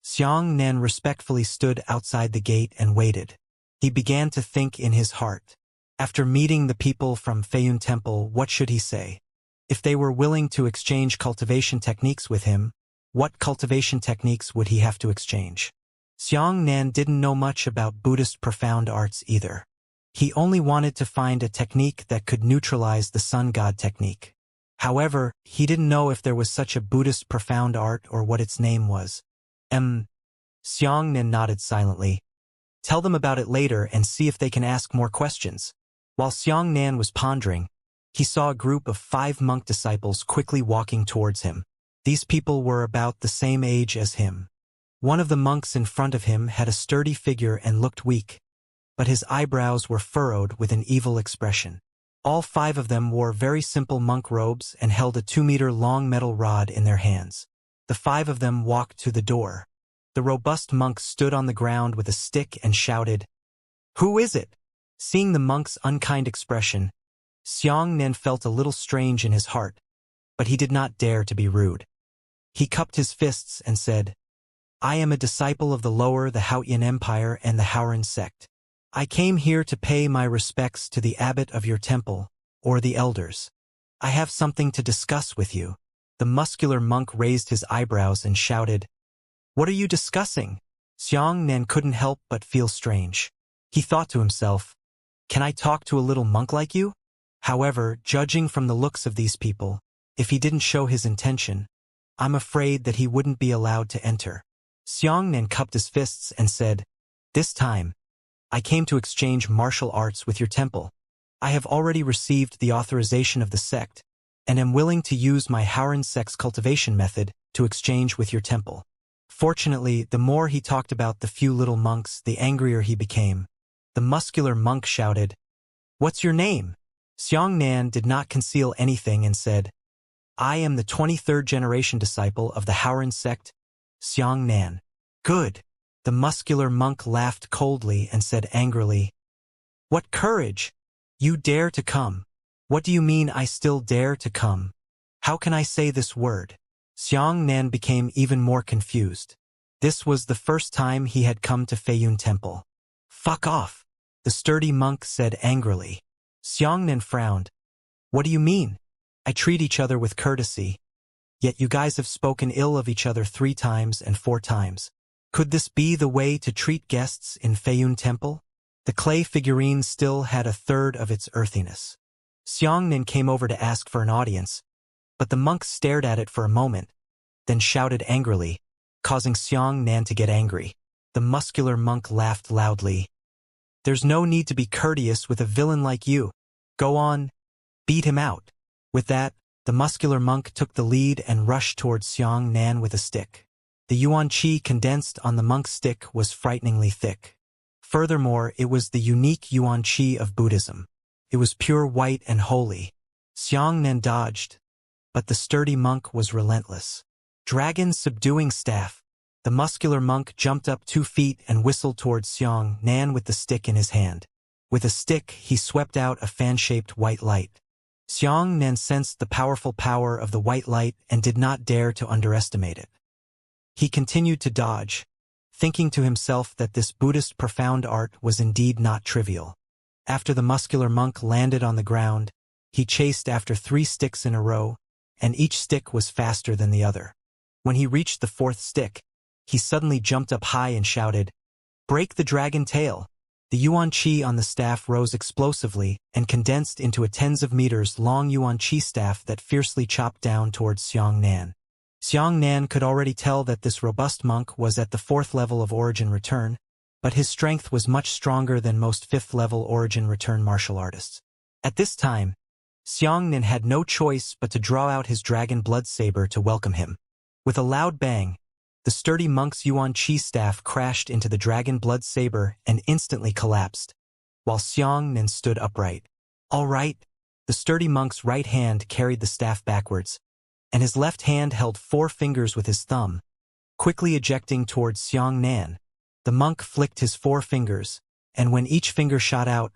Xianxia respectfully stood outside the gate and waited. He began to think in his heart. After meeting the people from Feiyun Temple, what should he say? If they were willing to exchange cultivation techniques with him, what cultivation techniques would he have to exchange? Xianxia didn't know much about Buddhist profound arts either. He only wanted to find a technique that could neutralize the sun god technique. However, he didn't know if there was such a Buddhist profound art or what its name was. Xianxia nodded silently. Tell them about it later and see if they can ask more questions. While Xianxia was pondering, he saw a group of 5 monk disciples quickly walking towards him. These people were about the same age as him. One of the monks in front of him had a sturdy figure and looked weak, but his eyebrows were furrowed with an evil expression. All 5 of them wore very simple monk robes and held a 2-meter-long metal rod in their hands. The 5 of them walked to the door. The robust monk stood on the ground with a stick and shouted, "Who is it?" Seeing the monk's unkind expression, Xianxia felt a little strange in his heart, but he did not dare to be rude. He cupped his fists and said, "I am a disciple of the lower the Haotian Empire and the Haoran sect. I came here to pay my respects to the abbot of your temple, or the elders. I have something to discuss with you." The muscular monk raised his eyebrows and shouted, "What are you discussing?" Xianxia couldn't help but feel strange. He thought to himself, "Can I talk to a little monk like you?" However, judging from the looks of these people, if he didn't show his intention, I'm afraid that he wouldn't be allowed to enter. Xianxia cupped his fists and said, "This time, I came to exchange martial arts with your temple. I have already received the authorization of the sect, and am willing to use my Haoran sect's cultivation method to exchange with your temple." Fortunately, the more he talked about the few little monks, the angrier he became. The muscular monk shouted, "What's your name?" Xianxia did not conceal anything and said, "I am the 23rd generation disciple of the Haoran sect, Xianxia." "Good." The muscular monk laughed coldly and said angrily, "What courage! You dare to come. What do you mean I still dare to come? How can I say this word?" Xianxia became even more confused. This was the first time he had come to Feiyun Temple. "Fuck off," the sturdy monk said angrily. Xianxia frowned. "What do you mean? I treat each other with courtesy. Yet you guys have spoken ill of each other 3 times and 4 times. Could this be the way to treat guests in Feiyun Temple?" The clay figurine still had a third of its earthiness. Xianxia came over to ask for an audience, but the monk stared at it for a moment, then shouted angrily, causing Xianxia to get angry. The muscular monk laughed loudly. "There's no need to be courteous with a villain like you. Go on, beat him out." With that, the muscular monk took the lead and rushed towards Xianxia with a stick. The yuan qi condensed on the monk's stick was frighteningly thick. Furthermore, it was the unique yuan qi of Buddhism. It was pure white and holy. Xianxia dodged, but the sturdy monk was relentless. "Dragon subduing staff." The muscular monk jumped up 2 feet and whistled towards Xianxia with the stick in his hand. With a stick, he swept out a fan-shaped white light. Xianxia sensed the powerful power of the white light and did not dare to underestimate it. He continued to dodge, thinking to himself that this Buddhist profound art was indeed not trivial. After the muscular monk landed on the ground, he chased after 3 sticks in a row, and each stick was faster than the other. When he reached the 4th stick, he suddenly jumped up high and shouted, "Break the dragon tail!" The yuan qi on the staff rose explosively and condensed into a tens of meters long yuan qi staff that fiercely chopped down towards Xianxia. Xianxia could already tell that this robust monk was at the 4th level of origin return, but his strength was much stronger than most 5th level origin return martial artists. At this time, Xianxia had no choice but to draw out his dragon blood saber to welcome him. With a loud bang, the sturdy monk's yuan qi staff crashed into the dragon blood saber and instantly collapsed, while Xianxia stood upright. "All right." The sturdy monk's right hand carried the staff backwards, and his left hand held 4 fingers with his thumb, quickly ejecting towards Xianxia. The monk flicked his 4 fingers, and when each finger shot out,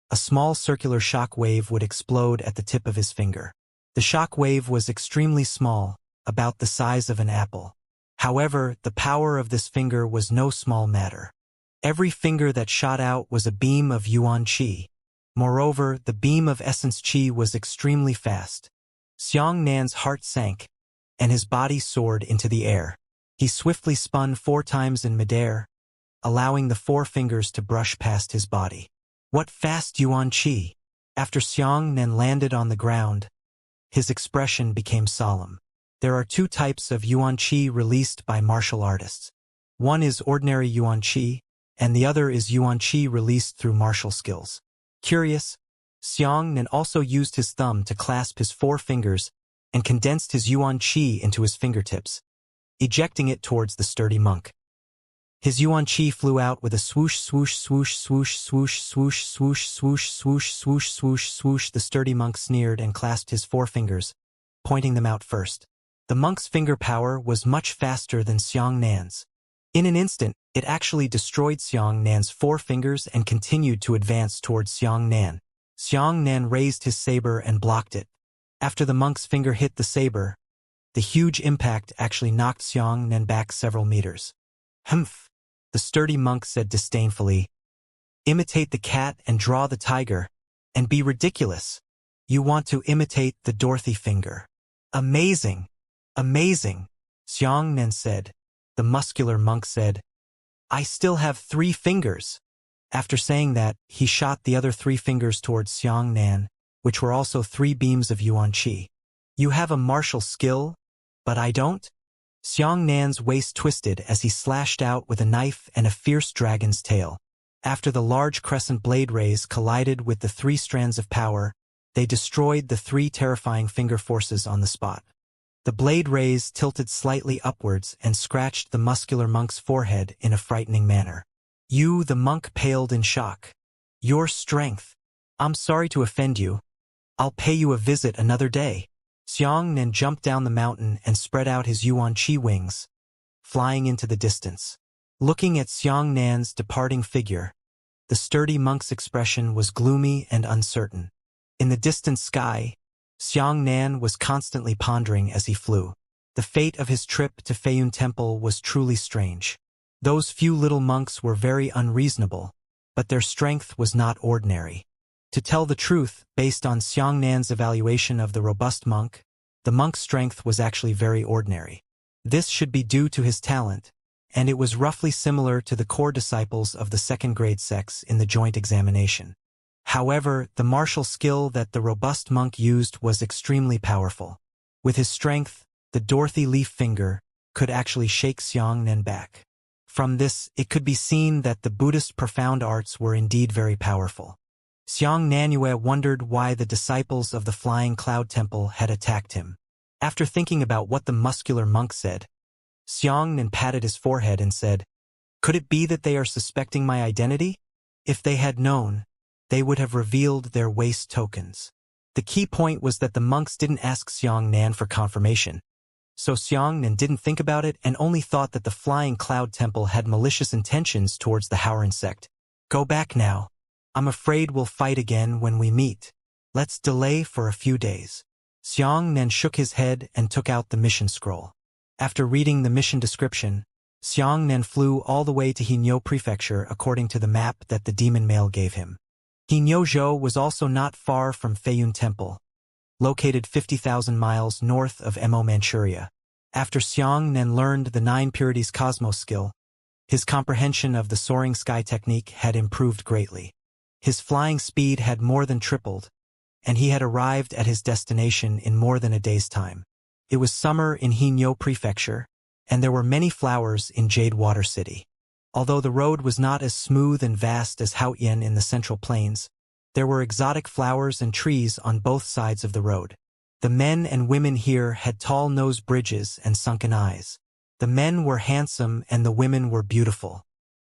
a small circular shock wave would explode at the tip of his finger. The shock wave was extremely small, about the size of an apple. However, the power of this finger was no small matter. Every finger that shot out was a beam of yuan qi. Moreover, the beam of essence qi was extremely fast. Xiangnan's heart sank, and his body soared into the air. He swiftly spun 4 times in midair, allowing the 4 fingers to brush past his body. What fast yuan qi! After Xiangnan landed on the ground, his expression became solemn. There are 2 types of yuan qi released by martial artists. One is ordinary yuan qi, and the other is yuan qi released through martial skills. Curious, Xiangnan also used his thumb to clasp his 4 fingers and condensed his yuan qi into his fingertips, ejecting it towards the sturdy monk. His yuan qi flew out with a swoosh, swoosh, swoosh, swoosh, swoosh, swoosh, swoosh, swoosh, swoosh, swoosh, swoosh, swoosh. The sturdy monk sneered and clasped his 4 fingers, pointing them out first. The monk's finger power was much faster than Xiangnan's. In an instant, it actually destroyed Xiangnan's 4 fingers and continued to advance towards Xiangnan. Xiangnan raised his saber and blocked it. After the monk's finger hit the saber, the huge impact actually knocked Xiangnan back several meters. Humph, the sturdy monk said disdainfully. Imitate the cat and draw the tiger, and be ridiculous. You want to imitate the Dorothy finger. Amazing, amazing, Xiangnan said. The muscular monk said, I still have 3 fingers. After saying that, he shot the other 3 fingers towards Xiangnan, which were also 3 beams of yuan qi. You have a martial skill, but I don't? Xiangnan's waist twisted as he slashed out with a knife and a fierce dragon's tail. After the large crescent blade rays collided with the 3 strands of power, they destroyed the 3 terrifying finger forces on the spot. The blade rays tilted slightly upwards and scratched the muscular monk's forehead in a frightening manner. You, the monk, paled in shock. Your strength. I'm sorry to offend you. I'll pay you a visit another day. Xiangnan jumped down the mountain and spread out his yuan qi wings, flying into the distance. Looking at Xiangnan's departing figure, the sturdy monk's expression was gloomy and uncertain. In the distant sky, Xiangnan was constantly pondering as he flew. The fate of his trip to Feiyun Temple was truly strange. Those few little monks were very unreasonable, but their strength was not ordinary. To tell the truth, based on Xiangnan's evaluation of the robust monk, the monk's strength was actually very ordinary. This should be due to his talent, and it was roughly similar to the core disciples of the 2nd grade sects in the joint examination. However, the martial skill that the robust monk used was extremely powerful. With his strength, the Dorothy leaf finger could actually shake Xiangnan back. From this, it could be seen that the Buddhist profound arts were indeed very powerful. Xiangnanyue wondered why the disciples of the Flying Cloud Temple had attacked him. After thinking about what the muscular monk said, Xiangnan patted his forehead and said, Could it be that they are suspecting my identity? If they had known, they would have revealed their waste tokens. The key point was that the monks didn't ask Xiangnan for confirmation. So Xiangnan didn't think about it and only thought that the Flying Cloud Temple had malicious intentions towards the Howren sect. Go back now. I'm afraid we'll fight again when we meet. Let's delay for a few days. Xiangnan shook his head and took out the mission scroll. After reading the mission description, Xiangnan flew all the way to Hinyo Prefecture according to the map that the demon male gave him. Hinyo was also not far from Feiyun Temple, located 50,000 miles north of Mo, Manchuria. After Xiangnan learned the 9 Purities Cosmos skill, his comprehension of the soaring sky technique had improved greatly. His flying speed had more than tripled, and he had arrived at his destination in more than a day's time. It was summer in Hinyo Prefecture, and there were many flowers in Jade Water City. Although the road was not as smooth and vast as Haoyan in the Central Plains, there were exotic flowers and trees on both sides of the road. The men and women here had tall nose bridges and sunken eyes. The men were handsome and the women were beautiful.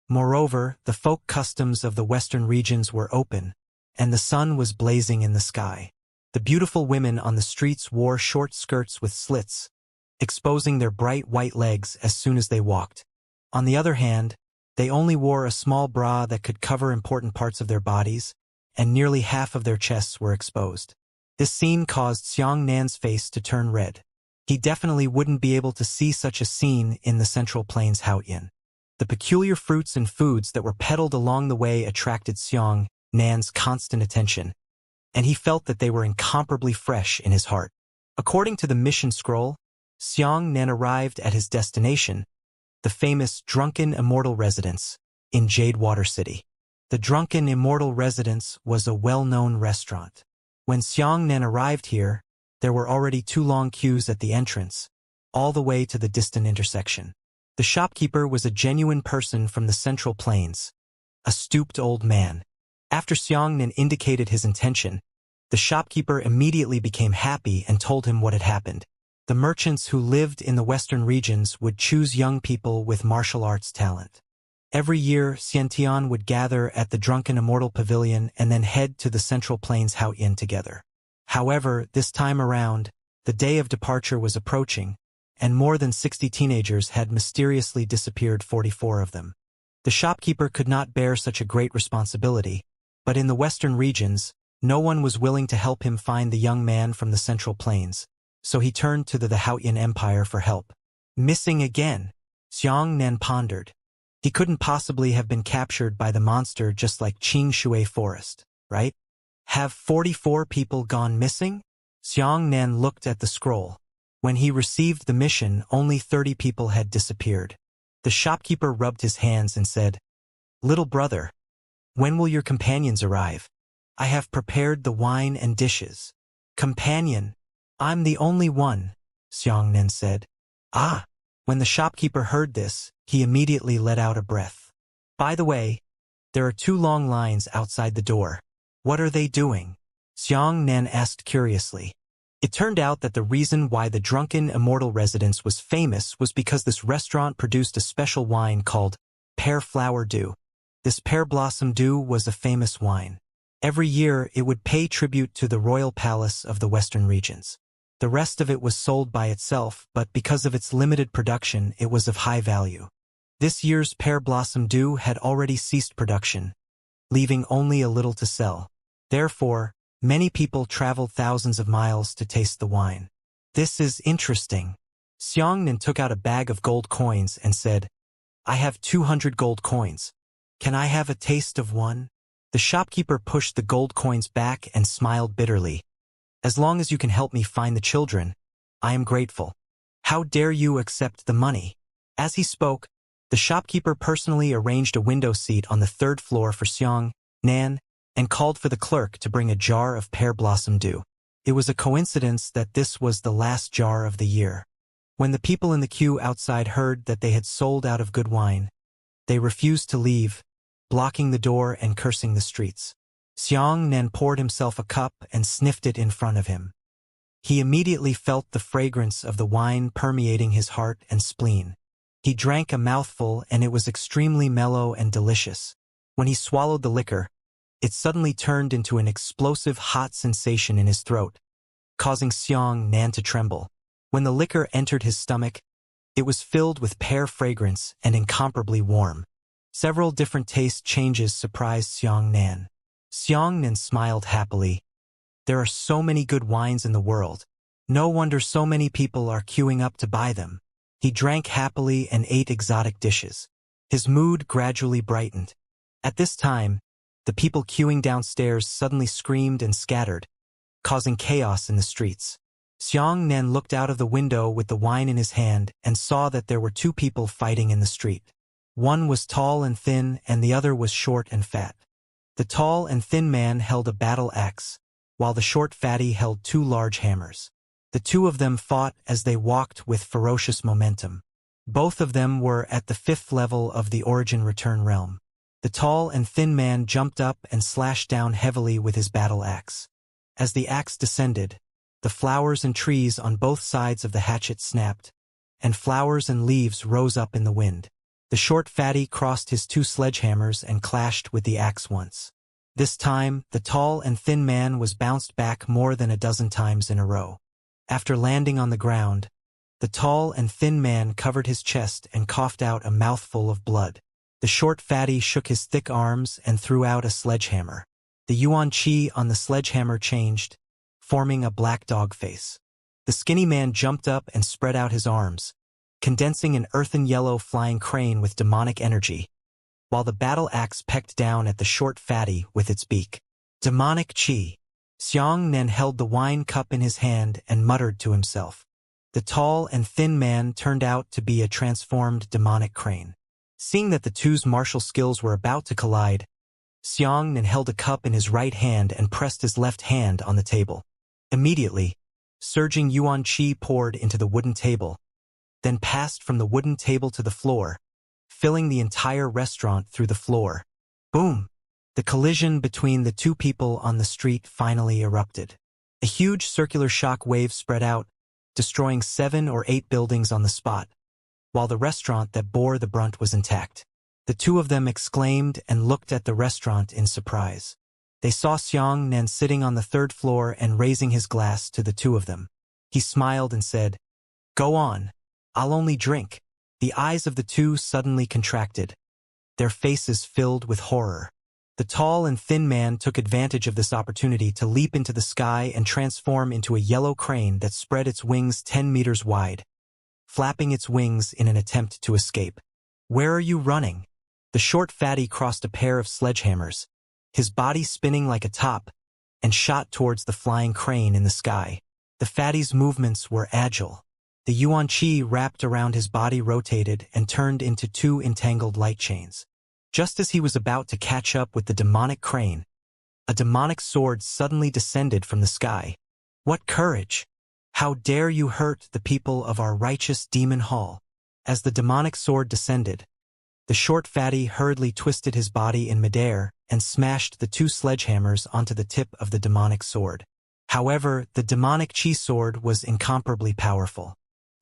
Moreover, the folk customs of the western regions were open, and the sun was blazing in the sky. The beautiful women on the streets wore short skirts with slits, exposing their bright white legs as soon as they walked. On the other hand, they only wore a small bra that could cover important parts of their bodies, and nearly half of their chests were exposed. This scene caused Xiangnan's face to turn red. He definitely wouldn't be able to see such a scene in the Central Plains Haotian. The peculiar fruits and foods that were peddled along the way attracted Xiang Nan's constant attention, and he felt that they were incomparably fresh in his heart. According to the mission scroll, Xiang Nan arrived at his destination, the famous Drunken Immortal residence in Jadewater City. The Drunken Immortal residence was a well-known restaurant. When Xiang Nan arrived here, there were already 2 long queues at the entrance, all the way to the distant intersection. The shopkeeper was a genuine person from the Central Plains, a stooped old man. After Xiang Nan indicated his intention, the shopkeeper immediately became happy and told him what had happened. The merchants who lived in the western regions would choose young people with martial arts talent. Every year, Xiantian would gather at the Drunken Immortal Pavilion and then head to the Central Plains Haotian together. However, this time around, the day of departure was approaching, and more than 60 teenagers had mysteriously disappeared, 44 of them. The shopkeeper could not bear such a great responsibility, but in the western regions, no one was willing to help him find the young man from the Central Plains, so he turned to the Haotian Empire for help. Missing again, Xiang Nan pondered. He couldn't possibly have been captured by the monster just like Qingshui Forest, right? Have 44 people gone missing? Xiang Nan looked at the scroll. When he received the mission, only 30 people had disappeared. The shopkeeper rubbed his hands and said, "Little brother, when will your companions arrive? I have prepared the wine and dishes." "Companion? I'm the only one," Xiang Nan said. "Ah." When the shopkeeper heard this, he immediately let out a breath. "By the way, there are 2 long lines outside the door. What are they doing?" Xiang Nan asked curiously. It turned out that the reason why the Drunken Immortal residence was famous was because this restaurant produced a special wine called Pear Flower Dew. This Pear Blossom Dew was a famous wine. Every year, it would pay tribute to the royal palace of the western regions. The rest of it was sold by itself, but because of its limited production, it was of high value. This year's Pear Blossom Dew had already ceased production, leaving only a little to sell. Therefore, many people traveled thousands of miles to taste the wine. "This is interesting." Xiang Nan took out a bag of gold coins and said, "I have 200 gold coins. Can I have a taste of one?" The shopkeeper pushed the gold coins back and smiled bitterly. "As long as you can help me find the children, I am grateful. How dare you accept the money?" As he spoke, the shopkeeper personally arranged a window seat on the 3rd floor for Xiang Nan and called for the clerk to bring a jar of Pear Blossom Dew. It was a coincidence that this was the last jar of the year. When the people in the queue outside heard that they had sold out of good wine, they refused to leave, blocking the door and cursing the streets. Xiang Nan poured himself a cup and sniffed it in front of him. He immediately felt the fragrance of the wine permeating his heart and spleen. He drank a mouthful and it was extremely mellow and delicious. When he swallowed the liquor, it suddenly turned into an explosive hot sensation in his throat, causing Xiang Nan to tremble. When the liquor entered his stomach, it was filled with pear fragrance and incomparably warm. Several different taste changes surprised Xiang Nan. Xiang Nan smiled happily. There are so many good wines in the world. No wonder so many people are queuing up to buy them. He drank happily and ate exotic dishes. His mood gradually brightened. At this time, the people queuing downstairs suddenly screamed and scattered, causing chaos in the streets. Xiang Nan looked out of the window with the wine in his hand and saw that there were 2 people fighting in the street. One was tall and thin and the other was short and fat. The tall and thin man held a battle axe, while the short fatty held 2 large hammers. The 2 of them fought as they walked with ferocious momentum. Both of them were at the 5th level of the Origin Return realm. The tall and thin man jumped up and slashed down heavily with his battle axe. As the axe descended, the flowers and trees on both sides of the hatchet snapped, and flowers and leaves rose up in the wind. The short fatty crossed his 2 sledgehammers and clashed with the axe once. This time, the tall and thin man was bounced back more than a dozen times in a row. After landing on the ground, the tall and thin man covered his chest and coughed out a mouthful of blood. The short fatty shook his thick arms and threw out a sledgehammer. The yuan qi on the sledgehammer changed, forming a black dog face. The skinny man jumped up and spread out his arms, condensing an earthen yellow flying crane with demonic energy, while the battle axe pecked down at the short fatty with its beak. Demonic chi. Xianxia held the wine cup in his hand and muttered to himself. The tall and thin man turned out to be a transformed demonic crane. Seeing that the two's martial skills were about to collide, Xianxia held a cup in his right hand and pressed his left hand on the table. Immediately, surging yuan qi poured into the wooden table, then passed from the wooden table to the floor, filling the entire restaurant through the floor. Boom! The collision between the two people on the street finally erupted. A huge circular shock wave spread out, destroying 7 or 8 buildings on the spot, while the restaurant that bore the brunt was intact. The two of them exclaimed and looked at the restaurant in surprise. They saw Xianxia sitting on the 3rd floor and raising his glass to the two of them. He smiled and said, "Go on. I'll only drink." The eyes of the two suddenly contracted, their faces filled with horror. The tall and thin man took advantage of this opportunity to leap into the sky and transform into a yellow crane that spread its wings 10 meters wide, flapping its wings in an attempt to escape. "Where are you running?" The short fatty crossed a pair of sledgehammers, his body spinning like a top, and shot towards the flying crane in the sky. The fatty's movements were agile. The yuan qi wrapped around his body rotated and turned into 2 entangled light chains. Just as he was about to catch up with the demonic crane, a demonic sword suddenly descended from the sky. "What courage! How dare you hurt the people of our righteous demon hall?" As the demonic sword descended, the short fatty hurriedly twisted his body in midair and smashed the 2 sledgehammers onto the tip of the demonic sword. However, the demonic chi sword was incomparably powerful.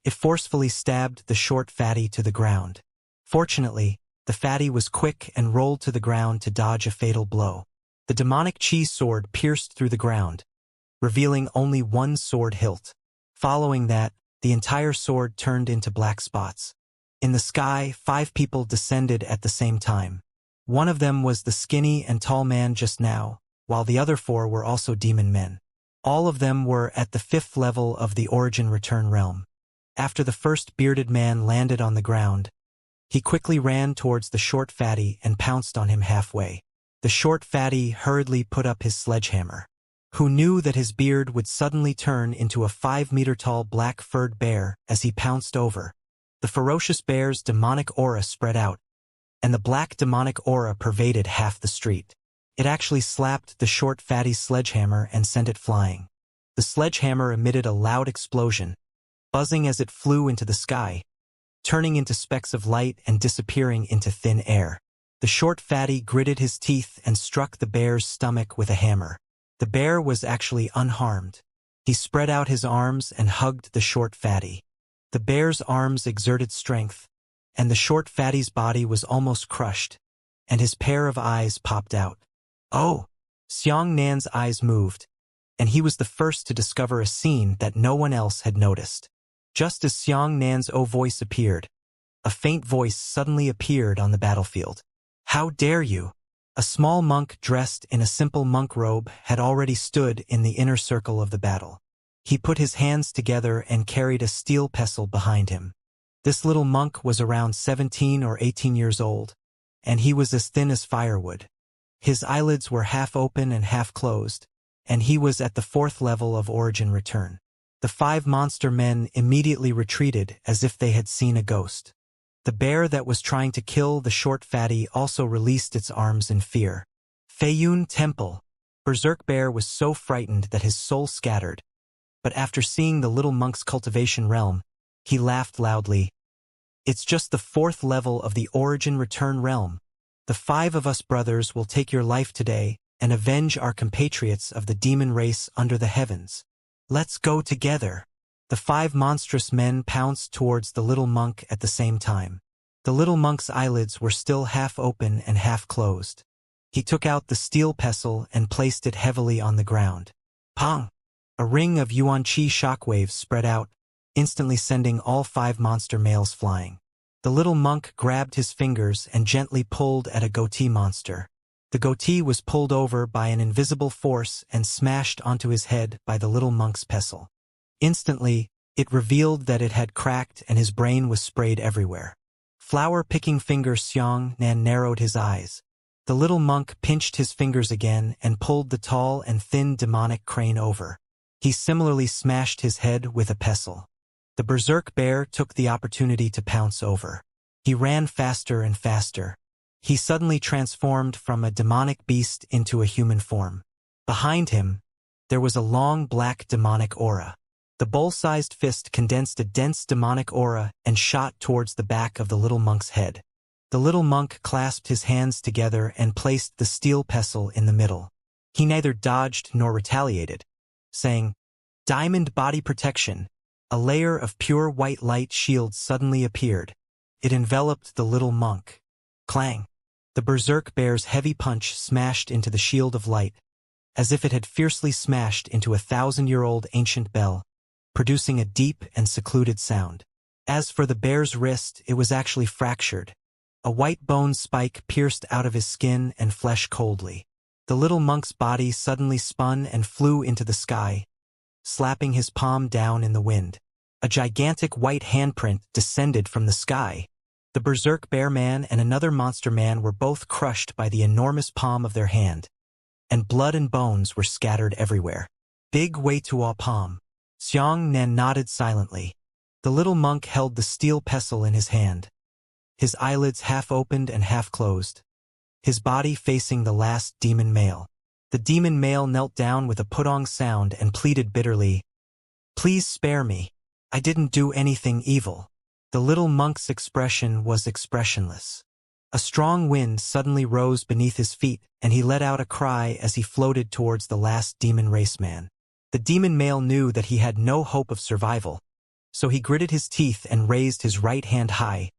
It forcefully stabbed the short fatty to the ground. Fortunately, the fatty was quick and rolled to the ground to dodge a fatal blow. The demonic chi sword pierced through the ground, revealing only one sword hilt. Following that, the entire sword turned into black spots. In the sky, 5 people descended at the same time. One of them was the skinny and tall man just now, while the other 4 were also demon men. All of them were at the 5th level of the Origin Return realm. After the first bearded man landed on the ground, he quickly ran towards the short fatty and pounced on him halfway. The short fatty hurriedly put up his sledgehammer. Who knew that his beard would suddenly turn into a 5-meter-tall black-furred bear as he pounced over? The ferocious bear's demonic aura spread out, and the black demonic aura pervaded half the street. It actually slapped the short fatty's sledgehammer and sent it flying. The sledgehammer emitted a loud explosion, buzzing as it flew into the sky, turning into specks of light and disappearing into thin air. The short fatty gritted his teeth and struck the bear's stomach with a hammer. The bear was actually unharmed. He spread out his arms and hugged the short fatty. The bear's arms exerted strength, and the short fatty's body was almost crushed, and his pair of eyes popped out. "Oh!" Xianxia's eyes moved, and he was the first to discover a scene that no one else had noticed. Just as Xianxia's voice appeared, a faint voice suddenly appeared on the battlefield. "How dare you!" A small monk dressed in a simple monk robe had already stood in the inner circle of the battle. He put his hands together and carried a steel pestle behind him. This little monk was around 17 or 18 years old, and he was as thin as firewood. His eyelids were half open and half closed, and he was at the 4th level of Origin Return. The 5 monster men immediately retreated as if they had seen a ghost. The bear that was trying to kill the short fatty also released its arms in fear. Feiyun Temple. Berserk Bear was so frightened that his soul scattered, but after seeing the little monk's cultivation realm, he laughed loudly. "It's just the 4th level of the Origin Return realm. The 5 of us brothers will take your life today and avenge our compatriots of the demon race under the heavens. Let's go together." The 5 monstrous men pounced towards the little monk at the same time. The little monk's eyelids were still half open and half closed. He took out the steel pestle and placed it heavily on the ground. Pong! A ring of yuan qi shockwaves spread out, instantly sending all 5 monster males flying. The little monk grabbed his fingers and gently pulled at a goatee monster. The goatee was pulled over by an invisible force and smashed onto his head by the little monk's pestle. Instantly, it revealed that it had cracked and his brain was sprayed everywhere. Flower-picking finger Xianxia narrowed his eyes. The little monk pinched his fingers again and pulled the tall and thin demonic crane over. He similarly smashed his head with a pestle. The berserk bear took the opportunity to pounce over. He ran faster and faster. He suddenly transformed from a demonic beast into a human form. Behind him, there was a long black demonic aura. The bowl-sized fist condensed a dense demonic aura and shot towards the back of the little monk's head. The little monk clasped his hands together and placed the steel pestle in the middle. He neither dodged nor retaliated, saying, "Diamond body protection." A layer of pure white light shield suddenly appeared. It enveloped the little monk. Clang! The berserk bear's heavy punch smashed into the shield of light, as if it had fiercely smashed into a 1,000-year-old ancient bell, producing a deep and secluded sound. As for the bear's wrist, it was actually fractured. A white bone spike pierced out of his skin and flesh coldly. The little monk's body suddenly spun and flew into the sky, slapping his palm down in the wind. A gigantic white handprint descended from the sky. The berserk bear man and another monster man were both crushed by the enormous palm of their hand, and blood and bones were scattered everywhere. Big way to a palm. Xianxia nodded silently. The little monk held the steel pestle in his hand, his eyelids half opened and half closed, his body facing the last demon male. The demon male knelt down with a putong sound and pleaded bitterly, "Please spare me. I didn't do anything evil." The little monk's expression was expressionless. A strong wind suddenly rose beneath his feet, and he let out a cry as he floated towards the last demon raceman. The demon male knew that he had no hope of survival, so he gritted his teeth and raised his right hand high,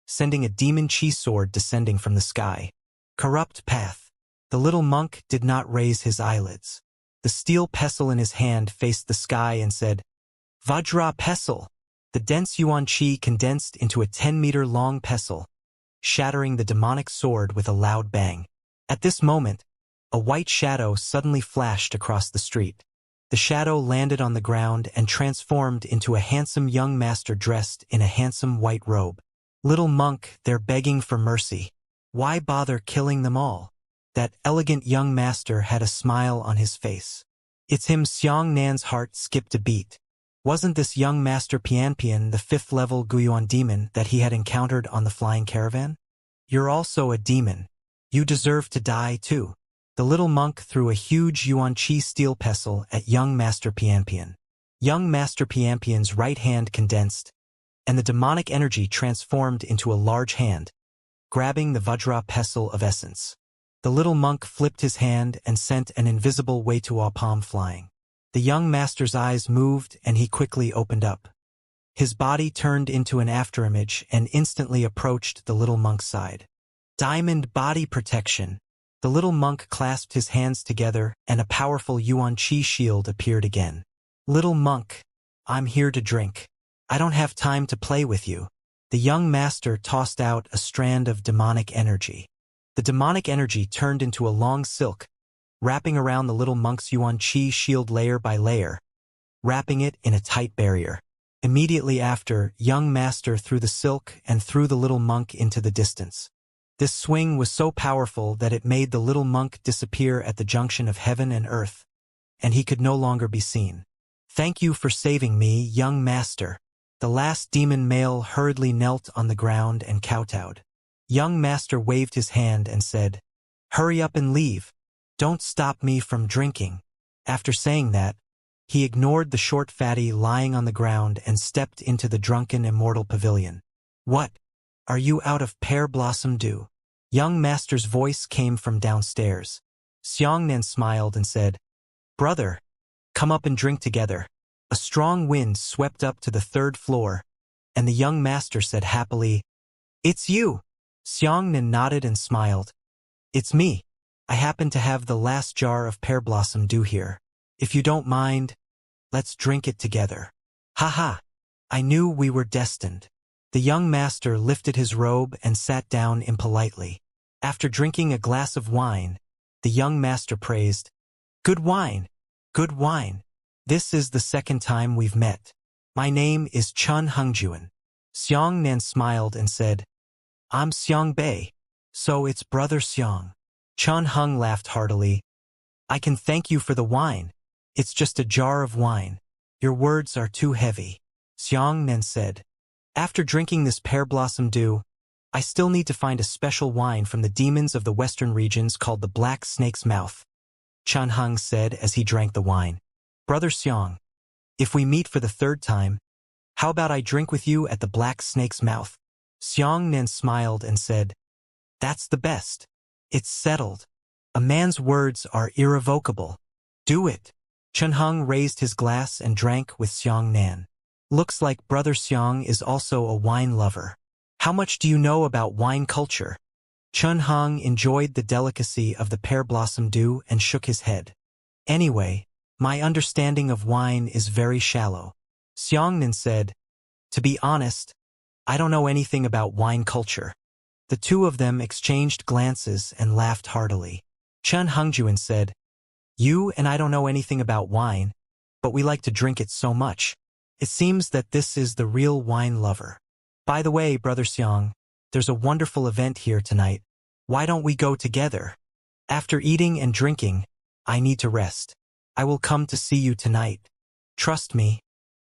sending a demon chi sword descending from the sky. Corrupt path. The little monk did not raise his eyelids. The steel pestle in his hand faced the sky and said, "Vajra pestle." The dense yuan chi condensed into a 10-meter-long pestle, shattering the demonic sword with a loud bang. At this moment, a white shadow suddenly flashed across the street. The shadow landed on the ground and transformed into a handsome young master dressed in a handsome white robe. "Little monk, they're begging for mercy. Why bother killing them all?" That elegant young master had a smile on his face. It's him. Xianxia's heart skipped a beat. Wasn't this young master Pianpian the 5th-level Guyuan demon that he had encountered on the flying caravan? "You're also a demon. You deserve to die too." The little monk threw a huge yuan chi steel pestle at young master Pianpian. Young master Pianpian's right hand condensed, and the demonic energy transformed into a large hand, grabbing the Vajra pestle of essence. The little monk flipped his hand and sent an invisible Weitua palm flying. The young master's eyes moved and he quickly opened up. His body turned into an afterimage and instantly approached the little monk's side. Diamond body protection. The little monk clasped his hands together and a powerful yuan chi shield appeared again. "Little monk, I'm here to drink. I don't have time to play with you." The young master tossed out a strand of demonic energy. The demonic energy turned into a long silk, wrapping around the little monk's yuan chi shield layer by layer, wrapping it in a tight barrier. Immediately after, young master threw the silk and threw the little monk into the distance. This swing was so powerful that it made the little monk disappear at the junction of heaven and earth, and he could no longer be seen. "Thank you for saving me, young master." The last demon male hurriedly knelt on the ground and kowtowed. Young master waved his hand and said, "Hurry up and leave. Don't stop me from drinking." After saying that, he ignored the short fatty lying on the ground and stepped into the drunken immortal pavilion. "What? Are you out of pear blossom dew?" Young master's voice came from downstairs. Xianxia smiled and said, "Brother, come up and drink together." A strong wind swept up to the 3rd floor, and the young master said happily, "It's you." Xianxia nodded and smiled. "It's me. I happen to have the last jar of pear blossom dew here. If you don't mind, let's drink it together." "Haha, I knew we were destined." The young master lifted his robe and sat down impolitely. After drinking a glass of wine, the young master praised, "Good wine, good wine." This is the second time we've met. My name is Chun Hengjuan. Xiang smiled and said, I'm Xiang Bei. So it's Brother Xiang. Chun Heng laughed heartily. I can thank you for the wine. It's just a jar of wine. Your words are too heavy. Xiang said. After drinking this pear blossom dew, I still need to find a special wine from the demons of the western regions called the Black Snake's Mouth. Chun Heng said as he drank the wine. Brother Xiang, if we meet for the third time, how about I drink with you at the Black Snake's Mouth? Xiang smiled and said, That's the best. It's settled. A man's words are irrevocable. Do it. Chun Heng raised his glass and drank with Xiang. Looks like Brother Xiang is also a wine lover. How much do you know about wine culture? Chun Heng enjoyed the delicacy of the pear blossom dew and shook his head. Anyway, my understanding of wine is very shallow. Xiang said, To be honest, I don't know anything about wine culture. The two of them exchanged glances and laughed heartily. Chun Hengjuan said, You and I don't know anything about wine, but we like to drink it so much. It seems that this is the real wine lover. By the way, Brother Xiang, there's a wonderful event here tonight. Why don't we go together? After eating and drinking, I need to rest. I will come to see you tonight. Trust me,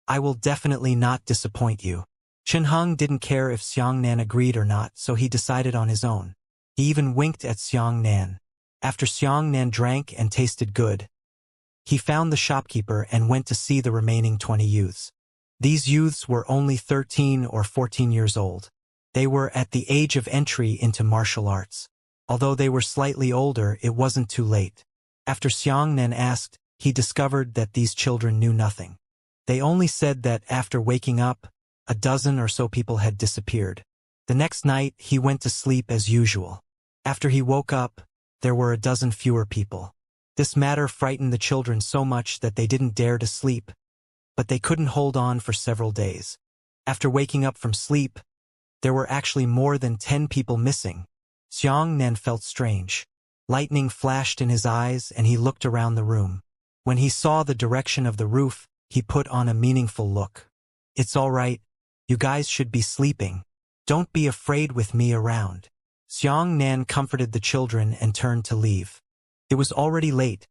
I will definitely not disappoint you. Chun Heng didn't care if Xiang agreed or not, so he decided on his own. He even winked at Xiang. After Xiang drank and tasted good, he found the shopkeeper and went to see the remaining 20 youths. These youths were only 13 or 14 years old. They were at the age of entry into martial arts. Although they were slightly older, it wasn't too late. After Xiang asked, he discovered that these children knew nothing. They only said that after waking up, a dozen or so people had disappeared. The next night, he went to sleep as usual. After he woke up, there were a dozen fewer people. This matter frightened the children so much that they didn't dare to sleep, but they couldn't hold on for several days. After waking up from sleep, there were actually more than 10 people missing. Xiang felt strange. Lightning flashed in his eyes and he looked around the room. When he saw the direction of the roof, he put on a meaningful look. It's all right. You guys should be sleeping. Don't be afraid with me around. Xiang comforted the children and turned to leave. It was already late,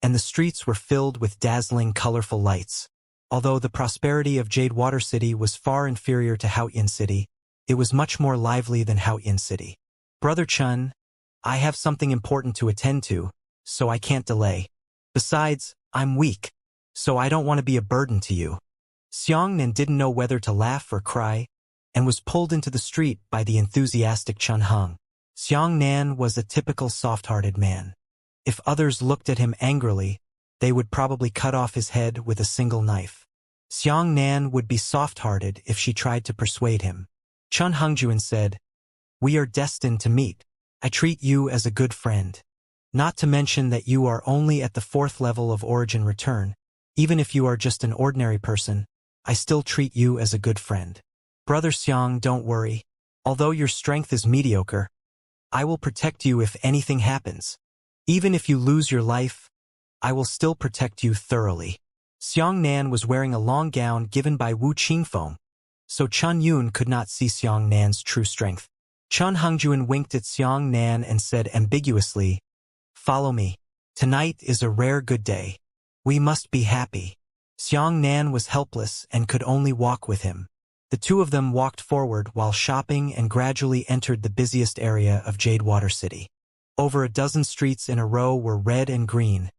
and the streets were filled with dazzling, colorful lights. Although the prosperity of Jade Water City was far inferior to Haoyin City, it was much more lively than Haoyin City. Brother Chun, I have something important to attend to, so I can't delay. Besides, I'm weak, so I don't want to be a burden to you. Xiang didn't know whether to laugh or cry, and was pulled into the street by the enthusiastic Chun Heng. Xiang was a typical soft-hearted man. If others looked at him angrily, they would probably cut off his head with a single knife. Xiang would be soft-hearted if she tried to persuade him. Chun Hengjuan said, We are destined to meet. I treat you as a good friend. Not to mention that you are only at the 4th level of origin return. Even if you are just an ordinary person, I still treat you as a good friend. Brother Xiang, don't worry. Although your strength is mediocre, I will protect you if anything happens. Even if you lose your life, I will still protect you thoroughly. Xiang was wearing a long gown given by Wu Qingfeng, so Chun Yun could not see Xiang true strength. Chun Hengjuan winked at Xiang and said ambiguously, Follow me. Tonight is a rare good day. We must be happy. Xiang was helpless and could only walk with him. The two of them walked forward while shopping and gradually entered the busiest area of Jade Water City. Over a dozen streets in a row were red and green,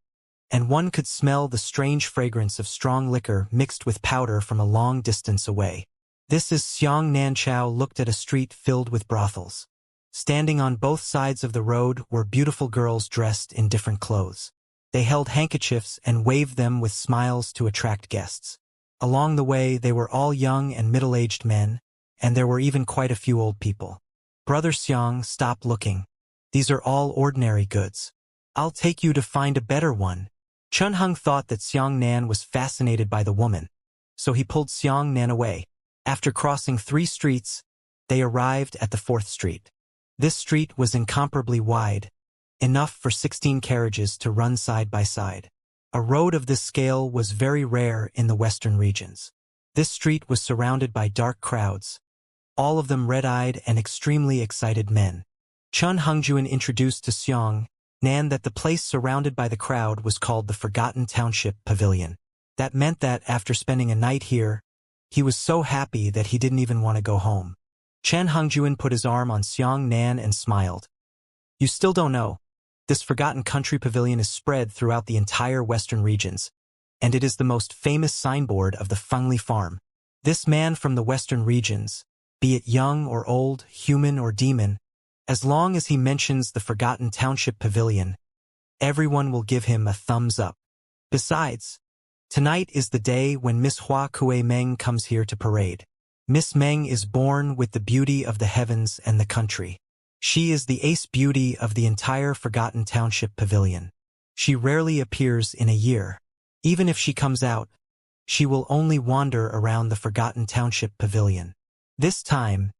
and one could smell the strange fragrance of strong liquor mixed with powder from a long distance away. This is Xiang Nanchao looked at a street filled with brothels. Standing on both sides of the road were beautiful girls dressed in different clothes. They held handkerchiefs and waved them with smiles to attract guests. Along the way, they were all young and middle-aged men, and there were even quite a few old people. Brother Xiang, stop looking. These are all ordinary goods. I'll take you to find a better one. Chun Heng thought that Xiang was fascinated by the woman, so he pulled Xiang away. After crossing 3 streets, they arrived at the 4th street. This street was incomparably wide, enough for 16 carriages to run side by side. A road of this scale was very rare in the western regions. This street was surrounded by dark crowds, all of them red-eyed and extremely excited men. Chun Hongjuan introduced to Xianxia that the place surrounded by the crowd was called the Forgotten Township Pavilion. That meant that after spending a night here, he was so happy that he didn't even want to go home. Chen Hongjuan put his arm on Xianxia and smiled. You still don't know. This Forgotten Country Pavilion is spread throughout the entire western regions, and it is the most famous signboard of the Fengli farm. This man from the western regions, be it young or old, human or demon, as long as he mentions the Forgotten Township Pavilion, everyone will give him a thumbs up. Besides, tonight is the day when Miss Hua Kue Meng comes here to parade. Miss Meng is born with the beauty of the heavens and the country. She is the ace beauty of the entire Forgotten Township Pavilion. She rarely appears in a year. Even if she comes out, she will only wander around the Forgotten Township Pavilion. This time,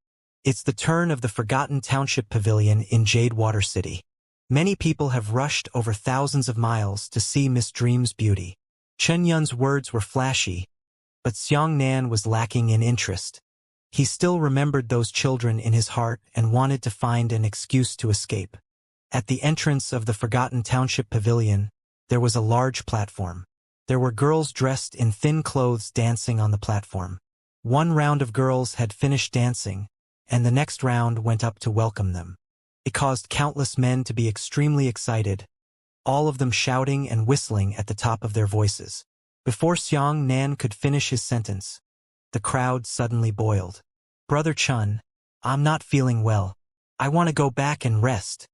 it's the turn of the Forgotten Township Pavilion in Jadewater City. Many people have rushed over thousands of miles to see Miss Dream's beauty. Chen Yun's words were flashy, but Xianxia was lacking in interest. He still remembered those children in his heart and wanted to find an excuse to escape. At the entrance of the Forgotten Township Pavilion, there was a large platform. There were girls dressed in thin clothes dancing on the platform. One round of girls had finished dancing, and the next round went up to welcome them. It caused countless men to be extremely excited, all of them shouting and whistling at the top of their voices. Before Xianxia could finish his sentence, the crowd suddenly boiled. Brother Chun, I'm not feeling well. I want to go back and rest.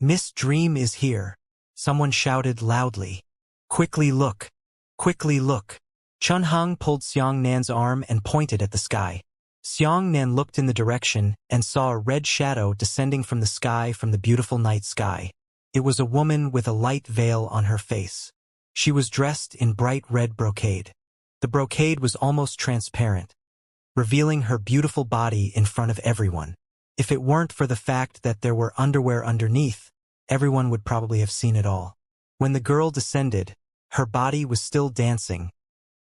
Miss Dream is here. Someone shouted loudly. Quickly look. Quickly look. Chun Hong pulled Xianxia's arm and pointed at the sky. Xianxia looked in the direction and saw a red shadow descending from the sky from the beautiful night sky. It was a woman with a light veil on her face. She was dressed in bright red brocade. The brocade was almost transparent, revealing her beautiful body in front of everyone. If it weren't for the fact that there were underwear underneath, everyone would probably have seen it all. When the girl descended, her body was still dancing,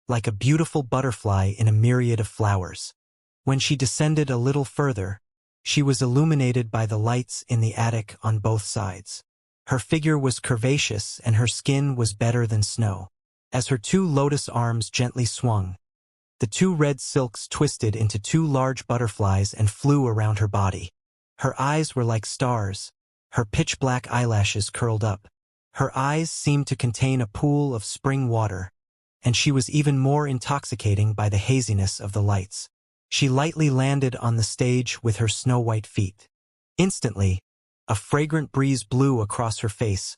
like a beautiful butterfly in a myriad of flowers. When she descended a little further, she was illuminated by the lights in the attic on both sides. Her figure was curvaceous and her skin was better than snow. As her two lotus arms gently swung, the two red silks twisted into two large butterflies and flew around her body. Her eyes were like stars, her pitch-black eyelashes curled up. Her eyes seemed to contain a pool of spring water, and she was even more intoxicating by the haziness of the lights. She lightly landed on the stage with her snow-white feet. Instantly, a fragrant breeze blew across her face,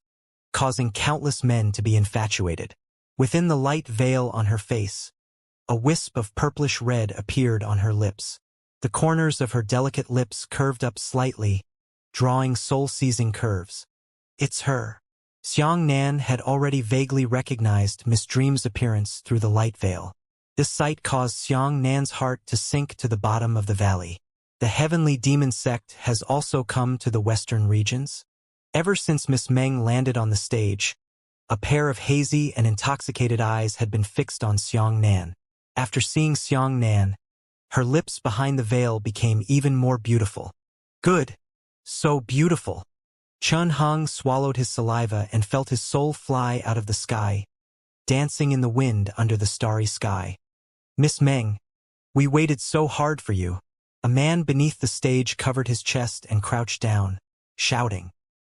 causing countless men to be infatuated. Within the light veil on her face, a wisp of purplish red appeared on her lips. The corners of her delicate lips curved up slightly, drawing soul-seizing curves. It's her. Xianxia had already vaguely recognized Miss Dream's appearance through the light veil. This sight caused Xianxia's heart to sink to the bottom of the valley. The heavenly demon sect has also come to the western regions. Ever since Miss Meng landed on the stage, a pair of hazy and intoxicated eyes had been fixed on Xianxia. After seeing Xianxia, her lips behind the veil became even more beautiful. Good. So beautiful. Chun Hong swallowed his saliva and felt his soul fly out of the sky, dancing in the wind under the starry sky. Miss Meng, we waited so hard for you. A man beneath the stage covered his chest and crouched down, shouting.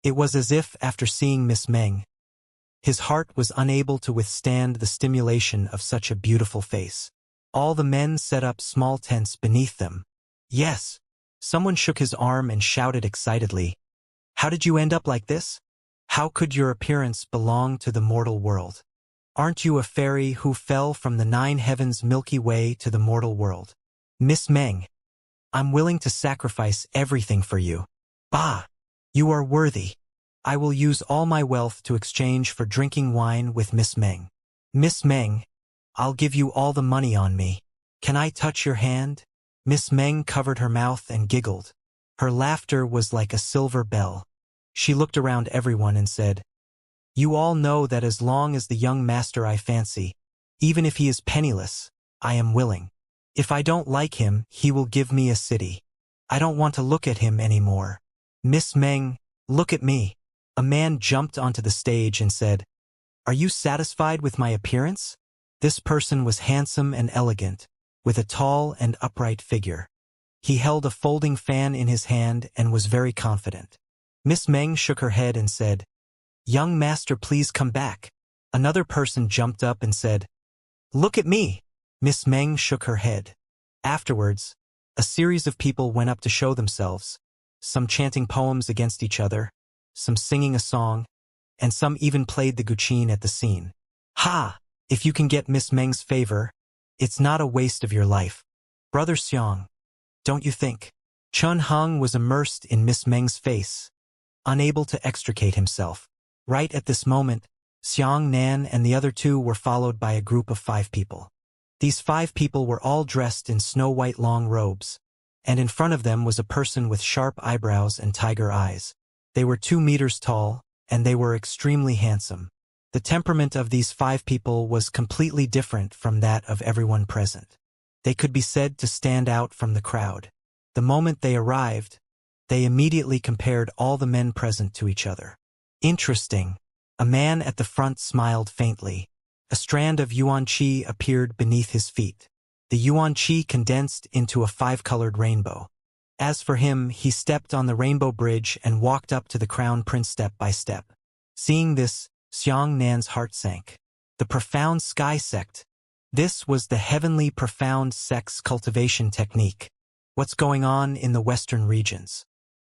It was as if, after seeing Miss Meng, his heart was unable to withstand the stimulation of such a beautiful face. All the men set up small tents beneath them. Yes. Someone shook his arm and shouted excitedly. How did you end up like this? How could your appearance belong to the mortal world? Aren't you a fairy who fell from the 9 heavens Milky Way to the mortal world? Miss Meng, I'm willing to sacrifice everything for you. Bah! You are worthy. I will use all my wealth to exchange for drinking wine with Miss Meng. Miss Meng, I'll give you all the money on me. Can I touch your hand? Miss Meng covered her mouth and giggled. Her laughter was like a silver bell. She looked around everyone and said, You all know that as long as the young master I fancy, even if he is penniless, I am willing. If I don't like him, he will give me a city. I don't want to look at him anymore. Miss Meng, look at me. A man jumped onto the stage and said, "Are you satisfied with my appearance?" This person was handsome and elegant, with a tall and upright figure. He held a folding fan in his hand and was very confident. Miss Meng shook her head and said, "Young master, please come back." Another person jumped up and said, "Look at me." Miss Meng shook her head. Afterwards, a series of people went up to show themselves, some chanting poems against each other, some singing a song, and some even played the guqin at the scene. Ha! If you can get Miss Meng's favor, it's not a waste of your life. Brother Xiang, don't you think? Chun Hung was immersed in Miss Meng's face, unable to extricate himself. Right at this moment, Xiang Nan and the other two were followed by a group of 5 people. These 5 people were all dressed in snow-white long robes, and in front of them was a person with sharp eyebrows and tiger eyes. They were 2 meters tall, and they were extremely handsome. The temperament of these 5 people was completely different from that of everyone present. They could be said to stand out from the crowd. The moment they arrived, they immediately compared all the men present to each other. Interesting. A man at the front smiled faintly. A strand of yuan qi appeared beneath his feet. The yuan qi condensed into a 5-colored rainbow. As for him, he stepped on the rainbow bridge and walked up to the crown prince step by step. Seeing this, Xiang Nan's heart sank. The profound sky sect. This was the heavenly profound sect's cultivation technique. What's going on in the western regions?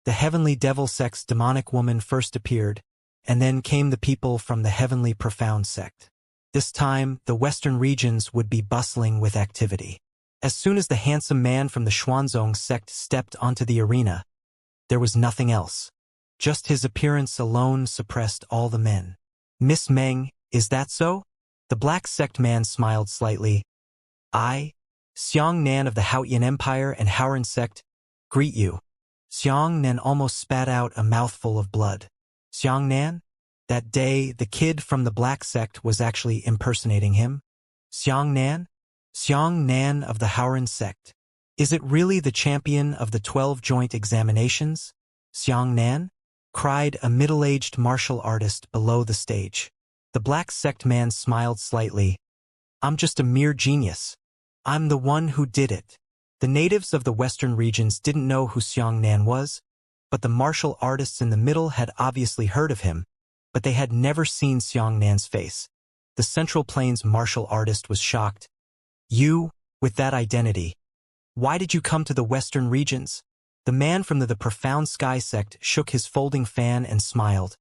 The heavenly devil sect's demonic woman first appeared, and then came the people from the heavenly profound sect. This time, the western regions would be bustling with activity. As soon as the handsome man from the Xuanzong sect stepped onto the arena, there was nothing else. Just his appearance alone suppressed all the men. Miss Meng, is that so? The black sect man smiled slightly. I, Xiang Nan of the Haoyan Empire and Haoran sect, greet you. Xiang Nan almost spat out a mouthful of blood. Xiang Nan? That day, the kid from the black sect was actually impersonating him. Xiang Nan? Xiang Nan of the Haoran sect. Is it really the champion of the 12 joint examinations? Xiang Nan? Cried a middle-aged martial artist below the stage. The black sect man smiled slightly. I'm just a mere genius. I'm the one who did it. The natives of the western regions didn't know who Xiang Nan was, but the martial artists in the middle had obviously heard of him, but they had never seen Xiang Nan's face. The Central Plains martial artist was shocked. You, with that identity, why did you come to the western regions? The man from the profound sky sect shook his folding fan and smiled.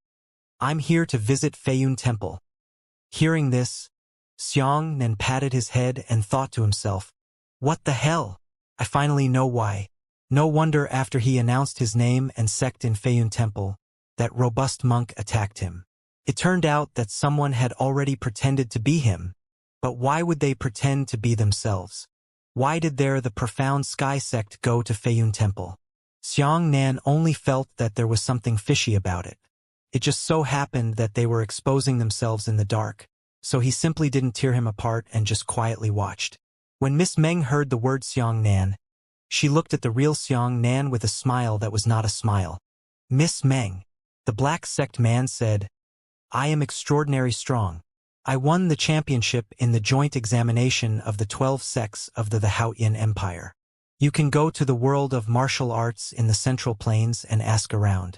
I'm here to visit Feiyun Temple. Hearing this, Xiang Nan patted his head and thought to himself, what the hell? I finally know why. No wonder after he announced his name and sect in Feiyun Temple, that robust monk attacked him. It turned out that someone had already pretended to be him, but why would they pretend to be themselves? Why did the profound sky sect go to Feiyun Temple? Xiang Nan only felt that there was something fishy about it. It just so happened that they were exposing themselves in the dark, so he simply didn't tear him apart and just quietly watched. When Miss Meng heard the word Xiang Nan, she looked at the real Xiang Nan with a smile that was not a smile. Miss Meng, the black sect man said, I am extraordinary strong. I won the championship in the joint examination of the 12 sects of the Haoyan Empire. You can go to the world of martial arts in the Central Plains and ask around.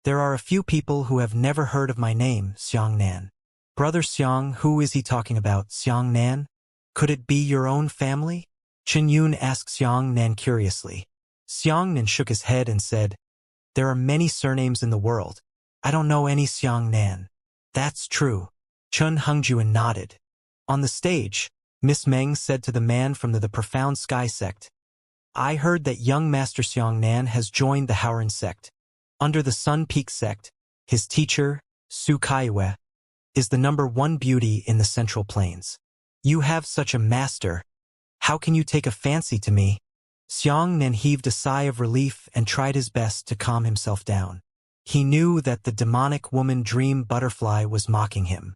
There are a few people who have never heard of my name, Xiang Nan. Brother Xiang, who is he talking about, Xiang Nan? Could it be your own family? Chen Yun asked Xiang Nan curiously. Xiang Nan shook his head and said, there are many surnames in the world. I don't know any Xiang Nan. That's true. Chun Hongjuan nodded. On the stage, Miss Meng said to the man from the profound sky sect, I heard that young Master Xiang Nan has joined the Haoran sect. Under the Sun Peak sect, his teacher, Su Kaiyue, is the #1 beauty in the Central Plains. You have such a master. How can you take a fancy to me? Xiang Nan heaved a sigh of relief and tried his best to calm himself down. He knew that the demonic woman dream butterfly was mocking him.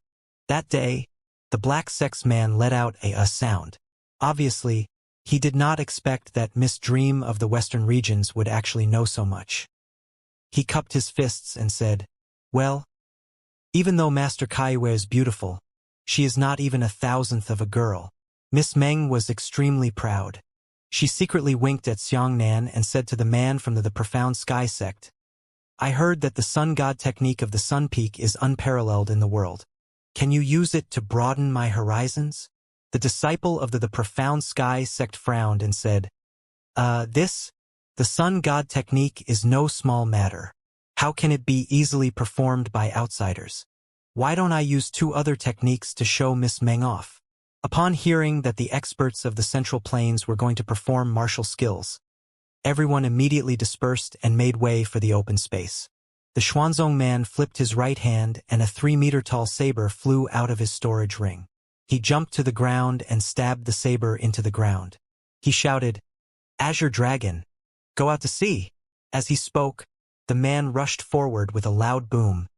That day, the black sex man let out a sound. Obviously, he did not expect that Miss Dream of the Western regions would actually know so much. He cupped his fists and said, "Well, even though Master Kaiwe is beautiful, she is not even 1,000th of a girl." Miss Meng was extremely proud. She secretly winked at Xiangnan and said to the man from the Profound Sky sect, "I heard that the sun god technique of the sun peak is unparalleled in the world. Can you use it to broaden my horizons?" The disciple of the Profound Sky sect frowned and said, The sun god technique is no small matter. How can it be easily performed by outsiders? Why don't I use 2 other techniques to show Miss Meng off?" Upon hearing that the experts of the Central Plains were going to perform martial skills, everyone immediately dispersed and made way for the open space. The Xuanzong man flipped his right hand and a 3-meter-tall saber flew out of his storage ring. He jumped to the ground and stabbed the saber into the ground. He shouted, "Azure Dragon, go out to sea." As he spoke, the man rushed forward with a loud boom,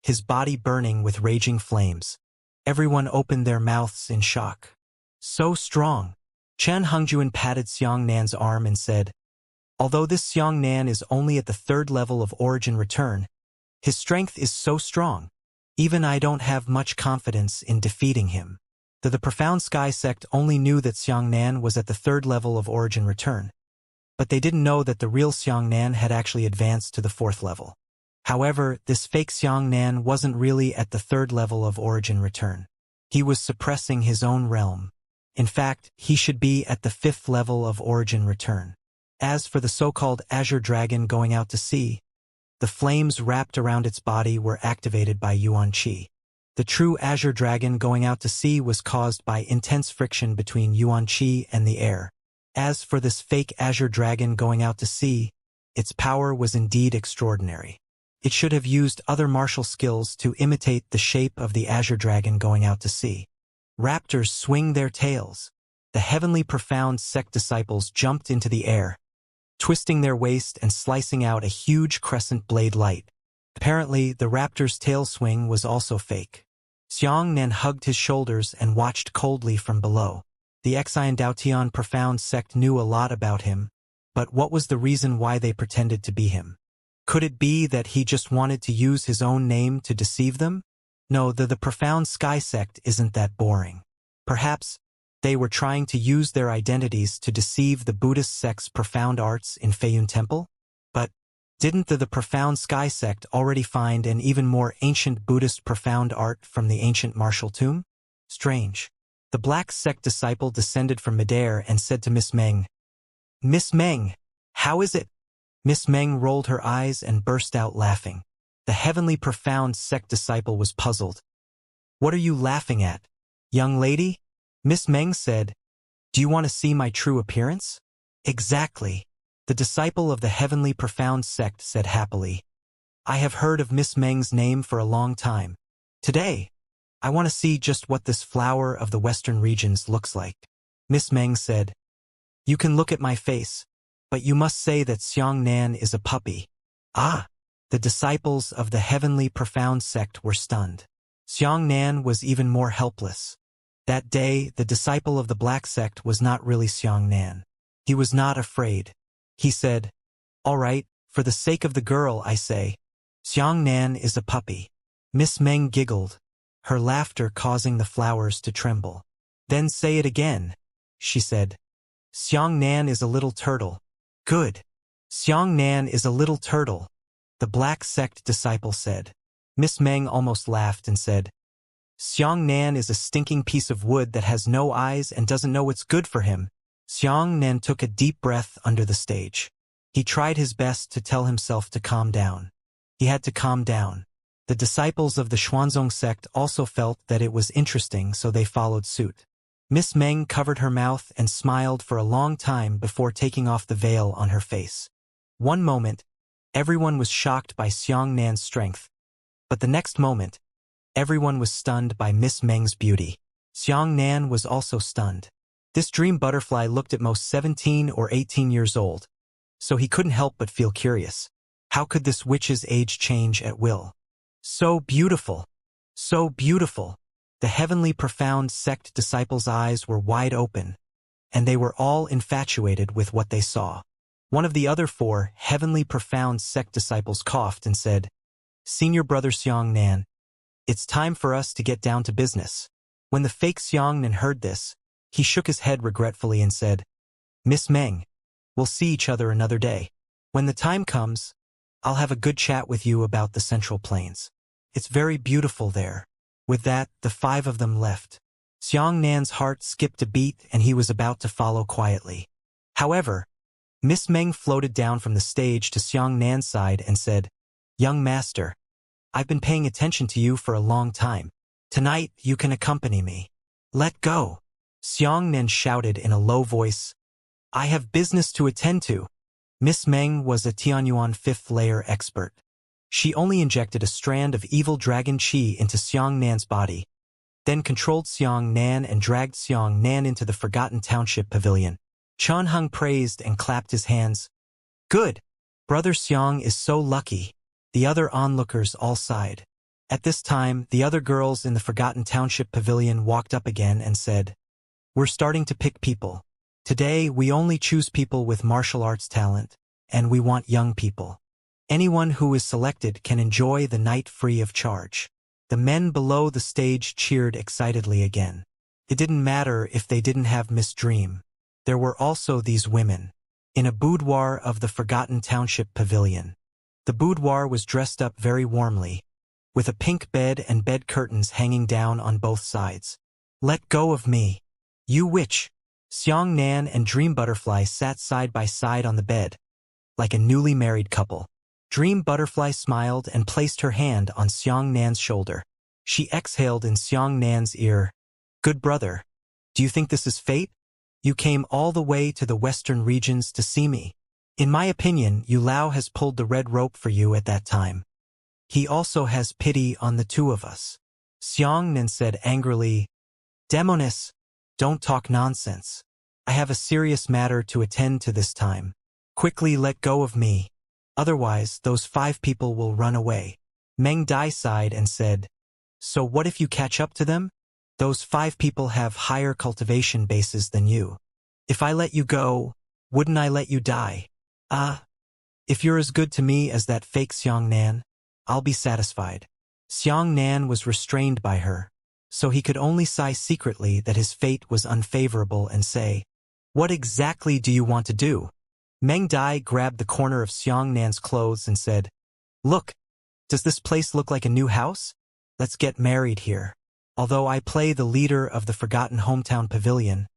his body burning with raging flames. Everyone opened their mouths in shock. "So strong." Chen Hongjuan patted Xiangnan's arm and said, "Although this Xiangnan is only at the 3rd level of origin return, his strength is so strong. Even I don't have much confidence in defeating him." The Profound Sky sect only knew that Xiangnan was at the 3rd level of origin return, but they didn't know that the real Xiangnan had actually advanced to the 4th level. However, this fake Xiangnan wasn't really at the 3rd level of origin return. He was suppressing his own realm. In fact, he should be at the 5th level of origin return. As for the so-called Azure Dragon going out to sea, the flames wrapped around its body were activated by Yuan Qi. The true Azure Dragon going out to sea was caused by intense friction between Yuan Qi and the air. As for this fake Azure Dragon going out to sea, its power was indeed extraordinary. It should have used other martial skills to imitate the shape of the Azure Dragon going out to sea. Raptors swing their tails. The heavenly profound sect disciples jumped into the air, twisting their waist and slicing out a huge crescent blade light. Apparently, the raptor's tail swing was also fake. Xiangnan hugged his shoulders and watched coldly from below. The Xian Daotian Profound sect knew a lot about him, but what was the reason why they pretended to be him? Could it be that he just wanted to use his own name to deceive them? No, the Profound Sky sect isn't that boring. Perhaps they were trying to use their identities to deceive the Buddhist sect's profound arts in Feiyun Temple? But didn't the Profound Sky sect already find an even more ancient Buddhist profound art from the ancient martial tomb? Strange. The black sect disciple descended from midair and said to Miss Meng, "Miss Meng, how is it?" Miss Meng rolled her eyes and burst out laughing. The heavenly profound sect disciple was puzzled. "What are you laughing at, young lady?" Miss Meng said, "Do you want to see my true appearance?" "Exactly." The disciple of the heavenly profound sect said happily, "I have heard of Miss Meng's name for a long time. Today, I want to see just what this flower of the western regions looks like." Miss Meng said, "You can look at my face, but you must say that Xiangnan is a puppy." Ah! The disciples of the heavenly profound sect were stunned. Xiangnan was even more helpless. That day, the disciple of the black sect was not really Xiangnan. He was not afraid. He said, "All right, for the sake of the girl, I say, Xiangnan is a puppy." Miss Meng giggled, her laughter causing the flowers to tremble. "Then say it again," she said. "Xiangnan is a little turtle." "Good. Xiangnan is a little turtle," the black sect disciple said. Miss Meng almost laughed and said, "Xiangnan is a stinking piece of wood that has no eyes and doesn't know what's good for him." Xiangnan took a deep breath under the stage. He tried his best to tell himself to calm down. He had to calm down. The disciples of the Xuanzong sect also felt that it was interesting, so they followed suit. Miss Meng covered her mouth and smiled for a long time before taking off the veil on her face. One moment, everyone was shocked by Xiangnan's strength, but the next moment, everyone was stunned by Miss Meng's beauty. Xiangnan was also stunned. This dream butterfly looked at most 17 or 18 years old, so he couldn't help but feel curious. How could this witch's age change at will? So beautiful! So beautiful! The heavenly profound sect disciples' eyes were wide open, and they were all infatuated with what they saw. One of the other 4 heavenly profound sect disciples coughed and said, "Senior brother Xiangnan, it's time for us to get down to business." When the fake Xiangnan heard this, he shook his head regretfully and said, "Miss Meng, we'll see each other another day. When the time comes, I'll have a good chat with you about the Central Plains. It's very beautiful there." With that, the 5 of them left. Xiangnan's heart skipped a beat and he was about to follow quietly. However, Miss Meng floated down from the stage to Xiangnan's side and said, "Young master, I've been paying attention to you for a long time. Tonight, you can accompany me." "Let go!" Xiangnan shouted in a low voice. "I have business to attend to." Miss Meng was a Tianyuan 5th layer expert. She only injected a strand of evil dragon qi into Xiangnan's body, then controlled Xiangnan and dragged Xiangnan into the Forgotten Township Pavilion. Chanheng praised and clapped his hands. "Good! Brother Xiang is so lucky." The other onlookers all sighed. At this time, the other girls in the Forgotten Township Pavilion walked up again and said, "We're starting to pick people. Today, we only choose people with martial arts talent, and we want young people. Anyone who is selected can enjoy the night free of charge." The men below the stage cheered excitedly again. It didn't matter if they didn't have Miss Dream. There were also these women. In a boudoir of the Forgotten Township Pavilion. The boudoir was dressed up very warmly, with a pink bed and bed curtains hanging down on both sides. "Let go of me, you witch!" Xiangnan and Dream Butterfly sat side by side on the bed, like a newly married couple. Dream Butterfly smiled and placed her hand on Xiangnan's shoulder. She exhaled in Xiangnan's ear. "Good brother, do you think this is fate? You came all the way to the western regions to see me. In my opinion, Yu Lao has pulled the red rope for you at that time. He also has pity on the 2 of us." Xiangnan said angrily, "Demonis, don't talk nonsense. I have a serious matter to attend to this time. Quickly let go of me. Otherwise, those 5 people will run away." Meng Dai sighed and said, "So what if you catch up to them? Those 5 people have higher cultivation bases than you. If I let you go, wouldn't I let you die? If you're as good to me as that fake Xiangnan, I'll be satisfied." Xiangnan was restrained by her, so he could only sigh secretly that his fate was unfavorable and say, "What exactly do you want to do?" Meng Dai grabbed the corner of Xiangnan's clothes and said, "Look, does this place look like a new house? Let's get married here. Although I play the leader of the Forgotten Hometown Pavilion,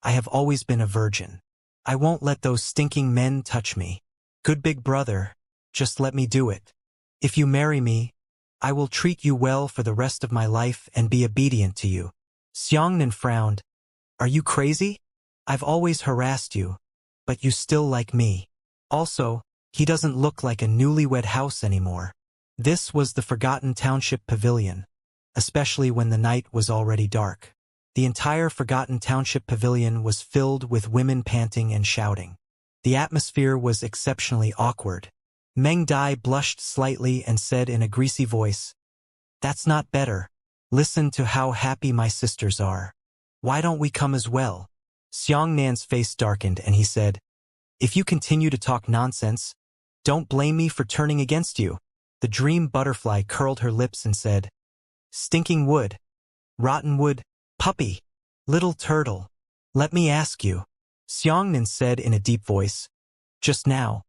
I have always been a virgin. I won't let those stinking men touch me. Good big brother, just let me do it. If you marry me, I will treat you well for the rest of my life and be obedient to you." Xiangnan frowned. "Are you crazy? I've always harassed you, but you still like me. Also, he doesn't look like a newlywed house anymore." This was the Forgotten Township Pavilion, especially when the night was already dark. The entire Forgotten Township Pavilion was filled with women panting and shouting. The atmosphere was exceptionally awkward. Meng Dai blushed slightly and said in a greasy voice, "That's not better. Listen to how happy my sisters are. Why don't we come as well?" Xiangnan's face darkened and he said, "If you continue to talk nonsense, don't blame me for turning against you." The Dream Butterfly curled her lips and said, "Stinking wood, rotten wood, puppy, little turtle, let me ask you." Xiangnan said in a deep voice, "Just now,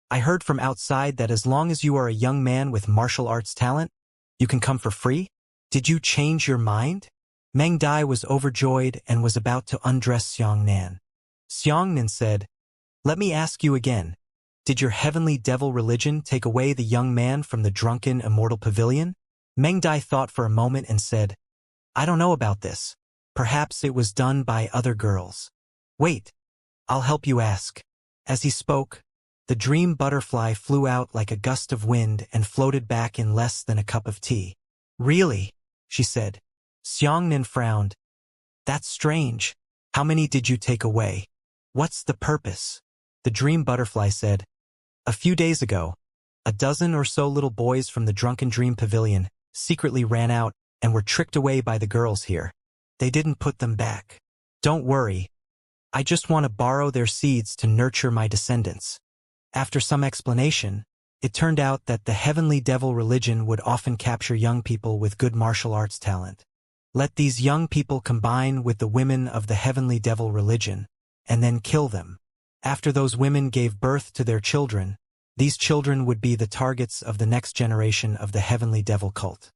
I heard from outside that as long as you are a young man with martial arts talent, you can come for free? Did you change your mind?" Meng Dai was overjoyed and was about to undress Xiangnan. Xiangnan said, "Let me ask you again, did your heavenly devil religion take away the young man from the drunken Immortal Pavilion?" Meng Dai thought for a moment and said, "I don't know about this. Perhaps it was done by other girls. Wait, I'll help you ask." As he spoke, the Dream Butterfly flew out like a gust of wind and floated back in less than a cup of tea. "Really?" she said. Xiangnan frowned. "That's strange. How many did you take away? What's the purpose?" The Dream Butterfly said, "A few days ago, A dozen or so little boys from the Drunken Dream Pavilion secretly ran out and were tricked away by the girls here. They didn't put them back. Don't worry. I just want to borrow their seeds to nurture my descendants. After some explanation, it turned out that the Heavenly Devil religion would often capture young people with good martial arts talent. Let these young people combine with the women of the Heavenly Devil religion, and then kill them. After those women gave birth to their children, these children would be the targets of the next generation of the Heavenly Devil cult.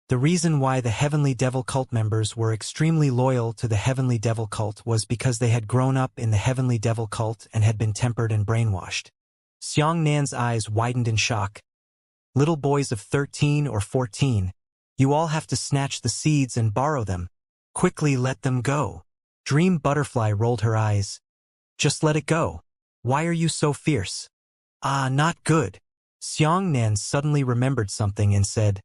The reason why the Heavenly Devil cult members were extremely loyal to the Heavenly Devil cult was because they had grown up in the Heavenly Devil cult and had been tempered and brainwashed. Xianxia's eyes widened in shock. Little boys of 13 or 14, you all have to snatch the seeds and borrow them. Quickly let them go. Dream Butterfly rolled her eyes. Just let it go. Why are you so fierce? Ah, not good. Xianxia suddenly remembered something and said,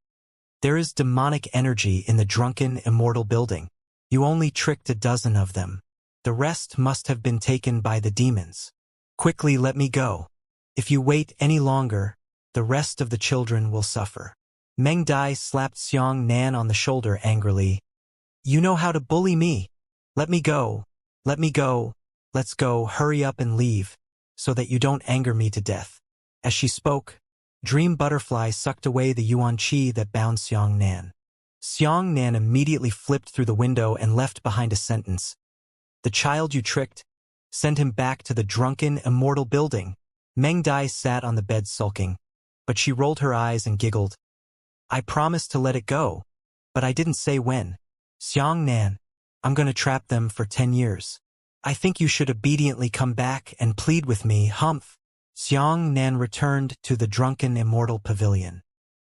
there is demonic energy in the drunken Immortal building. You only tricked a dozen of them. The rest must have been taken by the demons. Quickly let me go. If you wait any longer, the rest of the children will suffer. Meng Dai slapped Xianxia on the shoulder angrily. You know how to bully me. Let me go. Let me go. Let's go, hurry up and leave, so that you don't anger me to death. As she spoke, Dream Butterfly sucked away the yuan qi that bound Xianxia. Xianxia immediately flipped through the window and left behind a sentence. The child you tricked, send him back to the drunken Immortal building. Meng Dai sat on the bed sulking, but she rolled her eyes and giggled. I promised to let it go, but I didn't say when. Xianxia, I'm going to trap them for 10 years. I think you should obediently come back and plead with me, humph. Xianxia returned to the drunken Immortal pavilion.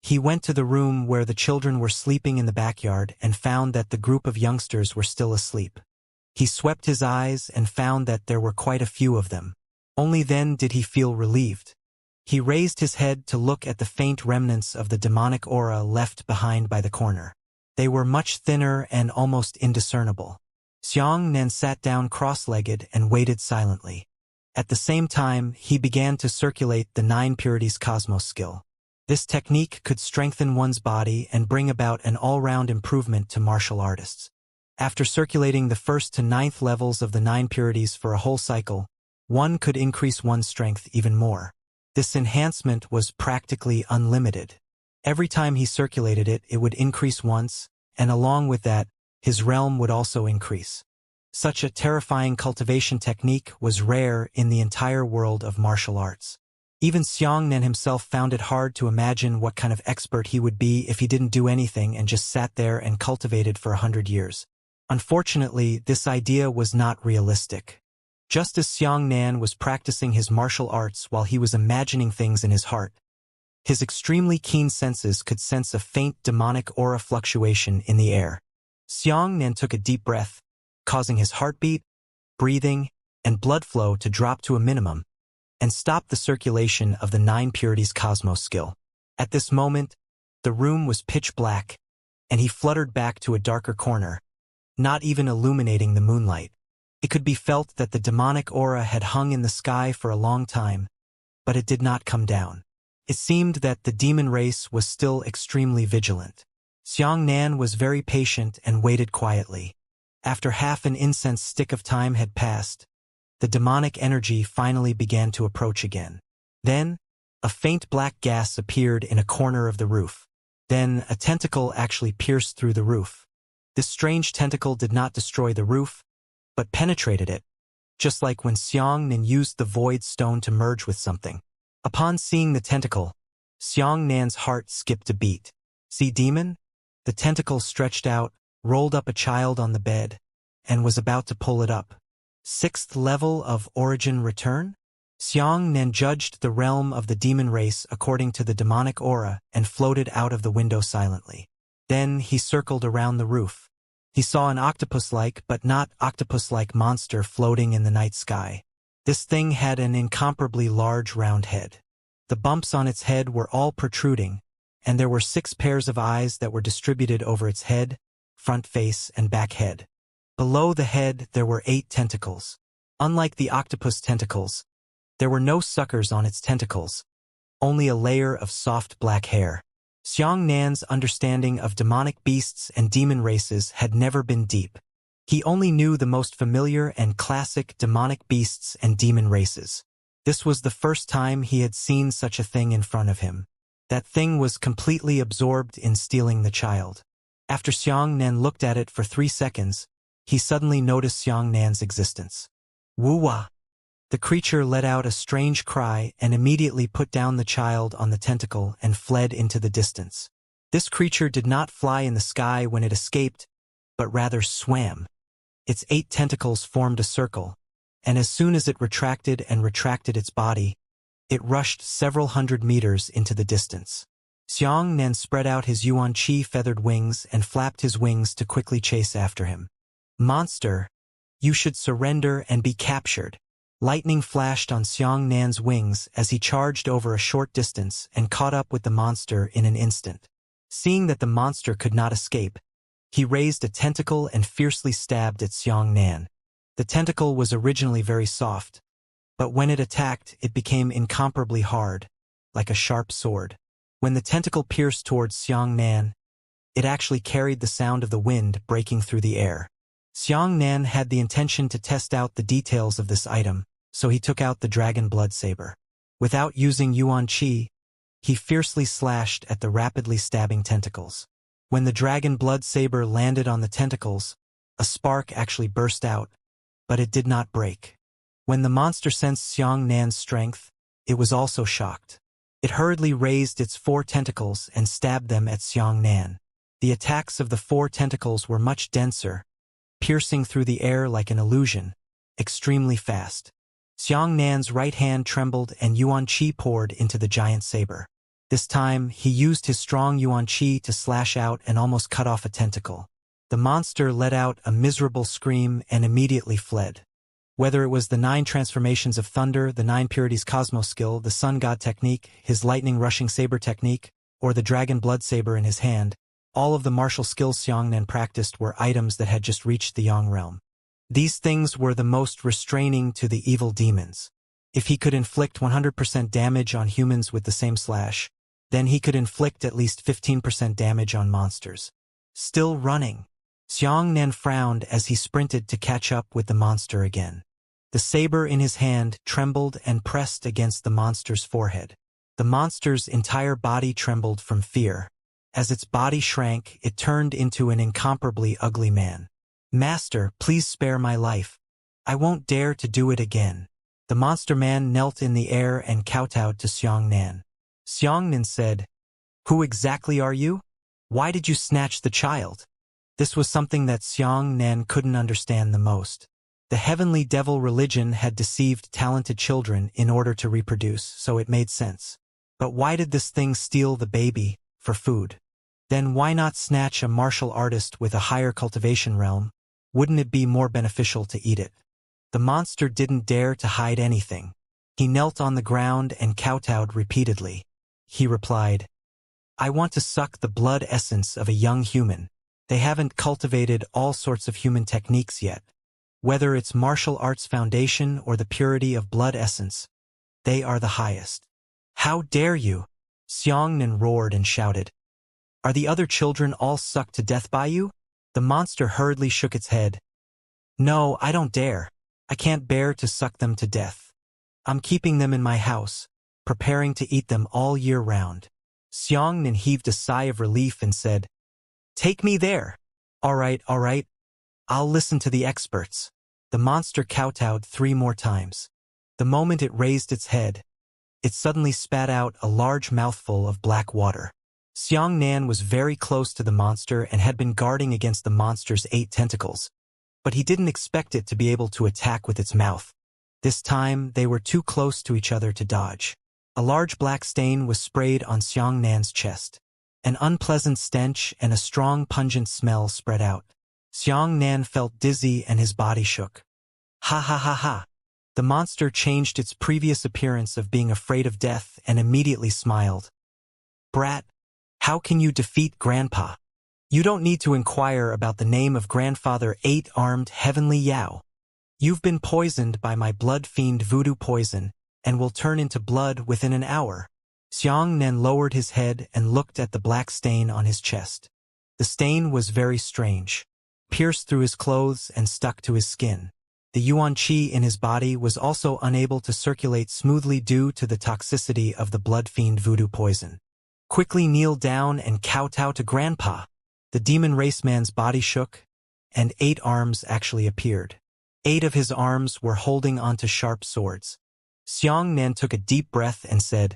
He went to the room where the children were sleeping in the backyard and found that the group of youngsters were still asleep. He swept his eyes and found that there were quite a few of them. Only then did he feel relieved. He raised his head to look at the faint remnants of the demonic aura left behind by the corner. They were much thinner and almost indiscernible. Xianxia sat down cross-legged and waited silently. At the same time, he began to circulate the 9 Purities Cosmos skill. This technique could strengthen one's body and bring about an all-round improvement to martial artists. After circulating the 1st to 9th levels of the 9 Purities for a whole cycle, one could increase one's strength even more. This enhancement was practically unlimited. Every time he circulated it, it would increase once, and along with that, his realm would also increase. Such a terrifying cultivation technique was rare in the entire world of martial arts. Even Xianxia himself found it hard to imagine what kind of expert he would be if he didn't do anything and just sat there and cultivated for 100 years. Unfortunately, this idea was not realistic. Just as Xianxia was practicing his martial arts while he was imagining things in his heart, his extremely keen senses could sense a faint demonic aura fluctuation in the air. Xianxia took a deep breath, causing his heartbeat, breathing, and blood flow to drop to a minimum, and stopped the circulation of the 9 Purities Cosmos skill. At this moment, the room was pitch black, and he fluttered back to a darker corner, not even illuminating the moonlight. It could be felt that the demonic aura had hung in the sky for a long time, but it did not come down. It seemed that the demon race was still extremely vigilant. Xianxia was very patient and waited quietly. After half an incense stick of time had passed, the demonic energy finally began to approach again. Then, a faint black gas appeared in a corner of the roof. Then, a tentacle actually pierced through the roof. This strange tentacle did not destroy the roof, but penetrated it, just like when Xianxia used the void stone to merge with something. Upon seeing the tentacle, Xianxia's heart skipped a beat. See, demon? The tentacle stretched out, rolled up a child on the bed, and was about to pull it up. 6th level of origin return? Xianxia judged the realm of the demon race according to the demonic aura and floated out of the window silently. Then he circled around the roof. He saw an octopus-like but not octopus-like monster floating in the night sky. This thing had an incomparably large round head. The bumps on its head were all protruding, and there were 6 pairs of eyes that were distributed over its head, front face, and back head. Below the head there were 8 tentacles. Unlike the octopus tentacles, there were no suckers on its tentacles, only a layer of soft black hair. Xianxia's understanding of demonic beasts and demon races had never been deep. He only knew the most familiar and classic demonic beasts and demon races. This was the first time he had seen such a thing in front of him. That thing was completely absorbed in stealing the child. After Xianxian looked at it for 3 seconds, he suddenly noticed Xianxia's existence. Wuwa! The creature let out a strange cry and immediately put down the child on the tentacle and fled into the distance. This creature did not fly in the sky when it escaped, but rather swam. Its 8 tentacles formed a circle, and as soon as it retracted its body, it rushed several hundred meters into the distance. Xianxian spread out his yuan-chi feathered wings and flapped his wings to quickly chase after him. Monster! You should surrender and be captured. Lightning flashed on Xianxian's wings as he charged over a short distance and caught up with the monster in an instant. Seeing that the monster could not escape, he raised a tentacle and fiercely stabbed at Xianxian. The tentacle was originally very soft, but when it attacked, it became incomparably hard, like a sharp sword. When the tentacle pierced towards Xianxian, it actually carried the sound of the wind breaking through the air. Xianxian had the intention to test out the details of this item, so he took out the dragon blood saber. Without using yuan qi, he fiercely slashed at the rapidly stabbing tentacles. When the dragon blood saber landed on the tentacles, a spark actually burst out, but it did not break. When the monster sensed Xianxian's strength, it was also shocked. It hurriedly raised its 4 tentacles and stabbed them at Xianxian. The attacks of the 4 tentacles were much denser, piercing through the air like an illusion, extremely fast. Xianxian's right hand trembled and yuan qi poured into the giant saber. This time, he used his strong yuan qi to slash out and almost cut off a tentacle. The monster let out a miserable scream and immediately fled. Whether it was the 9 transformations of thunder, the 9 purities cosmos skill, the sun god technique, his lightning rushing saber technique, or the dragon blood saber in his hand, all of the martial skills Xianxian practiced were items that had just reached the Yang realm. These things were the most restraining to the evil demons. If he could inflict 100% damage on humans with the same slash, then he could inflict at least 15% damage on monsters. Still running, Xianxian frowned as he sprinted to catch up with the monster again. The saber in his hand trembled and pressed against the monster's forehead. The monster's entire body trembled from fear. As its body shrank, it turned into an incomparably ugly man. Master, please spare my life. I won't dare to do it again. The monster man knelt in the air and kowtowed to Xianxian. Xianxian said, "Who exactly are you? Why did you snatch the child?" This was something that Xianxian couldn't understand the most. The heavenly devil religion had deceived talented children in order to reproduce, so it made sense. But why did this thing steal the baby? For food. Then why not snatch a martial artist with a higher cultivation realm? Wouldn't it be more beneficial to eat it? The monster didn't dare to hide anything. He knelt on the ground and kowtowed repeatedly. He replied, "I want to suck the blood essence of a young human. They haven't cultivated all sorts of human techniques yet. Whether it's martial arts foundation or the purity of blood essence, they are the highest." "How dare you?" Xianxian roared and shouted. "Are the other children all sucked to death by you?" The monster hurriedly shook its head. "No, I don't dare. I can't bear to suck them to death. I'm keeping them in my house, preparing to eat them all year round." Xianxian heaved a sigh of relief and said, "Take me there." All right. I'll listen to the experts." The monster kowtowed 3 more times. The moment it raised its head, it suddenly spat out a large mouthful of black water. Xianxian was very close to the monster and had been guarding against the monster's 8 tentacles, but he didn't expect it to be able to attack with its mouth. This time, they were too close to each other to dodge. A large black stain was sprayed on Xianxian's chest. An unpleasant stench and a strong pungent smell spread out. Xianxian felt dizzy and his body shook. Ha ha ha ha. The monster changed its previous appearance of being afraid of death and immediately smiled. "Brat, how can you defeat Grandpa? You don't need to inquire about the name of Grandfather 8-armed Heavenly Yao. You've been poisoned by my blood fiend voodoo poison and will turn into blood within an hour." Xiang Nan lowered his head and looked at the black stain on his chest. The stain was very strange, pierced through his clothes and stuck to his skin. The yuan qi in his body was also unable to circulate smoothly due to the toxicity of the blood fiend voodoo poison. Quickly kneel down and kowtow to Grandpa. The demon race man's body shook, and 8 arms actually appeared. 8 of his arms were holding onto sharp swords. Xiang Nan took a deep breath and said,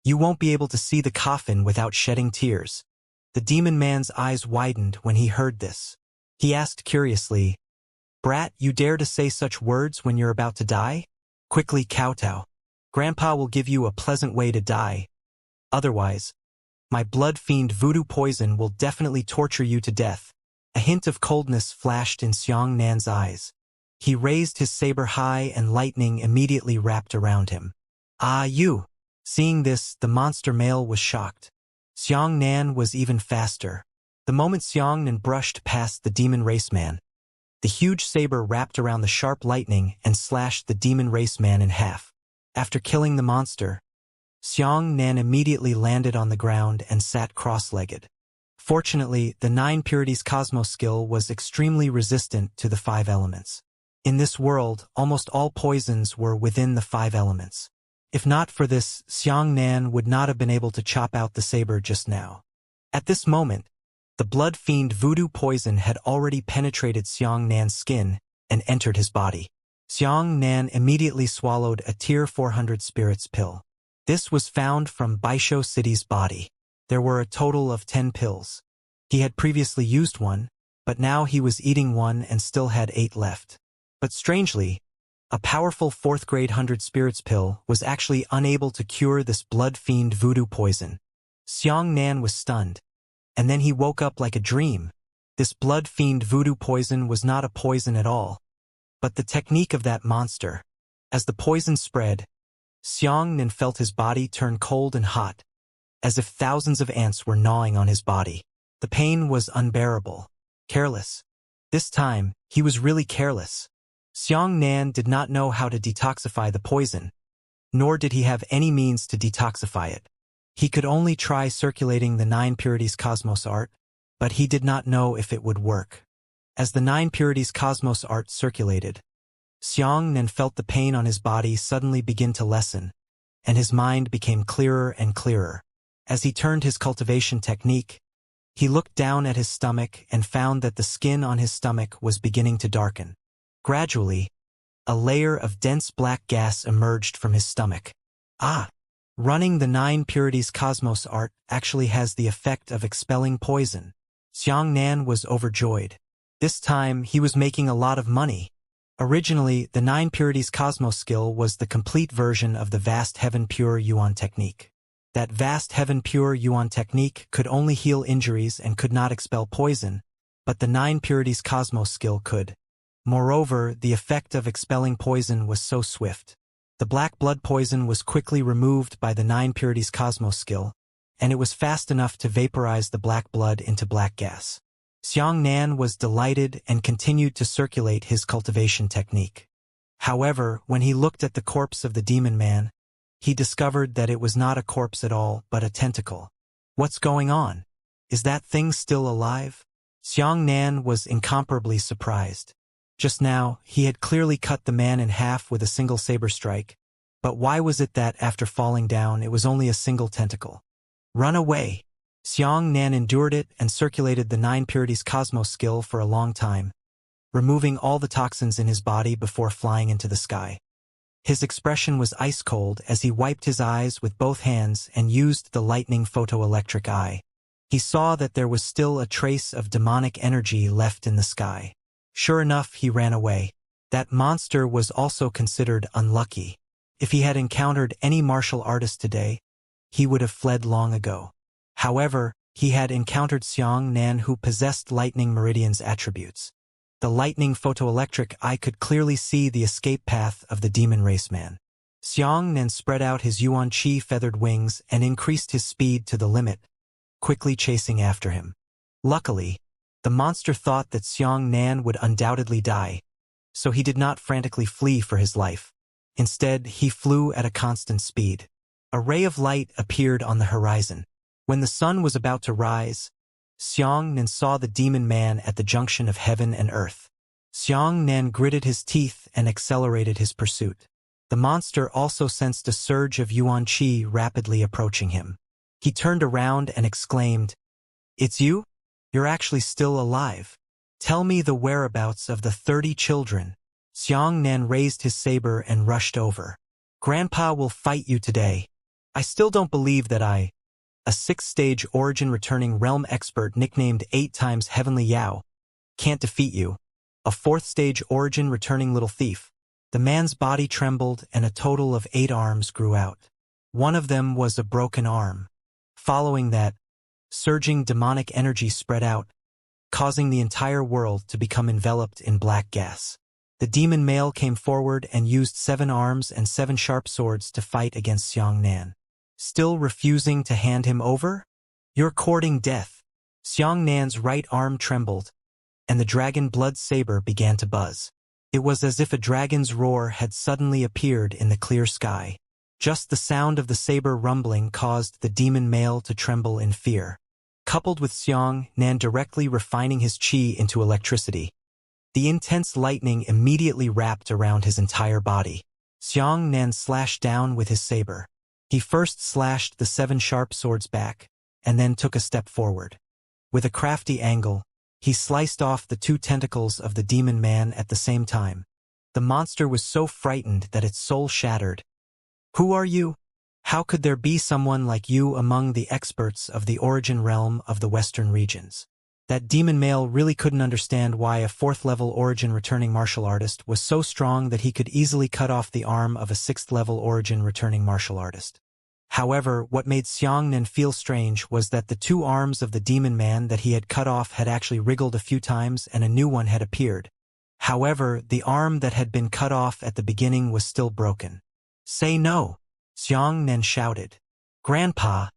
"You won't be able to see the coffin without shedding tears." The demon man's eyes widened when he heard this. He asked curiously, "Brat, you dare to say such words when you're about to die? Quickly kowtow. Grandpa will give you a pleasant way to die. Otherwise, my blood fiend voodoo poison will definitely torture you to death." A hint of coldness flashed in Xiang Nan's eyes. He raised his saber high and lightning immediately wrapped around him. "Ah, you!" Seeing this, the monster male was shocked. Xiang Nan was even faster. The moment Xiang Nan brushed past the demon race man, the huge saber wrapped around the sharp lightning and slashed the demon race man in half. After killing the monster, Xiang Nan immediately landed on the ground and sat cross-legged. Fortunately, the 9 Purities Cosmos skill was extremely resistant to the 5 elements. In this world, almost all poisons were within the 5 elements. If not for this, Xiang Nan would not have been able to chop out the saber just now. At this moment, the blood fiend voodoo poison had already penetrated Xiang Nan's skin and entered his body. Xiang Nan immediately swallowed a Tier 400 spirits pill. This was found from Baisho City's body. There were a total of 10 pills. He had previously used one, but now he was eating one and still had 8 left. But strangely, a powerful 4th grade 100 spirits pill was actually unable to cure this blood fiend voodoo poison. Xiang Nan was stunned, and then he woke up like a dream. This blood fiend voodoo poison was not a poison at all, but the technique of that monster. As the poison spread, Xiang Nan felt his body turn cold and hot, as if thousands of ants were gnawing on his body. The pain was unbearable. Careless. This time, he was really careless. Xiang Nan did not know how to detoxify the poison, nor did he have any means to detoxify it. He could only try circulating the 9 Purities Cosmos art, but he did not know if it would work. As the 9 Purities Cosmos art circulated, Xiang Nan felt the pain on his body suddenly begin to lessen, and his mind became clearer and clearer. As he turned his cultivation technique, he looked down at his stomach and found that the skin on his stomach was beginning to darken. Gradually, a layer of dense black gas emerged from his stomach. Ah! Running the 9 Purities Cosmos art actually has the effect of expelling poison. Xiang Nan was overjoyed. This time, he was making a lot of money. Originally, the 9 Purities Cosmos skill was the complete version of the Vast Heaven Pure Yuan technique. That Vast Heaven Pure Yuan technique could only heal injuries and could not expel poison, but the 9 Purities Cosmos skill could. Moreover, the effect of expelling poison was so swift. The black blood poison was quickly removed by the 9 Purities Cosmos skill, and it was fast enough to vaporize the black blood into black gas. Xiang Nan was delighted and continued to circulate his cultivation technique. However, when he looked at the corpse of the demon man, he discovered that it was not a corpse at all, but a tentacle. What's going on? Is that thing still alive? Xiang Nan was incomparably surprised. Just now, he had clearly cut the man in half with a single saber strike, but why was it that after falling down it was only a single tentacle? Run away! Xiang Nan endured it and circulated the 9 Purities Cosmos skill for a long time, removing all the toxins in his body before flying into the sky. His expression was ice-cold as he wiped his eyes with both hands and used the lightning photoelectric eye. He saw that there was still a trace of demonic energy left in the sky. Sure enough, he ran away. That monster was also considered unlucky. If he had encountered any martial artist today, he would have fled long ago. However, he had encountered Xiang Nan who possessed Lightning Meridian's attributes. The lightning photoelectric eye could clearly see the escape path of the demon race man. Xiang Nan spread out his Yuan Qi feathered wings and increased his speed to the limit, quickly chasing after him. Luckily, the monster thought that Xiang Nan would undoubtedly die, so he did not frantically flee for his life. Instead, he flew at a constant speed. A ray of light appeared on the horizon. When the sun was about to rise, Xianxia saw the demon man at the junction of heaven and earth. Xianxia gritted his teeth and accelerated his pursuit. The monster also sensed a surge of yuan qi rapidly approaching him. He turned around and exclaimed, "It's you? You're actually still alive. Tell me the whereabouts of the 30 children." Xianxia raised his saber and rushed over. "Grandpa will fight you today. I still don't believe that a 6th-stage origin returning realm expert nicknamed 8 times Heavenly Yao, can't defeat you. A 4th-stage origin returning little thief." The man's body trembled and a total of 8 arms grew out. One of them was a broken arm. Following that, surging demonic energy spread out, causing the entire world to become enveloped in black gas. The demon male came forward and used 7 arms and 7 sharp swords to fight against Xianxia. Still refusing to hand him over? "You're courting death." Xianxia's right arm trembled, and the dragon blood saber began to buzz. It was as if a dragon's roar had suddenly appeared in the clear sky. Just the sound of the saber rumbling caused the demon male to tremble in fear. Coupled with Xianxia directly refining his qi into electricity, the intense lightning immediately wrapped around his entire body. Xianxia slashed down with his saber. He first slashed the 7 sharp swords back, and then took a step forward. With a crafty angle, he sliced off the 2 tentacles of the demon man at the same time. The monster was so frightened that its soul shattered. "Who are you? How could there be someone like you among the experts of the origin realm of the Western regions?" That demon male really couldn't understand why a 4th-level origin returning martial artist was so strong that he could easily cut off the arm of a 6th-level origin returning martial artist. However, what made Xianxia feel strange was that the 2 arms of the demon man that he had cut off had actually wriggled a few times and a new one had appeared. However, the arm that had been cut off at the beginning was still broken. "Say no!" Xianxia shouted. "Grandpa,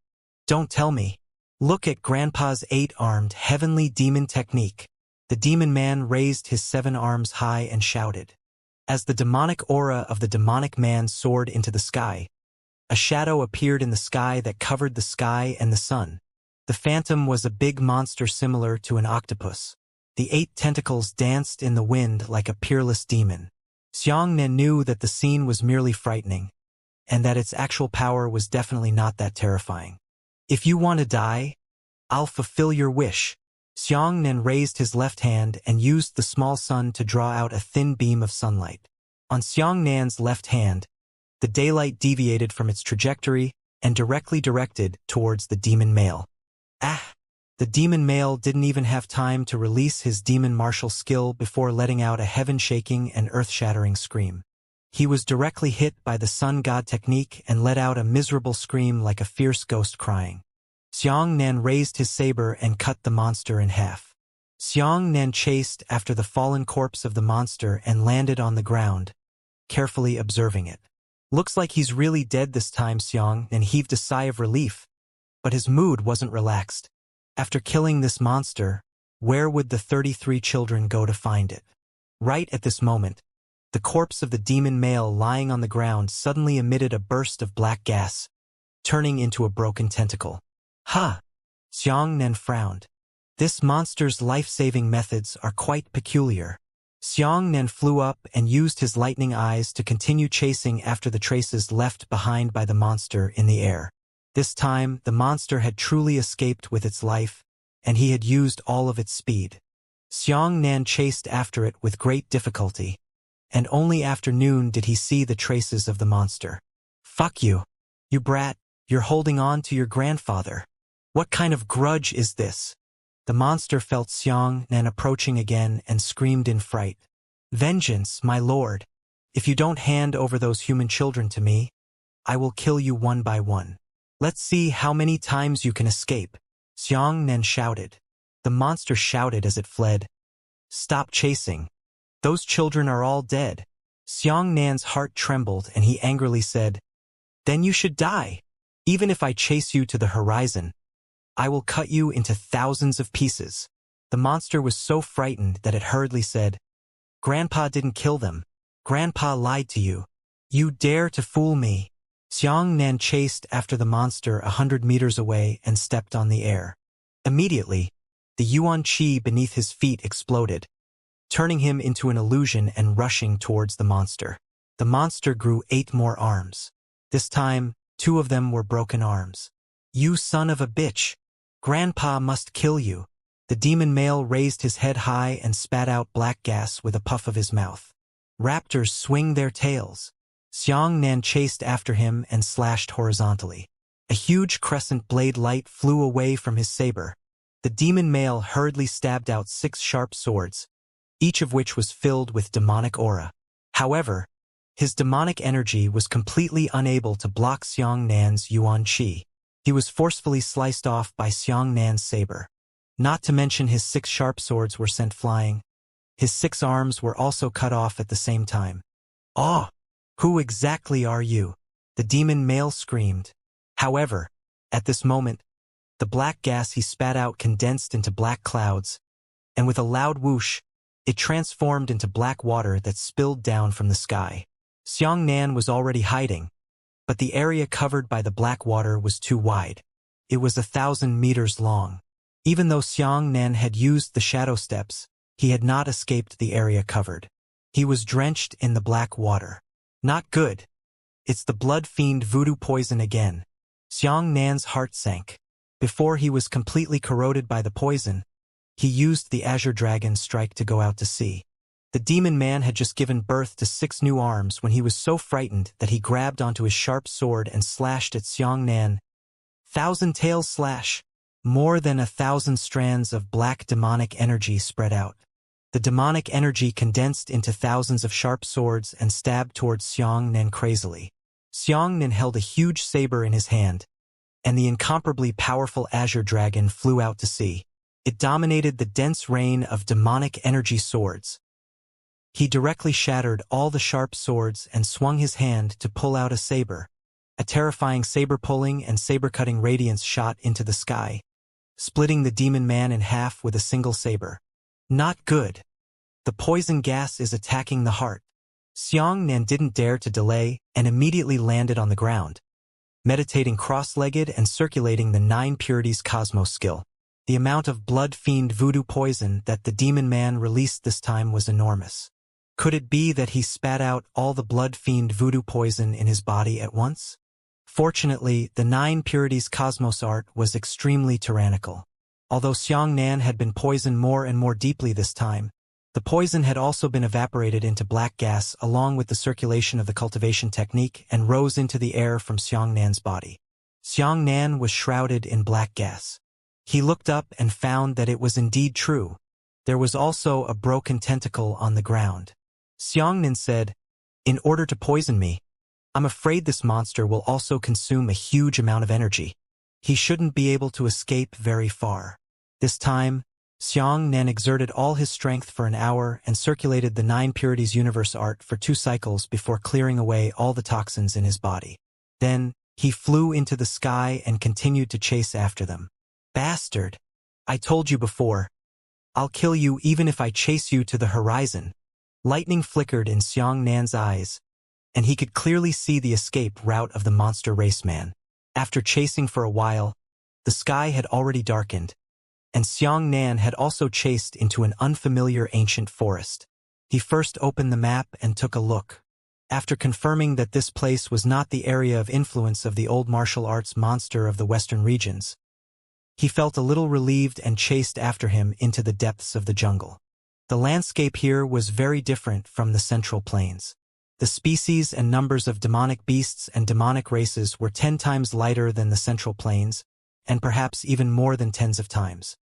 don't tell me. Look at Grandpa's 8-armed heavenly demon technique." The demon man raised his 7 arms high and shouted. As the demonic aura of the demonic man soared into the sky, a shadow appeared in the sky that covered the sky and the sun. The phantom was a big monster similar to an octopus. The 8 tentacles danced in the wind like a peerless demon. Xianxia knew that the scene was merely frightening, and that its actual power was definitely not that terrifying. "If you want to die, I'll fulfill your wish." Xianxia raised his left hand and used the small sun to draw out a thin beam of sunlight. On Xianxia's left hand, the daylight deviated from its trajectory and directly directed towards the demon male. "Ah!" The demon male didn't even have time to release his demon martial skill before letting out a heaven-shaking and earth-shattering scream. He was directly hit by the sun god technique and let out a miserable scream like a fierce ghost crying. Xianxia raised his saber and cut the monster in half. Xianxia chased after the fallen corpse of the monster and landed on the ground, carefully observing it. "Looks like he's really dead this time," Xianxia heaved a sigh of relief, but his mood wasn't relaxed. After killing this monster, where would the 33 children go to find it? Right at this moment, the corpse of the demon male lying on the ground suddenly emitted a burst of black gas, turning into a broken tentacle. "Ha!" Xianxia frowned. "This monster's life-saving methods are quite peculiar." Xianxia flew up and used his lightning eyes to continue chasing after the traces left behind by the monster in the air. This time, the monster had truly escaped with its life, and he had used all of its speed. Xianxia chased after it with great difficulty, and only after noon did he see the traces of the monster. "Fuck you! You brat, you're holding on to your grandfather. What kind of grudge is this?" The monster felt Xianxia approaching again and screamed in fright. "Vengeance, my lord! If you don't hand over those human children to me, I will kill you one by one. Let's see how many times you can escape." Xianxia shouted. The monster shouted as it fled. "Stop chasing. Those children are all dead." Xianxia's heart trembled and he angrily said, "Then you should die. Even if I chase you to the horizon, I will cut you into thousands of pieces." The monster was so frightened that it hurriedly said, "Grandpa didn't kill them. Grandpa lied to you. You dare to fool me." Xiang Nan chased after the monster 100 meters away and stepped on the air. Immediately, the yuan qi beneath his feet exploded, turning him into an illusion and rushing towards the monster. The monster grew 8 more arms. This time, 2 of them were broken arms. "You son of a bitch! Grandpa must kill you." The demon male raised his head high and spat out black gas with a puff of his mouth. Raptors swing their tails. Xiang Nan chased after him and slashed horizontally. A huge crescent blade light flew away from his saber. The demon male hurriedly stabbed out 6 sharp swords, each of which was filled with demonic aura. However, his demonic energy was completely unable to block Xiang Nan's yuan qi. He was forcefully sliced off by Xiang Nan's saber. Not to mention his 6 sharp swords were sent flying. His 6 arms were also cut off at the same time. "Ah! Who exactly are you?" the demon male screamed. However, at this moment, the black gas he spat out condensed into black clouds, and with a loud whoosh, it transformed into black water that spilled down from the sky. Xiang Nan was already hiding, but the area covered by the black water was too wide. It was 1,000 meters long. Even though Xiang Nan had used the shadow steps, he had not escaped the area covered. He was drenched in the black water. Not good. It's the blood fiend voodoo poison again. Xiang Nan's heart sank. Before he was completely corroded by the poison, he used the Azure Dragon strike to go out to sea. The demon man had just given birth to 6 new arms when he was so frightened that he grabbed onto his sharp sword and slashed at Xiang Nan. 1,000 tails slash. More than 1,000 strands of black demonic energy spread out. The demonic energy condensed into thousands of sharp swords and stabbed towards Xiang Nan crazily. Xiang Nan held a huge saber in his hand, and the incomparably powerful Azure Dragon flew out to sea. It dominated the dense rain of demonic energy swords. He directly shattered all the sharp swords and swung his hand to pull out a saber. A terrifying saber-pulling and saber-cutting radiance shot into the sky, splitting the demon man in half with a single saber. Not good. The poison gas is attacking the heart. Xiang Nan didn't dare to delay and immediately landed on the ground, meditating cross-legged and circulating the 9 purities cosmos skill. The amount of blood fiend voodoo poison that the demon man released this time was enormous. Could it be that he spat out all the blood fiend voodoo poison in his body at once? Fortunately, the 9 purities cosmos art was extremely tyrannical. Although Xiang Nan had been poisoned more and more deeply this time, the poison had also been evaporated into black gas along with the circulation of the cultivation technique and rose into the air from Xiang Nan's body. Xiang Nan was shrouded in black gas. He looked up and found that it was indeed true. There was also a broken tentacle on the ground. Xiang Nan said, "In order to poison me, I'm afraid this monster will also consume a huge amount of energy. He shouldn't be able to escape very far." This time, Xiang Nan exerted all his strength for an hour and circulated the 9 purities universe art for 2 cycles before clearing away all the toxins in his body. Then, he flew into the sky and continued to chase after them. "Bastard! I told you before. I'll kill you even if I chase you to the horizon." Lightning flickered in Xiang Nan's eyes, and he could clearly see the escape route of the monster raceman. After chasing for a while, the sky had already darkened, and Xiang Nan had also chased into an unfamiliar ancient forest. He first opened the map and took a look. After confirming that this place was not the area of influence of the old martial arts monster of the western regions, he felt a little relieved and chased after him into the depths of the jungle. The landscape here was very different from the central plains. The species and numbers of demonic beasts and demonic races were 10 times lighter than the central plains, and perhaps even more than tens of times.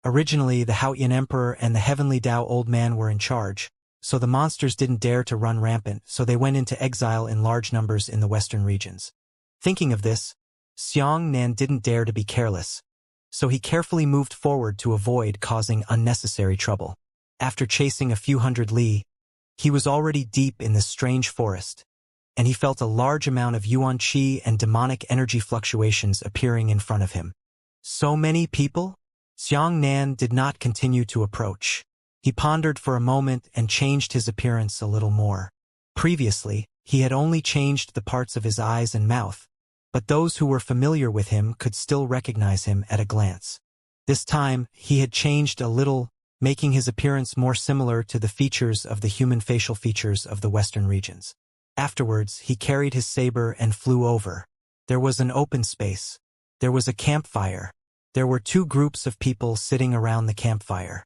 Originally, the Haotian Emperor and the Heavenly Tao Old Man were in charge, so the monsters didn't dare to run rampant, so they went into exile in large numbers in the western regions. Thinking of this, Xiang Nan didn't dare to be careless, so he carefully moved forward to avoid causing unnecessary trouble. After chasing a few hundred li, he was already deep in this strange forest, and he felt a large amount of yuan qi and demonic energy fluctuations appearing in front of him. So many people? Xiang Nan did not continue to approach. He pondered for a moment and changed his appearance a little more. Previously, He had only changed the parts of his eyes and mouth, but those who were familiar with him could still recognize him at a glance. This time, he had changed a little, making his appearance more similar to the features of the human facial features of the Western regions. Afterwards, he carried his saber and flew over. There was an open space. There was a campfire. There were two groups of people sitting around the campfire.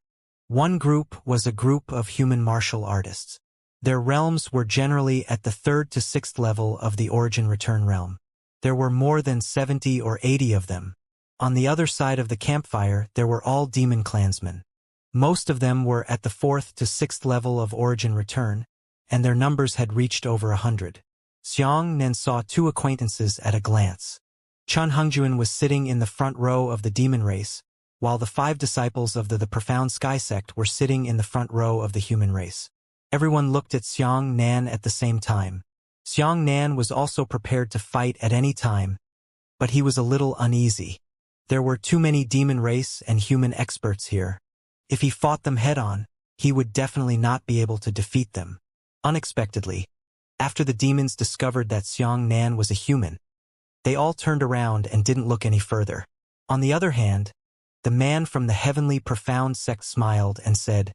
One group was a group of human martial artists. Their realms were generally at the 3rd to 6th level of the origin-return realm. There were more than 70 or 80 of them. On the other side of the campfire, there were all demon clansmen. Most of them were at the 4th to 6th level of origin-return, and their numbers had reached over 100. Xianxia saw two acquaintances at a glance. Chun Hongjuan was sitting in the front row of the demon race, while the 5 disciples of the Profound Sky sect were sitting in the front row of the human race. Everyone looked at Xianxia at the same time. Xianxia was also prepared to fight at any time, but he was a little uneasy. There were too many demon race and human experts here. If he fought them head-on, he would definitely not be able to defeat them. Unexpectedly, after the demons discovered that Xianxia was a human, they all turned around and didn't look any further. On the other hand, the man from the heavenly profound sect smiled and said,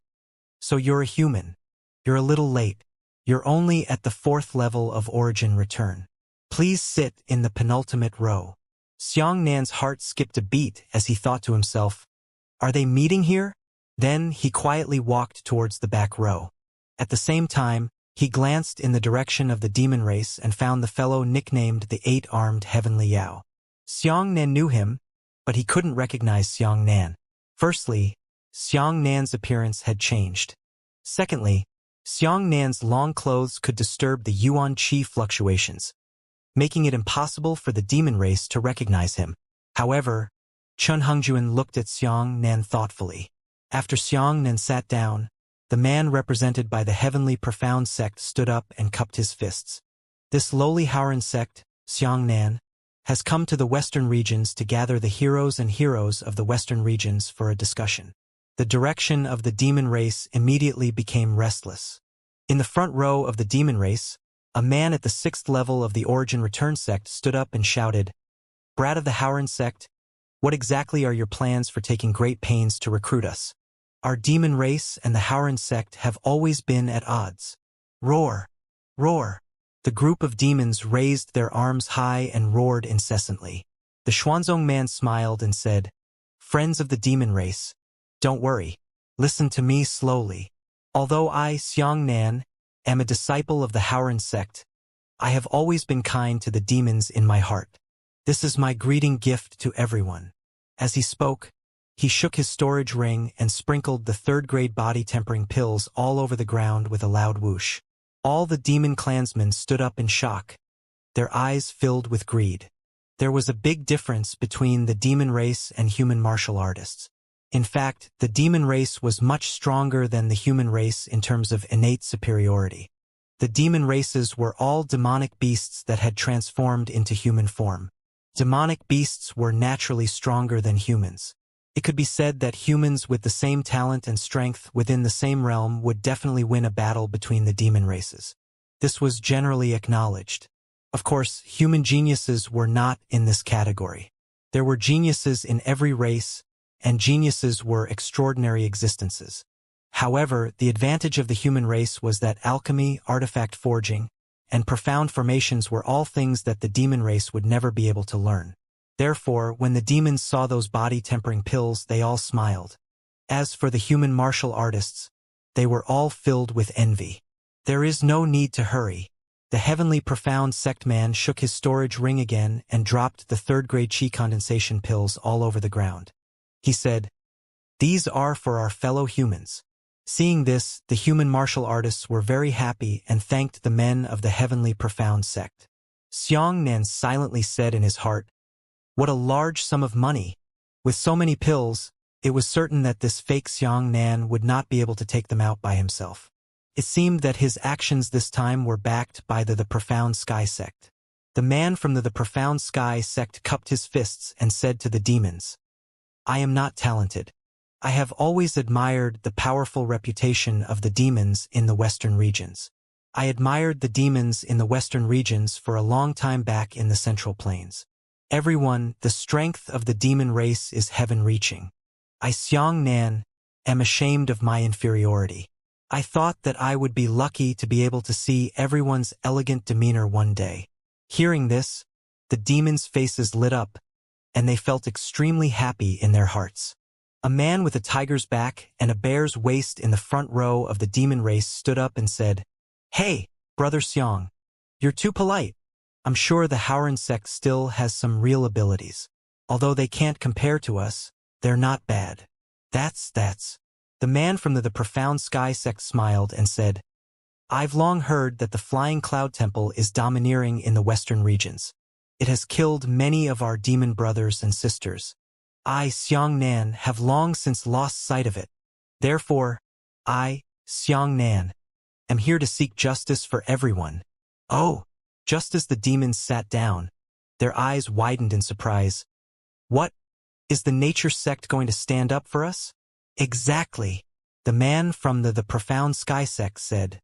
"So you're a human. You're a little late. You're only at the 4th level of origin return. Please sit in the penultimate row." Xianxia's heart skipped a beat as he thought to himself, "Are they meeting here?" Then he quietly walked towards the back row. At the same time, he glanced in the direction of the demon race and found the fellow nicknamed the 8-armed Heavenly Yao. Xianxia knew him, but he couldn't recognize Xianxia. Firstly, Xianxia's appearance had changed. Secondly, Xianxia's long clothes could disturb the yuan qi fluctuations, making it impossible for the demon race to recognize him. However, Chun Hongjuan looked at Xianxia thoughtfully. After Xianxia sat down, the man represented by the heavenly profound sect stood up and cupped his fists. This lowly Howren sect, Xianxia, has come to the Western regions to gather the heroes and heroes of the Western regions for a discussion. The direction of the demon race immediately became restless. In the front row of the demon race, a man at the 6th level of the origin return sect stood up and shouted, "Brat of the Howren sect, what exactly are your plans for taking great pains to recruit us? Our demon race and the Howren sect have always been at odds." Roar! Roar! The group of demons raised their arms high and roared incessantly. The Xuanzong man smiled and said, "Friends of the demon race, don't worry. Listen to me slowly. Although I, Xianxia, am a disciple of the Howren sect, I have always been kind to the demons in my heart. This is my greeting gift to everyone." As he spoke, he shook his storage ring and sprinkled the 3rd-grade body-tempering pills all over the ground with a loud whoosh. All the demon clansmen stood up in shock, their eyes filled with greed. There was a big difference between the demon race and human martial artists. In fact, the demon race was much stronger than the human race in terms of innate superiority. The demon races were all demonic beasts that had transformed into human form. Demonic beasts were naturally stronger than humans. It could be said that humans with the same talent and strength within the same realm would definitely win a battle between the demon races. This was generally acknowledged. Of course, human geniuses were not in this category. There were geniuses in every race, and geniuses were extraordinary existences. However, the advantage of the human race was that alchemy, artifact forging, and profound formations were all things that the demon race would never be able to learn. Therefore, when the demons saw those body-tempering pills, they all smiled. As for the human martial artists, they were all filled with envy. There is no need to hurry. The heavenly profound sect man shook his storage ring again and dropped the 3rd-grade chi condensation pills all over the ground. He said, "These are for our fellow humans." Seeing this, the human martial artists were very happy and thanked the men of the heavenly profound sect. Xianxia silently said in his heart, "What a large sum of money! With so many pills, it was certain that this fake Xianxia would not be able to take them out by himself." It seemed that his actions this time were backed by the Profound Sky sect. The man from the Profound Sky sect cupped his fists and said to the demons, "I am not talented. I have always admired the powerful reputation of the demons in the Western regions. I admired the demons in the western regions for a long time back in the Central Plains. Everyone, the strength of the demon race is heaven-reaching. I Xianxia am ashamed of my inferiority. I thought that I would be lucky to be able to see everyone's elegant demeanor one day. Hearing this, the demons' faces lit up, and they felt extremely happy in their hearts. A man with a tiger's back and a bear's waist in the front row of the demon race stood up and said, "Hey, Brother Xiang, you're too polite. I'm sure the Howren sect still has some real abilities. Although they can't compare to us, they're not bad." That's. The man from the Profound Sky sect smiled and said, "I've long heard that the Flying Cloud Temple is domineering in the western regions. It has killed many of our demon brothers and sisters. I, Xianxia, have long since lost sight of it. Therefore, I, Xianxia, am here to seek justice for everyone." Oh! Just as the demons sat down, their eyes widened in surprise. "What? Is the nature sect going to stand up for us?" "Exactly," the man from the Profound Sky sect said.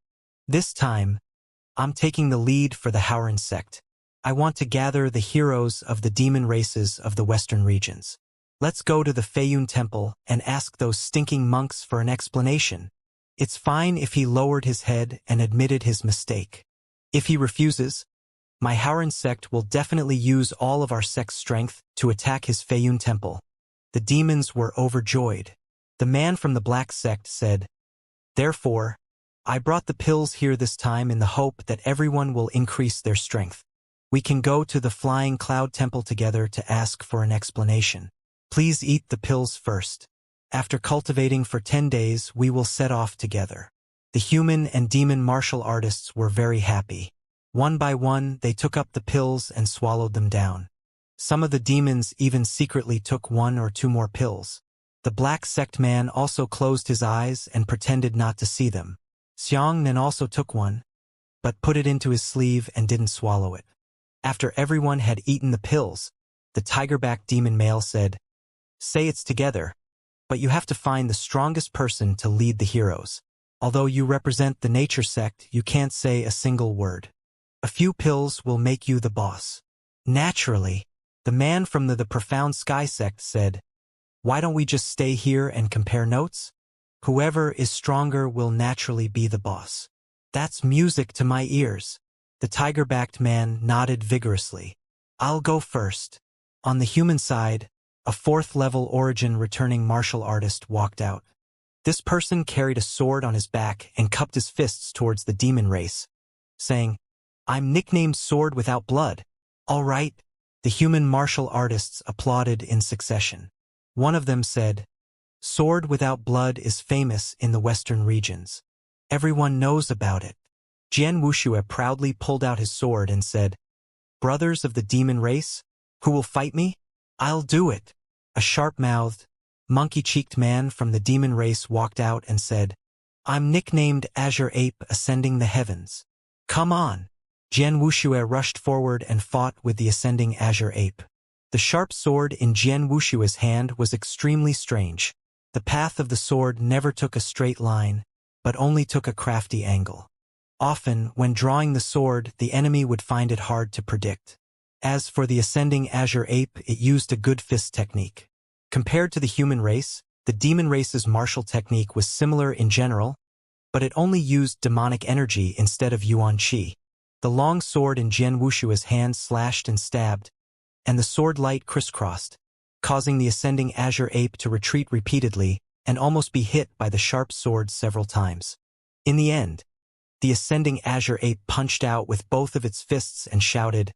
"This time, I'm taking the lead for the Howren sect. I want to gather the heroes of the demon races of the western regions. Let's go to the Feiyun Temple and ask those stinking monks for an explanation. It's fine if he lowered his head and admitted his mistake. If he refuses, my Howren sect will definitely use all of our sect's strength to attack his Feiyun Temple." The demons were overjoyed. The man from the Black sect said, "Therefore, I brought the pills here this time in the hope that everyone will increase their strength. We can go to the Flying Cloud Temple together to ask for an explanation. Please eat the pills first. After cultivating for 10 days, we will set off together." The human and demon martial artists were very happy. One by one, they took up the pills and swallowed them down. Some of the demons even secretly took 1 or 2 more pills. The Black sect man also closed his eyes and pretended not to see them. Xianxia also took one, but put it into his sleeve and didn't swallow it. After everyone had eaten the pills, the tigerback demon male said, "Say it's together, but you have to find the strongest person to lead the heroes. Although you represent the nature sect, you can't say a single word. A few pills will make you the boss." Naturally, the man from the Profound Sky sect said, "Why don't we just stay here and compare notes? Whoever is stronger will naturally be the boss." That's music to my ears. The tiger-backed man nodded vigorously. "I'll go first." On the human side, a 4th-level origin returning martial artist walked out. This person carried a sword on his back and cupped his fists towards the demon race, saying, "I'm nicknamed Sword Without Blood." "All right." The human martial artists applauded in succession. One of them said, "Sword Without Blood is famous in the western regions. Everyone knows about it." Wuxia proudly pulled out his sword and said, "Brothers of the demon race, who will fight me? I'll do it." A sharp-mouthed, monkey-cheeked man from the demon race walked out and said, "I'm nicknamed Azure Ape Ascending the Heavens. Come on." Wuxia rushed forward and fought with the ascending Azure Ape. The sharp sword in Wuxia's hand was extremely strange. The path of the sword never took a straight line, but only took a crafty angle. Often, when drawing the sword, the enemy would find it hard to predict. As for the ascending Azure Ape, it used a good fist technique. Compared to the human race, the demon race's martial technique was similar in general, but it only used demonic energy instead of yuan qi. The long sword in Wuxia's hand slashed and stabbed, and the sword light crisscrossed, causing the ascending Azure Ape to retreat repeatedly and almost be hit by the sharp sword several times. In the end, the ascending Azure Ape punched out with both of its fists and shouted,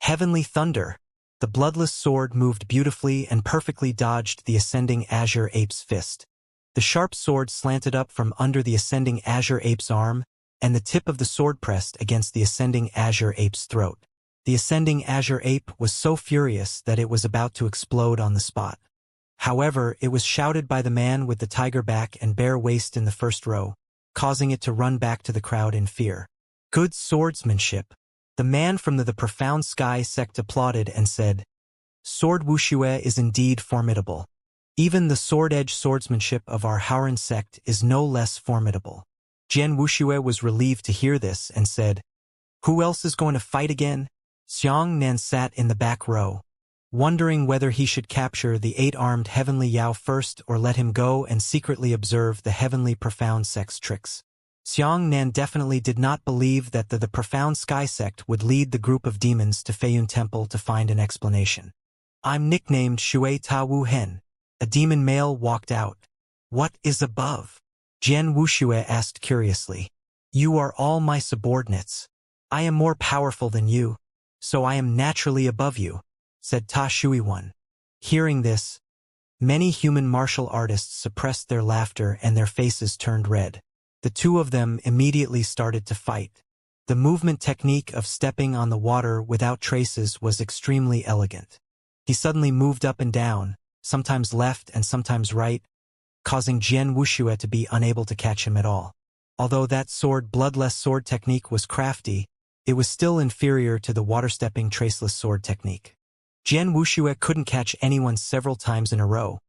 "Heavenly thunder!" The bloodless sword moved beautifully and perfectly dodged the ascending Azure Ape's fist. The sharp sword slanted up from under the ascending Azure Ape's arm, and the tip of the sword pressed against the ascending Azure Ape's throat. The ascending Azure Ape was so furious that it was about to explode on the spot. However, it was shouted by the man with the tiger back and bare waist in the first row, causing it to run back to the crowd in fear. "Good swordsmanship." The man from the Profound Sky sect applauded and said, "Sword Wuxia is indeed formidable. Even the sword-edge swordsmanship of our Howren sect is no less formidable." Jian Wuxia was relieved to hear this and said, "Who else is going to fight again?" Xianxia sat in the back row, wondering whether he should capture the 8-armed heavenly Yao first or let him go and secretly observe the heavenly profound sect's tricks. Xianxia definitely did not believe that the profound sky sect would lead the group of demons to Feiyun Temple to find an explanation. "I'm nicknamed Shui Ta Wu Hen." A demon male walked out. "What is above?" Jian Wuxia asked curiously. "You are all my subordinates. I am more powerful than you, so I am naturally above you," said Ta Shui Wan. Hearing this, many human martial artists suppressed their laughter and their faces turned red. The two of them immediately started to fight. The movement technique of stepping on the water without traces was extremely elegant. He suddenly moved up and down, sometimes left and sometimes right, causing Jian Wuxia to be unable to catch him at all. Although that bloodless sword technique was crafty, it was still inferior to the water-stepping traceless sword technique. Jian Wuxia couldn't catch anyone several times in a row,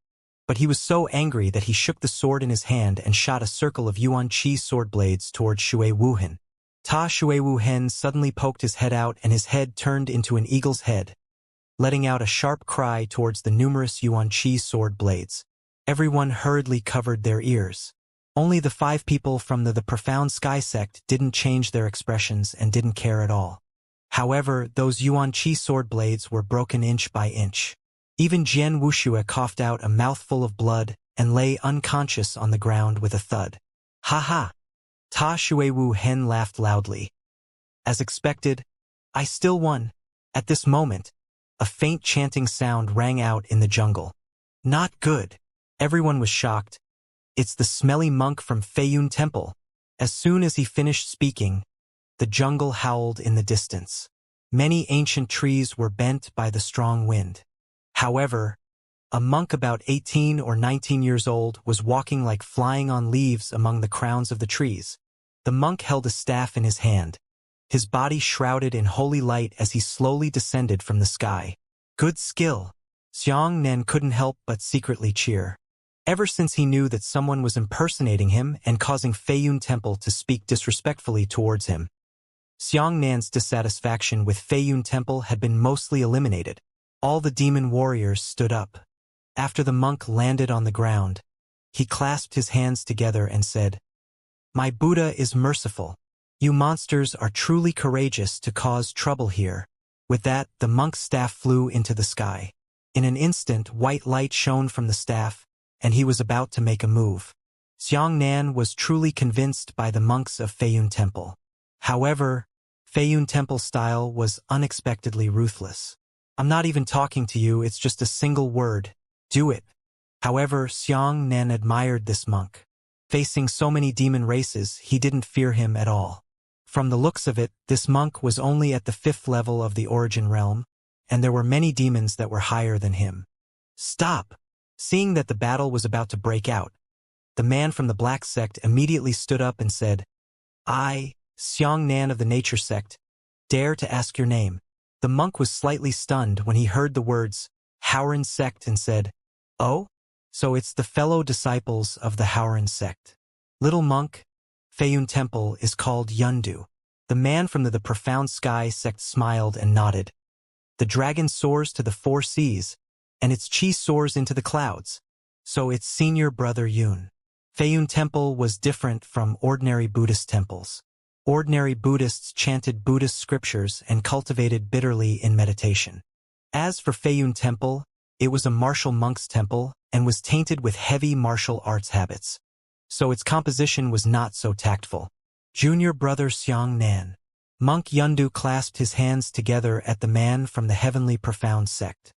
but he was so angry that he shook the sword in his hand and shot a circle of Yuan Qi sword blades towards Shui Wuhen. Ta Shui Wuhen suddenly poked his head out and his head turned into an eagle's head, letting out a sharp cry towards the numerous Yuan Qi sword blades. Everyone hurriedly covered their ears. Only the 5 people from the profound sky sect didn't change their expressions and didn't care at all. However, those Yuan Qi sword blades were broken inch by inch. Even Jian Wuxia coughed out a mouthful of blood and lay unconscious on the ground with a thud. "Ha ha!" Ta Shui Wu Hen laughed loudly. "As expected, I still won." At this moment, a faint chanting sound rang out in the jungle. "Not good." Everyone was shocked. "It's the smelly monk from Feiyun Temple." As soon as he finished speaking, the jungle howled in the distance. Many ancient trees were bent by the strong wind. However, a monk about 18 or 19 years old was walking like flying on leaves among the crowns of the trees. The monk held a staff in his hand, his body shrouded in holy light as he slowly descended from the sky. "Good skill." Xianxia couldn't help but secretly cheer. Ever since he knew that someone was impersonating him and causing Feiyun Temple to speak disrespectfully towards him, Xianxia's dissatisfaction with Feiyun Temple had been mostly eliminated. All the demon warriors stood up. After the monk landed on the ground, he clasped his hands together and said, "My Buddha is merciful. You monsters are truly courageous to cause trouble here." With that, the monk's staff flew into the sky. In an instant, white light shone from the staff, and he was about to make a move. Xianxia was truly convinced by the monks of Feiyun Temple. However, Feiyun Temple style was unexpectedly ruthless. "I'm not even talking to you, it's just a single word. Do it." However, Xianxia admired this monk. Facing so many demon races, he didn't fear him at all. From the looks of it, this monk was only at the 5th level of the origin realm, and there were many demons that were higher than him. "Stop!" Seeing that the battle was about to break out, the man from the black sect immediately stood up and said, "I, Xianxia of the nature sect, dare to ask your name." The monk was slightly stunned when he heard the words, Howren sect, and said, "Oh? So it's the fellow disciples of the Howren sect." "Little monk, Feiyun Temple is called Yundu." The man from the profound sky sect smiled and nodded. "The dragon soars to the 4 seas, and its chi soars into the clouds. So it's senior brother Yun." Feiyun Temple was different from ordinary Buddhist temples. Ordinary Buddhists chanted Buddhist scriptures and cultivated bitterly in meditation. As for Feiyun Temple, it was a martial monk's temple and was tainted with heavy martial arts habits. So its composition was not so tactful. "Junior brother Xianxia." Monk Yundu clasped his hands together at the man from the heavenly profound sect.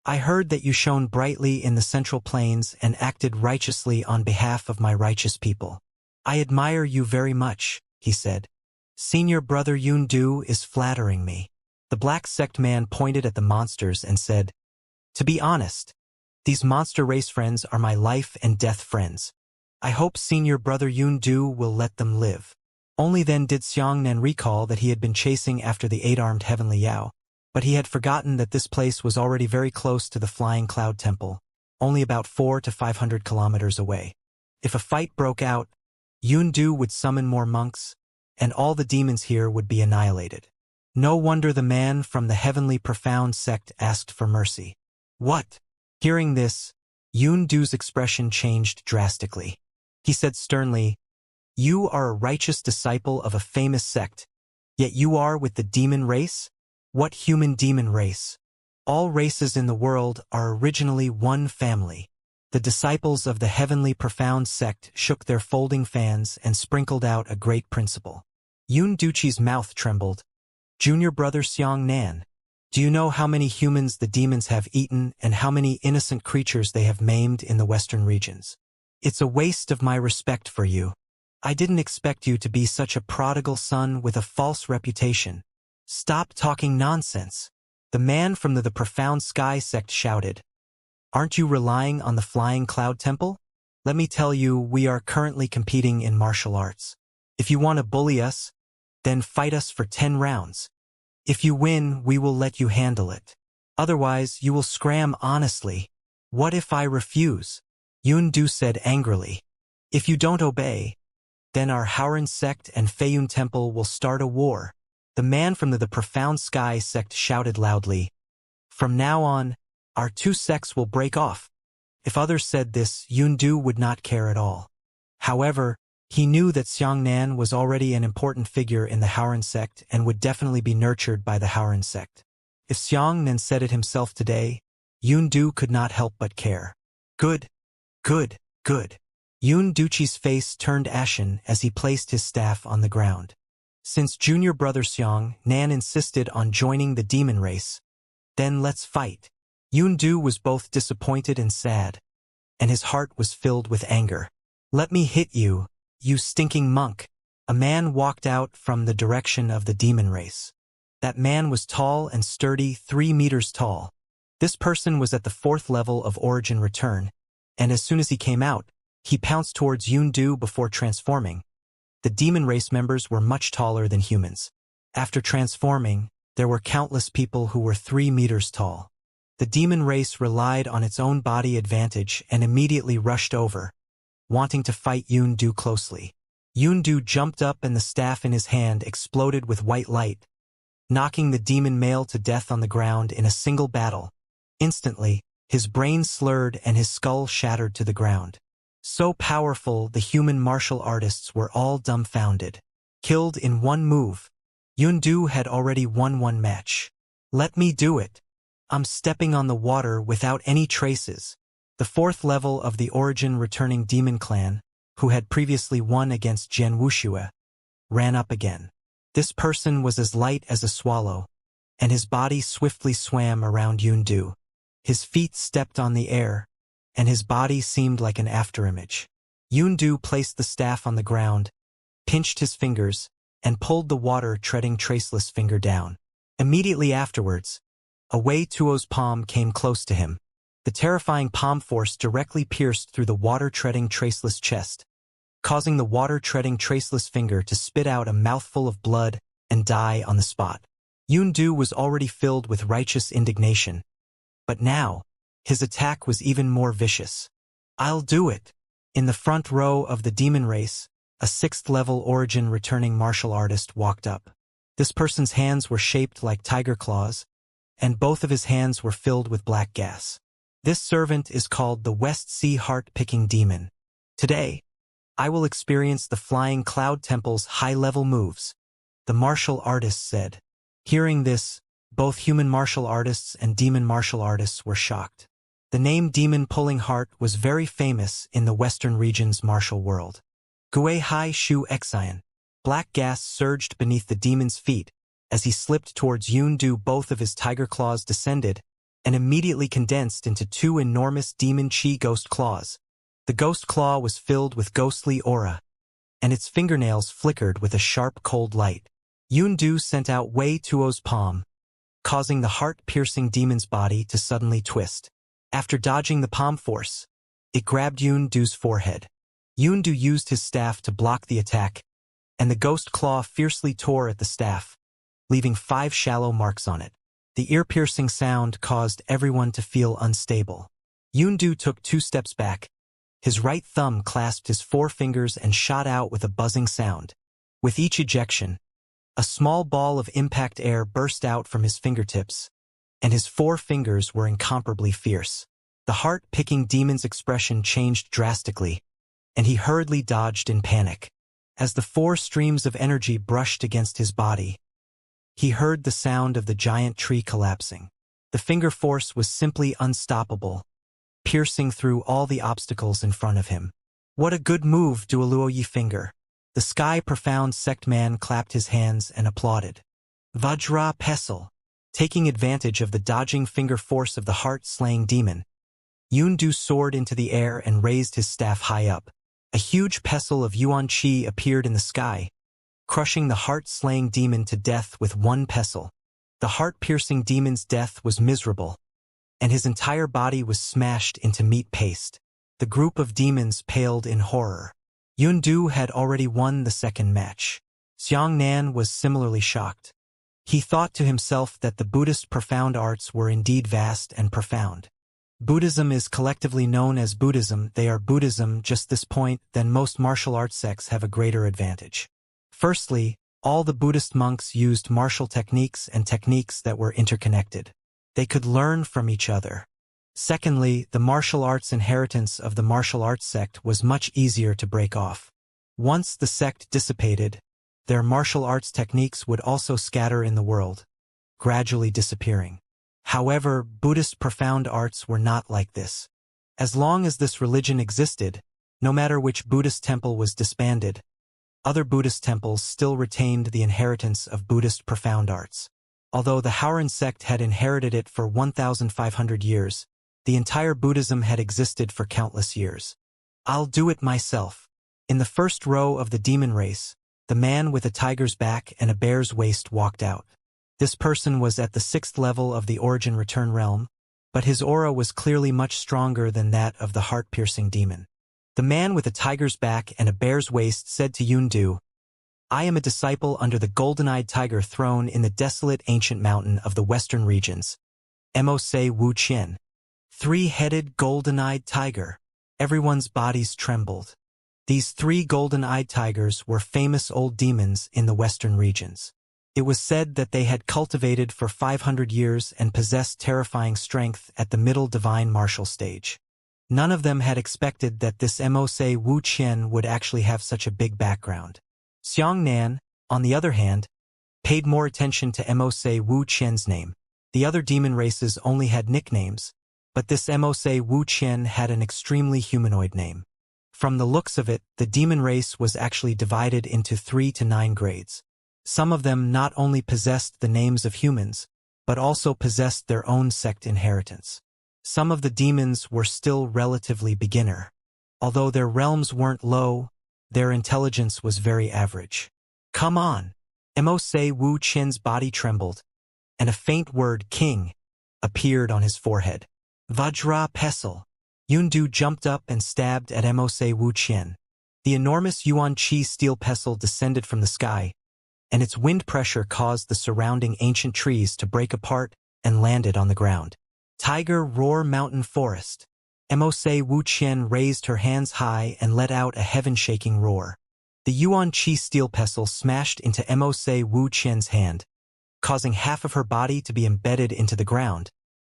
"I heard that you shone brightly in the central plains and acted righteously on behalf of my righteous people. I admire you very much," he said. "Senior brother Yundu is flattering me." The black sect man pointed at the monsters and said, "To be honest, these monster race friends are my life and death friends. I hope senior brother Yundu will let them live." Only then did Xianxia recall that he had been chasing after the 8-armed heavenly Yao, but he had forgotten that this place was already very close to the Flying Cloud Temple, only about 400 to 500 kilometers away. If a fight broke out, Yundu would summon more monks, and all the demons here would be annihilated. No wonder the man from the heavenly profound sect asked for mercy. What? Hearing this, Yundu's expression changed drastically. He said sternly, "You are a righteous disciple of a famous sect, yet you are with the demon race? What human demon race? All races in the world are originally one family." The disciples of the heavenly profound sect shook their folding fans and sprinkled out a great principle. Yunduchi's mouth trembled. "Junior brother Xianxia, do you know how many humans the demons have eaten and how many innocent creatures they have maimed in the western regions? It's a waste of my respect for you. I didn't expect you to be such a prodigal son with a false reputation. Stop talking nonsense." The man from the profound sky sect shouted. "Aren't you relying on the flying cloud temple? Let me tell you, we are currently competing in martial arts. If you want to bully us, then fight us for 10 rounds. If you win, we will let you handle it. Otherwise, you will scram honestly." "What if I refuse?" Yundu said angrily. "If you don't obey, then our Howran sect and Feiyun temple will start a war." The man from the profound sky sect shouted loudly. "From now on, our two sects will break off." If others said this, Yundu would not care at all. However, he knew that Xianxia was already an important figure in the Howran sect and would definitely be nurtured by the Howran sect. If Xianxia said it himself today, Yundu could not help but care. Good, good, good. Yunduchi's face turned ashen as he placed his staff on the ground. Since junior brother Xianxia insisted on joining the demon race, then let's fight. Yundu was both disappointed and sad, and his heart was filled with anger. "Let me hit you, you stinking monk." A man walked out from the direction of the demon race. That man was tall and sturdy, 3 meters tall. This person was at the 4th level of Origin Return, and as soon as he came out, he pounced towards Yundu before transforming. The demon race members were much taller than humans. After transforming, there were countless people who were 3 meters tall. The demon race relied on its own body advantage and immediately rushed over, wanting to fight Yundu closely. Yundu jumped up and the staff in his hand exploded with white light, knocking the demon male to death on the ground in a single battle. Instantly, his brain slurred and his skull shattered to the ground. So powerful, the human martial artists were all dumbfounded. Killed in one move, Yundu had already won one match. "Let me do it. I'm stepping on the water without any traces." The 4th level of the Origin Returning Demon Clan, who had previously won against Wuxia, ran up again. This person was as light as a swallow, and his body swiftly swam around Yundu. His feet stepped on the air, and his body seemed like an afterimage. Yundu placed the staff on the ground, pinched his fingers, and pulled the water-treading traceless finger down. Immediately afterwards, a Wei Tuo's palm came close to him. The terrifying palm force directly pierced through the water-treading traceless chest, causing the water-treading traceless finger to spit out a mouthful of blood and die on the spot. Yundu was already filled with righteous indignation, but now, his attack was even more vicious. "I'll do it." In the front row of the demon race, a 6th-level Origin Returning martial artist walked up. This person's hands were shaped like tiger claws, and both of his hands were filled with black gas. This servant is called the West Sea Heart-Picking Demon. "Today, I will experience the Flying Cloud Temple's high-level moves," the martial artist said. Hearing this, both human martial artists and demon martial artists were shocked. The name Demon Pulling Heart was very famous in the Western region's martial world. Gui Hai Shu Xian. Black gas surged beneath the demon's feet. As he slipped towards Yundu, both of his tiger claws descended and immediately condensed into 2 enormous demon chi ghost claws. The ghost claw was filled with ghostly aura, and its fingernails flickered with a sharp cold light. Yundu sent out Wei Tuo's palm, causing the heart-piercing demon's body to suddenly twist. After dodging the palm force, it grabbed Yundu's forehead. Yundu used his staff to block the attack, and the ghost claw fiercely tore at the staff, leaving 5 shallow marks on it. The ear-piercing sound caused everyone to feel unstable. Yundu took 2 steps back, His right thumb clasped his forefingers and shot out with a buzzing sound. With each ejection, a small ball of impact air burst out from his fingertips, and his 4 fingers were incomparably fierce. The heart-picking demon's expression changed drastically, and he hurriedly dodged in panic. As the 4 streams of energy brushed against his body, he heard the sound of the giant tree collapsing. The finger force was simply unstoppable, piercing through all the obstacles in front of him. What a good move, Duoluoyi finger! The sky-profound sect man clapped his hands and applauded. Vajra Pestle. Taking advantage of the dodging finger force of the heart-slaying demon, Yundu soared into the air and raised his staff high up. A huge pestle of Yuan Qi appeared in the sky, crushing the heart-slaying demon to death with one pestle. The heart-piercing demon's death was miserable, and his entire body was smashed into meat paste. The group of demons paled in horror. Yundu had already won the second match. Xianxia was similarly shocked. He thought to himself that the Buddhist profound arts were indeed vast and profound. Buddhism is collectively known as Buddhism. They are Buddhism. Just this point, then most martial arts sects have a greater advantage. Firstly, all the Buddhist monks used martial techniques and techniques that were interconnected. They could learn from each other. Secondly, the martial arts inheritance of the martial arts sect was much easier to break off. Once the sect dissipated, their martial arts techniques would also scatter in the world, gradually disappearing. However, Buddhist profound arts were not like this. As long as this religion existed, no matter which Buddhist temple was disbanded, other Buddhist temples still retained the inheritance of Buddhist profound arts. Although the Haoran sect had inherited it for 1,500 years, the entire Buddhism had existed for countless years. I'll do it myself. In the first row of the demon race, the man with a tiger's back and a bear's waist walked out. This person was at the 6th level of the Origin Return realm, but his aura was clearly much stronger than that of the heart-piercing demon. The man with a tiger's back and a bear's waist said to Yundu, "I am a disciple under the golden-eyed tiger throne in the desolate ancient mountain of the western regions. Mose Wu Qian. 3-headed golden-eyed tiger." Everyone's bodies trembled. These 3 golden-eyed tigers were famous old demons in the western regions. It was said that they had cultivated for 500 years and possessed terrifying strength at the middle divine martial stage. None of them had expected that this Mose Wu Qian would actually have such a big background. Xianxia, on the other hand, paid more attention to Mose Wu Qian's name. The other demon races only had nicknames, but this Mose Wu Qian had an extremely humanoid name. From the looks of it, the demon race was actually divided into 3 to 9 grades. Some of them not only possessed the names of humans, but also possessed their own sect inheritance. Some of the demons were still relatively beginner. Although their realms weren't low, their intelligence was very average. "Come on!" Mose Wu Qian's body trembled, and a faint word, "king," appeared on his forehead. "Vajra Pestle." Yundu jumped up and stabbed at Mose Wu Qian. The enormous Yuan Qi steel pestle descended from the sky, and its wind pressure caused the surrounding ancient trees to break apart and landed on the ground. "Tiger Roar Mountain Forest." Mose Wu Qian raised her hands high and let out a heaven-shaking roar. The Yuan Qi steel pestle smashed into Mose Wu Qian's hand, causing half of her body to be embedded into the ground.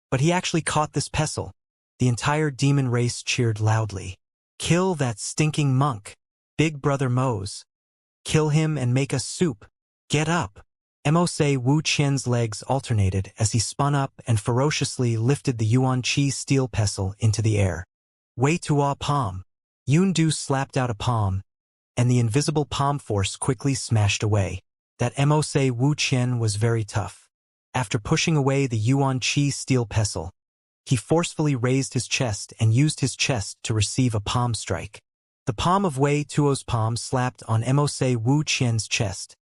But he actually caught this pestle. The entire demon race cheered loudly. "Kill that stinking monk, Big Brother Mose. Kill him and make us soup. Get up." Mose Wu Qian's legs alternated as he spun up and ferociously lifted the Yuan Qi steel pestle into the air. "Wei Tua palm." Yundu slapped out a palm, and the invisible palm force quickly smashed away. That Mose Wu Qian was very tough. After pushing away the Yuan Qi steel pestle, he forcefully raised his chest and used his chest to receive a palm strike. The palm of Wei Tuo's palm slapped on Mose Wu Qian's chest,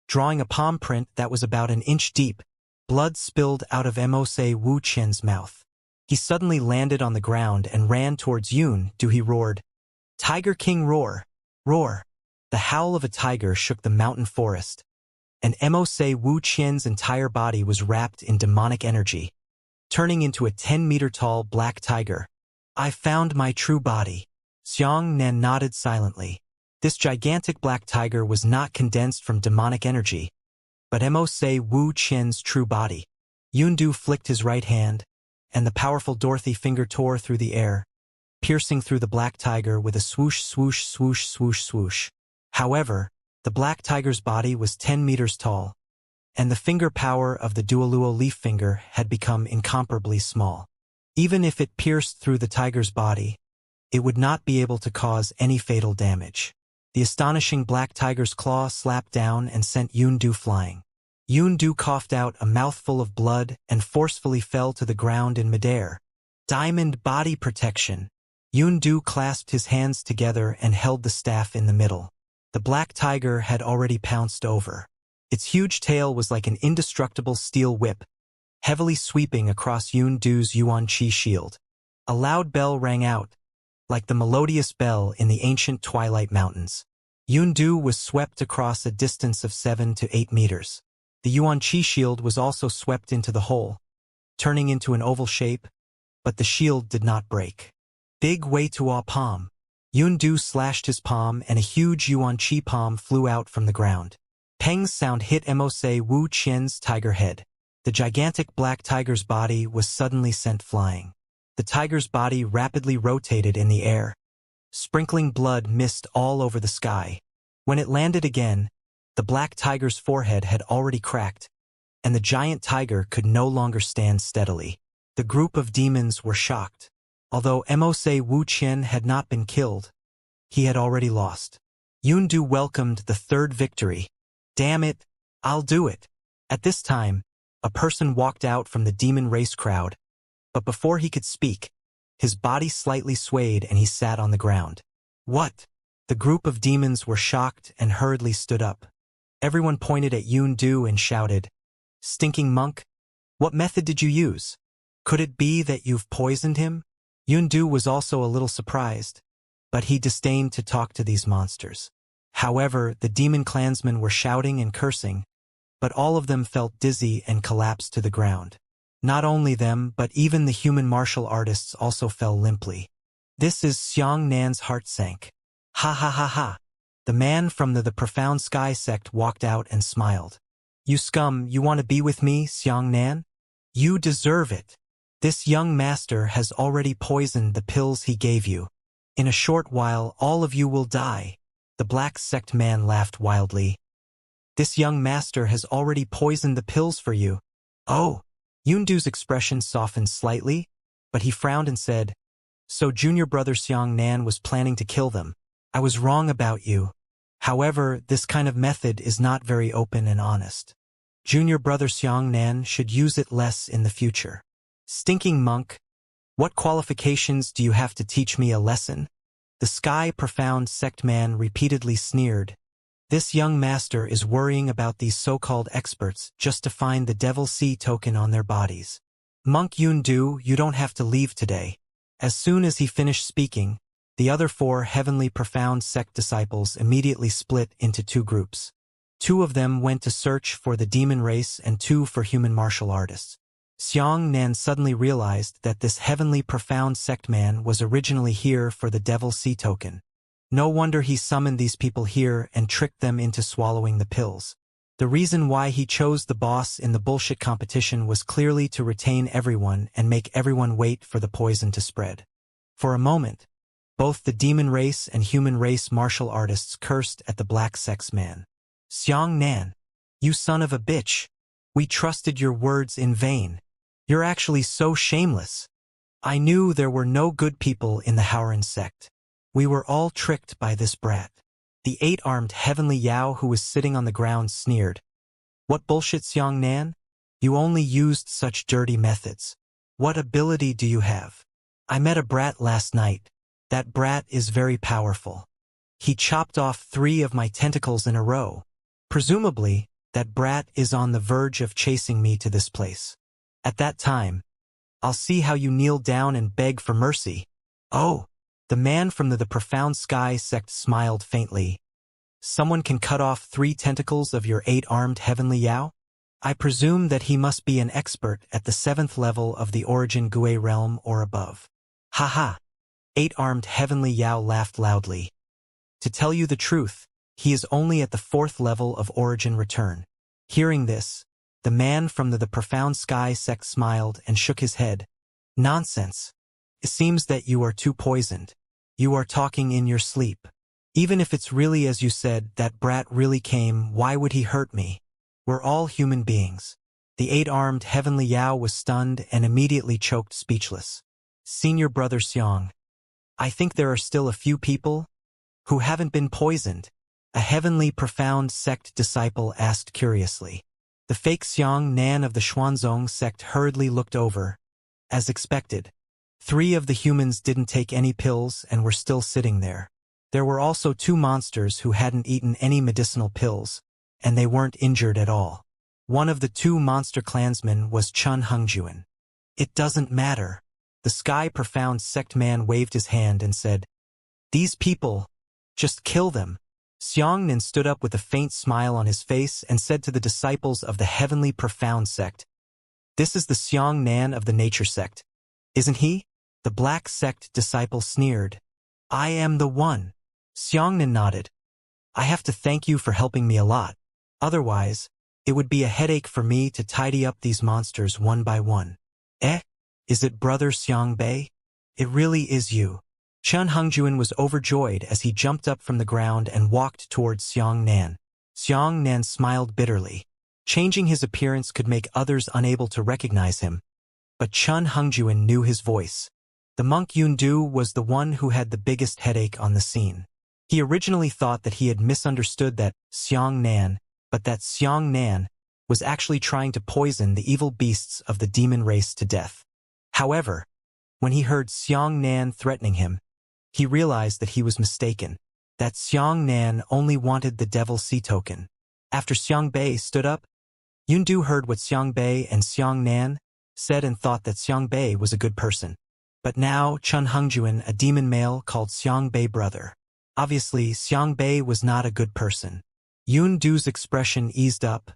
drawing a palm print that was about an inch deep. Blood spilled out of Mose Wu Qian's mouth. He suddenly landed on the ground and ran towards Yundu. He roared, "Tiger King roar! Roar!" The howl of a tiger shook the mountain forest, and Mose Wu Qian's entire body was wrapped in demonic energy, turning into a 10-meter-tall black tiger. "I found my true body." Xianxia nodded silently. This gigantic black tiger was not condensed from demonic energy, but Mose Wu Qian's true body. Yundu flicked his right hand, and the powerful Dorothy finger tore through the air, piercing through the black tiger with a swoosh swoosh swoosh swoosh swoosh. However, the black tiger's body was 10 meters tall, and the finger power of the Duoluo leaf finger had become incomparably small. Even if it pierced through the tiger's body, it would not be able to cause any fatal damage. The astonishing black tiger's claw slapped down and sent Yundu flying. Yundu coughed out a mouthful of blood and forcefully fell to the ground in midair. Diamond body protection. Yundu clasped his hands together and held the staff in the middle. The black tiger had already pounced over. Its huge tail was like an indestructible steel whip, heavily sweeping across Yundu's Yuan-Chi shield. A loud bell rang out, like the melodious bell in the ancient Twilight Mountains. Yundu was swept across a distance of 7 to 8 meters. The Yuan-Chi shield was also swept into the hole, turning into an oval shape, but the shield did not break. Big Wei Tuo palm. Yundu slashed his palm and a huge Yuan-Chi palm flew out from the ground. Peng's sound hit Mose Wu Qian's tiger head. The gigantic black tiger's body was suddenly sent flying. The tiger's body rapidly rotated in the air, sprinkling blood mist all over the sky. When it landed again, the black tiger's forehead had already cracked, and the giant tiger could no longer stand steadily. The group of demons were shocked. Although Mose Wu Qian had not been killed, he had already lost. Yundu welcomed the third victory. Damn it, I'll do it. At this time, a person walked out from the demon race crowd, but before he could speak, his body slightly swayed and he sat on the ground. What? The group of demons were shocked and hurriedly stood up. Everyone pointed at Yundu and shouted, "Stinking monk, what method did you use? Could it be that you've poisoned him?" Yundu was also a little surprised, but he disdained to talk to these monsters. However, the demon clansmen were shouting and cursing, but all of them felt dizzy and collapsed to the ground. Not only them, but even the human martial artists also fell limply. This is Xianxia's heart sank. Ha ha ha ha. The man from the Profound Sky sect walked out and smiled. You scum, you want to be with me, Xianxia? You deserve it. This young master has already poisoned the pills he gave you. In a short while, all of you will die. The black sect man laughed wildly. This young master has already poisoned the pills for you. Oh. Yundu's expression softened slightly, but he frowned and said, So junior brother Xianxia was planning to kill them. I was wrong about you. However, this kind of method is not very open and honest. Junior brother Xianxia should use it less in the future. Stinking monk, what qualifications do you have to teach me a lesson? The Sky Profound Sect man repeatedly sneered. This young master is worrying about these so-called experts just to find the Devil Sea token on their bodies. Monk Yundu, you don't have to leave today. As soon as he finished speaking, the other 4 Heavenly Profound Sect disciples immediately split into 2 groups. 2 of them went to search for the demon race and 2 for human martial artists. Xianxia suddenly realized that this Heavenly Profound Sect man was originally here for the Devil Sea token. No wonder he summoned these people here and tricked them into swallowing the pills. The reason why he chose the boss in the bullshit competition was clearly to retain everyone and make everyone wait for the poison to spread. For a moment, both the demon race and human race martial artists cursed at the black sex man. Xianxia, you son of a bitch, we trusted your words in vain. You're actually so shameless. I knew there were no good people in the Howren sect. We were all tricked by this brat. The 8-armed Heavenly Yao who was sitting on the ground sneered. What bullshit, Xianxia? You only used such dirty methods. What ability do you have? I met a brat last night. That brat is very powerful. He chopped off 3 of my tentacles in a row. Presumably, that brat is on the verge of chasing me to this place. At that time, I'll see how you kneel down and beg for mercy. Oh, the man from the Profound Sky sect smiled faintly. Someone can cut off 3 tentacles of your 8-armed Heavenly Yao? I presume that he must be an expert at the 7th level of the Origin Gui realm or above. Haha. eight-armed heavenly Yao laughed loudly. To tell you the truth, he is only at the 4th level of origin return. Hearing this, the man from the profound sky sect smiled and shook his head. Nonsense. It seems that you are too poisoned. You are talking in your sleep. Even if it's really as you said, that brat really came, why would he hurt me? We're all human beings. The eight-armed heavenly Yao was stunned and immediately choked speechless. Senior brother Xiang. I think there are still a few people who haven't been poisoned. A heavenly profound sect disciple asked curiously. The fake Xiang Nan of the Xuanzong sect hurriedly looked over. As expected, 3 of the humans didn't take any pills and were still sitting there. There were also 2 monsters who hadn't eaten any medicinal pills, and they weren't injured at all. One of the 2 monster clansmen was Chun Hengjuan. It doesn't matter. The Sky Profound Sect man waved his hand and said, These people, just kill them. Xiangnan stood up with a faint smile on his face and said to the disciples of the Heavenly Profound Sect, This is the Xiangnan of the Nature Sect, isn't he? The Black Sect disciple sneered. I am the one. Xiangnan nodded. I have to thank you for helping me a lot. Otherwise, it would be a headache for me to tidy up these monsters one by one. Is it Brother Xiangbei? It really is you. Chun Hengjuan was overjoyed as he jumped up from the ground and walked towards Xiangnan. Xiangnan smiled bitterly. Changing his appearance could make others unable to recognize him. But Chun Hengjuan knew his voice. The monk Yundu was the one who had the biggest headache on the scene. He originally thought that he had misunderstood that Xiangnan, but that Xiangnan was actually trying to poison the evil beasts of the demon race to death. However, when he heard Xiangnan threatening him, he realized that he was mistaken, that Xiangnan only wanted the Devil Sea token. After Xiangbei stood up, Yundu heard what Xiangbei and Xiangnan said and thought that Xiangbei was a good person. But now Chun Hengjuan, a demon male, called Xiangbei brother. Obviously, Xiangbei was not a good person. Yundu's expression eased up,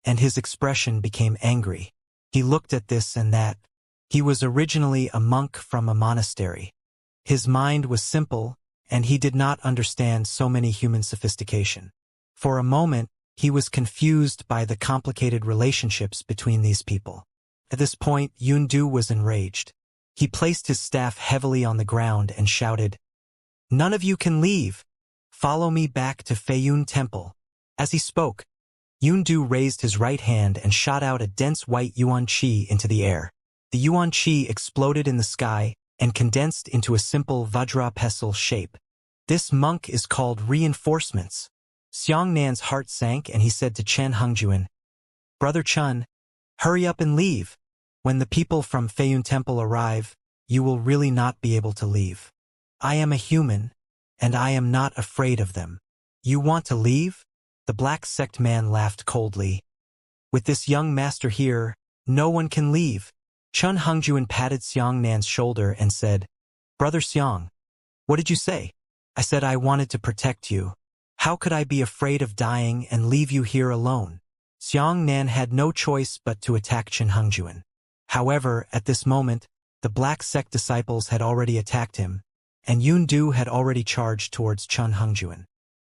and his expression became angry. He looked at this and that. He was originally a monk from a monastery. His mind was simple, and he did not understand so many human sophistication. For a moment, he was confused by the complicated relationships between these people. At this point, Yundu was enraged. He placed his staff heavily on the ground and shouted, None of you can leave. Follow me back to Feiyun Temple. As he spoke, Yundu raised his right hand and shot out a dense white yuan qi into the air. The yuan qi exploded in the sky and condensed into a simple vajra pestle shape. This monk is called reinforcements. Xiangnan's heart sank and he said to Chun Hengjuan, Brother Chun, hurry up and leave. When the people from Feiyun Temple arrive, you will really not be able to leave. I am a human, and I am not afraid of them. You want to leave? The Black Sect man laughed coldly. With this young master here, no one can leave. Chun Hengjuan patted Xiangnan's shoulder and said, Brother Xiang, what did you say? I said I wanted to protect you. How could I be afraid of dying and leave you here alone? Xiangnan had no choice but to attack Chun Hengjuan. However, at this moment, the Black Sect disciples had already attacked him, and Yundu had already charged towards Chun Hengjuan.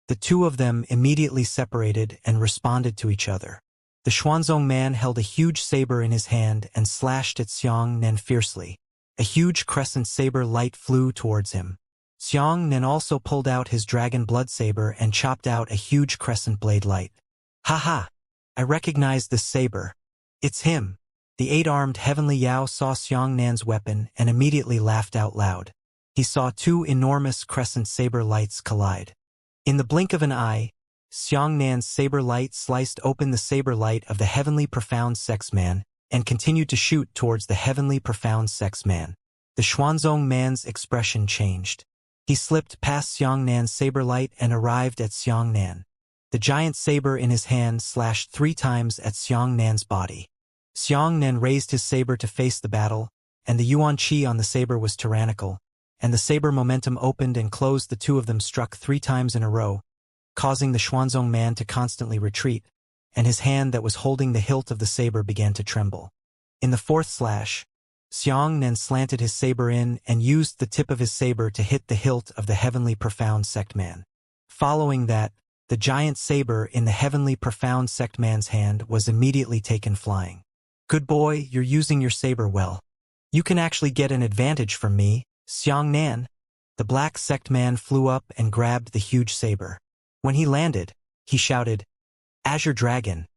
The 2 of them immediately separated and responded to each other. The Xuanzong man held a huge saber in his hand and slashed at Xiangnan fiercely. A huge crescent saber light flew towards him. Xiangnan also pulled out his dragon blood saber and chopped out a huge crescent blade light. Ha ha! I recognize this saber. It's him. The 8-armed heavenly Yao saw Xiangnan's weapon and immediately laughed out loud. He saw 2 enormous crescent saber lights collide. In the blink of an eye, Xiangnan's saber light sliced open the saber light of the Heavenly Profound Sex Man and continued to shoot towards the Heavenly Profound Sex Man. The Xuanzong man's expression changed. He slipped past Xiangnan's saber light and arrived at Xiangnan. The giant saber in his hand slashed 3 times at Xiangnan's body. Xiangnan raised his saber to face the battle, and the yuan qi on the saber was tyrannical, and the saber momentum opened and closed. The 2 of them struck 3 times in a row, causing the Xuanzong man to constantly retreat, and his hand that was holding the hilt of the saber began to tremble. In the 4th slash, Xianxia slanted his saber in and used the tip of his saber to hit the hilt of the heavenly profound sect man. Following that, the giant saber in the heavenly profound sect man's hand was immediately taken flying. Good boy, you're using your saber well. You can actually get an advantage from me, Xianxia. The black sect man flew up and grabbed the huge saber. When he landed, he shouted, "Azure Dragon,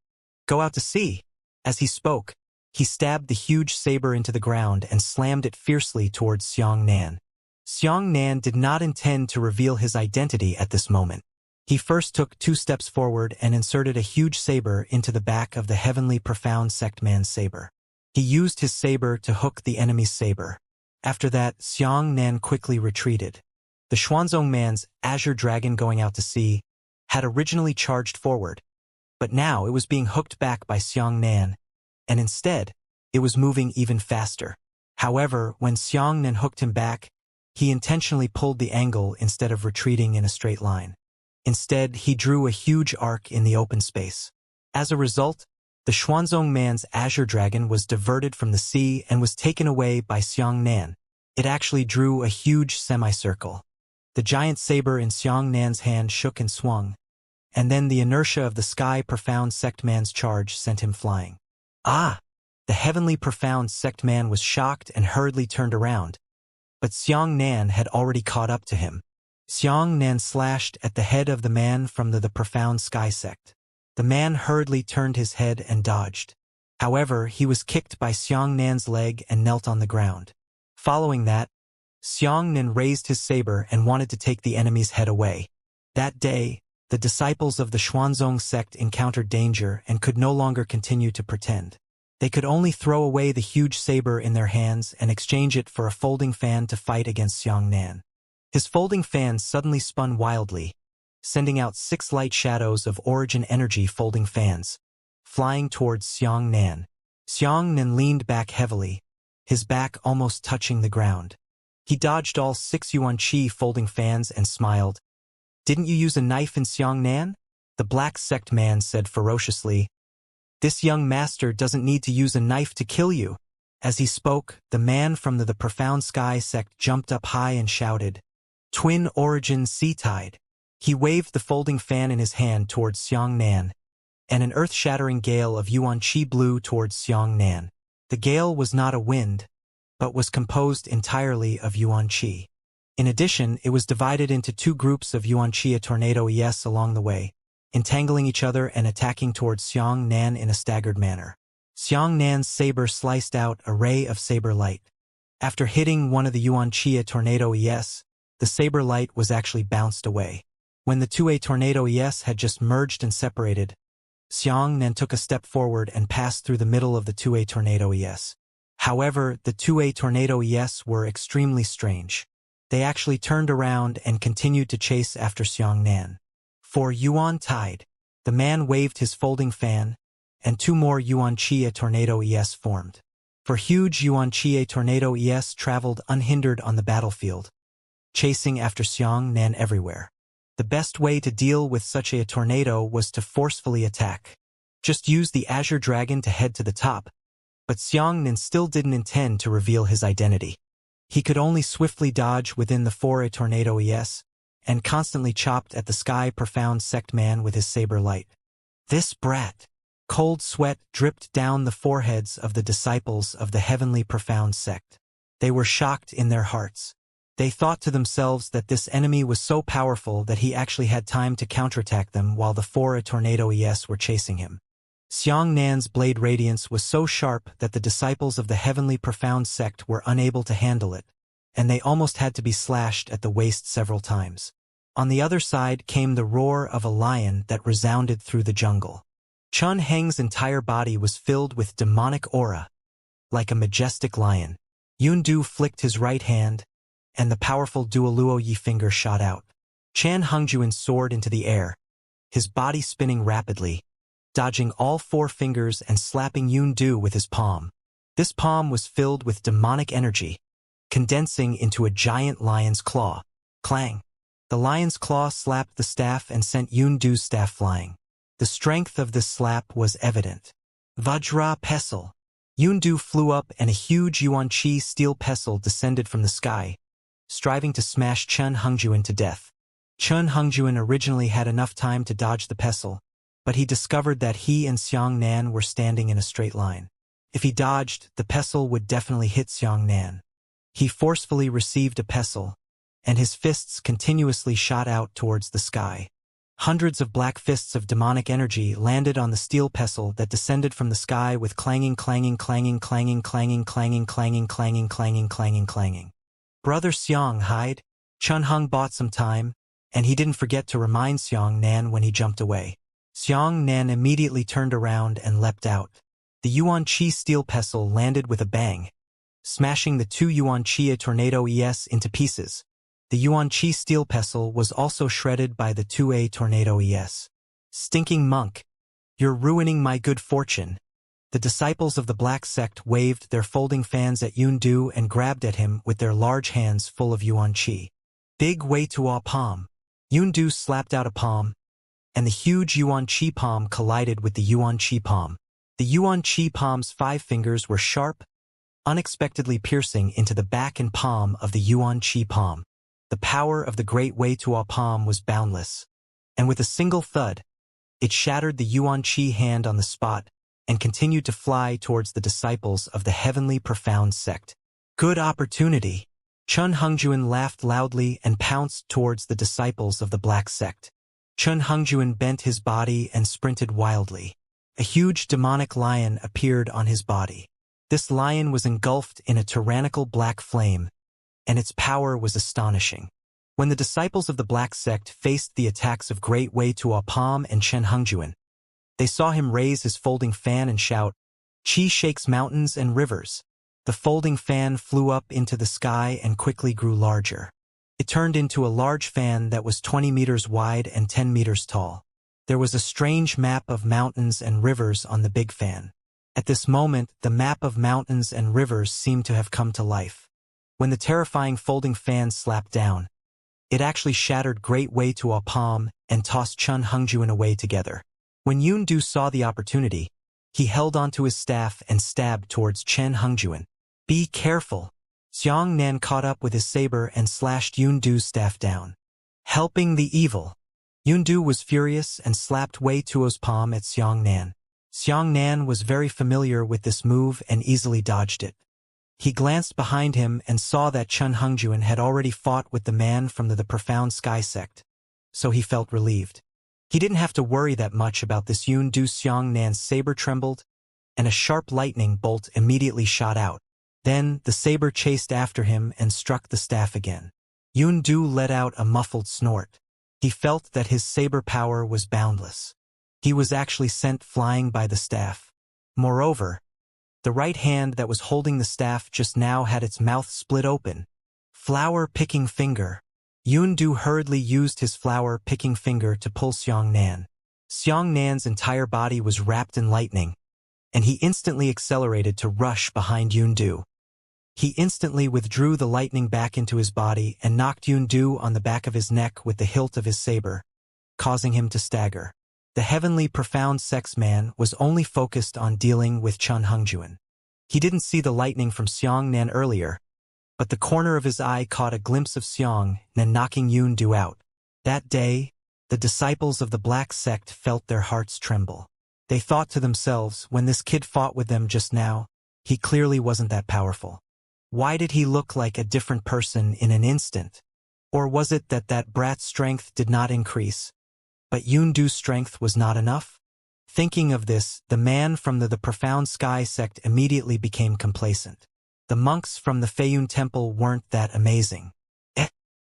go out to sea." As he spoke, he stabbed the huge saber into the ground and slammed it fiercely towards Xianxia. Xianxia did not intend to reveal his identity at this moment. He first took 2 steps forward and inserted a huge saber into the back of the heavenly profound sect man's saber. He used his saber to hook the enemy's saber. After that, Xianxia quickly retreated. The Xuanzong man's Azure Dragon going out to sea had originally charged forward, but now it was being hooked back by Xianxia, and instead, it was moving even faster. However, when Xianxia hooked him back, he intentionally pulled the angle instead of retreating in a straight line. Instead, he drew a huge arc in the open space. As a result, the Xuanzong man's Azure Dragon was diverted from the sea and was taken away by Xianxia. It actually drew a huge semicircle. The giant saber in Xiangxia's hand shook and swung, and then the inertia of the sky profound sect man's charge sent him flying. Ah! The heavenly profound sect man was shocked and hurriedly turned around, but Xianxia had already caught up to him. Xianxia slashed at the head of the man from the profound sky sect. The man hurriedly turned his head and dodged. However, he was kicked by Xianxia's leg and knelt on the ground. Following that, Xianxia raised his saber and wanted to take the enemy's head away. That day, the disciples of the Xuanzong sect encountered danger and could no longer continue to pretend. They could only throw away the huge saber in their hands and exchange it for a folding fan to fight against Xianxia. His folding fan suddenly spun wildly, sending out 6 light shadows of origin energy folding fans, flying towards Xianxia. Xianxia leaned back heavily, his back almost touching the ground. He dodged all 6 yuan qi folding fans and smiled. "Didn't you use a knife in Xianxia?" The black sect man said ferociously. "This young master doesn't need to use a knife to kill you." As he spoke, the man from the profound sky sect jumped up high and shouted, "Twin origin sea tide." He waved the folding fan in his hand towards Xianxia, and an earth-shattering gale of yuan qi blew towards Xianxia. The gale was not a wind, but was composed entirely of yuan qi. In addition, it was divided into 2 groups of yuan qi, a tornado yes along the way, entangling each other and attacking towards Xianxia in a staggered manner. Xianxia's saber sliced out a ray of saber light. After hitting one of the yuan qi, a tornado yes, the saber light was actually bounced away. When the 2 tornado yes had just merged and separated, Xianxia took a step forward and passed through the middle of the 2 tornado yes. However, the 2 tornado yes were extremely strange. They actually turned around and continued to chase after Xianxia. For yuan tide, the man waved his folding fan, and 2 more yuan qi, a tornado es formed. For huge yuan qi, a tornado es traveled unhindered on the battlefield, chasing after Xianxia everywhere. The best way to deal with such a tornado was to forcefully attack. Just use the Azure Dragon to head to the top, but Xianxia still didn't intend to reveal his identity. He could only swiftly dodge within the 4 tornado es, and constantly chopped at the sky profound sect man with his saber light. This brat! Cold sweat dripped down the foreheads of the disciples of the heavenly profound sect. They were shocked in their hearts. They thought to themselves that this enemy was so powerful that he actually had time to counterattack them while the 4 tornado es were chasing him. Xianxia's blade radiance was so sharp that the disciples of the heavenly profound sect were unable to handle it, and they almost had to be slashed at the waist several times. On the other side came the roar of a lion that resounded through the jungle. Chun Heng's entire body was filled with demonic aura, like a majestic lion. Yun Du flicked his right hand, and the powerful Duoluo Yi finger shot out. Chan Hengjuan soared into the air, his body spinning rapidly, dodging all 4 fingers and slapping Yun Du with his palm. This palm was filled with demonic energy, condensing into a giant lion's claw. Clang! The lion's claw slapped the staff and sent Yun Du's staff flying. The strength of this slap was evident. Vajra Pestle! Yundu flew up and a huge Yuan-Chi steel pestle descended from the sky, striving to smash Chen Hengjuan to death. Chen Hengjuan originally had enough time to dodge the pestle, but he discovered that he and Xiang Nan were standing in a straight line. If he dodged, the pestle would definitely hit Xiang Nan. He forcefully received a pestle, and his fists continuously shot out towards the sky. Hundreds of black fists of demonic energy landed on the steel pestle that descended from the sky with clanging, clanging, clanging, clanging, clanging, clanging, clanging, clanging, clanging, clanging, clanging. Brother Xiang hide. Chen Heng bought some time, and he didn't forget to remind Xiang Nan when he jumped away. Xiang Nan immediately turned around and leapt out. The Yuan-Chi steel pestle landed with a bang, smashing the two Yuan-Chi tornado ES into pieces. The Yuan-Chi steel pestle was also shredded by the 2A tornado ES. Stinking monk! You're ruining my good fortune. The disciples of the Black Sect waved their folding fans at Yundu and grabbed at him with their large hands full of Yuan-Chi. Big way to a palm. Yundu slapped out a palm, and the huge Yuan-Chi palm collided with the Yuan-Chi palm. The Yuan-Chi palm's 5 fingers were sharp, unexpectedly piercing into the back and palm of the Yuan-Chi palm. The power of the great Wei Tuo palm was boundless, and with a single thud, it shattered the Yuan-Chi hand on the spot and continued to fly towards the disciples of the heavenly profound sect. Good opportunity! Chen Hengjuan laughed loudly and pounced towards the disciples of the Black Sect. Chen Hengjuan bent his body and sprinted wildly. A huge demonic lion appeared on his body. This lion was engulfed in a tyrannical black flame, and its power was astonishing. When the disciples of the Black Sect faced the attacks of Great Wei Tuo Palm and Chen Hengjuan, they saw him raise his folding fan and shout, "Qi shakes mountains and rivers." The folding fan flew up into the sky and quickly grew larger. It turned into a large fan that was 20 meters wide and 10 meters tall. There was a strange map of mountains and rivers on the big fan. At this moment, the map of mountains and rivers seemed to have come to life. When the terrifying folding fan slapped down, it actually shattered Great Wei Tuo Palm and tossed Chen Hengjuan away together. When Yundu saw the opportunity, he held onto his staff and stabbed towards Chen Hengjuan. Be careful! Xiang Nan caught up with his saber and slashed Yundu's staff down. Helping the evil! Yundu was furious and slapped Wei Tuo's palm at Xiang Nan. Xiang Nan was very familiar with this move and easily dodged it. He glanced behind him and saw that Chen Hengjuan had already fought with the man from the Profound Sky Sect, so he felt relieved. He didn't have to worry that much about this. Yundu. Xiang Nan's saber trembled, and a sharp lightning bolt immediately shot out. Then the saber chased after him and struck the staff again. Yundu let out a muffled snort. He felt that his saber power was boundless. He was actually sent flying by the staff. Moreover, the right hand that was holding the staff just now had its mouth split open. Flower-picking finger. Yundu hurriedly used his flower-picking finger to pull Xiang Nan. Xiang Nan's entire body was wrapped in lightning, and he instantly accelerated to rush behind Yundu. He instantly withdrew the lightning back into his body and knocked Yundu on the back of his neck with the hilt of his saber, causing him to stagger. The heavenly profound sex man was only focused on dealing with Chen Hengjuan. He didn't see the lightning from Xiang Nan earlier, but the corner of his eye caught a glimpse of Xiang Nan knocking Yundu out. That day, the disciples of the Black Sect felt their hearts tremble. They thought to themselves, when this kid fought with them just now, he clearly wasn't that powerful. Why did he look like a different person in an instant? Or was it that that brat's strength did not increase, but Yundu's strength was not enough? Thinking of this, the man from the Profound Sky Sect immediately became complacent. The monks from the Feiyun Temple weren't that amazing.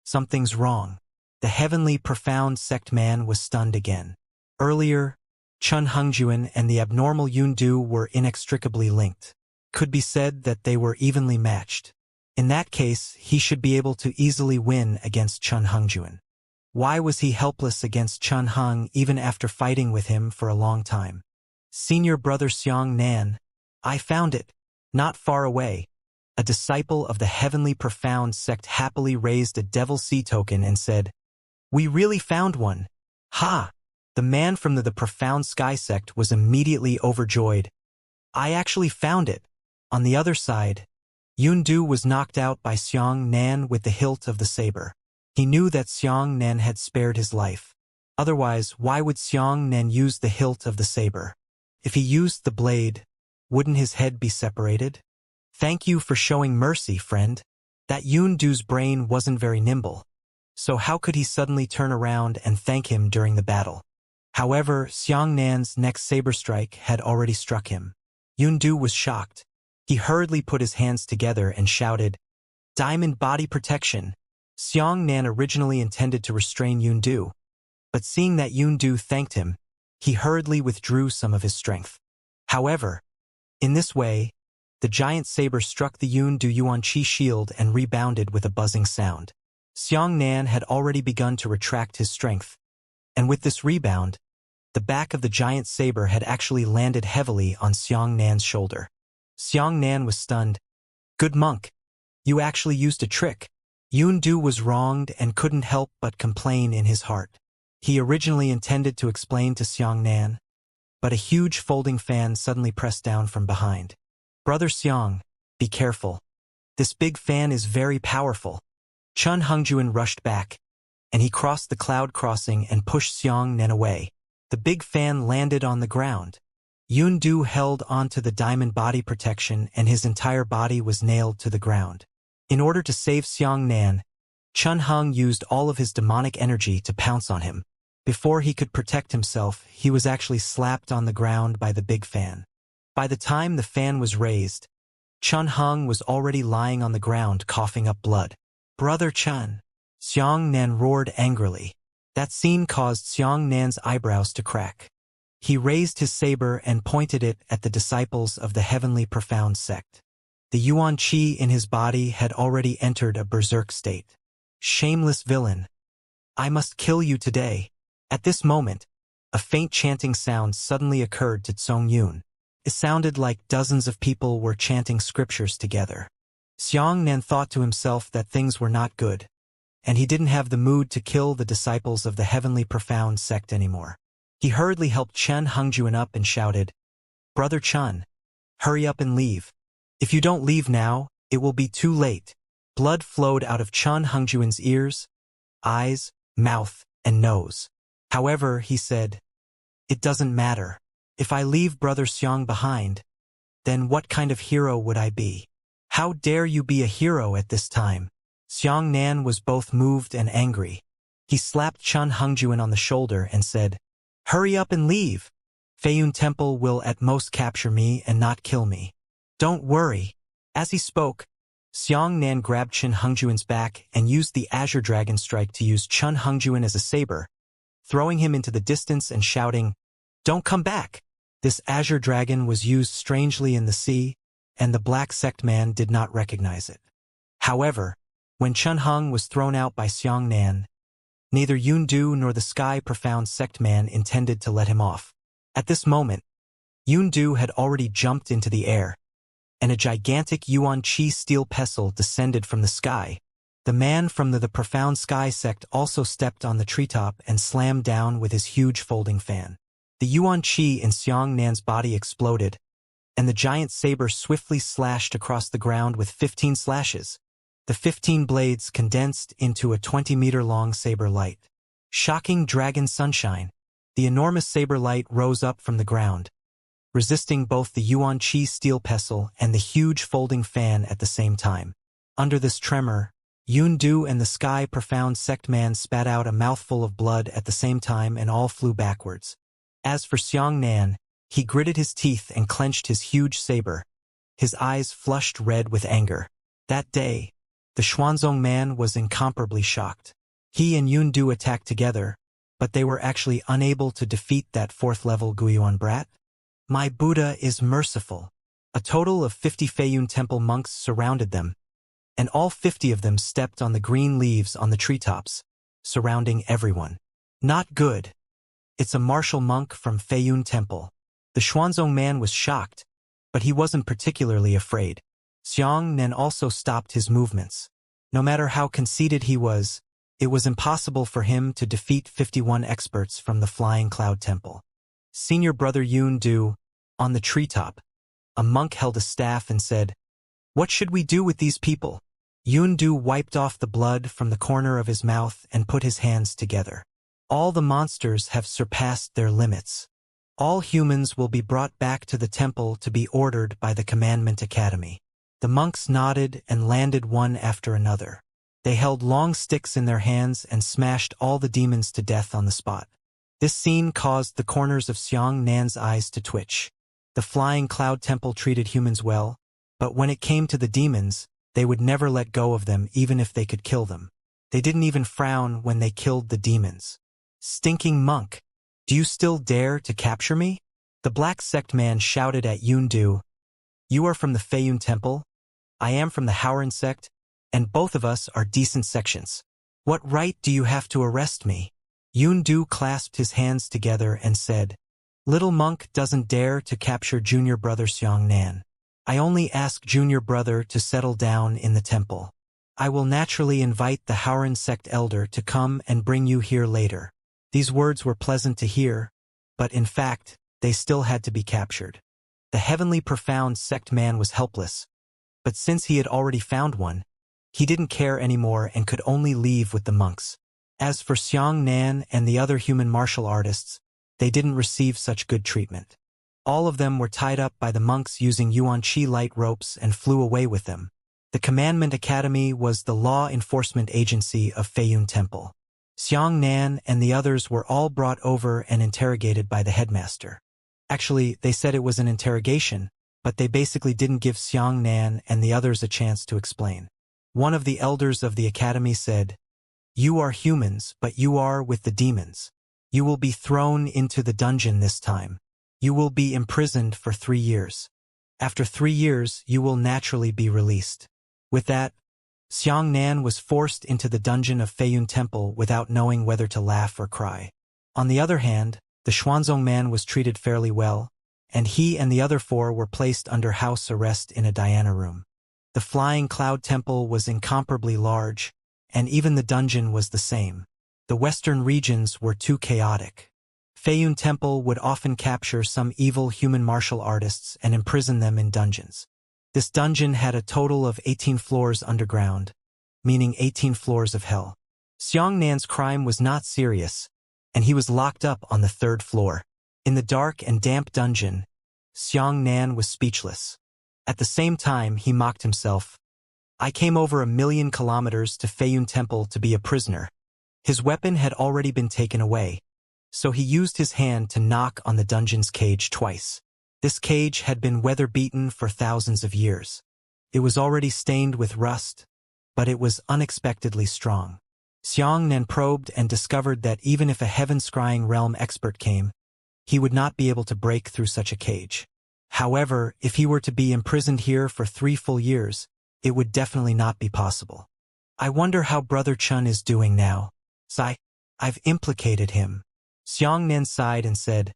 Something's wrong. The heavenly profound sect man was stunned again. Earlier, Chen Hengjuan and the abnormal Yundu were inextricably linked. Could be said that they were evenly matched. In that case, he should be able to easily win against Chen Hengjuan. Why was he helpless against Chen Heng even after fighting with him for a long time? Senior brother Xiang Nan, I found it. Not far away. A disciple of the heavenly profound sect happily raised a devil sea token and said, "We really found one." Ha! The man from the profound sky sect was immediately overjoyed. I actually found it. On the other side, Yundu was knocked out by Xiang Nan with the hilt of the saber. He knew that Xiang Nan had spared his life. Otherwise, why would Xiang Nan use the hilt of the saber? If he used the blade, wouldn't his head be separated? Thank you for showing mercy, friend. That Yundu's brain wasn't very nimble. So how could he suddenly turn around and thank him during the battle? However, Xiang Nan's next saber strike had already struck him. Yundu was shocked. He hurriedly put his hands together and shouted, "Diamond body protection." Xiang Nan originally intended to restrain Yundu, but seeing that Yundu thanked him, he hurriedly withdrew some of his strength. However, in this way, the giant saber struck the Yundu Yuanqi shield and rebounded with a buzzing sound. Xiang Nan had already begun to retract his strength, and with this rebound, the back of the giant saber had actually landed heavily on Xiang Nan's shoulder. Xiang Nan was stunned. "Good monk, you actually used a trick." Yundu was wronged and couldn't help but complain in his heart. He originally intended to explain to Xiang Nan, but a huge folding fan suddenly pressed down from behind. "Brother Xiang, be careful. This big fan is very powerful." Chun Hongjuan rushed back, and he crossed the cloud crossing and pushed Xiang Nan away. The big fan landed on the ground. Yundu held onto the diamond body protection and his entire body was nailed to the ground. In order to save Xiang Nan, Chun Hong used all of his demonic energy to pounce on him. Before he could protect himself, he was actually slapped on the ground by the big fan. By the time the fan was raised, Chun Hong was already lying on the ground coughing up blood. "Brother Chun!" Xiang Nan roared angrily. That scene caused Xiang Nan's eyebrows to crack. He raised his saber and pointed it at the disciples of the Heavenly Profound sect. The Yuan Qi in his body had already entered a berserk state. "Shameless villain! I must kill you today." At this moment, a faint chanting sound suddenly occurred to Tsong Yun. It sounded like dozens of people were chanting scriptures together. Xiang Nan thought to himself that things were not good, and he didn't have the mood to kill the disciples of the Heavenly Profound sect anymore. He hurriedly helped Chen Hongjuan up and shouted, "Brother Chun, hurry up and leave. If you don't leave now, it will be too late." Blood flowed out of Chun Hongjuan's ears, eyes, mouth, and nose. However, he said, "It doesn't matter. If I leave Brother Xiang behind, then what kind of hero would I be? How dare you be a hero at this time?" Xiang Nan was both moved and angry. He slapped Chun Hongjuan on the shoulder and said, "Hurry up and leave. Feiyun Temple will at most capture me and not kill me. Don't worry." As he spoke, Xiang Nan grabbed Chun Hongjuan's back and used the Azure Dragon Strike to use Chun Hongjuan as a saber, throwing him into the distance and shouting, "Don't come back!" This Azure Dragon was used strangely in the sea, and the Black Sect man did not recognize it. However, when Chun Hong was thrown out by Xiang Nan, neither Yundu nor the Sky Profound Sect man intended to let him off. At this moment, Yundu had already jumped into the air, and a gigantic Yuan Qi steel pestle descended from the sky. The man from the Profound Sky Sect also stepped on the treetop and slammed down with his huge folding fan. The Yuan Qi in Xiang Nan's body exploded, and the giant saber swiftly slashed across the ground with 15 slashes. The 15 blades condensed into a 20-meter-long saber light. Shocking dragon sunshine. The enormous saber light rose up from the ground, resisting both the Yuan Qi steel pestle and the huge folding fan at the same time. Under this tremor, Yundu and the Sky Profound Sect man spat out a mouthful of blood at the same time and all flew backwards. As for Xiang Nan, he gritted his teeth and clenched his huge saber. His eyes flushed red with anger. That day, the Xuanzong man was incomparably shocked. He and Yundu attacked together, but they were actually unable to defeat that 4th-level Guiyuan brat. "My Buddha is merciful." A total of 50 Feiyun Temple monks surrounded them, and all 50 of them stepped on the green leaves on the treetops, surrounding everyone. "Not good. It's a martial monk from Feiyun Temple." The Xuanzong man was shocked, but he wasn't particularly afraid. Xiang Nan also stopped his movements. No matter how conceited he was, it was impossible for him to defeat 51 experts from the Flying Cloud Temple. Senior Brother Yundu, on the treetop, A monk held a staff and said, "What should we do with these people?" Yundu wiped off the blood from the corner of his mouth and put his hands together. "All the monsters have surpassed their limits. All humans will be brought back to the temple to be ordered by the Commandment Academy." The monks nodded and landed one after another. They held long sticks in their hands and smashed all the demons to death on the spot. This scene caused the corners of Xianxia's eyes to twitch. The flying cloud temple treated humans well, but when it came to the demons, they would never let go of them even if they could kill them. They didn't even frown when they killed the demons. "Stinking monk! Do you still dare to capture me?" The black sect man shouted at Yundu. "You are from the Feiyun Temple? I am from the Howran sect, and both of us are decent sections. What right do you have to arrest me?" Yundu clasped his hands together and said, "Little monk doesn't dare to capture junior brother Xiangnan. I only ask junior brother to settle down in the temple. I will naturally invite the Howran sect elder to come and bring you here later." These words were pleasant to hear, but in fact, they still had to be captured. The heavenly profound sect man was helpless, but since he had already found one, he didn't care anymore and could only leave with the monks. As for Xiangnan and the other human martial artists, they didn't receive such good treatment. All of them were tied up by the monks using Yuanqi light ropes and flew away with them. The Commandment Academy was the law enforcement agency of Feiyun Temple. Xiangnan and the others were all brought over and interrogated by the headmaster. Actually, they said it was an interrogation, but they basically didn't give Xiangnan and the others a chance to explain. One of the elders of the academy said, "You are humans, but you are with the demons. You will be thrown into the dungeon this time. You will be imprisoned for 3 years. After 3 years, you will naturally be released." With that, Xiangnan was forced into the dungeon of Feiyun Temple without knowing whether to laugh or cry. On the other hand, the Xuanzong man was treated fairly well, and he and the other 4 were placed under house arrest in a dhyana room. The flying cloud temple was incomparably large, and even the dungeon was the same. The western regions were too chaotic. Feiyun Temple would often capture some evil human martial artists and imprison them in dungeons. This dungeon had a total of 18 floors underground, meaning 18 floors of hell. Xiangnan's crime was not serious, and he was locked up on the 3rd floor. In the dark and damp dungeon, Xiangnan was speechless. At the same time, he mocked himself. "I came over 1,000,000 kilometers to Feiyun Temple to be a prisoner." His weapon had already been taken away, so he used his hand to knock on the dungeon's cage twice. This cage had been weather-beaten for thousands of years. It was already stained with rust, but it was unexpectedly strong. Xiangnan probed and discovered that even if a heaven-scrying realm expert came, he would not be able to break through such a cage. However, if he were to be imprisoned here for 3 full years, it would definitely not be possible. "I wonder how Brother Chun is doing now. I've implicated him." Xiangnan sighed and said,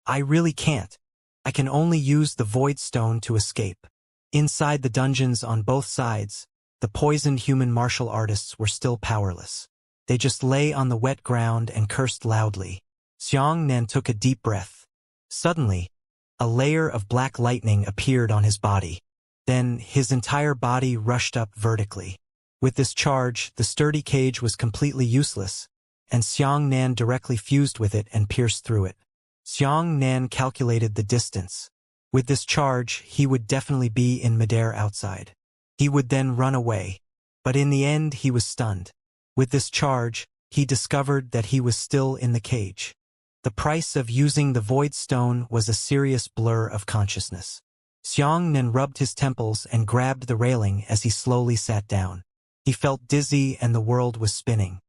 "I really can't. I can only use the Void Stone to escape." Inside the dungeons on both sides, the poisoned human martial artists were still powerless. They just lay on the wet ground and cursed loudly. Xiangnan took a deep breath. Suddenly, a layer of black lightning appeared on his body. Then his entire body rushed up vertically. With this charge, the sturdy cage was completely useless, and Xiangnan directly fused with it and pierced through it. Xiangnan calculated the distance. With this charge, he would definitely be in midair outside. He would then run away, but in the end he was stunned. With this charge, he discovered that he was still in the cage. The price of using the Void Stone was a serious blur of consciousness. Xiangnan rubbed his temples and grabbed the railing as he slowly sat down. He felt dizzy and the world was spinning.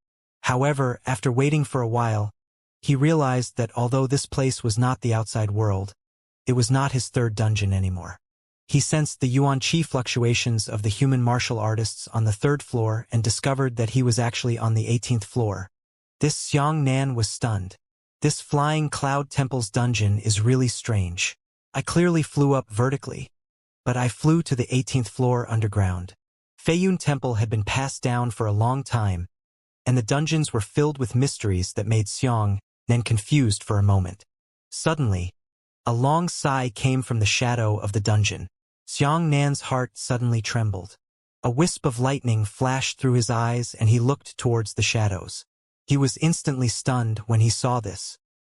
However, after waiting for a while, he realized that although this place was not the outside world, it was not his 3rd dungeon anymore. He sensed the yuan-qi fluctuations of the human martial artists on the 3rd floor and discovered that he was actually on the 18th floor. This Xiangnan was stunned. "This flying cloud temple's dungeon is really strange. I clearly flew up vertically, but I flew to the 18th floor underground." Feiyun Temple had been passed down for a long time, and the dungeons were filled with mysteries that made Xiangnan confused for a moment. Suddenly, A long sigh came from the shadow of the dungeon. Xianxia's heart suddenly trembled. A wisp of lightning flashed through his eyes and he looked towards the shadows. He was instantly stunned when he saw this.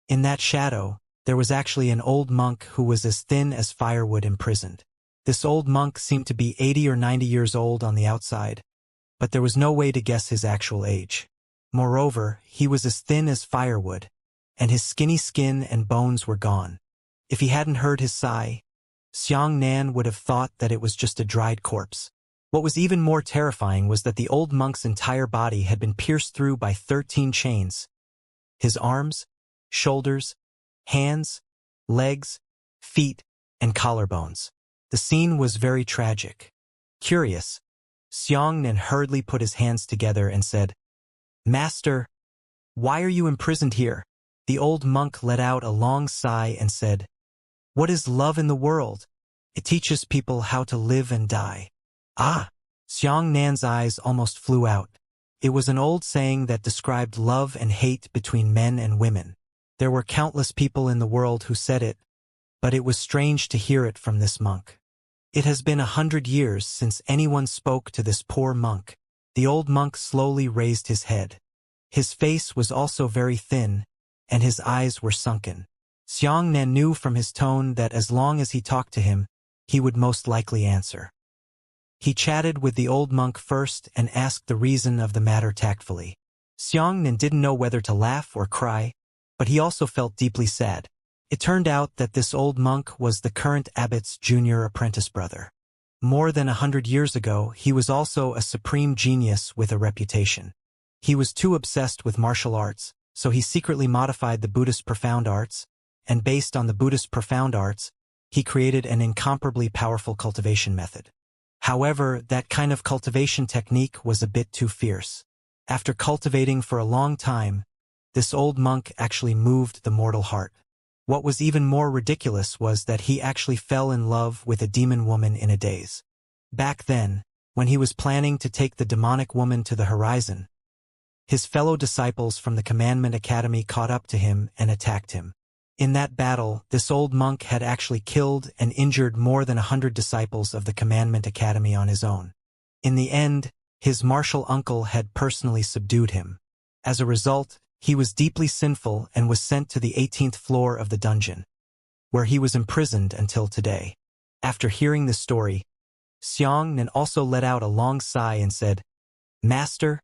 In that shadow, there was actually an old monk who was as thin as firewood imprisoned. This old monk seemed to be 80 or 90 years old on the outside, but there was no way to guess his actual age. Moreover, he was as thin as firewood, and his skinny skin and bones were gone. If he hadn't heard his sigh, Xianxian would have thought that it was just a dried corpse. What was even more terrifying was that the old monk's entire body had been pierced through by 13 chains. His arms, shoulders, hands, legs, feet, and collarbones. The scene was very tragic. Curious, Xianxian hurriedly put his hands together and said, "Master, why are you imprisoned here?" The old monk let out a long sigh and said, "What is love in the world? It teaches people how to live and die." Ah! Xianxian's eyes almost flew out. It was an old saying that described love and hate between men and women. There were countless people in the world who said it, but it was strange to hear it from this monk. It has been 100 years since anyone spoke to this poor monk. The old monk slowly raised his head. His face was also very thin, and his eyes were sunken. Xianxian knew from his tone that as long as he talked to him, he would most likely answer. He chatted with the old monk first and asked the reason of the matter tactfully. Xianxian didn't know whether to laugh or cry, but he also felt deeply sad. It turned out that this old monk was the current abbot's junior apprentice brother. More than 100 years ago, he was also a supreme genius with a reputation. He was too obsessed with martial arts, so he secretly modified the Buddhist profound arts, and based on the Buddhist profound arts, he created an incomparably powerful cultivation method. However, that kind of cultivation technique was a bit too fierce. After cultivating for a long time, this old monk actually moved the mortal heart. What was even more ridiculous was that he actually fell in love with a demon woman in a daze. Back then, when he was planning to take the demonic woman to the horizon, his fellow disciples from the Commandment Academy caught up to him and attacked him. In that battle, this old monk had actually killed and injured more than 100 disciples of the Commandment Academy on his own. In the end, his martial uncle had personally subdued him. As a result, he was deeply sinful and was sent to the 18th floor of the dungeon, where he was imprisoned until today. After hearing this story, Xianxian also let out a long sigh and said, "Master,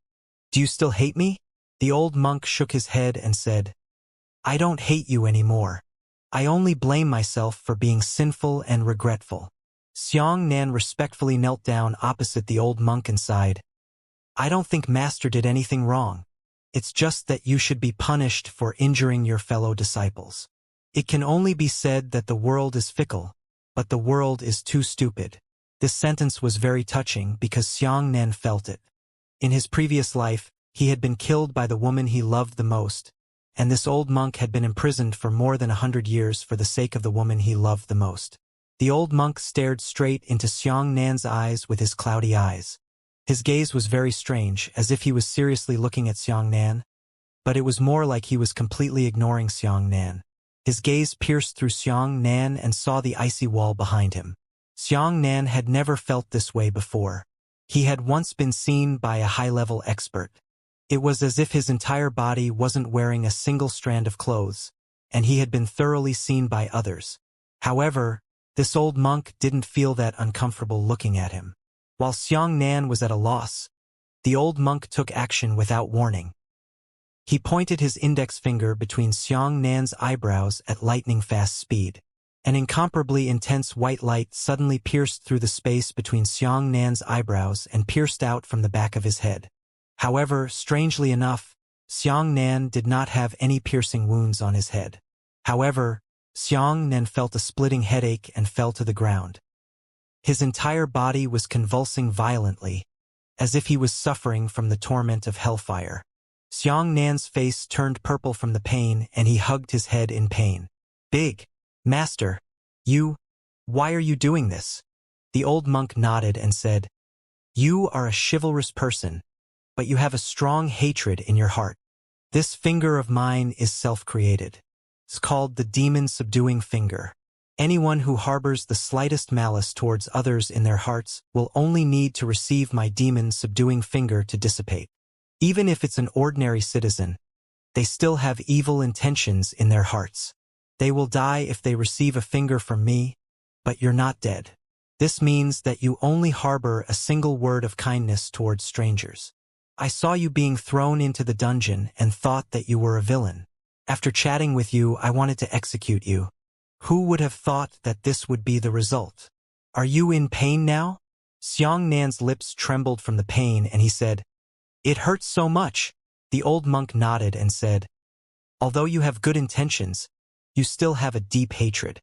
do you still hate me?" The old monk shook his head and said, "I don't hate you anymore. I only blame myself for being sinful and regretful." Xianxian respectfully knelt down opposite the old monk and sighed, "I don't think Master did anything wrong. It's just that you should be punished for injuring your fellow disciples. It can only be said that the world is fickle, but the world is too stupid." This sentence was very touching because Xianxian felt it. In his previous life, he had been killed by the woman he loved the most, and this old monk had been imprisoned for more than 100 years for the sake of the woman he loved the most. The old monk stared straight into Xianxian's eyes with his cloudy eyes. His gaze was very strange, as if he was seriously looking at Xianxian, but it was more like he was completely ignoring Xianxian. His gaze pierced through Xianxian and saw the icy wall behind him. Xianxian had never felt this way before. He had once been seen by a high-level expert. It was as if his entire body wasn't wearing a single strand of clothes, and he had been thoroughly seen by others. However, this old monk didn't feel that uncomfortable looking at him. While Xianxian was at a loss, the old monk took action without warning. He pointed his index finger between Xianxian's eyebrows at lightning-fast speed. An incomparably intense white light suddenly pierced through the space between Xianxian's eyebrows and pierced out from the back of his head. However, strangely enough, Xianxian did not have any piercing wounds on his head. However, Xianxian felt a splitting headache and fell to the ground. His entire body was convulsing violently, as if he was suffering from the torment of hellfire. Xianxian's face turned purple from the pain and he hugged his head in pain. "Big Master, why are you doing this?" The old monk nodded and said, "You are a chivalrous person, but you have a strong hatred in your heart. This finger of mine is self-created. It's called the demon-subduing finger. Anyone who harbors the slightest malice towards others in their hearts will only need to receive my demon-subduing finger to dissipate. Even if it's an ordinary citizen, they still have evil intentions in their hearts. They will die if they receive a finger from me, but you're not dead. This means that you only harbor a single word of kindness towards strangers. I saw you being thrown into the dungeon and thought that you were a villain. After chatting with you, I wanted to execute you. Who would have thought that this would be the result? Are you in pain now? Xianxia's lips trembled from the pain and he said, "It hurts so much." The old monk nodded and said, "Although you have good intentions, you still have a deep hatred.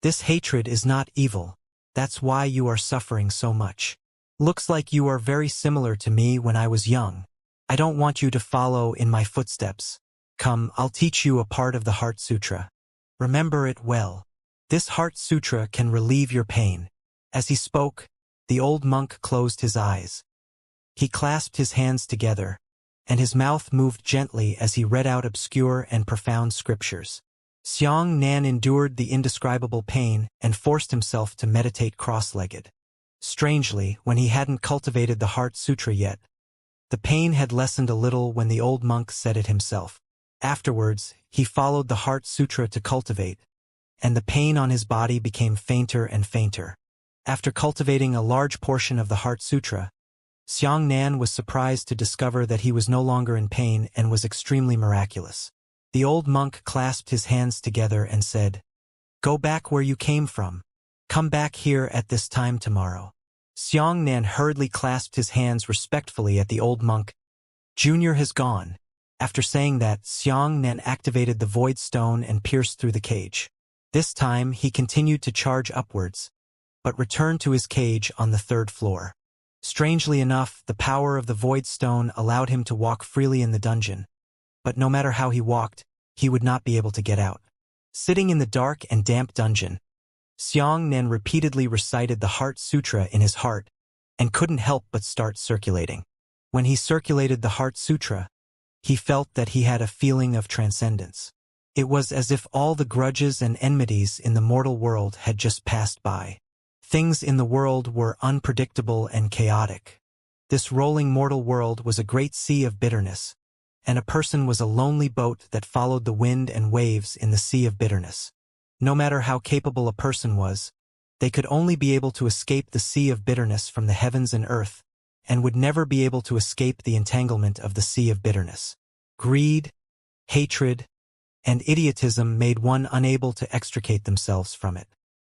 This hatred is not evil. That's why you are suffering so much. Looks like you are very similar to me when I was young. I don't want you to follow in my footsteps. Come, I'll teach you a part of the Heart Sutra. Remember it well. This Heart Sutra can relieve your pain." As he spoke, the old monk closed his eyes. He clasped his hands together, and his mouth moved gently as he read out obscure and profound scriptures. Xianxia endured the indescribable pain and forced himself to meditate cross-legged. Strangely, when he hadn't cultivated the Heart Sutra yet, the pain had lessened a little when the old monk said it himself. Afterwards, he followed the Heart Sutra to cultivate, and the pain on his body became fainter and fainter. After cultivating a large portion of the Heart Sutra, Xianxia was surprised to discover that he was no longer in pain and was extremely miraculous. The old monk clasped his hands together and said, "Go back where you came from. Come back here at this time tomorrow." Xianxia hurriedly clasped his hands respectfully at the old monk. "Junior has gone." After saying that, Xianxia activated the void stone and pierced through the cage. This time, he continued to charge upwards, but returned to his cage on the 3rd floor. Strangely enough, the power of the void stone allowed him to walk freely in the dungeon, but no matter how he walked, he would not be able to get out. Sitting in the dark and damp dungeon, Xianxia repeatedly recited the Heart Sutra in his heart and couldn't help but start circulating. When he circulated the Heart Sutra, he felt that he had a feeling of transcendence. It was as if all the grudges and enmities in the mortal world had just passed by. Things in the world were unpredictable and chaotic. This rolling mortal world was a great sea of bitterness, and a person was a lonely boat that followed the wind and waves in the sea of bitterness. No matter how capable a person was, they could only be able to escape the sea of bitterness from the heavens and earth, and would never be able to escape the entanglement of the sea of bitterness. Greed, hatred, and idiotism made one unable to extricate themselves from it.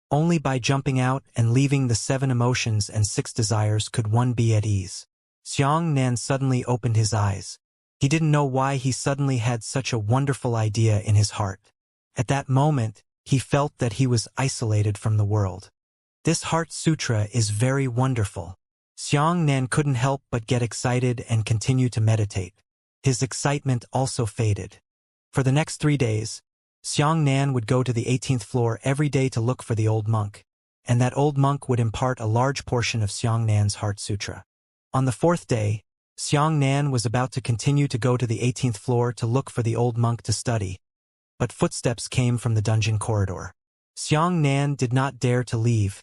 Only by jumping out and leaving the 7 emotions and 6 desires could one be at ease. Xianxia suddenly opened his eyes. He didn't know why he suddenly had such a wonderful idea in his heart. At that moment, he felt that he was isolated from the world. This Heart Sutra is very wonderful. Xianxia couldn't help but get excited and continue to meditate. His excitement also faded. For the next 3 days, Xianxia would go to the 18th floor every day to look for the old monk, and that old monk would impart a large portion of Xianxia's Heart Sutra. On the 4th day, Xianxia was about to continue to go to the 18th floor to look for the old monk to study, but footsteps came from the dungeon corridor. Xianxia did not dare to leave,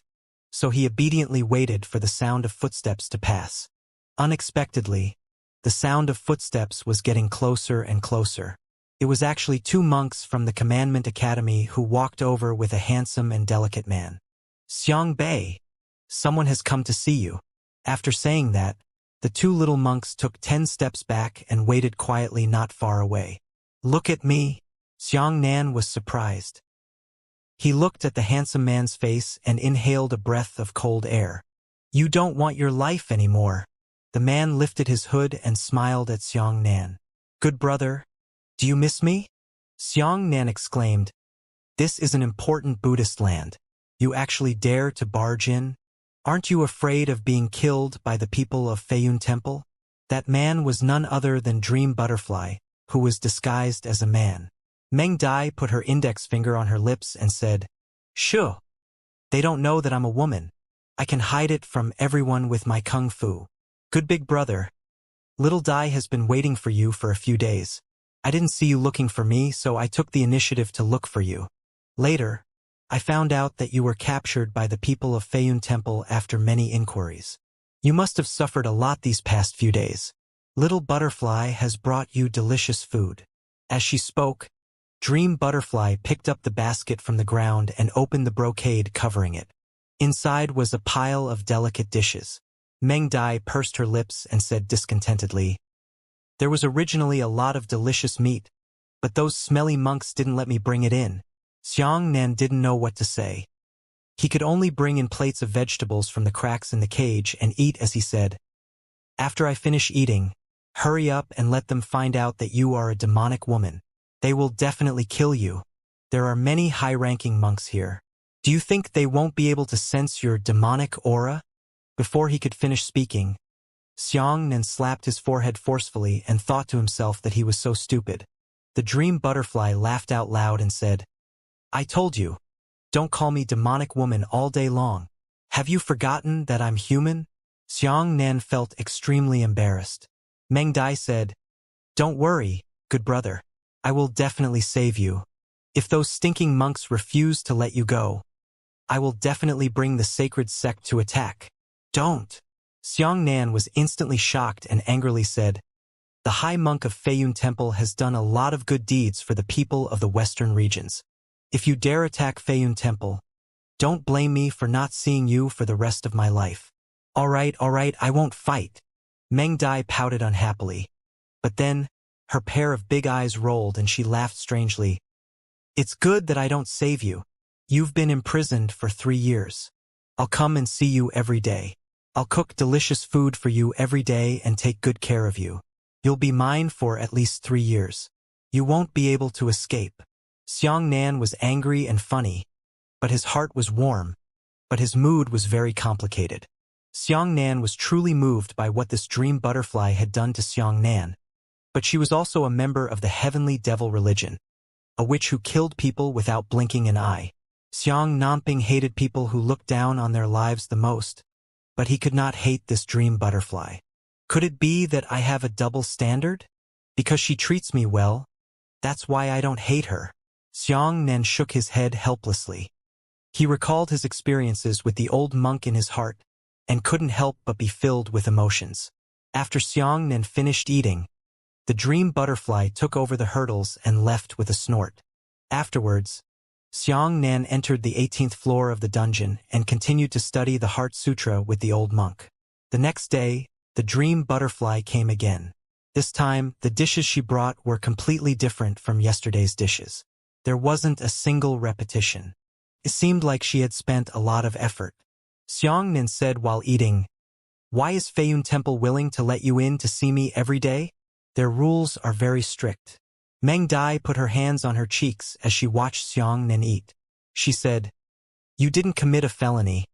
so he obediently waited for the sound of footsteps to pass. Unexpectedly, the sound of footsteps was getting closer and closer. It was actually 2 monks from the Commandment Academy who walked over with a handsome and delicate man. "Xiangbei, someone has come to see you." After saying that, the 2 little monks took 10 steps back and waited quietly not far away. "Look at me." Xianxia was surprised. He looked at the handsome man's face and inhaled a breath of cold air. "You don't want your life anymore." The man lifted his hood and smiled at Xianxia. "Good brother, do you miss me?" Xianxia exclaimed, "This is an important Buddhist land. You actually dare to barge in? Aren't you afraid of being killed by the people of Feiyun Temple?" That man was none other than Dream Butterfly, who was disguised as a man. Meng Dai put her index finger on her lips and said, "Shoo! They don't know that I'm a woman. I can hide it from everyone with my kung fu. Good big brother, little Dai has been waiting for you for a few days. I didn't see you looking for me, so I took the initiative to look for you. Later, I found out that you were captured by the people of Feiyun Temple after many inquiries. You must have suffered a lot these past few days. Little Butterfly has brought you delicious food." As she spoke, Dream Butterfly picked up the basket from the ground and opened the brocade covering it. Inside was a pile of delicate dishes. Meng Dai pursed her lips and said discontentedly, "There was originally a lot of delicious meat, but those smelly monks didn't let me bring it in." Xianxia didn't know what to say. He could only bring in plates of vegetables from the cracks in the cage and eat as he said, "After I finish eating, hurry up and let them find out that you are a demonic woman. They will definitely kill you. There are many high-ranking monks here. Do you think they won't be able to sense your demonic aura?" Before he could finish speaking, Xianxia slapped his forehead forcefully and thought to himself that he was so stupid. The Dream Butterfly laughed out loud and said, "I told you. Don't call me demonic woman all day long. Have you forgotten that I'm human?" Xianxia felt extremely embarrassed. Meng Dai said, "Don't worry, good brother. I will definitely save you. If those stinking monks refuse to let you go, I will definitely bring the sacred sect to attack." "Don't." Xianxia was instantly shocked and angrily said, "The High Monk of Feiyun Temple has done a lot of good deeds for the people of the western regions. If you dare attack Feiyun Temple, don't blame me for not seeing you for the rest of my life." All right, I won't fight." Meng Dai pouted unhappily. But then, her pair of big eyes rolled and she laughed strangely. "It's good that I don't save you. You've been imprisoned for 3 years. I'll come and see you every day. I'll cook delicious food for you every day and take good care of you. You'll be mine for at least 3 years. You won't be able to escape." Xianxia was angry and funny, but his heart was warm, but his mood was very complicated. Xianxia was truly moved by what this Dream Butterfly had done to Xianxia, but she was also a member of the Heavenly Devil religion, a witch who killed people without blinking an eye. Xianxia hated people who looked down on their lives the most, but he could not hate this Dream Butterfly. Could it be that I have a double standard? Because she treats me well, that's why I don't hate her. Xianxia shook his head helplessly. He recalled his experiences with the old monk in his heart and couldn't help but be filled with emotions. After Xianxia finished eating, the Dream Butterfly took over the hurdles and left with a snort. Afterwards, Xianxia entered the 18th floor of the dungeon and continued to study the Heart Sutra with the old monk. The next day, the Dream Butterfly came again. This time, the dishes she brought were completely different from yesterday's dishes. There wasn't a single repetition. It seemed like she had spent a lot of effort. Xianxia said while eating, "Why is Feiyun Temple willing to let you in to see me every day? Their rules are very strict." Meng Dai put her hands on her cheeks as she watched Xianxia eat. She said, "You didn't commit a felony,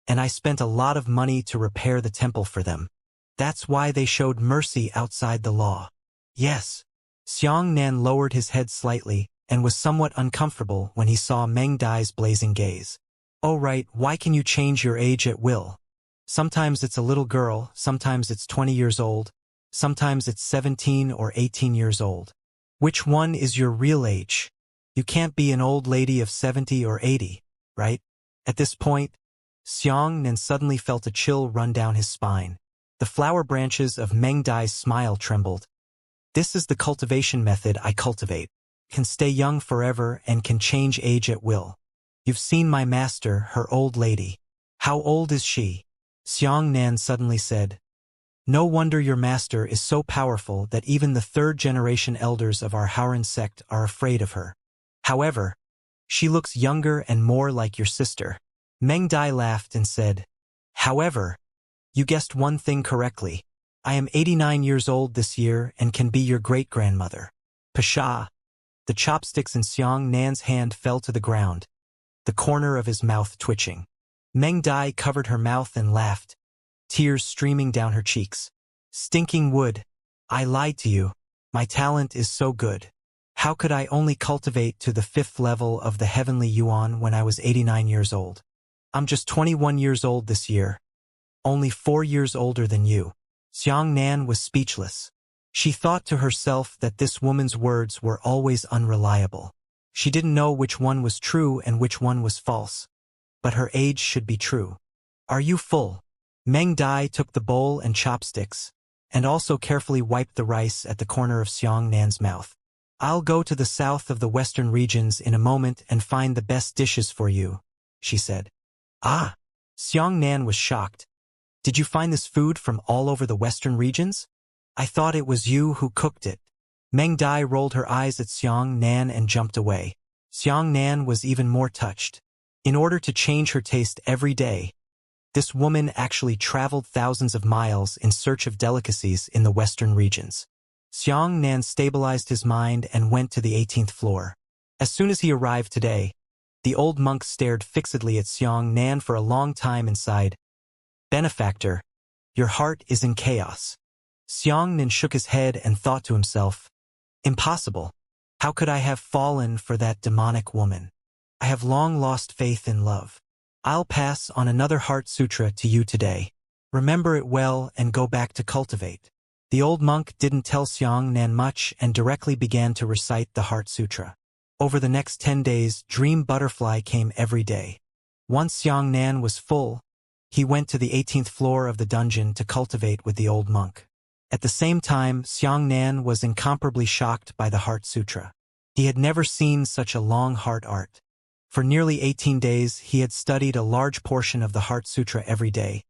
and I spent a lot of money to repair the temple for them. That's why they showed mercy outside the law." "Yes." Xianxia lowered his head slightly and was somewhat uncomfortable when he saw Meng Dai's blazing gaze. "Oh right, why can you change your age at will? Sometimes it's a little girl, sometimes it's 20 years old, sometimes it's 17 or 18 years old. Which one is your real age? You can't be an old lady of 70 or 80, right?" At this point, Xianxia suddenly felt a chill run down his spine. The flower branches of Meng Dai's smile trembled. "This is the cultivation method I cultivate. Can stay young forever and can change age at will. You've seen my master, her old lady. How old is she?" Xianxia suddenly said, "No wonder your master is so powerful that even the 3rd-generation elders of our Haoran sect are afraid of her. However, she looks younger and more like your sister." Meng Dai laughed and said, "However, you guessed one thing correctly. I am 89 years old this year and can be your great-grandmother." Pshaw! The chopsticks in Xianxia's hand fell to the ground, the corner of his mouth twitching. Meng Dai covered her mouth and laughed, tears streaming down her cheeks. "Stinking wood! I lied to you. My talent is so good. How could I only cultivate to the 5th level of the Heavenly Yuan when I was 89 years old? I'm just 21 years old this year, only 4 years older than you." Xianxia was speechless. She thought to herself that this woman's words were always unreliable. She didn't know which one was true and which one was false. But her age should be true. Are you full? Meng Dai took the bowl and chopsticks, and also carefully wiped the rice at the corner of Xiang Nan's mouth. I'll go to the south of the western regions in a moment and find the best dishes for you, she said. Ah! Xiang Nan was shocked. Did you find this food from all over the western regions? I thought it was you who cooked it. Meng Dai rolled her eyes at Xiang Nan and jumped away. Xiang Nan was even more touched. In order to change her taste every day, this woman actually traveled thousands of miles in search of delicacies in the western regions. Xiang Nan stabilized his mind and went to the 18th floor. As soon as he arrived today, the old monk stared fixedly at Xiang Nan for a long time and sighed. Benefactor, your heart is in chaos. Xiang Nan shook his head and thought to himself, impossible. How could I have fallen for that demonic woman? I have long lost faith in love. I'll pass on another Heart Sutra to you today. Remember it well and go back to cultivate. The old monk didn't tell Xiang Nan much and directly began to recite the Heart Sutra. Over the next 10 days, Dream Butterfly came every day. Once Xiang Nan was full, he went to the 18th floor of the dungeon to cultivate with the old monk. At the same time, Xiang Nan was incomparably shocked by the Heart Sutra. He had never seen such a long heart art. For nearly 18 days, he had studied a large portion of the Heart Sutra every day,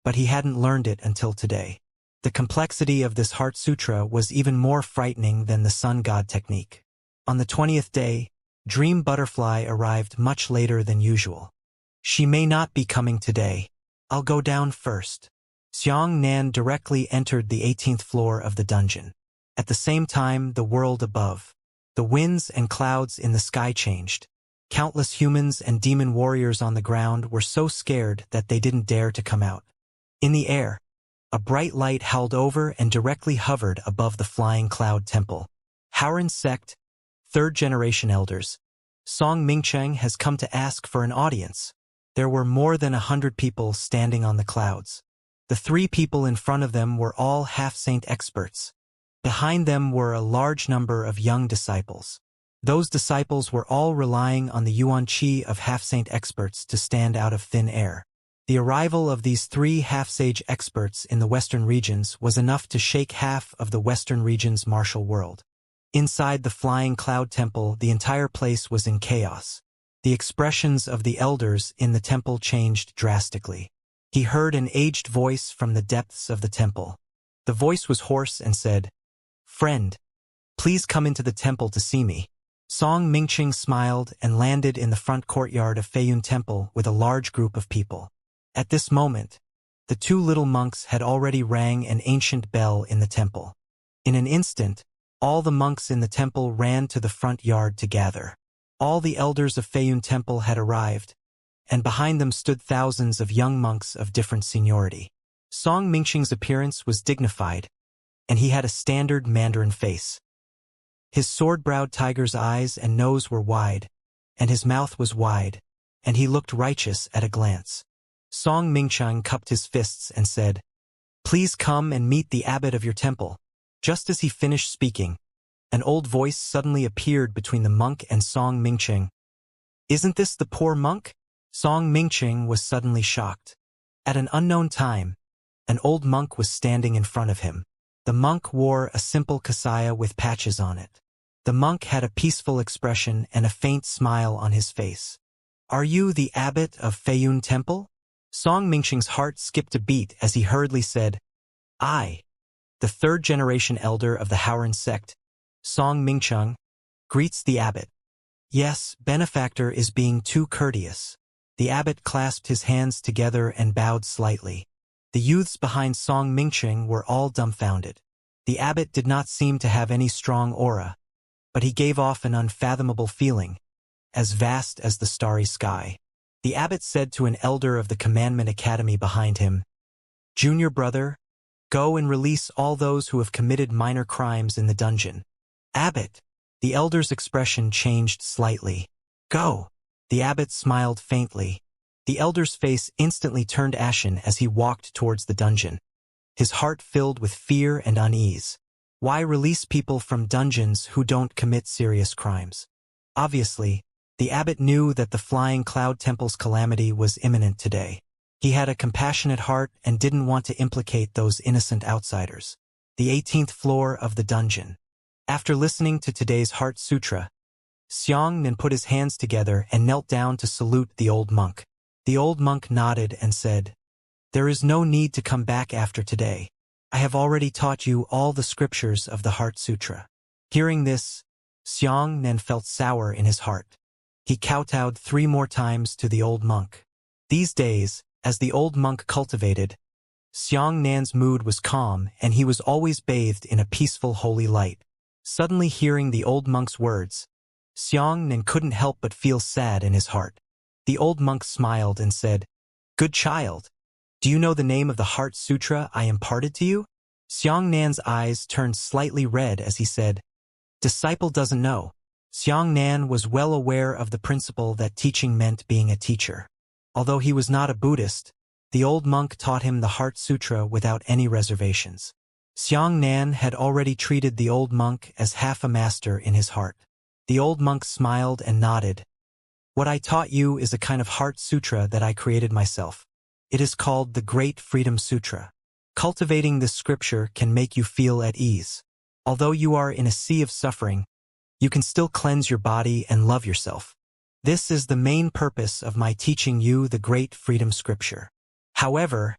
but he hadn't learned it until today. The complexity of this Heart Sutra was even more frightening than the Sun God technique. On the 20th day, Dream Butterfly arrived much later than usual. She may not be coming today. I'll go down first. Xiang Nan directly entered the 18th floor of the dungeon. At the same time, the world above, the winds and clouds in the sky changed. Countless humans and demon warriors on the ground were so scared that they didn't dare to come out. In the air, a bright light howled over and directly hovered above the flying cloud temple. Howren sect, third-generation elders. Song Mingcheng has come to ask for an audience. There were more than 100 people standing on the clouds. The 3 people in front of them were all half-saint experts. Behind them were a large number of young disciples. Those disciples were all relying on the yuan qi of half-saint experts to stand out of thin air. The arrival of these 3 half-sage experts in the western regions was enough to shake half of the western region's martial world. Inside the flying cloud temple, the entire place was in chaos. The expressions of the elders in the temple changed drastically. He heard an aged voice from the depths of the temple. The voice was hoarse and said, "Friend, please come into the temple to see me." Song Mingcheng smiled and landed in the front courtyard of Feiyun Temple with a large group of people. At this moment, the 2 little monks had already rang an ancient bell in the temple. In an instant, all the monks in the temple ran to the front yard to gather. All the elders of Feiyun Temple had arrived, and behind them stood thousands of young monks of different seniority. Song Mingcheng's appearance was dignified, and he had a standard Mandarin face. His sword-browed tiger's eyes and nose were wide, and his mouth was wide, and he looked righteous at a glance. Song Mingcheng cupped his fists and said, "Please come and meet the abbot of your temple." Just as he finished speaking, an old voice suddenly appeared between the monk and Song Mingcheng. "Isn't this the poor monk?" Song Mingcheng was suddenly shocked. At an unknown time, an old monk was standing in front of him. The monk wore a simple kasaya with patches on it. The monk had a peaceful expression and a faint smile on his face. "Are you the abbot of Feiyun Temple?" Song Mingcheng's heart skipped a beat as he hurriedly said, "I, the 3rd-generation elder of the Howren sect, Song Mingcheng, greets the abbot." "Yes, benefactor is being too courteous." The abbot clasped his hands together and bowed slightly. The youths behind Song Mingcheng were all dumbfounded. The abbot did not seem to have any strong aura, but he gave off an unfathomable feeling, as vast as the starry sky. The abbot said to an elder of the Commandment Academy behind him, "Junior brother, go and release all those who have committed minor crimes in the dungeon." "Abbot!" The elder's expression changed slightly. "Go!" The abbot smiled faintly. The elder's face instantly turned ashen as he walked towards the dungeon. His heart filled with fear and unease. Why release people from dungeons who don't commit serious crimes? Obviously, the abbot knew that the Flying Cloud Temple's calamity was imminent today. He had a compassionate heart and didn't want to implicate those innocent outsiders. The 18th floor of the dungeon. After listening to today's Heart Sutra, Xianxia put his hands together and knelt down to salute the old monk. The old monk nodded and said, "There is no need to come back after today. I have already taught you all the scriptures of the Heart Sutra." Hearing this, Xianxia felt sour in his heart. He kowtowed 3 more times to the old monk. These days, as the old monk cultivated, Xianxia's mood was calm and he was always bathed in a peaceful holy light. Suddenly hearing the old monk's words, Xianxia couldn't help but feel sad in his heart. The old monk smiled and said, "Good child, do you know the name of the Heart Sutra I imparted to you?" Xianxia's eyes turned slightly red as he said, "Disciple doesn't know." Xianxia was well aware of the principle that teaching meant being a teacher. Although he was not a Buddhist, the old monk taught him the Heart Sutra without any reservations. Xianxia had already treated the old monk as half a master in his heart. The old monk smiled and nodded. "What I taught you is a kind of Heart Sutra that I created myself. It is called the Great Freedom Sutra. Cultivating this scripture can make you feel at ease. Although you are in a sea of suffering, you can still cleanse your body and love yourself. This is the main purpose of my teaching you the Great Freedom Scripture. However,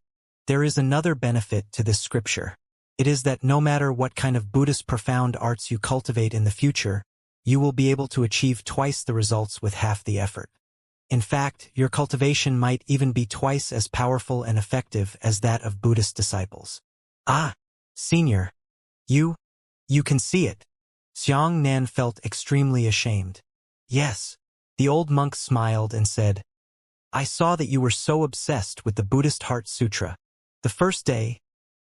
there is another benefit to this scripture. It is that no matter what kind of Buddhist profound arts you cultivate in the future, you will be able to achieve twice the results with half the effort. In fact, your cultivation might even be twice as powerful and effective as that of Buddhist disciples." "Ah, senior, you can see it." Xianxia felt extremely ashamed. "Yes." The old monk smiled and said, "I saw that you were so obsessed with the Buddhist Heart Sutra. The first day,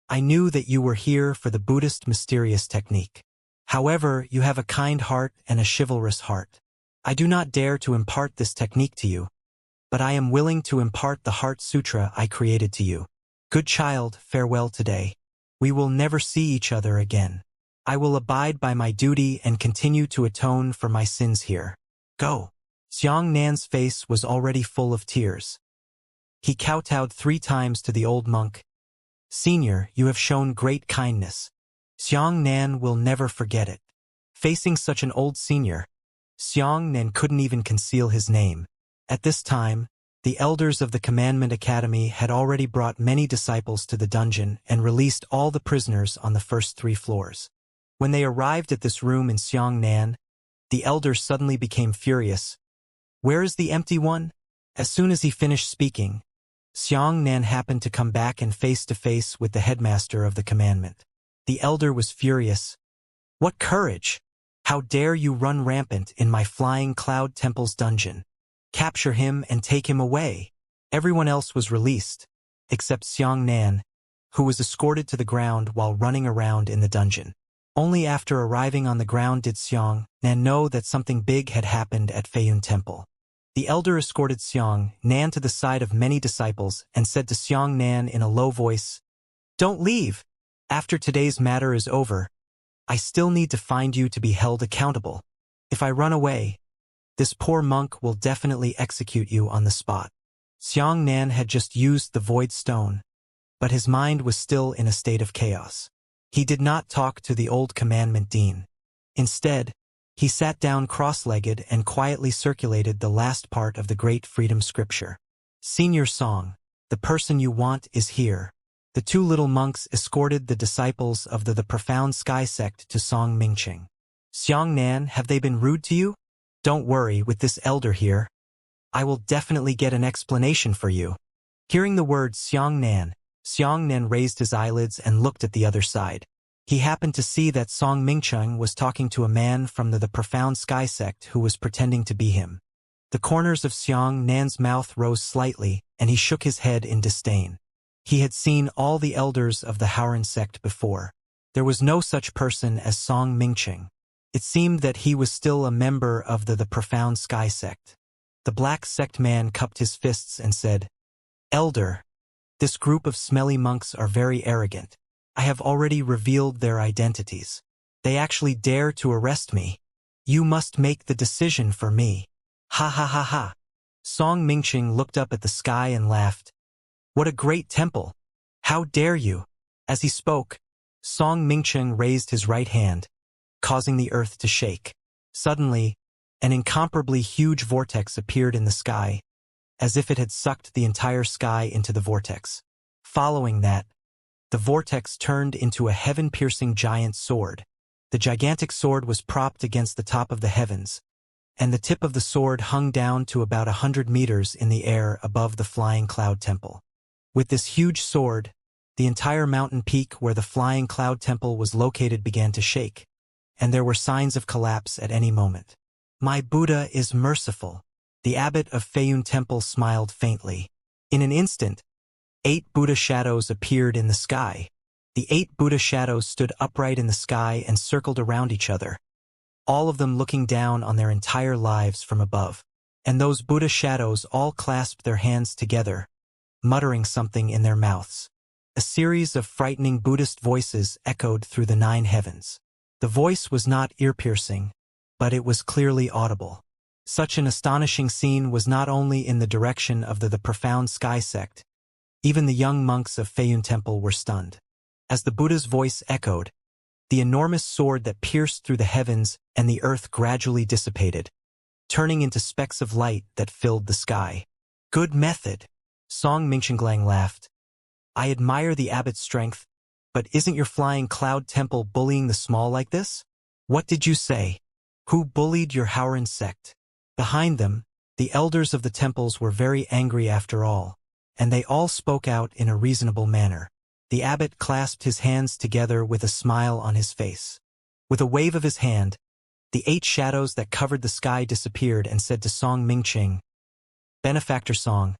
I knew that you were here for the Buddhist mysterious technique. However, you have a kind heart and a chivalrous heart. I do not dare to impart this technique to you, but I am willing to impart the Heart Sutra I created to you. Good child, farewell today. We will never see each other again. I will abide by my duty and continue to atone for my sins here. Go." Xianxia's face was already full of tears. He kowtowed 3 times to the old monk. "Senior, you have shown great kindness. Xianxia will never forget it." Facing such an old senior, Xianxia couldn't even conceal his name. At this time, the elders of the Commandment Academy had already brought many disciples to the dungeon and released all the prisoners on the first 3 floors. When they arrived at this room in Xianxia, the elder suddenly became furious. "Where is the empty one?" As soon as he finished speaking, Xianxia happened to come back and face to face with the headmaster of the commandment. The elder was furious. "What courage! How dare you run rampant in my Flying Cloud Temple's dungeon? Capture him and take him away." Everyone else was released, except Xianxia, who was escorted to the ground while running around in the dungeon. Only after arriving on the ground did Xianxia know that something big had happened at Feiyun Temple. The elder escorted Xianxia to the side of many disciples and said to Xianxia in a low voice, "Don't leave. After today's matter is over, I still need to find you to be held accountable. If I run away, this poor monk will definitely execute you on the spot." Xianxia had just used the void stone, but his mind was still in a state of chaos. He did not talk to the old commandment dean. Instead, he sat down cross-legged and quietly circulated the last part of the Great Freedom Scripture. "Senior Song, the person you want is here." The 2 little monks escorted the disciples of the Profound Sky sect to Song Mingqing. "Xianxia, have they been rude to you? Don't worry, with this elder here, I will definitely get an explanation for you." Hearing the words Xianxia raised his eyelids and looked at the other side. He happened to see that Song Mingqing was talking to a man from the Profound Sky sect who was pretending to be him. The corners of Xianxia's mouth rose slightly, and he shook his head in disdain. He had seen all the elders of the Howran sect before. There was no such person as Song Mingqing. It seemed that he was still a member of the Profound Sky sect. The black sect man cupped his fists and said, "Elder, this group of smelly monks are very arrogant. I have already revealed their identities. They actually dare to arrest me. You must make the decision for me. Ha ha ha ha. Song Mingqing looked up at the sky and laughed. What a great temple! How dare you! As he spoke, Song Mingqing raised his right hand, causing the earth to shake. Suddenly, an incomparably huge vortex appeared in the sky, as if it had sucked the entire sky into the vortex. Following that, the vortex turned into a heaven-piercing giant sword. The gigantic sword was propped against the top of the heavens, and the tip of the sword hung down to about 100 meters in the air above the flying cloud temple. With this huge sword, the entire mountain peak where the flying cloud temple was located began to shake, and there were signs of collapse at any moment. My Buddha is merciful. The abbot of Feiyun Temple smiled faintly. In an instant, 8 Buddha shadows appeared in the sky. The 8 Buddha shadows stood upright in the sky and circled around each other, all of them looking down on their entire lives from above. And those Buddha shadows all clasped their hands together, muttering something in their mouths. A series of frightening Buddhist voices echoed through the 9 heavens. The voice was not ear-piercing, but it was clearly audible. Such an astonishing scene was not only in the direction of the profound sky sect. Even the young monks of Feiyun Temple were stunned. As the Buddha's voice echoed, the enormous sword that pierced through the heavens and the earth gradually dissipated, turning into specks of light that filled the sky. Good method. Song Mingqing laughed. I admire the abbot's strength, but isn't your flying cloud temple bullying the small like this? What did you say? Who bullied your Howren sect? Behind them, the elders of the temples were very angry after all, and they all spoke out in a reasonable manner. The abbot clasped his hands together with a smile on his face. With a wave of his hand, the 8 shadows that covered the sky disappeared and said to Song Mingqing, Benefactor Song,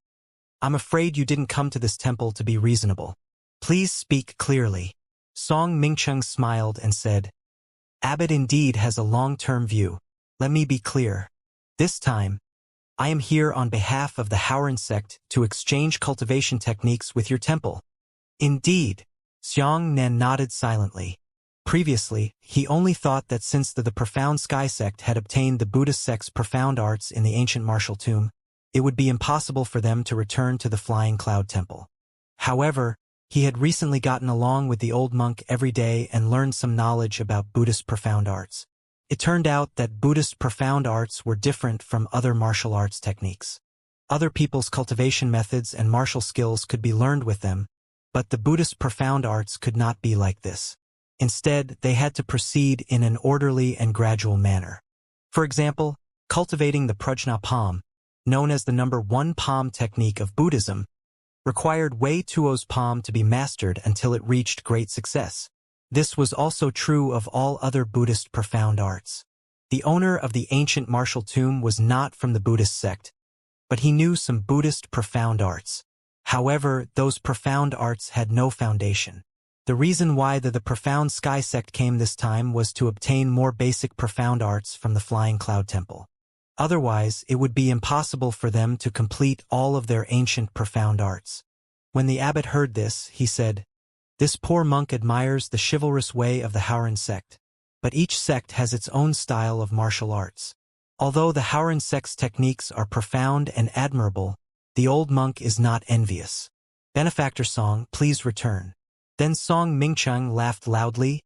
I'm afraid you didn't come to this temple to be reasonable. Please speak clearly. Song Mingqing smiled and said, Abbot indeed has a long-term view. Let me be clear. This time, I am here on behalf of the Howren sect to exchange cultivation techniques with your temple. Indeed. Xianxia nodded silently. Previously, he only thought that since the profound sky sect had obtained the Buddhist sect's profound arts in the ancient martial tomb, it would be impossible for them to return to the flying cloud temple. However, he had recently gotten along with the old monk every day and learned some knowledge about Buddhist profound arts. It turned out that Buddhist profound arts were different from other martial arts techniques. Other people's cultivation methods and martial skills could be learned with them, but the Buddhist profound arts could not be like this. Instead, they had to proceed in an orderly and gradual manner. For example, cultivating the prajna palm, known as the number 1 palm technique of Buddhism, required Wei Tuo's palm to be mastered until it reached great success. This was also true of all other Buddhist profound arts. The owner of the ancient martial tomb was not from the Buddhist sect, but he knew some Buddhist profound arts. However, those profound arts had no foundation. The reason why the profound sky sect came this time was to obtain more basic profound arts from the Flying Cloud Temple. Otherwise, it would be impossible for them to complete all of their ancient profound arts. When the abbot heard this, he said, This poor monk admires the chivalrous way of the Howren sect, but each sect has its own style of martial arts. Although the Howren sect's techniques are profound and admirable, the old monk is not envious. Benefactor Song, please return. Then Song Mingqing laughed loudly.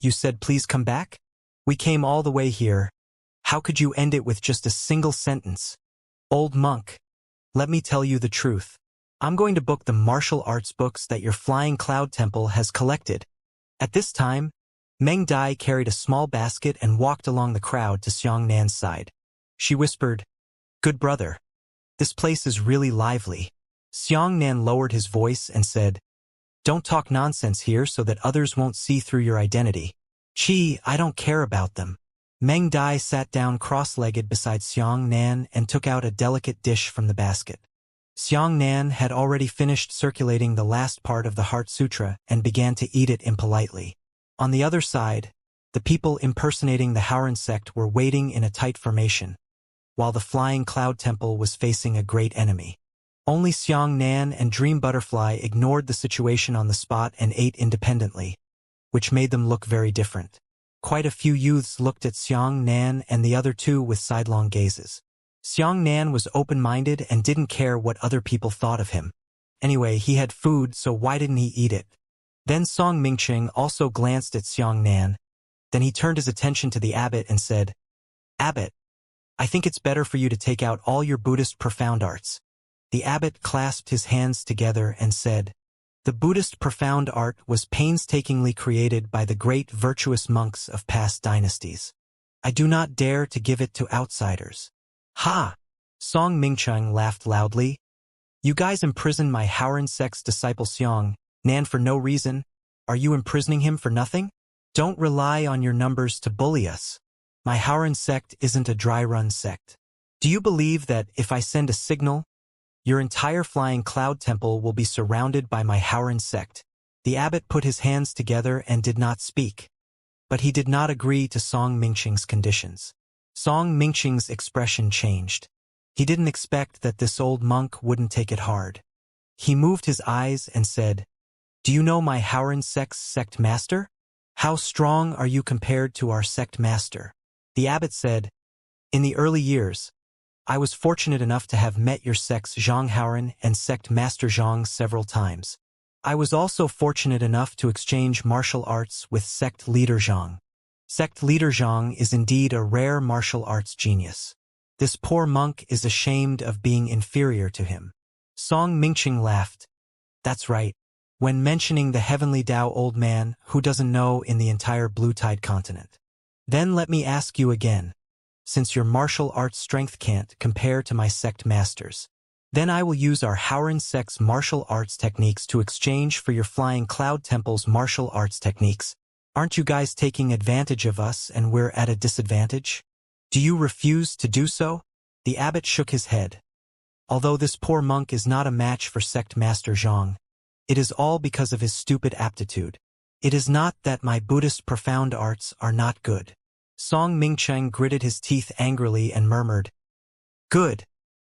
You said please come back? We came all the way here. How could you end it with just a single sentence? Old monk, let me tell you the truth. I'm going to book the martial arts books that your Flying Cloud Temple has collected. At this time, Meng Dai carried a small basket and walked along the crowd to Xiangnan's side. She whispered, Good brother. This place is really lively. Xiangnan lowered his voice and said, Don't talk nonsense here so that others won't see through your identity. Gee, I don't care about them. Meng Dai sat down cross-legged beside Xiangnan and took out a delicate dish from the basket. Xiangnan had already finished circulating the last part of the Heart Sutra and began to eat it impolitely. On the other side, the people impersonating the Howren sect were waiting in a tight formation, while the Flying Cloud Temple was facing a great enemy. Only Xianxia and Dream Butterfly ignored the situation on the spot and ate independently, which made them look very different. Quite a few youths looked at Xianxia and the other two with sidelong gazes. Xianxia was open-minded and didn't care what other people thought of him. Anyway, he had food, so why didn't he eat it? Then Song Mingqing also glanced at Xianxia. Then he turned his attention to the abbot and said, "Abbot, I think it's better for you to take out all your Buddhist profound arts." The abbot clasped his hands together and said, "The Buddhist profound art was painstakingly created by the great virtuous monks of past dynasties. I do not dare to give it to outsiders." "Ha!" Song Mingqing laughed loudly. "You guys imprisoned my Haoran sect's disciple Xianxia for no reason. Are you imprisoning him for nothing? Don't rely on your numbers to bully us. My Haoran sect isn't a dry-run sect. Do you believe that if I send a signal, your entire flying cloud temple will be surrounded by my Haoran sect?" The abbot put his hands together and did not speak. But he did not agree to Song Mingqing's conditions. Song Mingqing's expression changed. He didn't expect that this old monk wouldn't take it hard. He moved his eyes and said, "Do you know my Haoran sect's sect master? How strong are you compared to our sect master?" The abbot said, "In the early years, I was fortunate enough to have met your sect's Zhang Haoran and sect master Zhang several times. I was also fortunate enough to exchange martial arts with sect leader Zhang. Sect leader Zhang is indeed a rare martial arts genius. This poor monk is ashamed of being inferior to him." Song Mingqing laughed. "That's right. When mentioning the heavenly Tao, old man, who doesn't know in the entire Blue Tide continent? Then let me ask you again, since your martial arts strength can't compare to my sect masters, then I will use our Haoran sect's martial arts techniques to exchange for your flying cloud temple's martial arts techniques. Aren't you guys taking advantage of us and we're at a disadvantage? Do you refuse to do so?" The abbot shook his head. "Although this poor monk is not a match for sect master Zhang, it is all because of his stupid aptitude. It is not that my Buddhist profound arts are not good." Song Mingqing gritted his teeth angrily and murmured, "Good.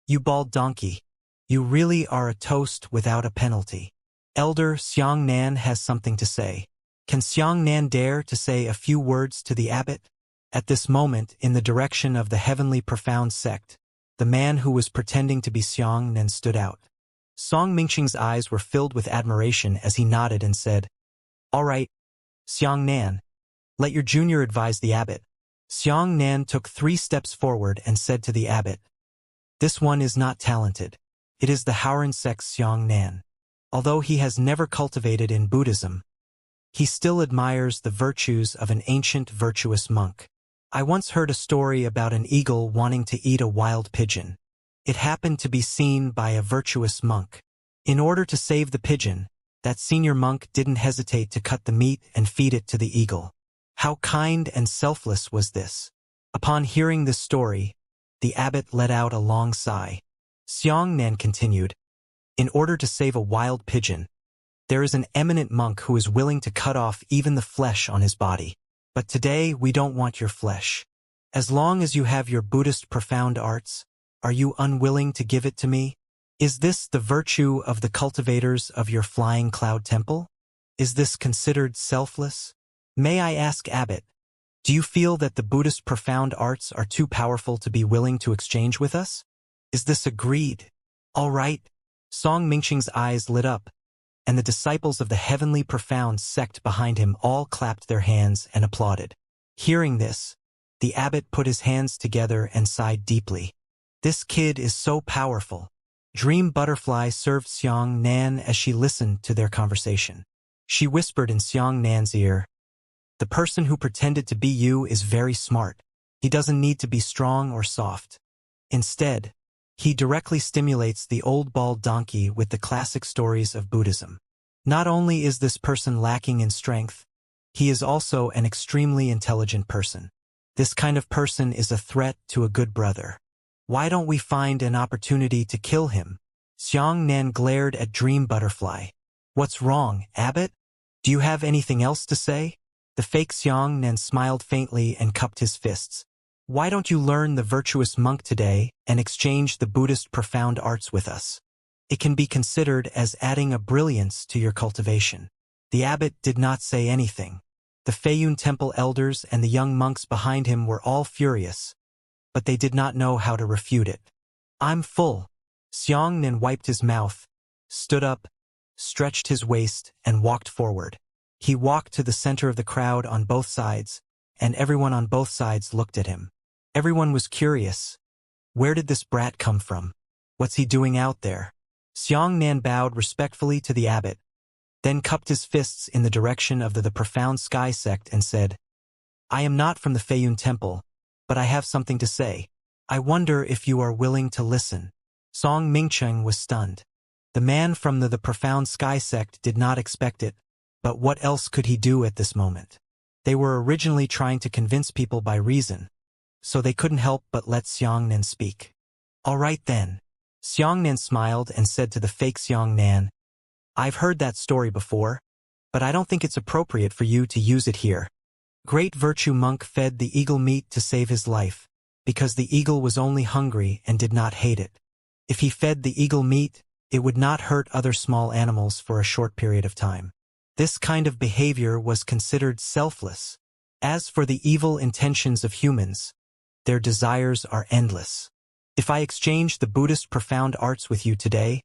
You bald donkey. You really are a toast without a penalty." Elder Xianxia has something to say. Can Xianxia dare to say a few words to the abbot? At this moment, in the direction of the heavenly profound sect, the man who was pretending to be Xianxia stood out. Song Mingqing's eyes were filled with admiration as he nodded and said, "All right, Xianxia, let your junior advise the abbot." Xianxia took 3 steps forward and said to the abbot, "This one is not talented. It is the Haoran sect's Xianxia. Although he has never cultivated in Buddhism, he still admires the virtues of an ancient virtuous monk. I once heard a story about an eagle wanting to eat a wild pigeon. It happened to be seen by a virtuous monk. In order to save the pigeon, that senior monk didn't hesitate to cut the meat and feed it to the eagle. How kind and selfless was this?" Upon hearing this story, the abbot let out a long sigh. Xianxia continued, "In order to save a wild pigeon, there is an eminent monk who is willing to cut off even the flesh on his body. But today we don't want your flesh. As long as you have your Buddhist profound arts, are you unwilling to give it to me? Is this the virtue of the cultivators of your flying cloud temple? Is this considered selfless? May I ask, abbot, do you feel that the Buddhist profound arts are too powerful to be willing to exchange with us? Is this agreed?" "All right." Song Mingqing's eyes lit up, and the disciples of the heavenly profound sect behind him all clapped their hands and applauded. Hearing this, the abbot put his hands together and sighed deeply. "This kid is so powerful." Dream Butterfly served Xianxia as she listened to their conversation. She whispered in Xianxia's ear, "The person who pretended to be you is very smart. He doesn't need to be strong or soft. Instead, he directly stimulates the old bald donkey with the classic stories of Buddhism. Not only is this person lacking in strength, he is also an extremely intelligent person. This kind of person is a threat to a good brother. Why don't we find an opportunity to kill him?" Xianxia glared at Dream Butterfly. "What's wrong, abbot? Do you have anything else to say?" The fake Xianxia smiled faintly and cupped his fists. "Why don't you learn the virtuous monk today and exchange the Buddhist profound arts with us? It can be considered as adding a brilliance to your cultivation. The abbot did not say anything. The Feiyun Temple elders and the young monks behind him were all furious, but they did not know how to refute it. I'm full. Xianxia wiped his mouth, stood up, stretched his waist, and walked forward. He walked to the center of the crowd on both sides, and everyone on both sides looked at him. Everyone was curious. Where did this brat come from? What's he doing out there? Xianxia bowed respectfully to the abbot, then cupped his fists in the direction of the profound sky sect and said, I am not from the Feiyun Temple, but I have something to say. I wonder if you are willing to listen. Song Mingcheng was stunned. The man from the profound sky sect did not expect it, but what else could he do at this moment? They were originally trying to convince people by reason, so they couldn't help but let Xianxia speak. All right then. Xianxia smiled and said to the fake Xianxia, I've heard that story before, but I don't think it's appropriate for you to use it here. Great Virtue Monk fed the eagle meat to save his life, because the eagle was only hungry and did not hate it. If he fed the eagle meat, it would not hurt other small animals for a short period of time. This kind of behavior was considered selfless. As for the evil intentions of humans, their desires are endless. If I exchange the Buddhist profound arts with you today,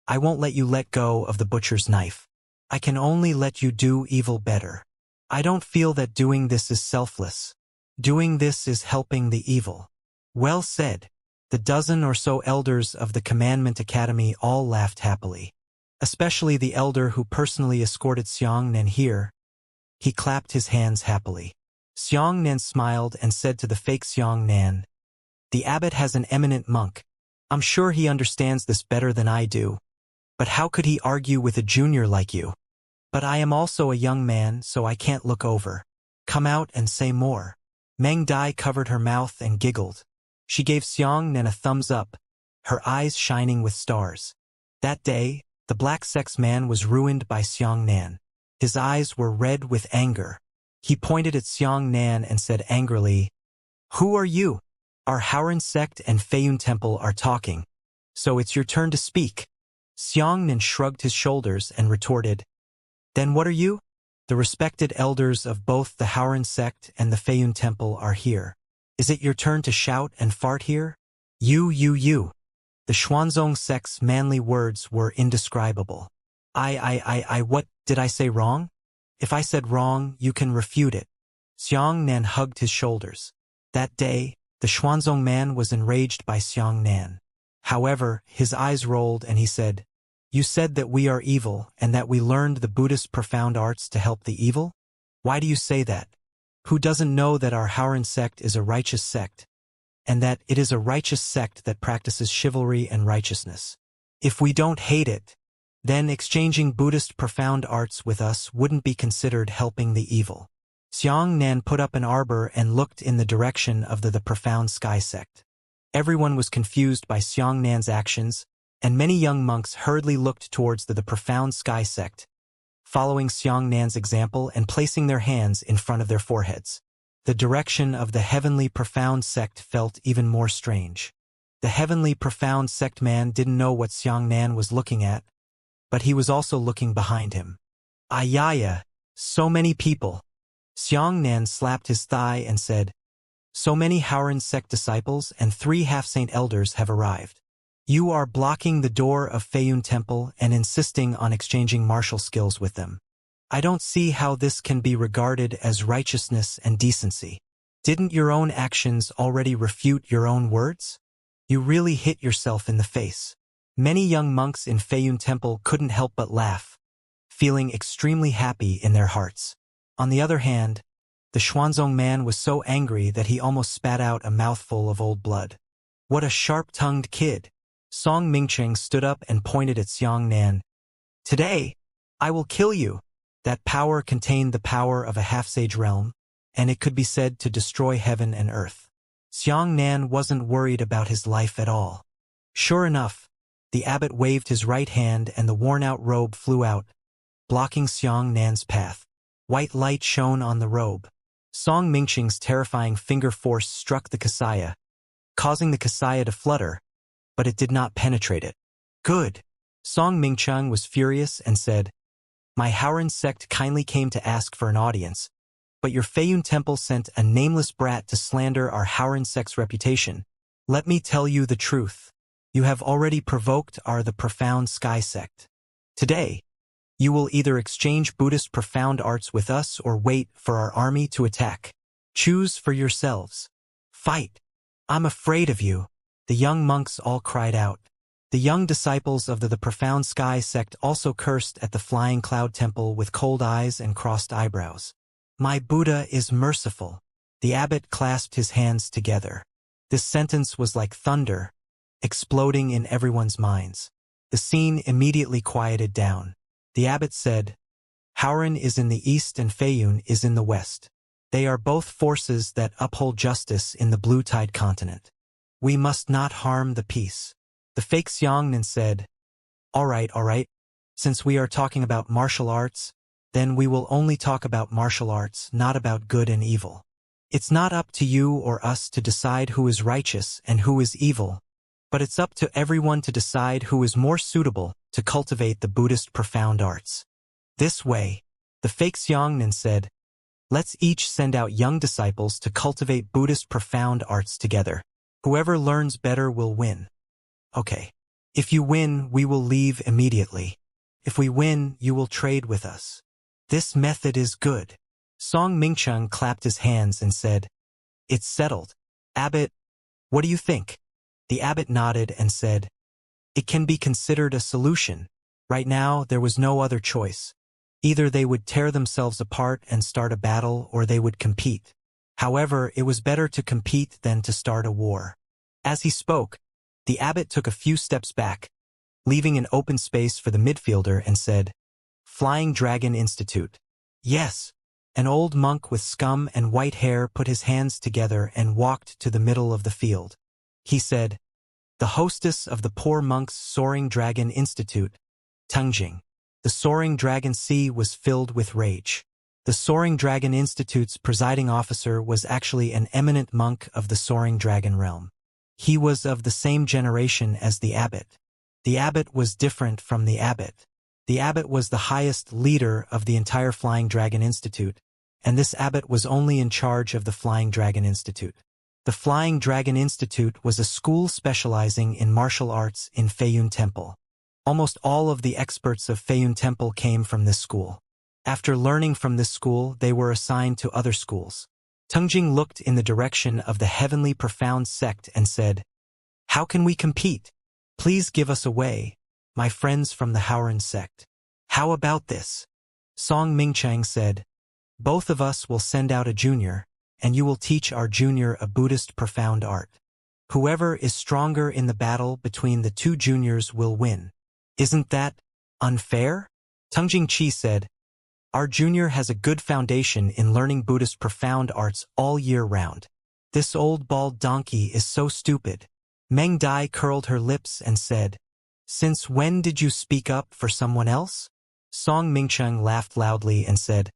I won't let you let go of the butcher's knife. I can only let you do evil better. I don't feel that doing this is selfless. Doing this is helping the evil. Well said. The dozen or so elders of the Commandment Academy all laughed happily. Especially the elder who personally escorted Xianxia here. He clapped his hands happily. Xianxia smiled and said to the fake Xianxia, the abbot has an eminent monk. I'm sure he understands this better than I do. But how could he argue with a junior like you? But I am also a young man, so I can't look over. Come out and say more. Meng Dai covered her mouth and giggled. She gave Xianxia a thumbs up, her eyes shining with stars. That day, the black sex man was ruined by Xianxia. His eyes were red with anger. He pointed at Xianxia and said angrily, Who are you? Our Haoran sect and Feiyun Temple are talking, so it's your turn to speak. Xianxia shrugged his shoulders and retorted, Then what are you? The respected elders of both the Haoran sect and the Feiyun Temple are here. Is it your turn to shout and fart here? You. The Xuanzong sect's manly words were indescribable. What did I say wrong? If I said wrong, you can refute it. Xianxia hugged his shoulders. That day, the Xuanzong man was enraged by Xianxia. However, his eyes rolled and he said, You said that we are evil and that we learned the Buddhist profound arts to help the evil? Why do you say that? Who doesn't know that our Haoran sect is a righteous sect, and that it is a righteous sect that practices chivalry and righteousness? If we don't hate it, then exchanging Buddhist profound arts with us wouldn't be considered helping the evil. Xianxia put up an arbor and looked in the direction of the profound sky sect. Everyone was confused by Xianxia's actions, and many young monks hurriedly looked towards the profound sky sect, following Xianxia's example and placing their hands in front of their foreheads. The direction of the heavenly profound sect felt even more strange. The heavenly profound sect man didn't know what Xianxia was looking at, but he was also looking behind him. Ayaya, so many people. Xianxia slapped his thigh and said, So many Haoran sect disciples and 3 half-saint elders have arrived. You are blocking the door of Feiyun Temple and insisting on exchanging martial skills with them. I don't see how this can be regarded as righteousness and decency. Didn't your own actions already refute your own words? You really hit yourself in the face. Many young monks in Feiyun Temple couldn't help but laugh, feeling extremely happy in their hearts. On the other hand, the Xuanzong man was so angry that he almost spat out a mouthful of old blood. What a sharp-tongued kid! Song Mingcheng stood up and pointed at Xianxia. Today, I will kill you. That power contained the power of a half-sage realm, and it could be said to destroy heaven and earth. Xianxia wasn't worried about his life at all. Sure enough, the abbot waved his right hand and the worn-out robe flew out, blocking Xianxia's path. White light shone on the robe. Song Mingcheng's terrifying finger force struck the Kasaya, causing the Kasaya to flutter, but it did not penetrate it. Good. Song Mingcheng was furious and said, "My Haoran sect kindly came to ask for an audience, but your Feiyun temple sent a nameless brat to slander our Haoran sect's reputation. Let me tell you the truth. You have already provoked the profound sky sect. Today, you will either exchange Buddhist profound arts with us or wait for our army to attack. Choose for yourselves. Fight. I'm afraid of you." The young monks all cried out. The young disciples of the profound sky sect also cursed at the flying cloud temple with cold eyes and crossed eyebrows. "My Buddha is merciful." The abbot clasped his hands together. This sentence was like thunder, exploding in everyone's minds. The scene immediately quieted down. The abbot said, "Haoran is in the east and Feiyun is in the west. They are both forces that uphold justice in the Blue Tide continent. We must not harm the peace." The fake Xianxia said, all right. Since we are talking about martial arts, then we will only talk about martial arts, not about good and evil. It's not up to you or us to decide who is righteous and who is evil, but it's up to everyone to decide who is more suitable to cultivate the Buddhist profound arts. This way, the fake Xianxia said, let's each send out young disciples to cultivate Buddhist profound arts together. Whoever learns better will win. Okay. If you win, we will leave immediately. If we win, you will trade with us. This method is good. Song Mingcheng clapped his hands and said, "It's settled. Abbot, what do you think?" The abbot nodded and said, "It can be considered a solution. Right now, there was no other choice. Either they would tear themselves apart and start a battle, or they would compete. However, it was better to compete than to start a war." As he spoke, the abbot took a few steps back, leaving an open space for the midfielder and said, "Flying Dragon Institute." Yes. An old monk with scum and white hair put his hands together and walked to the middle of the field. He said, "The hostess of the poor monks' Soaring Dragon Institute, Tungjing." The Soaring Dragon Sea was filled with rage. The Soaring Dragon Institute's presiding officer was actually an eminent monk of the Soaring Dragon realm. He was of the same generation as the abbot. The abbot was different from the abbot. The abbot was the highest leader of the entire Flying Dragon Institute, and this abbot was only in charge of the Flying Dragon Institute. The Flying Dragon Institute was a school specializing in martial arts in Feiyun Temple. Almost all of the experts of Feiyun Temple came from this school. After learning from this school, they were assigned to other schools. Tungjing looked in the direction of the heavenly profound sect and said, "How can we compete? Please give us a way, my friends from the Haoran sect." "How about this?" Song Mingcheng said, "Both of us will send out a junior, and you will teach our junior a Buddhist profound art. Whoever is stronger in the battle between the two juniors will win. Isn't that unfair?" Tungjing Chi said, "Our junior has a good foundation in learning Buddhist profound arts all year round. This old bald donkey is so stupid." Meng Dai curled her lips and said, "Since when did you speak up for someone else?" Song Mingcheng laughed loudly and said,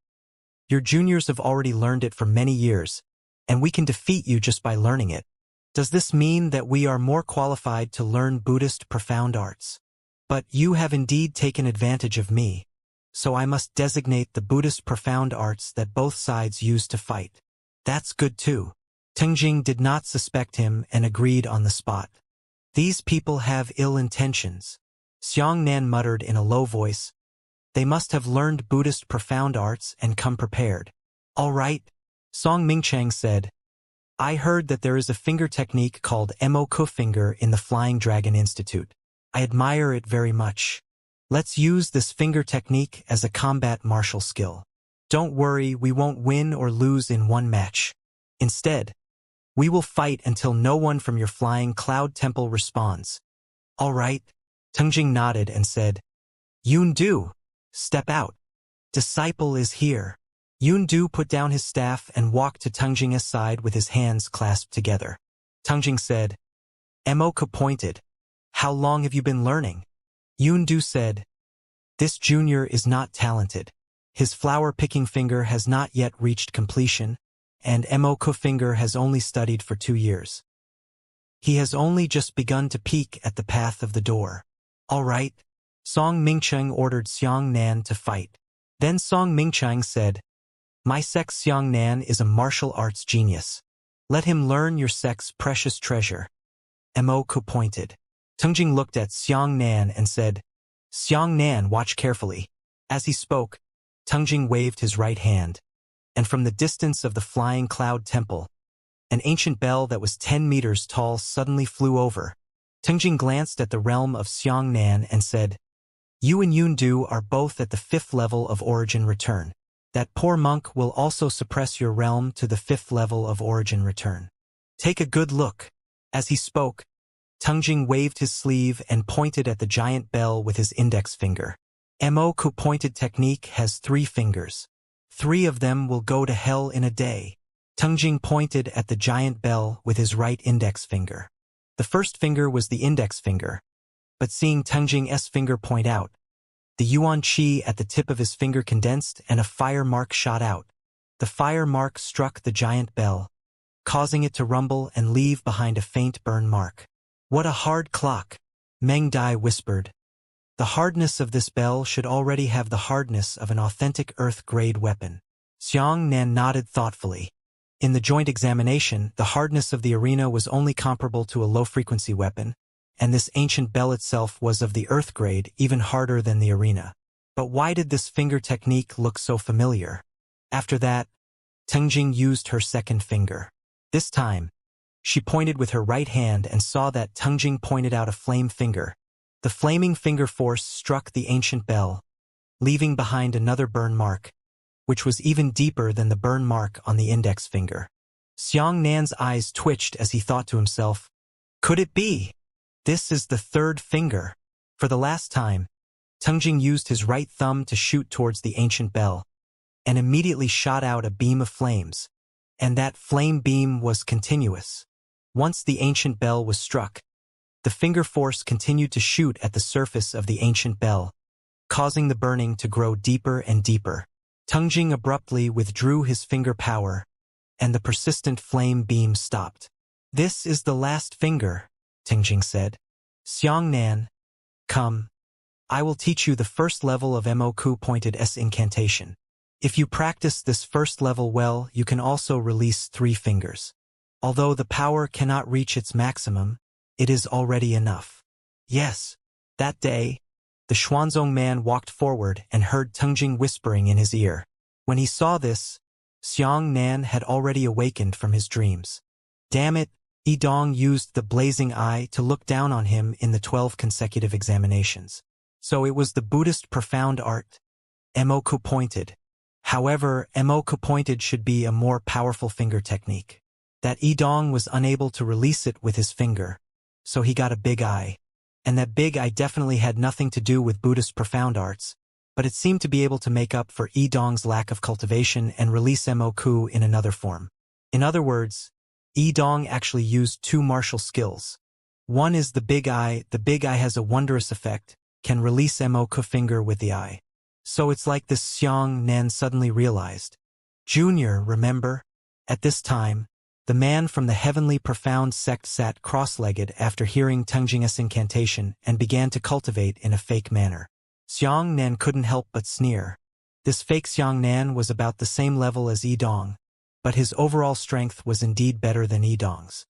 "Your juniors have already learned it for many years, and we can defeat you just by learning it. Does this mean that we are more qualified to learn Buddhist profound arts? But you have indeed taken advantage of me, so I must designate the Buddhist profound arts that both sides use to fight." "That's good too." Tungjing did not suspect him and agreed on the spot. "These people have ill intentions." Xiangnan muttered in a low voice, "They must have learned Buddhist profound arts and come prepared." "All right," Song Mingcheng said, "I heard that there is a finger technique called Mo Ku finger in the Flying Dragon Institute. I admire it very much. Let's use this finger technique as a combat martial skill. Don't worry, we won't win or lose in one match. Instead, we will fight until no one from your Flying Cloud Temple responds." "All right." Tungjing nodded and said, "Yun Du, step out. Disciple is here." Yun Du put down his staff and walked to Tungjing's side with his hands clasped together. Tungjing said, "Mo Ku pointed. How long have you been learning?" Yun Du said, "This junior is not talented. His flower-picking finger has not yet reached completion, and Mo Ku finger has only studied for 2 years. He has only just begun to peek at the path of the door." "All right." Song Mingcheng ordered Xiang Nan to fight. Then Song Mingcheng said, "My sex Xiang Nan is a martial arts genius. Let him learn your sex precious treasure." Mo Ku pointed. Tengjing looked at Xiang Nan and said, "Xiang Nan, watch carefully." As he spoke, Tengjing waved his right hand, and from the distance of the flying cloud temple, an ancient bell that was 10 meters tall suddenly flew over. Tengjing glanced at the realm of Xiang Nan and said, "You and Yundu are both at the 5th level of origin return. That poor monk will also suppress your realm to the 5th level of origin return. Take a good look." As he spoke, Tengjing waved his sleeve and pointed at the giant bell with his index finger. Mo Ku pointed technique has 3 fingers. 3 of them will go to hell in a day. Tengjing pointed at the giant bell with his right index finger. The first finger was the index finger, but seeing Tengjing's finger point out, the yuan qi at the tip of his finger condensed and a fire mark shot out. The fire mark struck the giant bell, causing it to rumble and leave behind a faint burn mark. "What a hard clock," Meng Dai whispered. "The hardness of this bell should already have the hardness of an authentic Earth-grade weapon." Xiang Nan nodded thoughtfully. In the joint examination, the hardness of the arena was only comparable to a low-frequency weapon, and this ancient bell itself was of the Earth grade, even harder than the arena. But why did this finger technique look so familiar? After that, Tengjing used her second finger. This time, she pointed with her right hand and saw that Tengjing pointed out a flame finger. The flaming finger force struck the ancient bell, leaving behind another burn mark, which was even deeper than the burn mark on the index finger. Xiang Nan's eyes twitched as he thought to himself, "Could it be? This is the 3rd finger." For the last time, Tengjing used his right thumb to shoot towards the ancient bell, and immediately shot out a beam of flames, and that flame beam was continuous. Once the ancient bell was struck, the finger force continued to shoot at the surface of the ancient bell, causing the burning to grow deeper and deeper. Tengjing abruptly withdrew his finger power, and the persistent flame beam stopped. "This is the last finger," Tengjing said. "Xiang Nan, come. I will teach you the first level of Mo Ku pointed S incantation. If you practice this first level well, you can also release 3 fingers. Although the power cannot reach its maximum, it is already enough." Yes. That day, the Xuanzong man walked forward and heard Tengjing whispering in his ear. When he saw this, Xiang Nan had already awakened from his dreams. Damn it, Yidong used the blazing eye to look down on him in the 12 consecutive examinations. So it was the Buddhist profound art. Mo Ku pointed. However, Mo Ku pointed should be a more powerful finger technique. That Yidong was unable to release it with his finger, so he got a big eye. And that big eye definitely had nothing to do with Buddhist profound arts, but it seemed to be able to make up for Yidong's lack of cultivation and release Mo Ku in another form. In other words, Yidong actually used 2 martial skills. One is the big eye. The big eye has a wondrous effect, can release Mo Ku finger with the eye. So it's like this Xiang Nan suddenly realized. Junior, remember? At this time, the man from the heavenly profound sect sat cross-legged after hearing Tengjing's incantation and began to cultivate in a fake manner. Xiang Nan couldn't help but sneer. This fake Xiang Nan was about the same level as Yidong, but his overall strength was indeed better than Yidong's.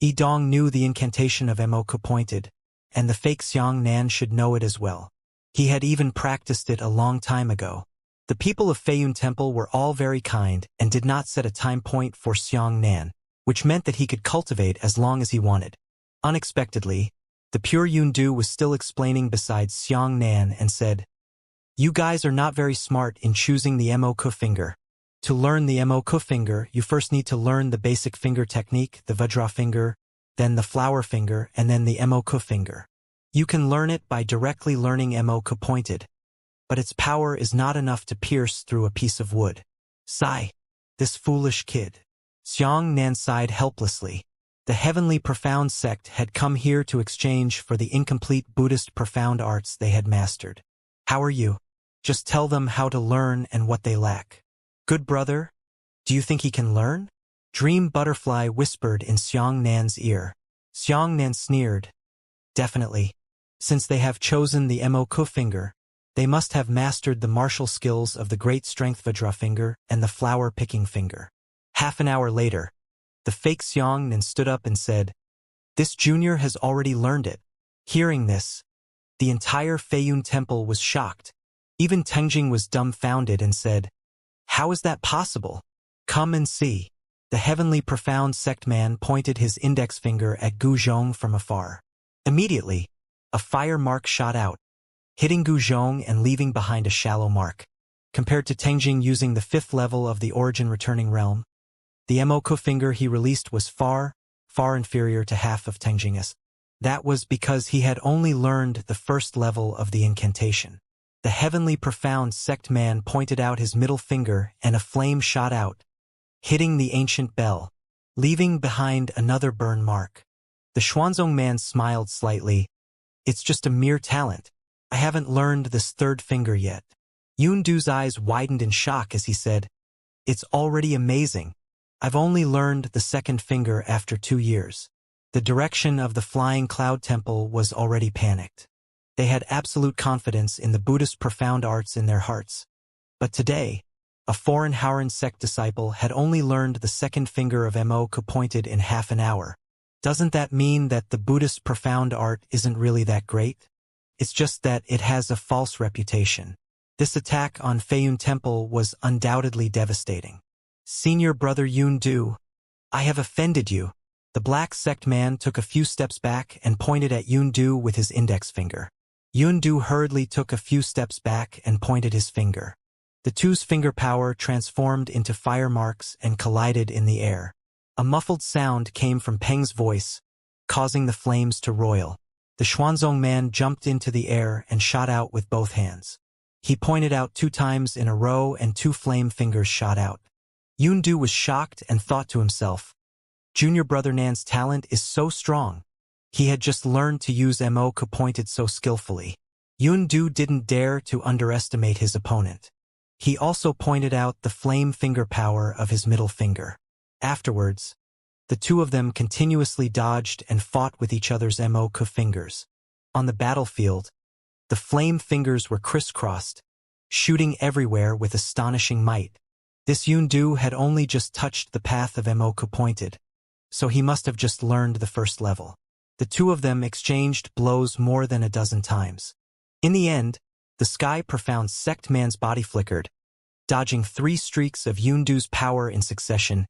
Yidong knew the incantation of Mo Ku pointed, and the fake Xiang Nan should know it as well. He had even practiced it a long time ago. The people of Feiyun Temple were all very kind and did not set a time point for Xiang Nan, which meant that he could cultivate as long as he wanted. Unexpectedly, the pure Yundu was still explaining beside Xiang Nan and said, "You guys are not very smart in choosing the Mo Ku finger. To learn the Mo Ku finger, you first need to learn the basic finger technique, the Vajra finger, then the flower finger, and then the Mo Ku finger. You can learn it by directly learning Mo Ku pointed, but its power is not enough to pierce through a piece of wood." Sigh. This foolish kid. Xiang Nan sighed helplessly. The heavenly profound sect had come here to exchange for the incomplete Buddhist profound arts they had mastered. "How are you? Just tell them how to learn and what they lack." "Good brother? Do you think he can learn?" Dream Butterfly whispered in Xiang Nan's ear. Xiang Nan sneered. "Definitely. Since they have chosen the Mo finger, they must have mastered the martial skills of the great strength Vajra finger and the flower-picking finger. Half an hour later, the fake Xianxia stood up and said, "This junior has already learned it." Hearing this, the entire Feiyun temple was shocked. Even Tengjing was dumbfounded and said, "How is that possible? Come and see." The heavenly profound sect man pointed his index finger at Gu Zhong from afar. Immediately, a fire mark shot out, hitting Gu Zhong and leaving behind a shallow mark. Compared to Tengjing using the 5th level of the origin returning realm, the Mo finger he released was far, far inferior to half of Tengjing's. That was because he had only learned the 1st level of the incantation. The heavenly profound sect man pointed out his middle finger and a flame shot out, hitting the ancient bell, leaving behind another burn mark. The Xuanzong man smiled slightly. "It's just a mere talent. I haven't learned this 3rd finger yet." Yun Du's eyes widened in shock as he said, "It's already amazing. I've only learned the 2nd finger after 2 years." The direction of the flying cloud temple was already panicked. They had absolute confidence in the Buddhist profound arts in their hearts. But today, a foreign Howran sect disciple had only learned the 2nd finger of Mo pointed in half an hour. Doesn't that mean that the Buddhist profound art isn't really that great? It's just that it has a false reputation. This attack on Feiyun Temple was undoubtedly devastating. "Senior brother Yun Du, I have offended you." The black sect man took a few steps back and pointed at Yun Du with his index finger. Yun Du hurriedly took a few steps back and pointed his finger. The two's finger power transformed into fire marks and collided in the air. A muffled sound came from Peng's voice, causing the flames to roil. The Xuanzong man jumped into the air and shot out with both hands. He pointed out 2 times in a row and 2 flame fingers shot out. Yun Du was shocked and thought to himself, "Junior brother Nan's talent is so strong. He had just learned to use Mo pointed so skillfully." Yun Du didn't dare to underestimate his opponent. He also pointed out the flame finger power of his middle finger. Afterwards, the two of them continuously dodged and fought with each other's Mo fingers. On the battlefield, the flame fingers were crisscrossed, shooting everywhere with astonishing might. This Yun Du had only just touched the path of Mo pointed, so he must have just learned the 1st level. The two of them exchanged blows more than a dozen times. In the end, the sky profound sect man's body flickered, dodging 3 streaks of Yun Du's power in succession,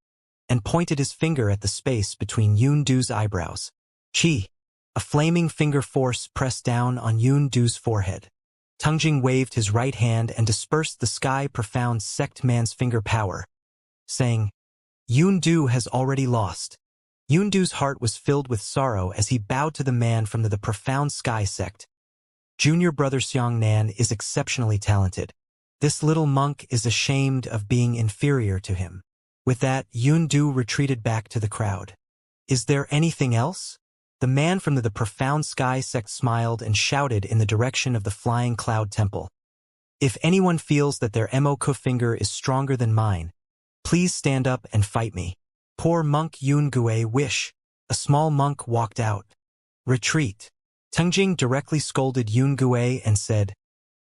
and pointed his finger at the space between Yun Du's eyebrows. Chi! A flaming finger force pressed down on Yun Du's forehead. Tengjing waved his right hand and dispersed the sky profound sect man's finger power, saying, "Yun Du has already lost." Yun Du's heart was filled with sorrow as he bowed to the man from the profound sky sect. "Junior brother Xiangnan is exceptionally talented. This little monk is ashamed of being inferior to him." With that, Yun Du retreated back to the crowd. "Is there anything else?" The man from the profound sky sect smiled and shouted in the direction of the flying cloud temple. "If anyone feels that their Mo finger is stronger than mine, please stand up and fight me." Poor monk Yun Gue wish. A small monk walked out. "Retreat." Tengjing directly scolded Yun Gue and said,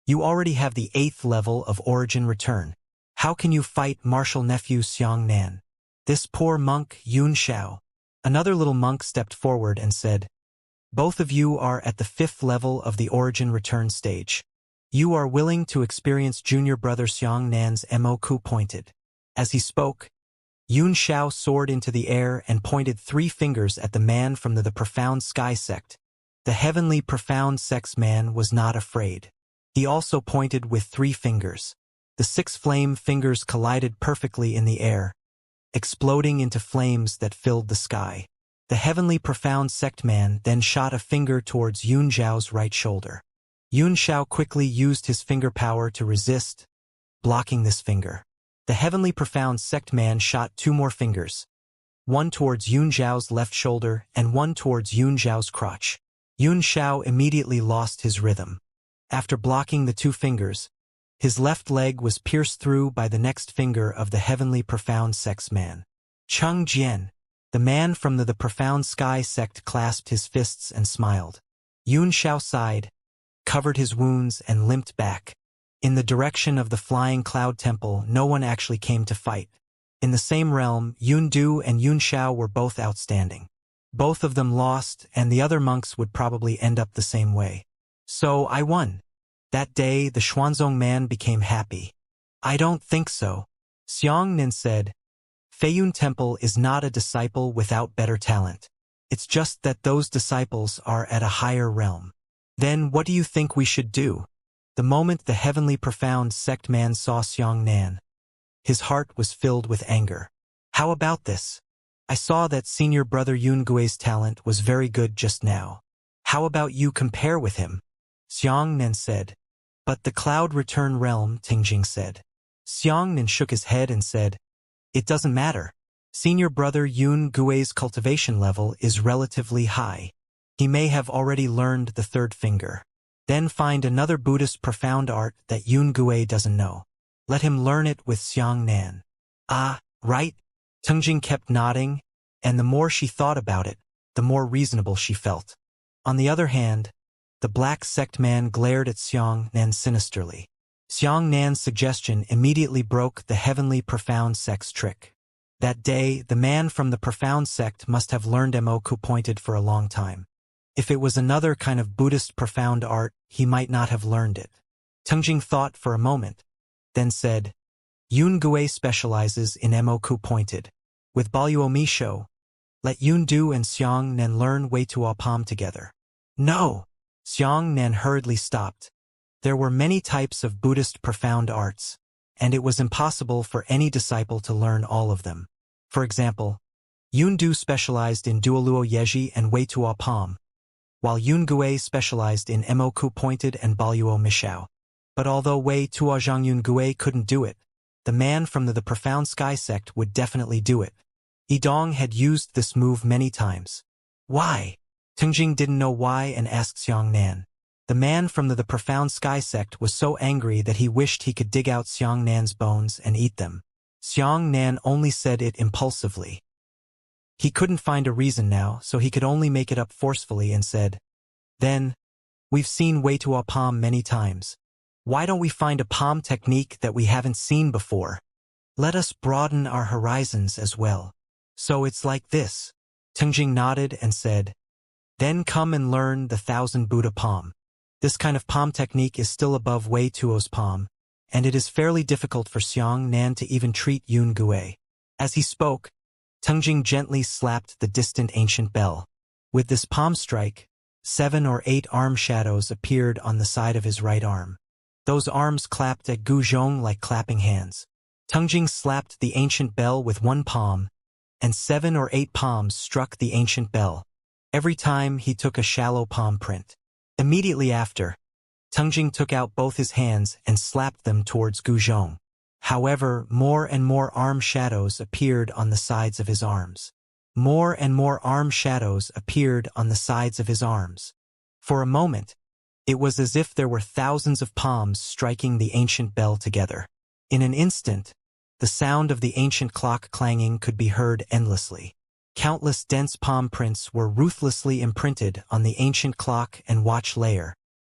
"You already have the 8th level of origin return. How can you fight martial nephew Xiangnan?" "This poor monk Yun Xiao." Another little monk stepped forward and said, "Both of you are at the 5th level of the origin return stage. You are willing to experience junior brother Xiangnan's Mo pointed." As he spoke, Yun Xiao soared into the air and pointed 3 fingers at the man from the profound sky sect. The heavenly profound sect's man was not afraid. He also pointed with 3 fingers. The 6 flame fingers collided perfectly in the air, exploding into flames that filled the sky. The heavenly profound sect man then shot a finger towards Yun Xiao's right shoulder. Yun Xiao quickly used his finger power to resist, blocking this finger. The heavenly profound sect man shot 2 more fingers, one towards Yun Xiao's left shoulder and one towards Yun Xiao's crotch. Yun Xiao immediately lost his rhythm. After blocking the 2 fingers, his left leg was pierced through by the next finger of the heavenly profound sect's man. Cheng Jian, the man from the profound sky sect, clasped his fists and smiled. Yun Xiao sighed, covered his wounds, and limped back. In the direction of the flying cloud temple, no one actually came to fight. In the same realm, Yun Du and Yun Xiao were both outstanding. Both of them lost, and the other monks would probably end up the same way. So I won. That day, the Xuanzong man became happy. I don't think so. Xianxia said, Feiyun Temple is not a disciple without better talent. It's just that those disciples are at a higher realm. Then what do you think we should do? The moment the heavenly profound sect man saw Xianxia, his heart was filled with anger. How about this? I saw that senior brother Yun Gui's talent was very good just now. How about you compare with him? Xianxia said. But the cloud return realm, Tingjing said. Xianxia shook his head and said, It doesn't matter. Senior brother Yun Gui's cultivation level is relatively high. He may have already learned the third finger. Then find another Buddhist profound art that Yun Gui doesn't know. Let him learn it with Xianxia. Ah, right? Tingjing kept nodding, and the more she thought about it, the more reasonable she felt. On the other hand, the black sect man glared at Xianxia sinisterly. Xianxia's suggestion immediately broke the heavenly profound sect's trick. That day, the man from the profound sect must have learned Moku pointed for a long time. If it was another kind of Buddhist profound art, he might not have learned it. Tingjing thought for a moment, then said, Yun Gui specializes in Moku pointed. With Baluo Misho, let Yun Du and Xianxia learn Wei Tuo Pom together. No! Xianxia hurriedly stopped. There were many types of Buddhist profound arts, and it was impossible for any disciple to learn all of them. For example, Yun Du specialized in Duoluo Yeji and Wei Tuo Pom, while Yun Gui specialized in Moku pointed and Baluo Mishao. But although Wei Tuo Zhang Yun Gui couldn't do it, the man from the profound sky sect would definitely do it. Yidong had used this move many times. Why? Tingjing didn't know why and asked Xianxia. The man from the profound sky sect was so angry that he wished he could dig out Xianxia's bones and eat them. Xianxia only said it impulsively. He couldn't find a reason now, so he could only make it up forcefully and said, Then, we've seen Wei Tuo Pom many times. Why don't we find a palm technique that we haven't seen before? Let us broaden our horizons as well. So it's like this. Tingjing nodded and said, Then come and learn the 1000 Buddha palm. This kind of palm technique is still above Wei Tuo's palm, and it is fairly difficult for Xianxia to even treat Yun Gui. As he spoke, Tingjing gently slapped the distant ancient bell. With this palm strike, 7 or 8 arm shadows appeared on the side of his right arm. Those arms clapped at Gu Zhong like clapping hands. Tingjing slapped the ancient bell with one palm, and 7 or 8 palms struck the ancient bell. Every time he took a shallow palm print. Immediately after, Tingjing took out both his hands and slapped them towards Gu Zhong. However, more and more arm shadows appeared on the sides of his arms. More and more arm shadows appeared on the sides of his arms. For a moment, it was as if there were thousands of palms striking the ancient bell together. In an instant, the sound of the ancient clock clanging could be heard endlessly. Countless dense palm prints were ruthlessly imprinted on the ancient clock and watch layer.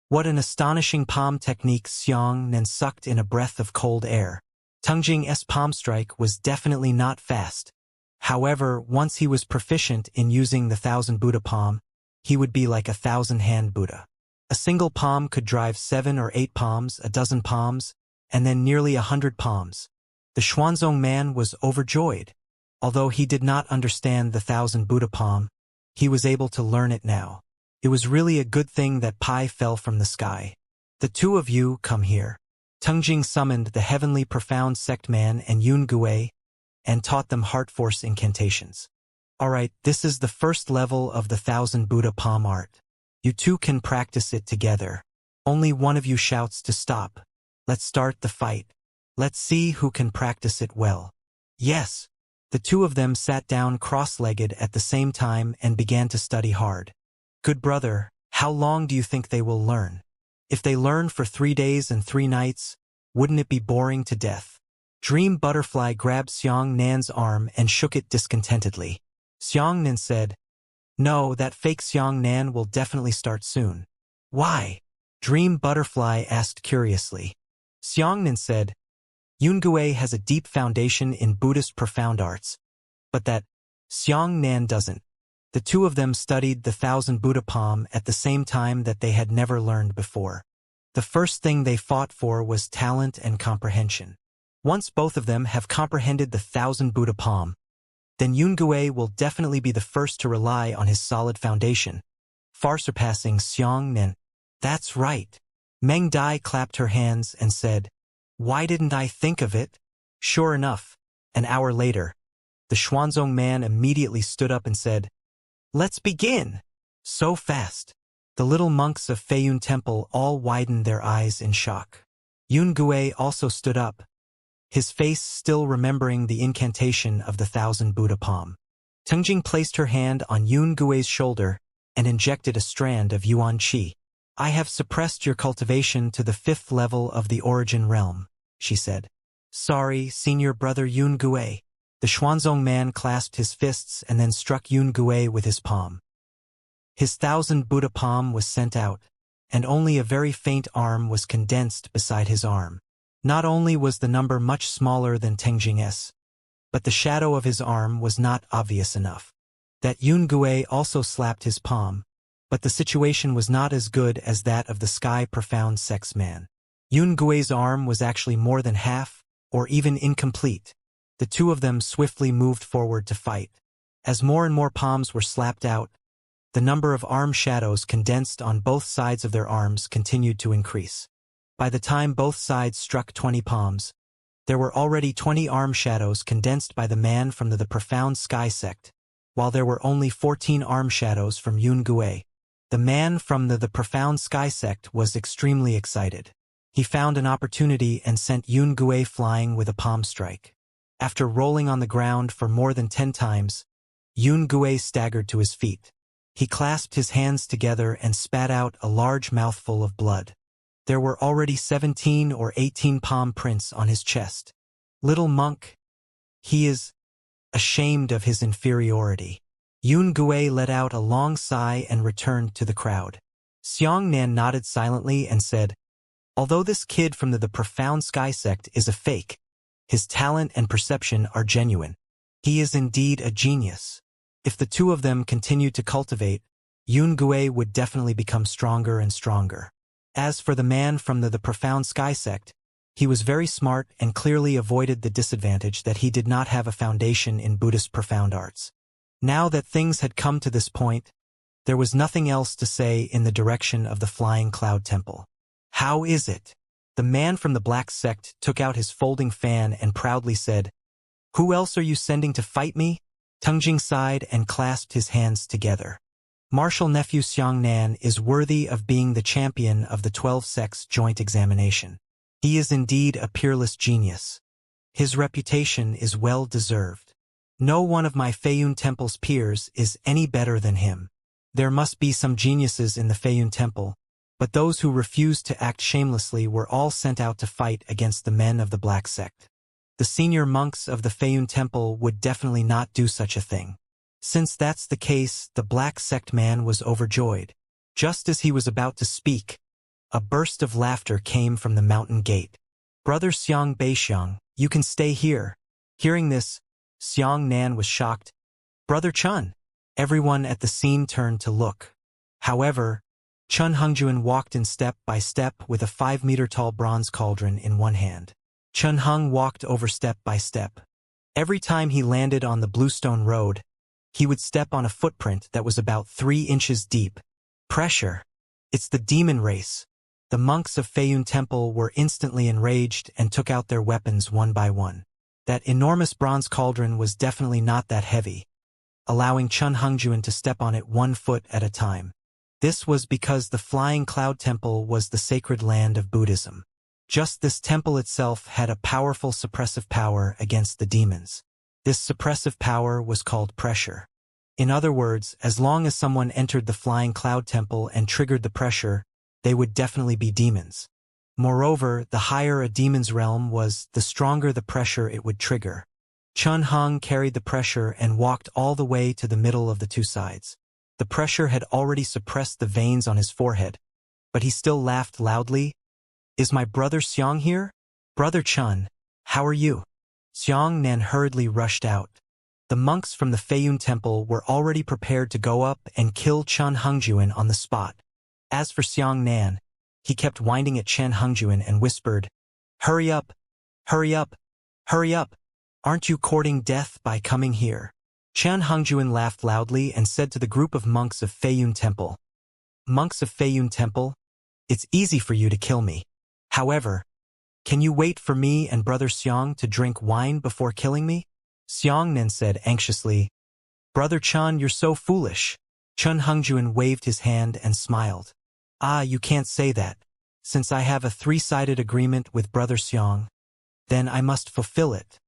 What an astonishing palm technique! Xianxia sucked in a breath of cold air. Tingjing's palm strike was definitely not fast. However, once he was proficient in using the 1000 Buddha palm, he would be like a 1000-hand Buddha. A single palm could drive 7 or 8 palms, a dozen palms, and then nearly 100 palms. The Xuanzong man was overjoyed. Although he did not understand the 1000 Buddha palm, he was able to learn it now. It was really a good thing that Pi fell from the sky. The two of you come here. Tingjing summoned the heavenly profound sect man and Yun Gui, and taught them heart force incantations. Alright, this is the first level of the 1000 Buddha palm art. You two can practice it together. Only one of you shouts to stop. Let's start the fight. Let's see who can practice it well. Yes. The two of them sat down cross-legged at the same time and began to study hard. Good brother, how long do you think they will learn? If they learn for 3 days and 3 nights, wouldn't it be boring to death? Dream Butterfly grabbed Xianxia's arm and shook it discontentedly. Xianxia said, No, that fake Xiangnan will definitely start soon. Why? Dream Butterfly asked curiously. Xiangnan said, Yungue has a deep foundation in Buddhist profound arts, but that Xiangnan doesn't. The two of them studied the 1,000 Buddha palm at the same time that they had never learned before. The first thing they fought for was talent and comprehension. Once both of them have comprehended the 1,000 Buddha palm, then Yungue will definitely be the first to rely on his solid foundation, far surpassing Xiangnan. That's right. Meng Dai clapped her hands and said, Why didn't I think of it? Sure enough, an hour later, the Xuanzong man immediately stood up and said, Let's begin! So fast. The little monks of Feiyun Temple all widened their eyes in shock. Yungue also stood up, his face still remembering the incantation of the 1,000 Buddha palm. Tengjing placed her hand on Yungue's shoulder and injected a strand of Yuan Qi. I have suppressed your cultivation to the 5th level of the origin realm, she said. Sorry, senior brother Yungue. The Xuanzong man clasped his fists and then struck Yungue with his palm. His 1,000 Buddha palm was sent out, and only a very faint arm was condensed beside his arm. Not only was the number much smaller than Tengjing's, but the shadow of his arm was not obvious enough. That Yungue also slapped his palm, but the situation was not as good as that of the Sky Profound Sex Man. Yungue's arm was actually more than half, or even incomplete. The two of them swiftly moved forward to fight. As more and more palms were slapped out, the number of arm shadows condensed on both sides of their arms continued to increase. By the time both sides struck 20 palms, there were already 20 arm shadows condensed by the man from the Profound Sky Sect, while there were only 14 arm shadows from Yungue. The man from the Profound Sky Sect was extremely excited. He found an opportunity and sent Yungue flying with a palm strike. After rolling on the ground for more than 10 times, Yungue staggered to his feet. He clasped his hands together and spat out a large mouthful of blood. There were already 17 or 18 palm prints on his chest. Little monk. He is ashamed of his inferiority. Yungue let out a long sigh and returned to the crowd. Xiangnan nodded silently and said, Although this kid from the Profound Sky Sect is a fake, his talent and perception are genuine. He is indeed a genius. If the two of them continued to cultivate, Yungue would definitely become stronger and stronger. As for the man from the Profound Sky Sect, he was very smart and clearly avoided the disadvantage that he did not have a foundation in Buddhist profound arts. Now that things had come to this point, there was nothing else to say in the direction of the Flying Cloud Temple. How is it? The man from the Black Sect took out his folding fan and proudly said, Who else are you sending to fight me? Tengjing sighed and clasped his hands together. Martial nephew Xiangnan is worthy of being the champion of the 12 sects joint examination. He is indeed a peerless genius. His reputation is well deserved. No one of my Feiyun Temple's peers is any better than him. There must be some geniuses in the Feiyun Temple, but those who refused to act shamelessly were all sent out to fight against the men of the Black Sect. The senior monks of the Feiyun Temple would definitely not do such a thing. Since that's the case, the Black Sect man was overjoyed. Just as he was about to speak, a burst of laughter came from the mountain gate. Brother Xiang Beixiang, you can stay here. Hearing this, Xiangnan was shocked. Brother Chun. Everyone at the scene turned to look. However, Chun Hengjuan walked in step by step with a 5-meter-tall bronze cauldron in one hand. Chun Heng walked over step by step. Every time he landed on the bluestone road, he would step on a footprint that was about 3 inches deep. Pressure. It's the demon race. The monks of Feiyun Temple were instantly enraged and took out their weapons one by one. That enormous bronze cauldron was definitely not that heavy, allowing Chun Hengjuan to step on it 1 foot at a time. This was because the Flying Cloud Temple was the sacred land of Buddhism. Just this temple itself had a powerful suppressive power against the demons. This suppressive power was called pressure. In other words, as long as someone entered the Flying Cloud Temple and triggered the pressure, they would definitely be demons. Moreover, the higher a demon's realm was, the stronger the pressure it would trigger. Chun Heng carried the pressure and walked all the way to the middle of the two sides. The pressure had already suppressed the veins on his forehead, but he still laughed loudly. "Is my brother Xiang here? Brother Chun, how are you?" Xiangnan hurriedly rushed out. The monks from the Feiyun temple were already prepared to go up and kill Chen Hengjuan on the spot. As for Xiangnan, he kept whining at Chen Hengjuan and whispered, "Hurry up! Hurry up! Hurry up! Aren't you courting death by coming here?" Chen Hengjuan laughed loudly and said to the group of monks of Feiyun temple, "Monks of Feiyun temple, it's easy for you to kill me. However, can you wait for me and Brother Xiang to drink wine before killing me?" Xiangnan said anxiously, "Brother Chen, you're so foolish." Chen Hengjuan waved his hand and smiled. "Ah, you can't say that. Since I have a three-sided agreement with Brother Xiang, then I must fulfill it.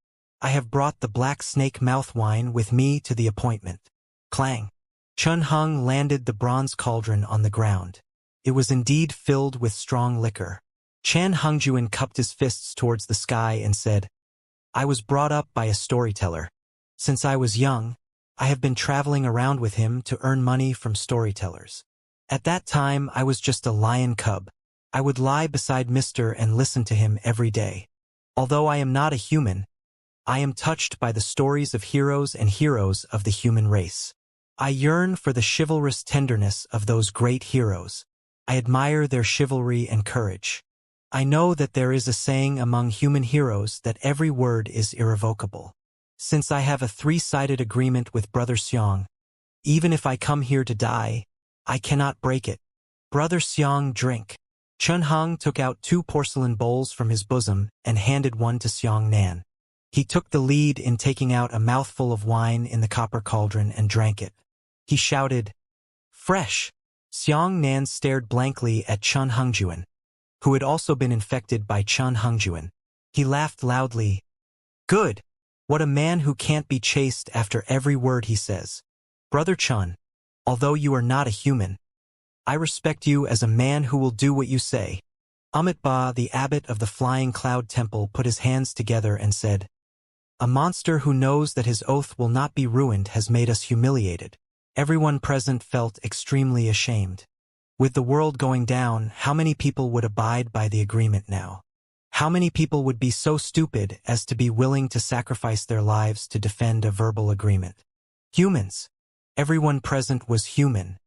I have brought the black snake mouth wine with me to the appointment." Clang! Chun Hung landed the bronze cauldron on the ground. It was indeed filled with strong liquor. Chan Hengjuan cupped his fists towards the sky and said, "I was brought up by a storyteller. Since I was young, I have been traveling around with him to earn money from storytellers. At that time, I was just a lion cub. I would lie beside Mr. and listen to him every day. Although I am not a human, I am touched by the stories of heroes and heroes of the human race. I yearn for the chivalrous tenderness of those great heroes. I admire their chivalry and courage. I know that there is a saying among human heroes that every word is irrevocable. Since I have a three-sided agreement with Brother Xiang, even if I come here to die, I cannot break it. Brother Xiang, drink." Chun Hung took out 2 porcelain bowls from his bosom and handed one to Xiangnan. He took the lead in taking out a mouthful of wine in the copper cauldron and drank it. He shouted, "Fresh!" Xiangnan stared blankly at Chun Hengjuan, who had also been infected by Chun Hengjuan. He laughed loudly. "Good! What a man who can't be chased after every word he says. Brother Chun, although you are not a human, I respect you as a man who will do what you say." Amitba, the abbot of the Flying Cloud Temple, put his hands together and said, "A monster who knows that his oath will not be ruined has made us humiliated." Everyone present felt extremely ashamed. With the world going down, how many people would abide by the agreement now? How many people would be so stupid as to be willing to sacrifice their lives to defend a verbal agreement? Humans. Everyone present was human.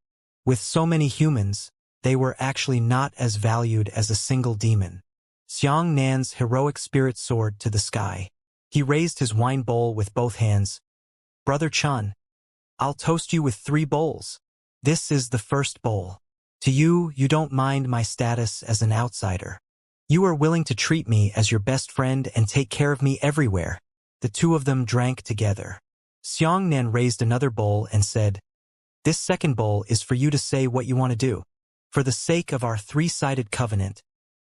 With so many humans, they were actually not as valued as a single demon. Xiang Nan's heroic spirit soared to the sky. He raised his wine bowl with both hands. "Brother Chun, I'll toast you with 3 bowls. This is the first bowl. To you, you don't mind my status as an outsider. You are willing to treat me as your best friend and take care of me everywhere." The 2 of them drank together. Xiangnan raised another bowl and said, "This second bowl is for you to say what you want to do. For the sake of our three-sided covenant,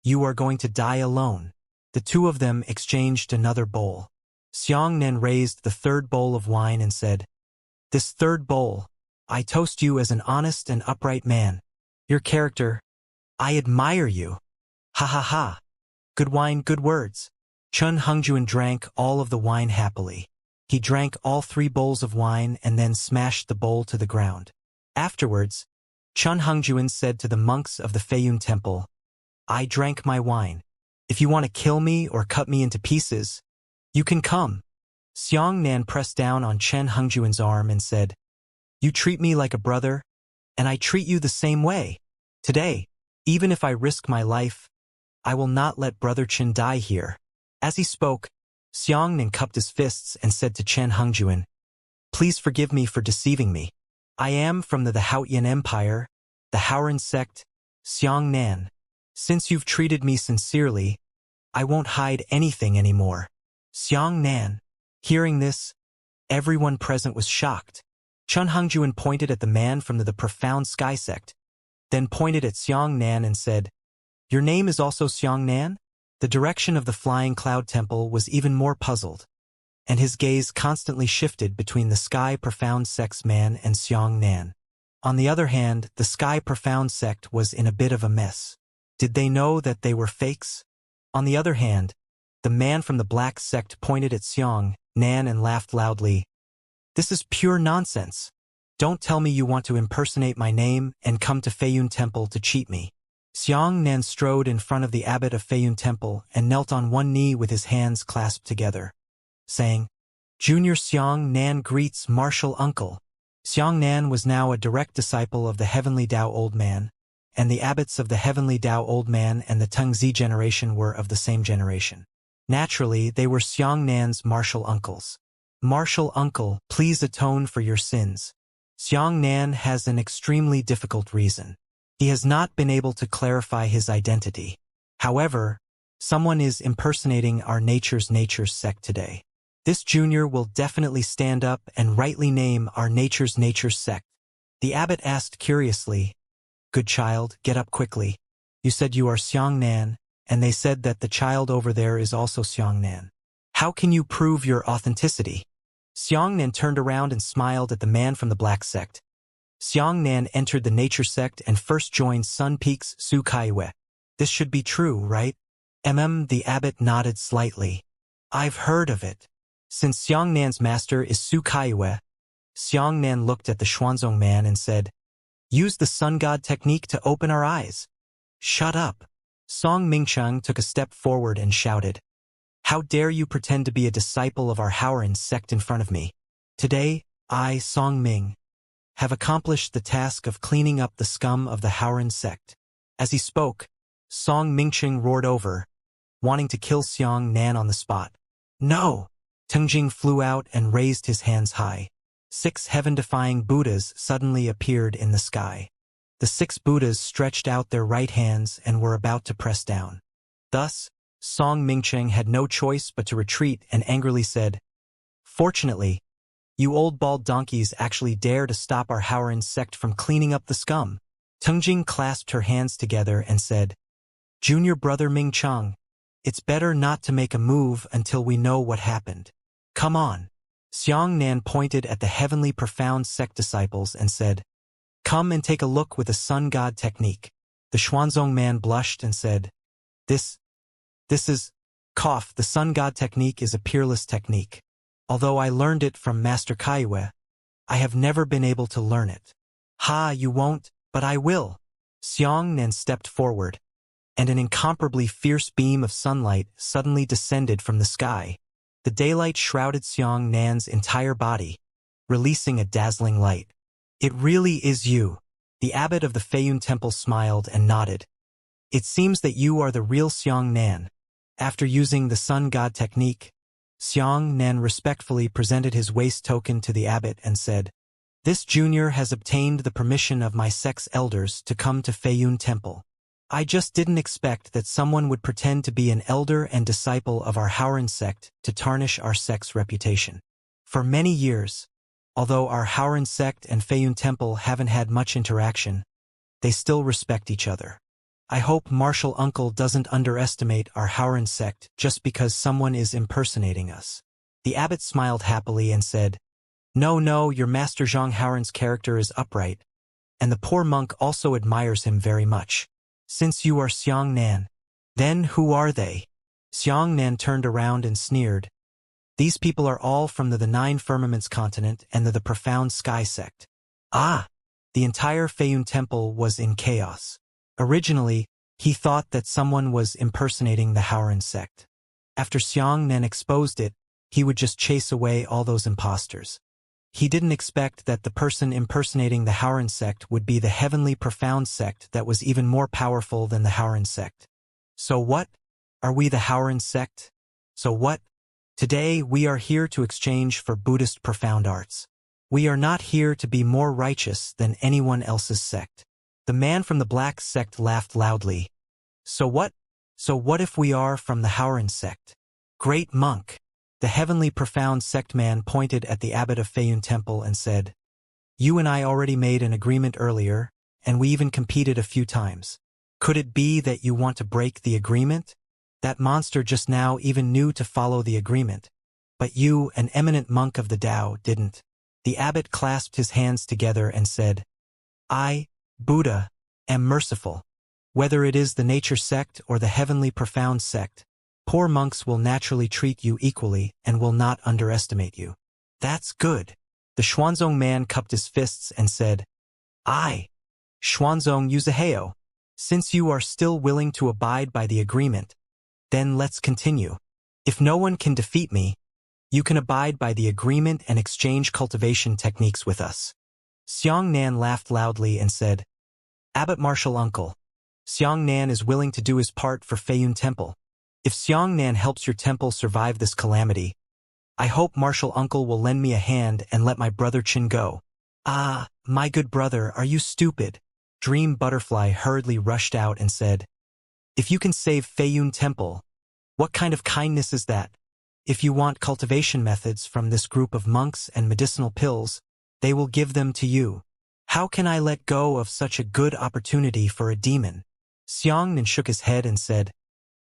you are going to die alone." The 2 of them exchanged another bowl. Xiangnan raised the 3rd bowl of wine and said, "This 3rd bowl, I toast you as an honest and upright man. Your character, I admire you. Ha ha ha. Good wine, good words." Chun Hengjuan drank all of the wine happily. He drank all 3 bowls of wine and then smashed the bowl to the ground. Afterwards, Chun Hengjuan said to the monks of the Feiyun temple, "I drank my wine. If you want to kill me or cut me into pieces, you can come." Xiangnan pressed down on Chen Hengjuan's arm and said, "You treat me like a brother, and I treat you the same way. Today, even if I risk my life, I will not let Brother Chen die here." As he spoke, Xiangnan cupped his fists and said to Chen Hengjuan, "Please forgive me for deceiving me. I am from the Haotian Empire, the Haoran sect, Xiangnan. Since you've treated me sincerely, I won't hide anything anymore." Xiangnan. Hearing this, everyone present was shocked. Chun Hengjuan pointed at the man from the profound sky sect, then pointed at Xiangnan and said, "Your name is also Xiangnan?" The direction of the Flying Cloud Temple was even more puzzled, and his gaze constantly shifted between the Sky Profound Sect's man and Xiangnan. On the other hand, the Sky Profound Sect was in a bit of a mess. Did they know that they were fakes? On the other hand, the man from the Black Sect pointed at Xiangnan and laughed loudly. "This is pure nonsense. Don't tell me you want to impersonate my name and come to Feiyun Temple to cheat me. Xianxia strode in front of the abbot of Feiyun Temple and knelt on one knee with his hands clasped together, saying, Junior Xianxia greets martial uncle. Xianxia was now a direct disciple of the Heavenly Tao Old Man, and the abbots of the Heavenly Tao Old Man and the Tengzi generation were of the same generation. Naturally, they were Xianxia's martial uncles. Martial uncle, please atone for your sins. Xianxia has an extremely difficult reason. He has not been able to clarify his identity. However, someone is impersonating our nature's sect today. This junior will definitely stand up and rightly name our nature's sect. The abbot asked curiously, Good child, get up quickly. You said you are Xianxia, and they said that the child over there is also Xianxia. How can you prove your authenticity? Xianxia turned around and smiled at the man from the black sect. Xianxia entered the nature sect and first joined Sun Peak's Su Kaiwe. This should be true, right? The abbot nodded slightly. I've heard of it. Since Xianxia's master is Su Kaiwe, Xianxia looked at the Xuanzong man and said, Use the sun god technique to open our eyes. Shut up. Song Mingcheng took a step forward and shouted, How dare you pretend to be a disciple of our Haoran sect in front of me? Today, I, Song Ming, have accomplished the task of cleaning up the scum of the Haoran sect. As he spoke, Song Mingcheng roared over, wanting to kill Xianxia on the spot. No! Tengjing flew out and raised his hands high. 6 heaven-defying Buddhas suddenly appeared in the sky. The 6 Buddhas stretched out their right hands and were about to press down. Thus, Song Mingcheng had no choice but to retreat and angrily said, Fortunately, you old bald donkeys actually dare to stop our Haoran sect from cleaning up the scum. Tengjing clasped her hands together and said, Junior brother Mingcheng, it's better not to make a move until we know what happened. Come on. Xianxia pointed at the heavenly profound sect disciples and said, Come and take a look with the sun god technique. The Xuanzong man blushed and said, This is, the sun god technique is a peerless technique. Although I learned it from Master Kaiwe, I have never been able to learn it. Ha, you won't, but I will. Xianxia stepped forward, and an incomparably fierce beam of sunlight suddenly descended from the sky. The daylight shrouded Xianxia's entire body, releasing a dazzling light. It really is you. The abbot of the Feiyun Temple smiled and nodded. It seems that you are the real Xianxia. After using the sun god technique, Xianxia respectfully presented his waist token to the abbot and said, This junior has obtained the permission of my sect's elders to come to Feiyun Temple. I just didn't expect that someone would pretend to be an elder and disciple of our Haoran sect to tarnish our sect's reputation. For many years, although our Haoran sect and Feiyun Temple haven't had much interaction, they still respect each other. I hope Martial Uncle doesn't underestimate our Haoran sect just because someone is impersonating us. The abbot smiled happily and said, No, your Master Zhang Haoran's character is upright, and the poor monk also admires him very much. Since you are Xianxia, then who are they? Xianxia turned around and sneered. These people are all from the 9 Firmaments continent and the Profound Sky sect. Ah! The entire Feiyun Temple was in chaos. Originally, he thought that someone was impersonating the Haoran sect. After Xianxia exposed it, he would just chase away all those imposters. He didn't expect that the person impersonating the Haoran sect would be the heavenly profound sect that was even more powerful than the Haoran sect. So what? Are we the Haoran sect? So what? Today we are here to exchange for Buddhist profound arts. We are not here to be more righteous than anyone else's sect. The man from the black sect laughed loudly. So what? So what if we are from the Haoran sect? Great monk! The heavenly profound sect man pointed at the abbot of Feiyun Temple and said, You and I already made an agreement earlier, and we even competed a few times. Could it be that you want to break the agreement? That monster just now even knew to follow the agreement. But you, an eminent monk of the Tao, didn't. The abbot clasped his hands together and said, I, Buddha, am merciful. Whether it is the nature sect or the heavenly profound sect, poor monks will naturally treat you equally and will not underestimate you. That's good. The Xuanzong man cupped his fists and said, I, Xuanzong Yuzaheo, since you are still willing to abide by the agreement, then let's continue. If no one can defeat me, you can abide by the agreement and exchange cultivation techniques with us. Xiang Nan laughed loudly and said, Abbot Martial Uncle, Xiang Nan is willing to do his part for Feiyun Temple. If Xiang Nan helps your temple survive this calamity, I hope Martial Uncle will lend me a hand and let my brother Qin go. Ah, my good brother, are you stupid? Dream Butterfly hurriedly rushed out and said, If you can save Feiyun Temple, what kind of kindness is that? If you want cultivation methods from this group of monks and medicinal pills, they will give them to you. How can I let go of such a good opportunity for a demon? Xiang Nan shook his head and said,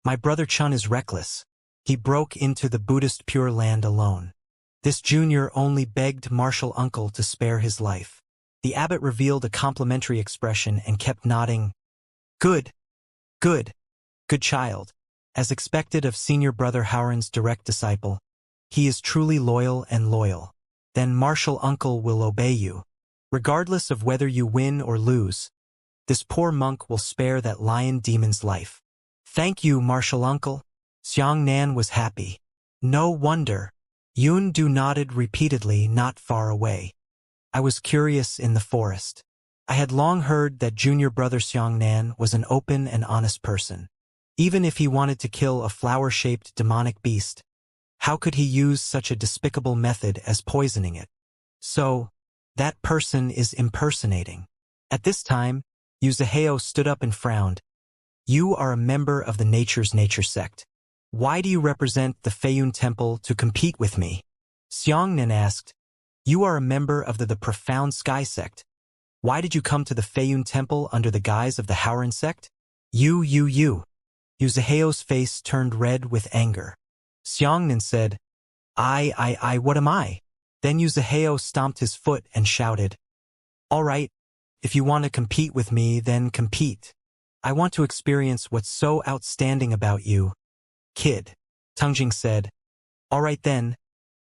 My brother Chun is reckless. He broke into the Buddhist Pure Land alone. This junior only begged Martial Uncle to spare his life. The abbot revealed a complimentary expression and kept nodding. Good, good, good child. As expected of senior brother Howren's direct disciple, he is truly loyal and loyal. Then Martial Uncle will obey you. Regardless of whether you win or lose, this poor monk will spare that lion demon's life. Thank you, Martial Uncle. Xiang Nan was happy. No wonder. Yun Du nodded repeatedly not far away. I was curious in the forest. I had long heard that junior brother Xiang Nan was an open and honest person. Even if he wanted to kill a flower-shaped demonic beast, how could he use such a despicable method as poisoning it? So, that person is impersonating. At this time, Yuzaheo stood up and frowned. You are a member of the Nature's Nature sect. Why do you represent the Feiyun Temple to compete with me? Xiang Nan asked. You are a member of the Profound Sky sect. Why did you come to the Feiyun Temple under the guise of the Howren sect? You. Yuzaheo's face turned red with anger. Xiang Nan said, I, what am I? Then Yuzaheo stomped his foot and shouted, All right, if you want to compete with me, then compete. I want to experience what's so outstanding about you, kid. Tungjing said, All right then,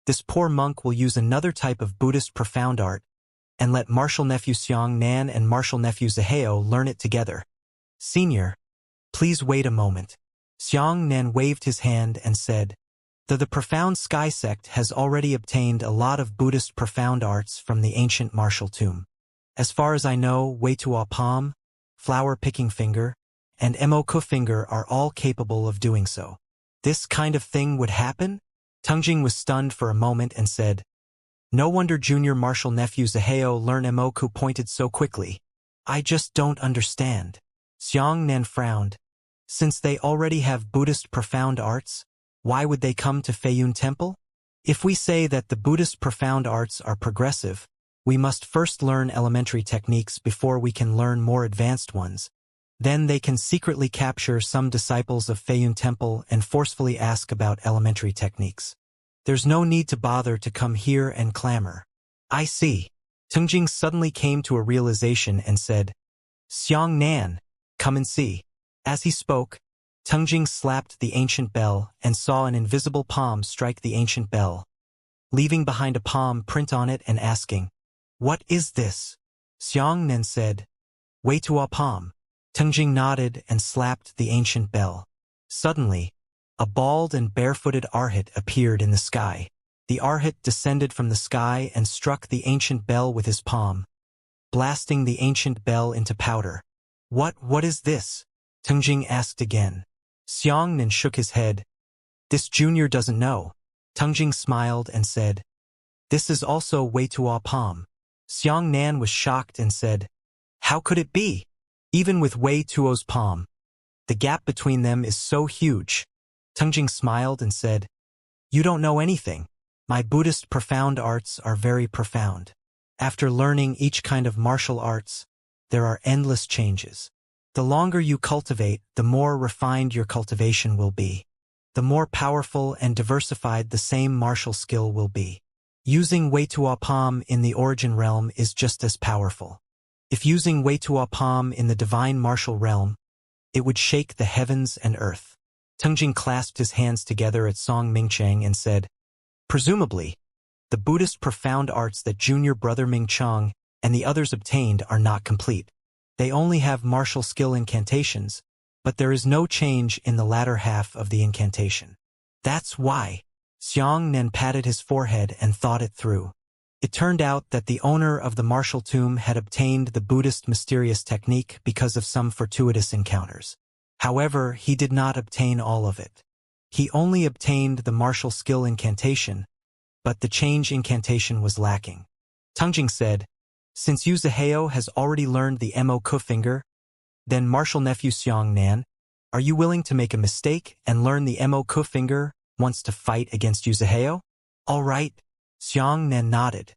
this poor monk will use another type of Buddhist profound art and let martial nephew Xiang Nan and martial nephew Zaheo learn it together. Senior, please wait a moment. Xiang Nan waved his hand and said, The Profound Sky sect has already obtained a lot of Buddhist profound arts from the ancient martial tomb. As far as I know, Wei Tuo Palm, Flower Picking Finger, and Mo Ku Finger are all capable of doing so. This kind of thing would happen? Tungjing was stunned for a moment and said, No wonder junior martial nephew Zaheo learned Mo Ku pointed so quickly. I just don't understand. Xiang Nan frowned. Since they already have Buddhist profound arts, why would they come to Feiyun Temple? If we say that the Buddhist profound arts are progressive, we must first learn elementary techniques before we can learn more advanced ones. Then they can secretly capture some disciples of Feiyun Temple and forcefully ask about elementary techniques. There's no need to bother to come here and clamor. I see. Tungjing suddenly came to a realization and said, Xiang Nan, come and see. As he spoke, Tungjing slapped the ancient bell and saw an invisible palm strike the ancient bell, leaving behind a palm print on it and asking, What is this? Xiang Nan said, Wei Tuo Palm. Tungjing nodded and slapped the ancient bell. Suddenly, a bald and barefooted arhat appeared in the sky. The arhat descended from the sky and struck the ancient bell with his palm, blasting the ancient bell into powder. What is this? Tungjing asked again. Xiang Nan shook his head. This junior doesn't know. Tungjing smiled and said, This is also Wei Tuo Palm. Xiang Nan was shocked and said, How could it be? Even with Wei Tuo's palm, the gap between them is so huge. Tungjing smiled and said, You don't know anything. My Buddhist profound arts are very profound. After learning each kind of martial arts, there are endless changes. The longer you cultivate, the more refined your cultivation will be. The more powerful and diversified the same martial skill will be. Using Wei Tuo Palm in the origin realm is just as powerful. If using Wei Tuo Palm in the divine martial realm, it would shake the heavens and earth. Tungjing clasped his hands together at Song Mingchang and said, Presumably, The Buddhist profound arts that junior brother Ming Chang and the others obtained are not complete. They only have martial skill incantations, but there is no change in the latter half of the incantation. That's why. Xianxia patted his forehead and thought it through. It turned out that the owner of the martial tomb had obtained the Buddhist mysterious technique because of some fortuitous encounters. However, he did not obtain all of it. He only obtained the martial skill incantation, but the change incantation was lacking. Tungjing said, "Since Yu Zihao has already learned the Mo Ku finger, then martial nephew Xianxia, are you willing to make a mistake and learn the Mo Ku finger once to fight against Yu Zihao?" "All right." Xianxia nodded.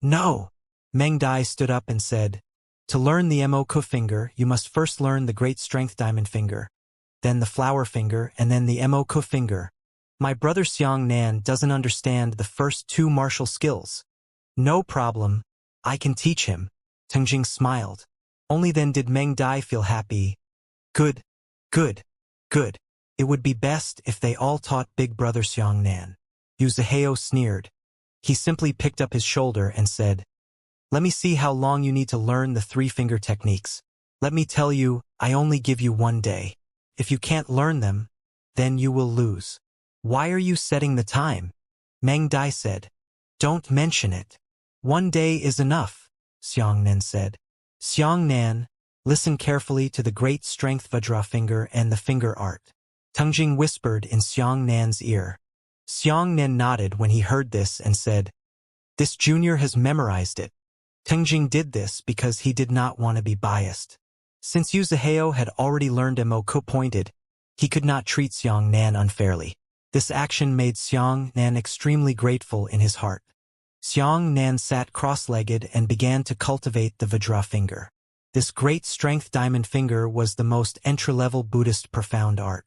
"No." Meng Dai stood up and said, "To learn the Mo Ku finger, you must first learn the Great Strength Diamond finger, then the Flower finger, and then the Mo Ku finger. My brother Xianxia doesn't understand the first two martial skills." "No problem. I can teach him." Tungjing smiled. Only then did Meng Dai feel happy. Good, good, good. It would be best if they all taught big brother Xianxia. Yu Zihao sneered. He simply picked up his shoulder and said, "Let me see how long you need to learn the three-finger techniques. Let me tell you, I only give you 1 day. If you can't learn them, then you will lose." "Why are you setting the time?" Meng Dai said. "Don't mention it. 1 day is enough," Xianxia said. "Xianxia, listen carefully to the Great Strength Vajra finger and the finger art." Tungjing whispered in Xianxia's ear. Xianxia nodded when he heard this and said, "This junior has memorized it." Tungjing did this because he did not want to be biased. Since Yu Zihao had already learned Mo Ku pointed, he could not treat Xianxia unfairly. This action made Xianxia extremely grateful in his heart. Xianxia sat cross-legged and began to cultivate the Vajra finger. This Great Strength Diamond finger was the most entry-level Buddhist profound art.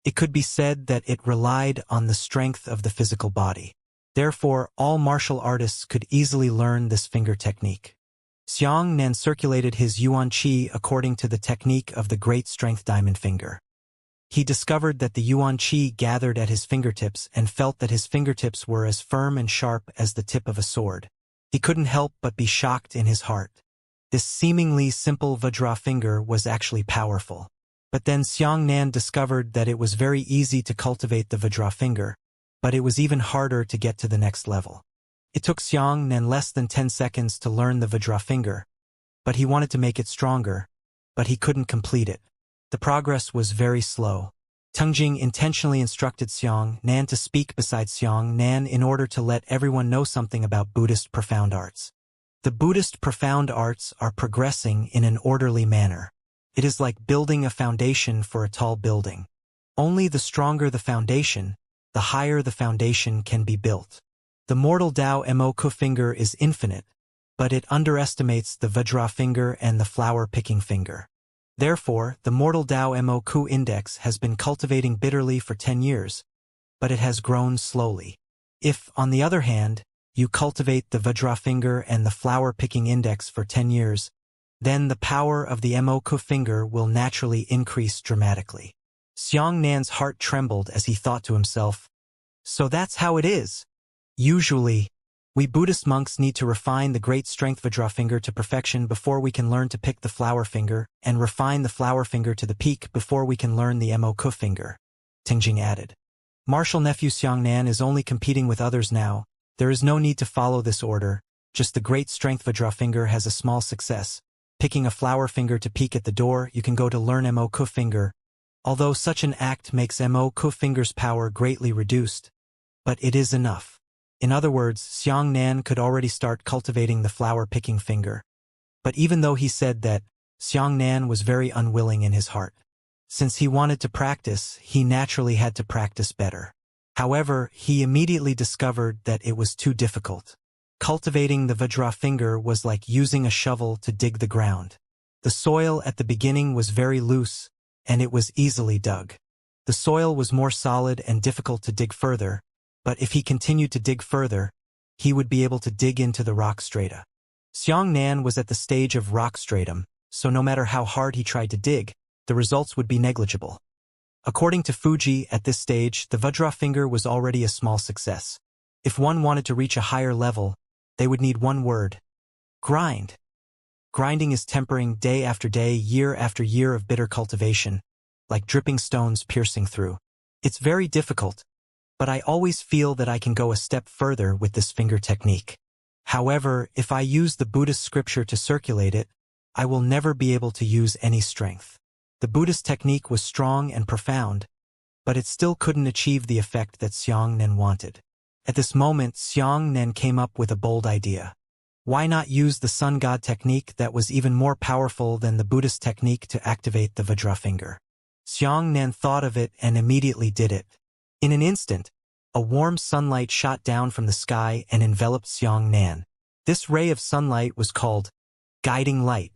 It could be said that it relied on the strength of the physical body. Therefore, all martial artists could easily learn this finger technique. Xianxia circulated his Yuan Qi according to the technique of the Great Strength Diamond finger. He discovered that the Yuan Qi gathered at his fingertips and felt that his fingertips were as firm and sharp as the tip of a sword. He couldn't help but be shocked in his heart. This seemingly simple Vajra finger was actually powerful. But then Xianxia discovered that it was very easy to cultivate the Vajra finger, but it was even harder to get to the next level. It took Xianxia less than 10 seconds to learn the Vajra finger, but he wanted to make it stronger, but he couldn't complete it. The progress was very slow. Tungjing intentionally instructed Xianxia to speak beside Xianxia in order to let everyone know something about Buddhist profound arts. The Buddhist profound arts are progressing in an orderly manner. It is like building a foundation for a tall building. Only the stronger the foundation, the higher the foundation can be built. The mortal Tao Mo Ku finger is infinite, but it underestimates the Vajra finger and the flower-picking finger. Therefore, the mortal Tao Mo Ku index has been cultivating bitterly for 10 years, but it has grown slowly. If, on the other hand, you cultivate the Vajra finger and the flower-picking index for 10 years, then the power of the Mo Ku finger will naturally increase dramatically. Xianxia's heart trembled as he thought to himself, "So that's how it is. Usually, we Buddhist monks need to refine the Great Strength Vajra finger to perfection before we can learn to pick the flower finger, and refine the flower finger to the peak before we can learn the Mo Ku finger," Tungjing added. "Martial nephew Xianxia is only competing with others now. There is no need to follow this order. Just the Great Strength Vajra finger has a small success. Picking a flower finger to peek at the door, you can go to learn Mo Ku finger. Although such an act makes Mo Ku finger's power greatly reduced, but it is enough." In other words, Xianxia could already start cultivating the flower-picking finger. But even though he said that, Xianxia was very unwilling in his heart. Since he wanted to practice, he naturally had to practice better. However, he immediately discovered that it was too difficult. Cultivating the Vajra finger was like using a shovel to dig the ground. The soil at the beginning was very loose, and it was easily dug. The soil was more solid and difficult to dig further, but if he continued to dig further, he would be able to dig into the rock strata. Xianxia was at the stage of rock stratum, so no matter how hard he tried to dig, the results would be negligible. According to Fuji, at this stage, the Vajra finger was already a small success. If one wanted to reach a higher level, they would need one word: grind. Grinding is tempering day after day, year after year of bitter cultivation, like dripping stones piercing through. It's very difficult, but I always feel that I can go a step further with this finger technique. However, if I use the Buddhist scripture to circulate it, I will never be able to use any strength. The Buddhist technique was strong and profound, but it still couldn't achieve the effect that Xianxia wanted. At this moment, Xianxia came up with a bold idea. Why not use the sun god technique that was even more powerful than the Buddhist technique to activate the Vajra finger? Xianxia thought of it and immediately did it. In an instant, a warm sunlight shot down from the sky and enveloped Xianxia. This ray of sunlight was called guiding light.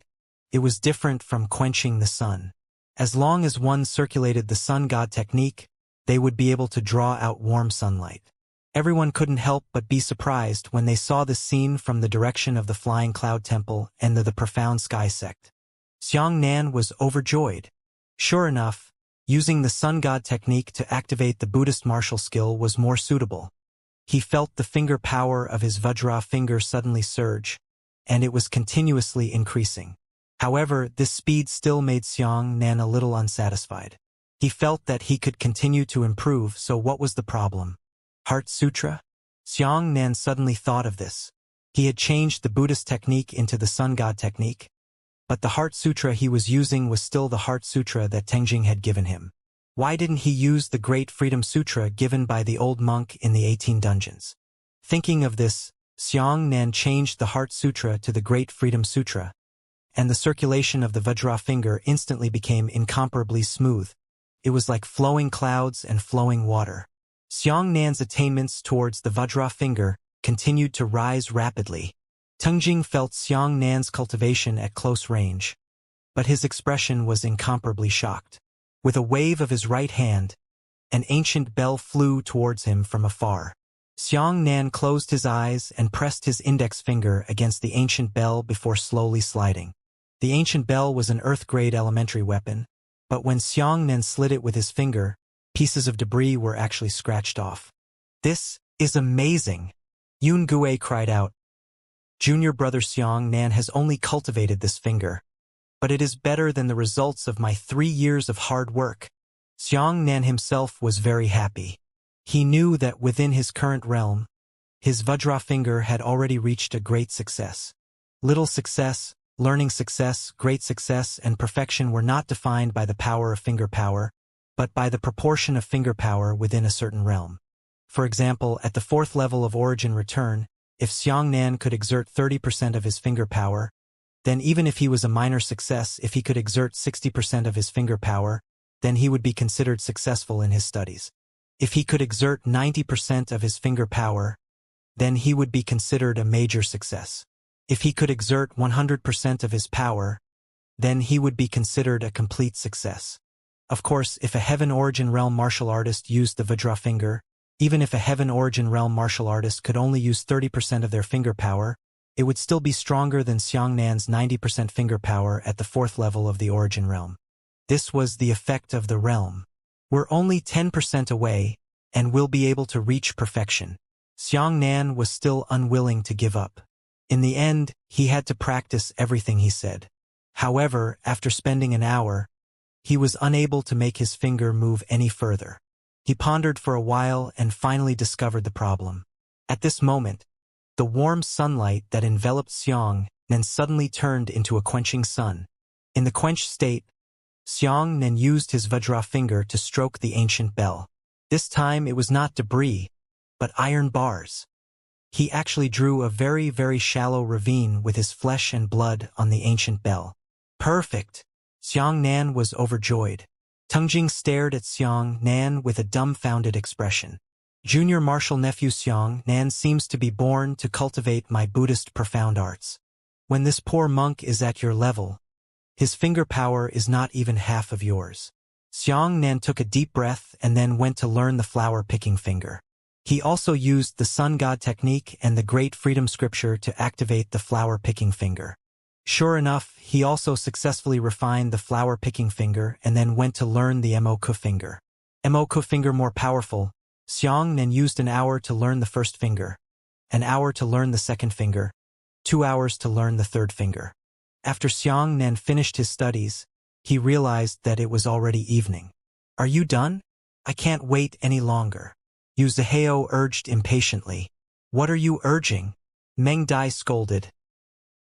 It was different from quenching the sun. As long as one circulated the sun god technique, they would be able to draw out warm sunlight. Everyone couldn't help but be surprised when they saw this scene from the direction of the flying cloud temple and the profound sky sect. Xianxia was overjoyed. Sure enough, using the sun god technique to activate the Buddhist martial skill was more suitable. He felt the finger power of his Vajra finger suddenly surge, and it was continuously increasing. However, this speed still made Xianxia a little unsatisfied. He felt that he could continue to improve, so what was the problem? Heart Sutra? Xianxia suddenly thought of this. He had changed the Buddhist technique into the sun god technique, but the Heart Sutra he was using was still the Heart Sutra that Tenjing had given him. Why didn't he use the Great Freedom Sutra given by the old monk in the 18 dungeons? Thinking of this, Xianxia changed the Heart Sutra to the Great Freedom Sutra, and the circulation of the Vajra finger instantly became incomparably smooth. It was like flowing clouds and flowing water. Xianxia's attainments towards the Vajra finger continued to rise rapidly. Tenjing felt Xianxia's cultivation at close range, but his expression was incomparably shocked. With a wave of his right hand, an ancient bell flew towards him from afar. Xianxia closed his eyes and pressed his index finger against the ancient bell before slowly sliding. The ancient bell was an earth-grade elementary weapon, but when Xianxia slid it with his finger, pieces of debris were actually scratched off. "This is amazing!" Yun Gue cried out. "Junior brother Xianxia has only cultivated this finger, but it is better than the results of my 3 years of hard work." Xianxia himself was very happy. He knew that within his current realm, his Vajra finger had already reached a great success. Little success, learning success, great success, and perfection were not defined by the power of finger power, but by the proportion of finger power within a certain realm. For example, at the 4th level of origin return, if Xianxia could exert 30% of his finger power, then even if he was a minor success, if he could exert 60% of his finger power, then he would be considered successful in his studies. If he could exert 90% of his finger power, then he would be considered a major success. If he could exert 100% of his power, then he would be considered a complete success. Of course, if a Heaven Origin Realm martial artist used the Vajra finger, even if a Heaven Origin Realm martial artist could only use 30% of their finger power, it would still be stronger than Xianxia's 90% finger power at the 4th level of the Origin Realm. This was the effect of the realm. We're only 10% away, and we'll be able to reach perfection. Xianxia was still unwilling to give up. In the end, he had to practice everything he said. However, after spending an hour, he was unable to make his finger move any further. He pondered for a while and finally discovered the problem. At this moment, the warm sunlight that enveloped Xianxia suddenly turned into a quenching sun. In the quenched state, Xianxia used his Vajra finger to stroke the ancient bell. This time it was not debris, but iron bars. He actually drew a very, very shallow ravine with his flesh and blood on the ancient bell. Perfect! Xianxia was overjoyed. Tenjing stared at Xianxia with a dumbfounded expression. Junior martial nephew Xianxia seems to be born to cultivate my Buddhist profound arts. When this poor monk is at your level, his finger power is not even half of yours. Xianxia took a deep breath and then went to learn the flower-picking finger. He also used the sun god technique and the Great Freedom Scripture to activate the flower-picking finger. Sure enough, he also successfully refined the flower-picking finger and then went to learn the Moku finger. Moku finger more powerful, Xianxia used an hour to learn the first finger, an hour to learn the second finger, 2 hours to learn the third finger. After Xianxia finished his studies, he realized that it was already evening. Are you done? I can't wait any longer. Yu Zihao urged impatiently. What are you urging? Meng Dai scolded.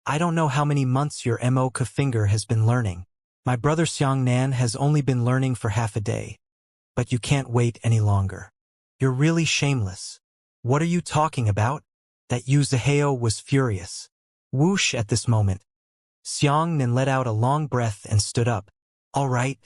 I don't know how many months your MOK finger has been learning. My brother Xianxia has only been learning for half a day. But you can't wait any longer. You're really shameless. What are you talking about? That Yu Zihao was furious. Whoosh at this moment. Xianxia let out a long breath and stood up. All right,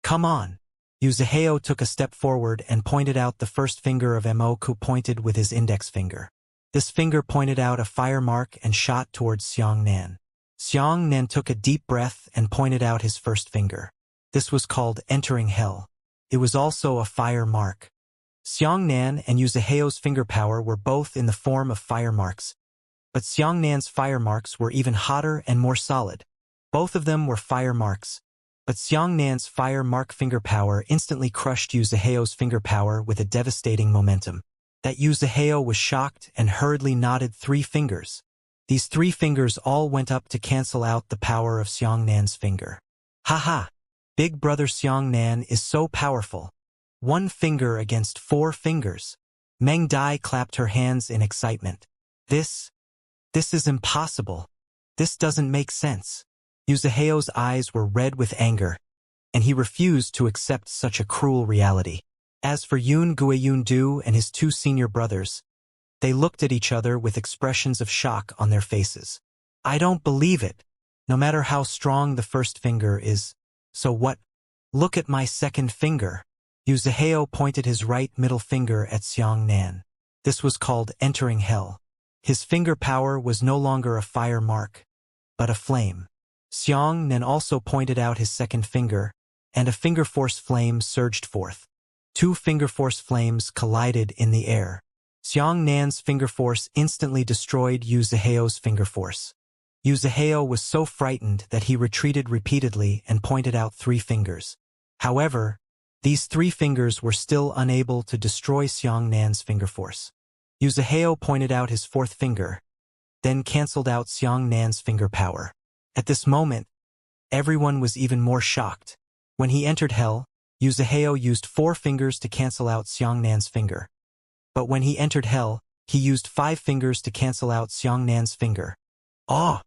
come on. Yu Zihao took a step forward and pointed out the first finger of Moku pointed with his index finger. This finger pointed out a fire mark and shot towards Xianxia. Xianxia took a deep breath and pointed out his first finger. This was called entering hell. It was also a fire mark. Xianxia and Yu Zihao's finger power were both in the form of fire marks, but Xiangnian's fire marks were even hotter and more solid. Both of them were fire marks, but Xiangnian's fire mark finger power instantly crushed Yu Zihao's finger power with a devastating momentum. That Yu Zihao was shocked and hurriedly nodded 3 fingers. These 3 fingers all went up to cancel out the power of Xiangnian's finger. Haha! Big brother Xiangnian is so powerful. 1 finger against 4 fingers. Meng Dai clapped her hands in excitement. This is impossible. This doesn't make sense. Yu Zihao's eyes were red with anger, and he refused to accept such a cruel reality. As for Yun Guiyundu and his 2 senior brothers, they looked at each other with expressions of shock on their faces. I don't believe it. No matter how strong the first finger is. So what? Look at my second finger. Yu Zihao pointed his right middle finger at Xianxia. This was called entering hell. His finger power was no longer a fire mark, but a flame. Xianxia also pointed out his second finger, and a finger force flame surged forth. 2 finger force flames collided in the air. Xiangnian's finger force instantly destroyed Yu Zihao's finger force. Yu Zihao was so frightened that he retreated repeatedly and pointed out 3 fingers. However, these 3 fingers were still unable to destroy Xiangnian's finger force. Yu Zihao pointed out his 4th finger, then cancelled out Xiangnian's finger power. At this moment, everyone was even more shocked. When he entered hell, Yu Zihao used 4 fingers to cancel out Xiangnian's finger. But when he entered hell, he used 5 fingers to cancel out Xiangnian's finger. Oh,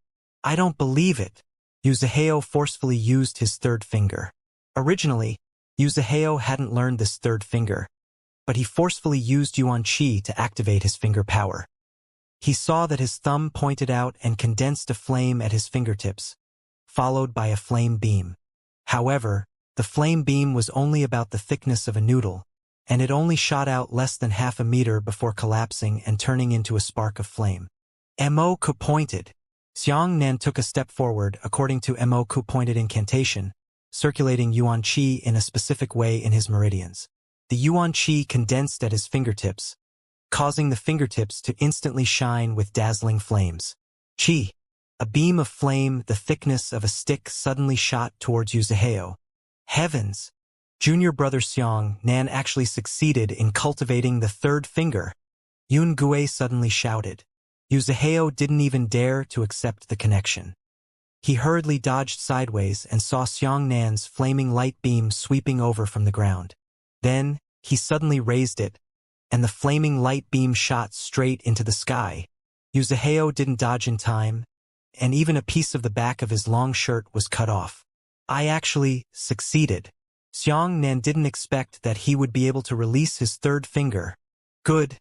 I don't believe it. Yu Zihao forcefully used his 3rd finger. Originally, Yu Zihao hadn't learned this 3rd finger, but he forcefully used Yuan Qi to activate his finger power. He saw that his thumb pointed out and condensed a flame at his fingertips, followed by a flame beam. However, the flame beam was only about the thickness of a noodle, and it only shot out less than half a meter before collapsing and turning into a spark of flame. Moku pointed. Xianxia took a step forward according to Moku pointed incantation, circulating Yuan Qi in a specific way in his meridians. The Yuan Qi condensed at his fingertips, causing the fingertips to instantly shine with dazzling flames. Qi! A beam of flame the thickness of a stick suddenly shot towards Yu Zihao. Heavens! Junior brother Xianxia actually succeeded in cultivating the 3rd finger. Yun Gui suddenly shouted. Yu Zihao didn't even dare to accept the connection. He hurriedly dodged sideways and saw Xiangnian's flaming light beam sweeping over from the ground. Then, he suddenly raised it, and the flaming light beam shot straight into the sky. Yu Zihao didn't dodge in time, and even a piece of the back of his long shirt was cut off. I actually succeeded. Xianxia didn't expect that he would be able to release his 3rd finger. Good.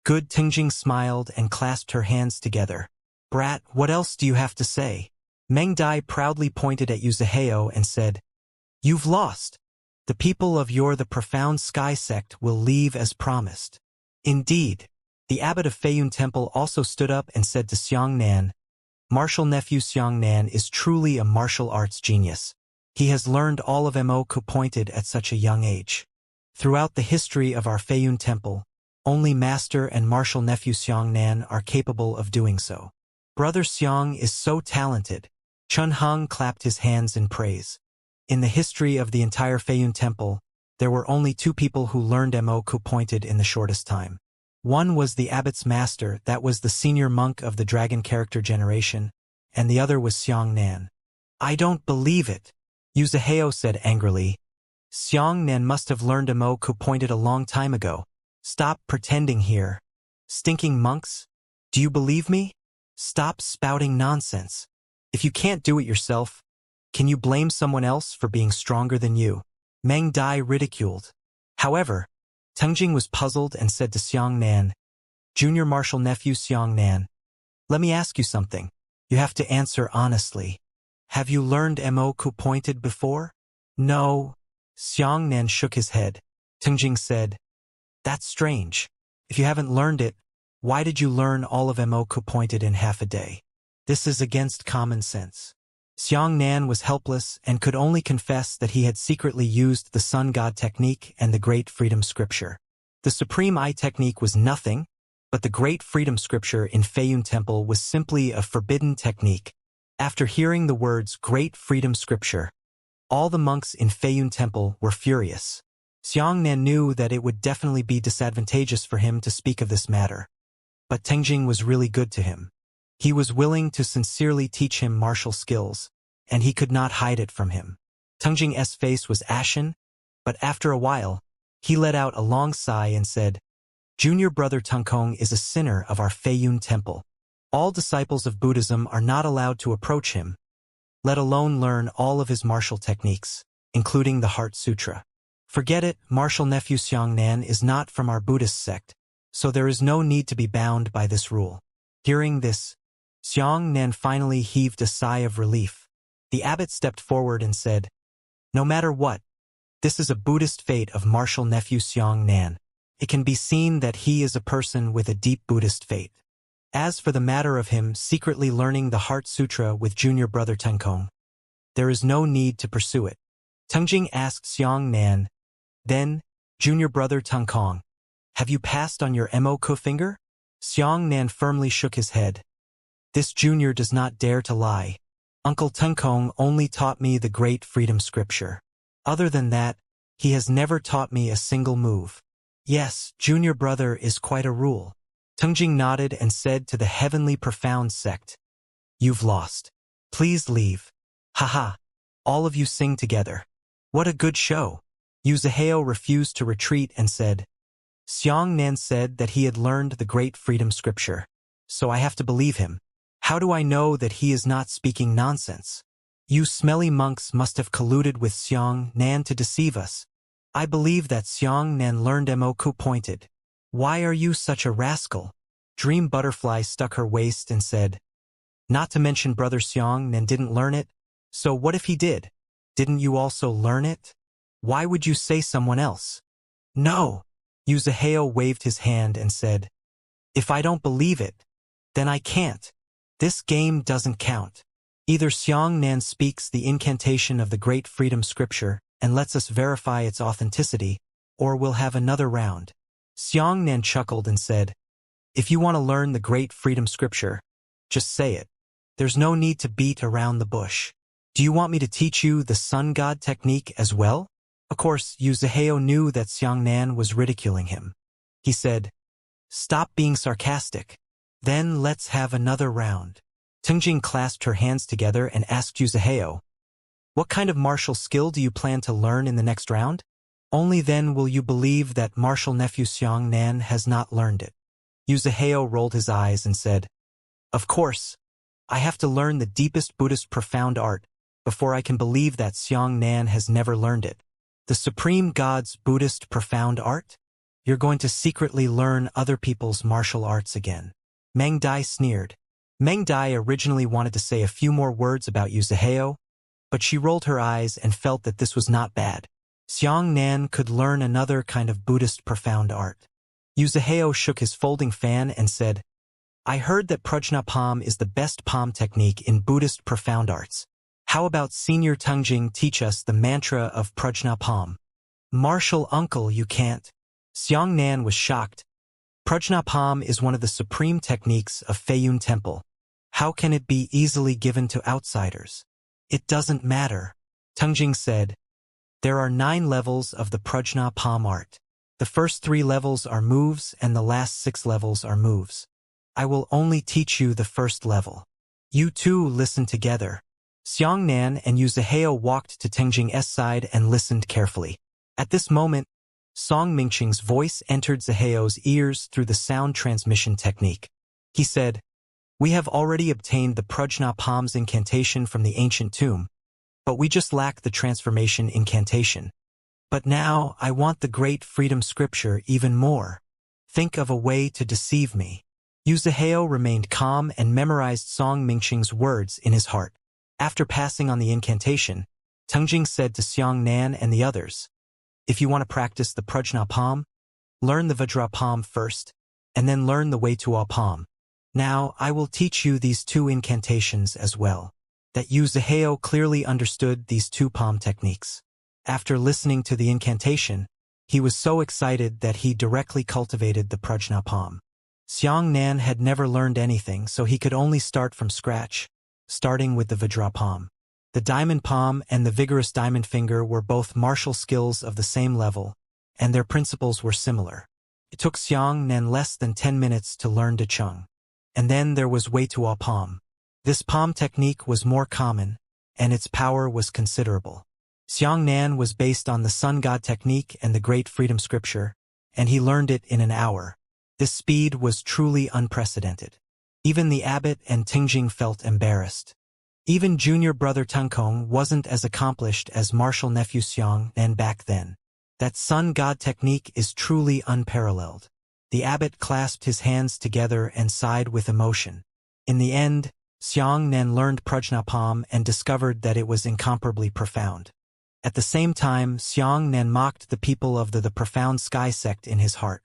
Tingjing smiled and clasped her hands together. Brat, what else do you have to say? Meng Dai proudly pointed at Yu Zihao and said, You've lost. The people of the profound sky sect will leave as promised. Indeed. The abbot of Feiyun Temple also stood up and said to Xianxia, Martial nephew Xianxia is truly a martial arts genius. He has learned all of Moku pointed at such a young age. Throughout the history of our Feiyun Temple, only master and martial nephew Xianxia are capable of doing so. Brother Xiang is so talented. Chun Heng clapped his hands in praise. In the history of the entire Feiyun Temple, there were only two people who learned Mo pointed in the shortest time. One was the abbot's master, that was the senior monk of the dragon character generation, and the other was Xiang Nan. I don't believe it, Yuzaheo said angrily. Xiang Nan must have learned Mo pointed a long time ago. Stop pretending here. Stinking monks? Do you believe me? Stop spouting nonsense. If you can't do it yourself, can you blame someone else for being stronger than you? Meng Dai ridiculed. However, Tengjing was puzzled and said to Xiang Nan, Junior Martial Nephew Xiang Nan, let me ask you something. You have to answer honestly. Have you learned Mo pointed before? No. Xiang Nan shook his head. Tengjing said, that's strange. If you haven't learned it, why did you learn all of Mo pointed in half a day? This is against common sense. Xiang Nan was helpless and could only confess that he had secretly used the Sun God technique and the Great Freedom Scripture. The Supreme Eye technique was nothing, but the Great Freedom Scripture in Feiyun Temple was simply a forbidden technique. After hearing the words Great Freedom Scripture, all the monks in Feiyun Temple were furious. Xiang Nan knew that it would definitely be disadvantageous for him to speak of this matter. But Tengjing was really good to him. He was willing to sincerely teach him martial skills, and he could not hide it from him. Tengjing's face was ashen, but after a while, he let out a long sigh and said, Junior brother Tengkong is a sinner of our Feiyun Temple. All disciples of Buddhism are not allowed to approach him, let alone learn all of his martial techniques, including the Heart Sutra. Forget it, martial nephew Xiang Nan is not from our Buddhist sect, so there is no need to be bound by this rule. Hearing this, Xiang Nan finally heaved a sigh of relief. The abbot stepped forward and said, no matter what, this is a Buddhist fate of martial nephew Xiang Nan. It can be seen that he is a person with a deep Buddhist fate. As for the matter of him secretly learning the Heart Sutra with junior brother Tengkong, there is no need to pursue it. Tengjing asked Xiang Nan, then, junior brother Tengkong, have you passed on your Mo finger? Xiang Nan firmly shook his head. This junior does not dare to lie. Uncle Tengkong only taught me the Great Freedom Scripture. Other than that, he has never taught me a single move. Yes, junior brother is quite a rule. Tengjing nodded and said to the heavenly profound sect, you've lost. Please leave. Haha. All of you sing together. What a good show. Yuzaheo refused to retreat and said, Xiang Nan said that he had learned the Great Freedom Scripture, so I have to believe him. How do I know that he is not speaking nonsense? You smelly monks must have colluded with Xiang Nan to deceive us. I believe that Xiang Nan learned Mo pointed. Why are you such a rascal? Dream Butterfly stuck her waist and said, not to mention brother Xiang Nan didn't learn it, so what if he did? Didn't you also learn it? Why would you say someone else? No. Yuzaheo waved his hand and said, if I don't believe it, then I can't. This game doesn't count. Either Xiang Nan speaks the incantation of the Great Freedom Scripture and lets us verify its authenticity, or we'll have another round. Xiang Nan chuckled and said, if you want to learn the Great Freedom Scripture, just say it. There's no need to beat around the bush. Do you want me to teach you the Sun God technique as well? Of course, Yuzaheo knew that Xiang Nan was ridiculing him. He said, stop being sarcastic. Then let's have another round. Tengjing clasped her hands together and asked Yuzaheo, what kind of martial skill do you plan to learn in the next round? Only then will you believe that martial nephew Xiang Nan has not learned it. Yuzaheo rolled his eyes and said, of course, I have to learn the deepest Buddhist profound art before I can believe that Xiang Nan has never learned it. The Supreme God's Buddhist profound art? You're going to secretly learn other people's martial arts again. Meng Dai sneered. Meng Dai originally wanted to say a few more words about Yuzaheo, but she rolled her eyes and felt that this was not bad. Xiang Nan could learn another kind of Buddhist profound art. Yuzaheo shook his folding fan and said, I heard that Prajnapam is the best palm technique in Buddhist profound arts. How about Senior Tengjing teach us the mantra of Prajnapam? Martial uncle, you can't. Xiang Nan was shocked. Prajnapam is one of the supreme techniques of Feiyun Temple. How can it be easily given to outsiders? It doesn't matter. Tengjing said, There are 9 levels of the Prajna palm art. The first 3 levels are moves and the last 6 levels are moves. I will only teach you the first level. You two listen together. Xiangnan and Yuzhihao walked to Tengjing's side and listened carefully. At this moment, Song Mingqing's voice entered Zihao's ears through the sound transmission technique. He said, "We have already obtained the Prajna palm's incantation from the ancient tomb, but we just lack the transformation incantation. But now I want the great freedom scripture even more. Think of a way to deceive me." Yuzhihao remained calm and memorized Song Mingqing's words in his heart. After passing on the incantation, Tengjing said to Xiangnan and the others, "If you want to practice the Prajna palm, learn the Vajra palm first, and then learn the Weitua palm. Now I will teach you these 2 incantations as well." That Yuzhihao clearly understood these 2 palm techniques. After listening to the incantation, he was so excited that he directly cultivated the Prajna palm. Xiangnan had never learned anything, so he could only start from scratch, starting with the Vajra palm. The diamond palm and the vigorous diamond finger were both martial skills of the same level, and their principles were similar. It took Xiangnan less than 10 minutes to learn De Chung. And then there was Weitua palm. This palm technique was more common, and its power was considerable. Xiangnan was based on the Sun God technique and the Great Freedom Scripture, and he learned it in an hour. This speed was truly unprecedented. Even the abbot and Tengjing felt embarrassed. Even junior brother Tengkong wasn't as accomplished as martial nephew Xiangnan back then. That Sun God technique is truly unparalleled. The abbot clasped his hands together and sighed with emotion. In the end, Xiangnan learned Prajna palm and discovered that it was incomparably profound. At the same time, Xiangnan mocked the people of the profound sky sect in his heart.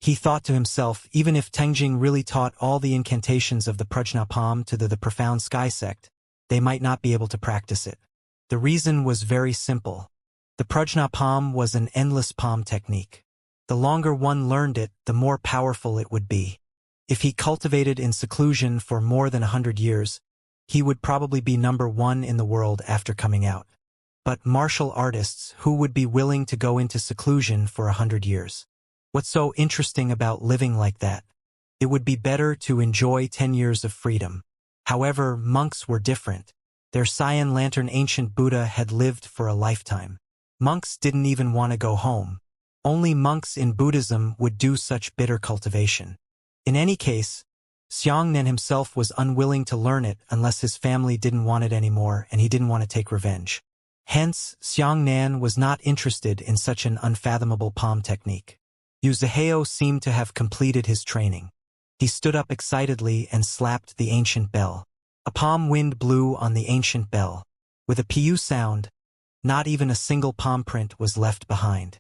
He thought to himself, even if Tengjing really taught all the incantations of the Prajna palm to the profound sky sect, they might not be able to practice it. The reason was very simple. The Prajna palm was an endless palm technique. The longer one learned it, the more powerful it would be. If he cultivated in seclusion for more than 100 years, he would probably be number 1 in the world after coming out. But martial artists, who would be willing to go into seclusion for 100 years? What's so interesting about living like that? It would be better to enjoy 10 years of freedom. However, monks were different. Their cyan lantern ancient Buddha had lived for a lifetime. Monks didn't even want to go home. Only monks in Buddhism would do such bitter cultivation. In any case, Xiangnan himself was unwilling to learn it unless his family didn't want it anymore and he didn't want to take revenge. Hence, Xiangnan was not interested in such an unfathomable palm technique. Yuzhihao seemed to have completed his training. He stood up excitedly and slapped the ancient bell. A palm wind blew on the ancient bell. With a piu sound, not even a single palm print was left behind.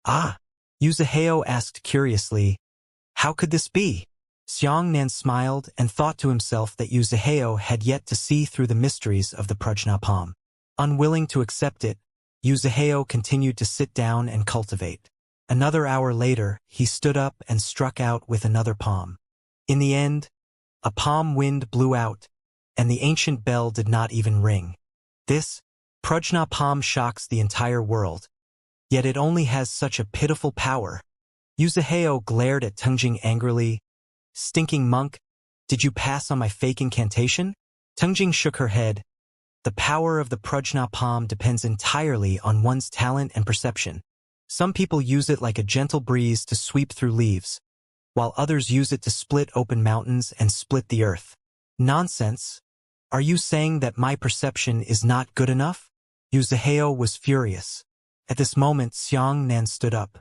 "Ah!" Yuzhihao asked curiously, "How could this be?" Xiangnan smiled and thought to himself that Yuzhihao had yet to see through the mysteries of the Prajna palm. Unwilling to accept it, Yuzhihao continued to sit down and cultivate. Another hour later, he stood up and struck out with another palm. In the end, a palm wind blew out, and the ancient bell did not even ring. This Prajna palm shocks the entire world. Yet it only has such a pitiful power. Yuzhihao glared at Tengjing angrily. "Stinking monk, did you pass on my fake incantation?" Tengjing shook her head. The power of the Prajna palm depends entirely on one's talent and perception. Some people use it like a gentle breeze to sweep through leaves, while others use it to split open mountains and split the earth. Nonsense! Are you saying that my perception is not good enough? Yuzhihao was furious. At this moment, Xiangnan stood up.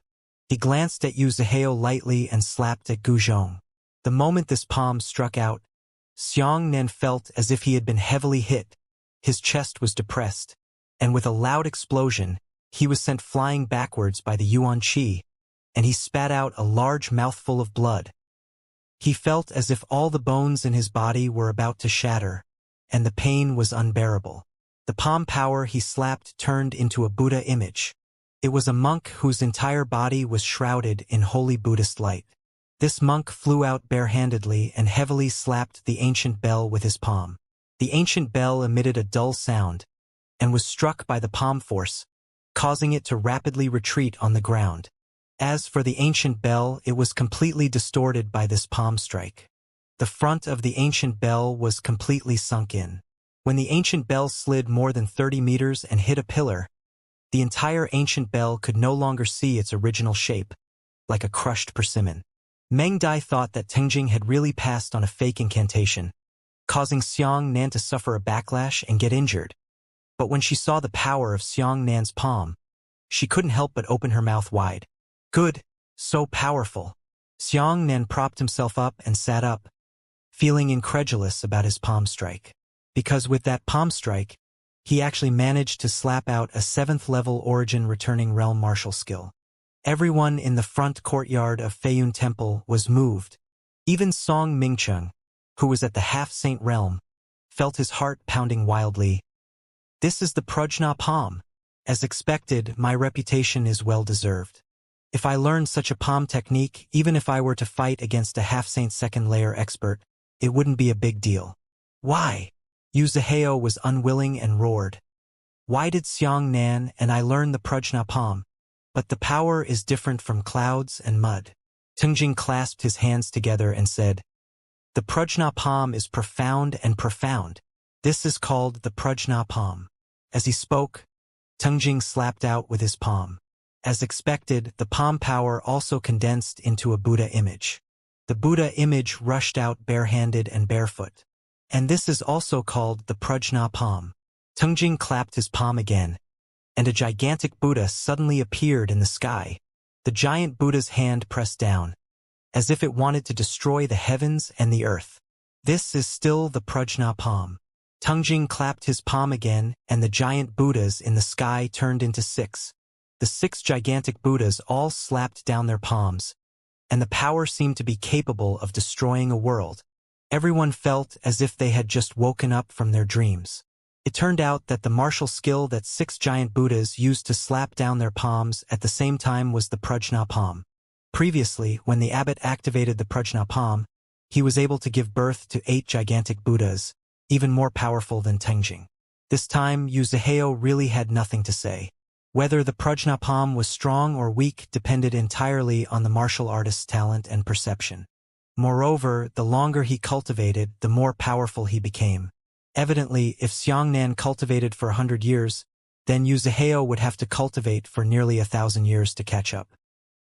He glanced at Yuzhihao lightly and slapped at Guzhong. The moment this palm struck out, Xiangnan felt as if he had been heavily hit. His chest was depressed, and with a loud explosion, he was sent flying backwards by the Yuan Qi, and he spat out a large mouthful of blood. He felt as if all the bones in his body were about to shatter, and the pain was unbearable. The palm power he slapped turned into a Buddha image. It was a monk whose entire body was shrouded in holy Buddhist light. This monk flew out barehandedly and heavily slapped the ancient bell with his palm. The ancient bell emitted a dull sound, and was struck by the palm force, causing it to rapidly retreat on the ground. As for the ancient bell, it was completely distorted by this palm strike. The front of the ancient bell was completely sunk in. When the ancient bell slid more than 30 meters and hit a pillar, the entire ancient bell could no longer see its original shape, like a crushed persimmon. Meng Dai thought that Tengjing had really passed on a fake incantation, causing Xiang Nan to suffer a backlash and get injured. But when she saw the power of Xiang Nan's palm, she couldn't help but open her mouth wide. Good, so powerful. Xiang Nan propped himself up and sat up, feeling incredulous about his palm strike. Because with that palm strike, he actually managed to slap out a 7th-level origin returning realm martial skill. Everyone in the front courtyard of Feiyun Temple was moved. Even Song Mingcheng, who was at the half-saint realm, felt his heart pounding wildly. This is the Prajna palm. As expected, my reputation is well-deserved. If I learned such a palm technique, even if I were to fight against a half-saint second-layer expert, it wouldn't be a big deal. Why? Yu Zihao was unwilling and roared. Why did Xiang Nan and I learn the Prajna palm? But the power is different from clouds and mud. Tengjing clasped his hands together and said, the Prajna palm is profound and profound. This is called the Prajna palm. As he spoke, Tengjing slapped out with his palm. As expected, the palm power also condensed into a Buddha image. The Buddha image rushed out barehanded and barefoot. And this is also called the Prajna palm. Tengjing clapped his palm again, and a gigantic Buddha suddenly appeared in the sky. The giant Buddha's hand pressed down, as if it wanted to destroy the heavens and the earth. This is still the Prajna palm. Tengjing clapped his palm again, and the giant Buddhas in the sky turned into 6. The 6 gigantic Buddhas all slapped down their palms, and the power seemed to be capable of destroying a world. Everyone felt as if they had just woken up from their dreams. It turned out that the martial skill that 6 giant Buddhas used to slap down their palms at the same time was the Prajna palm. Previously, when the abbot activated the Prajna palm, he was able to give birth to 8 gigantic Buddhas, even more powerful than Tengjing. This time, Yu Zihao really had nothing to say. Whether the Prajna palm was strong or weak depended entirely on the martial artist's talent and perception. Moreover, the longer he cultivated, the more powerful he became. Evidently, if Xiang Nan cultivated for 100 years, then Yu Zihao would have to cultivate for nearly 1,000 years to catch up.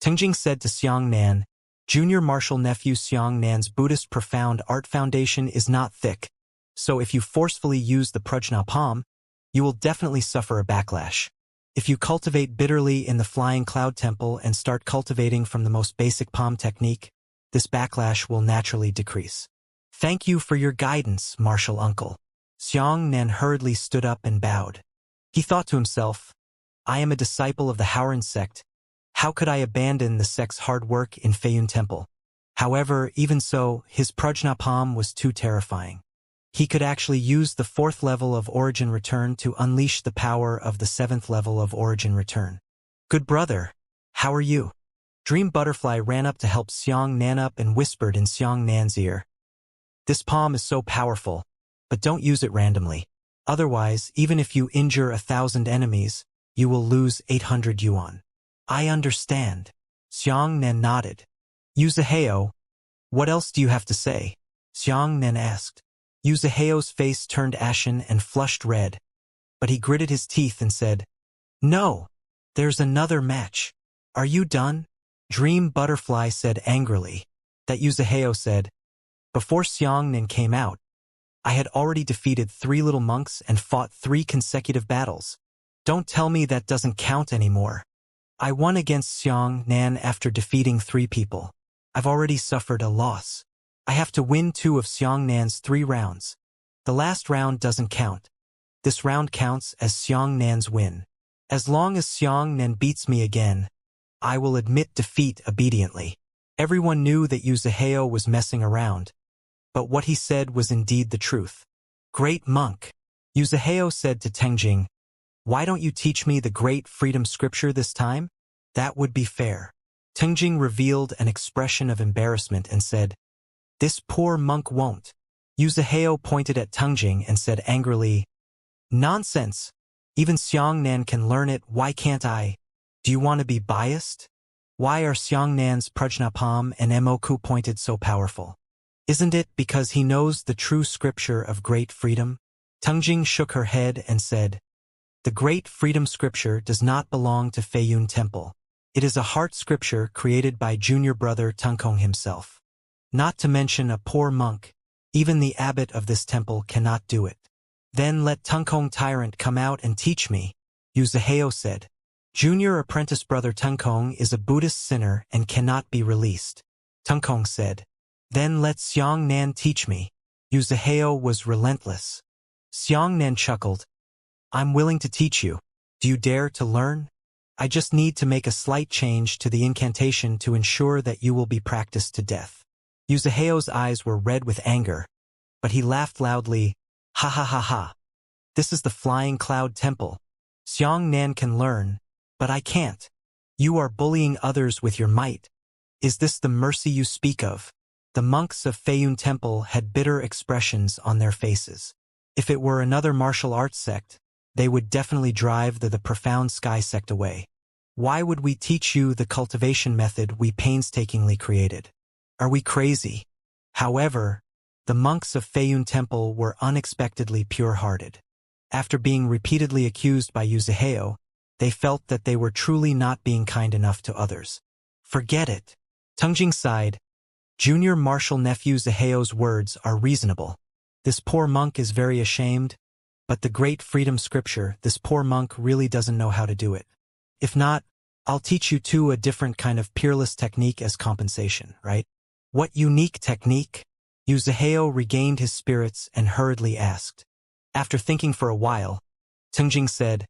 Tengjing said to Xiang Nan, Junior martial nephew Xiang Nan's Buddhist profound art foundation is not thick, so if you forcefully use the Prajna palm, you will definitely suffer a backlash. If you cultivate bitterly in the Flying Cloud Temple and start cultivating from the most basic palm technique, this backlash will naturally decrease. Thank you for your guidance, martial uncle. Xiang Nan hurriedly stood up and bowed. He thought to himself, I am a disciple of the Haoran sect. How could I abandon the sect's hard work in Feiyun Temple? However, even so, his Prajna palm was too terrifying. He could actually use the 4th level of Origin Return to unleash the power of the 7th level of Origin Return. Good brother, how are you? Dream Butterfly ran up to help Xiang Nan up and whispered in Xiang Nan's ear. This palm is so powerful, but don't use it randomly. Otherwise, even if you injure 1,000 enemies, you will lose 800 yuan. I understand. Xiang Nan nodded. Yu Zihao, what else do you have to say? Xiang Nan asked. Yu Zihao's face turned ashen and flushed red, but he gritted his teeth and said, No, there's another match. Are you done? Dream Butterfly said angrily. That Yu Zihao said, Before Xiang Nan came out, I had already defeated 3 little monks and fought 3 consecutive battles. Don't tell me that doesn't count anymore. I won against Xiang Nan after defeating 3 people. I've already suffered a loss. I have to win 2 of Xiang Nan's 3 rounds. The last round doesn't count. This round counts as Xiang Nan's win. As long as Xiang Nan beats me again, I will admit defeat obediently. Everyone knew that Yu Zihao was messing around, but what he said was indeed the truth. Great monk, Yu Zihao said to Tengjing, why don't you teach me the great freedom scripture this time? That would be fair. Tengjing revealed an expression of embarrassment and said, This poor monk won't. Yu Zihao pointed at Tengjing and said angrily, Nonsense. Even Xiangnan can learn it, why can't I? Do you want to be biased? Why are Xiangnan's Prajnapam and Moku pointed so powerful? Isn't it because he knows the true scripture of great freedom? Tengjing shook her head and said, the great freedom scripture does not belong to Feiyun Temple. It is a heart scripture created by junior brother Tengkong himself. Not to mention a poor monk, even the abbot of this temple cannot do it. Then let Tengkong tyrant come out and teach me, Yuzaheo said. Junior apprentice brother Tengkong is a Buddhist sinner and cannot be released. Tengkong said. Then let Xiangnan teach me. Yuzaheo was relentless. Xiangnan chuckled. I'm willing to teach you. Do you dare to learn? I just need to make a slight change to the incantation to ensure that you will be practiced to death. Yuzaheo's eyes were red with anger, but he laughed loudly. Ha ha ha ha. This is the Flying Cloud Temple. Xiangnan can learn, but I can't. You are bullying others with your might. Is this the mercy you speak of? The monks of Feiyun Temple had bitter expressions on their faces. If it were another martial arts sect, they would definitely drive the Profound Sky sect away. Why would we teach you the cultivation method we painstakingly created? Are we crazy? However, the monks of Feiyun Temple were unexpectedly pure-hearted. After being repeatedly accused by Yuzaheo, they felt that they were truly not being kind enough to others. Forget it. Tengjing sighed. Junior martial nephew Zaheo's words are reasonable. This poor monk is very ashamed, but the great freedom scripture, this poor monk really doesn't know how to do it. If not, I'll teach you too a different kind of peerless technique as compensation, right? What unique technique? Yuzaheo regained his spirits and hurriedly asked. After thinking for a while, Tengjing said,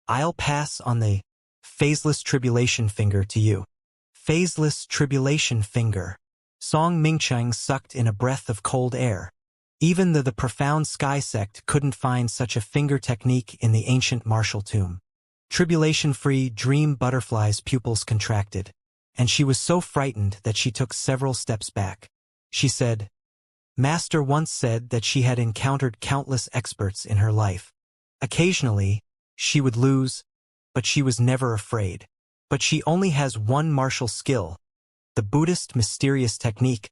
I'll pass on the phaseless tribulation finger to you. Phaseless tribulation finger. Song Mingcheng sucked in a breath of cold air. Even the Profound Sky sect couldn't find such a finger technique in the ancient martial tomb. Tribulation-free dream butterfly's pupils contracted, and she was so frightened that she took several steps back. She said, Master once said that she had encountered countless experts in her life. Occasionally, she would lose, but she was never afraid. But she only has one martial skill, the Buddhist mysterious technique,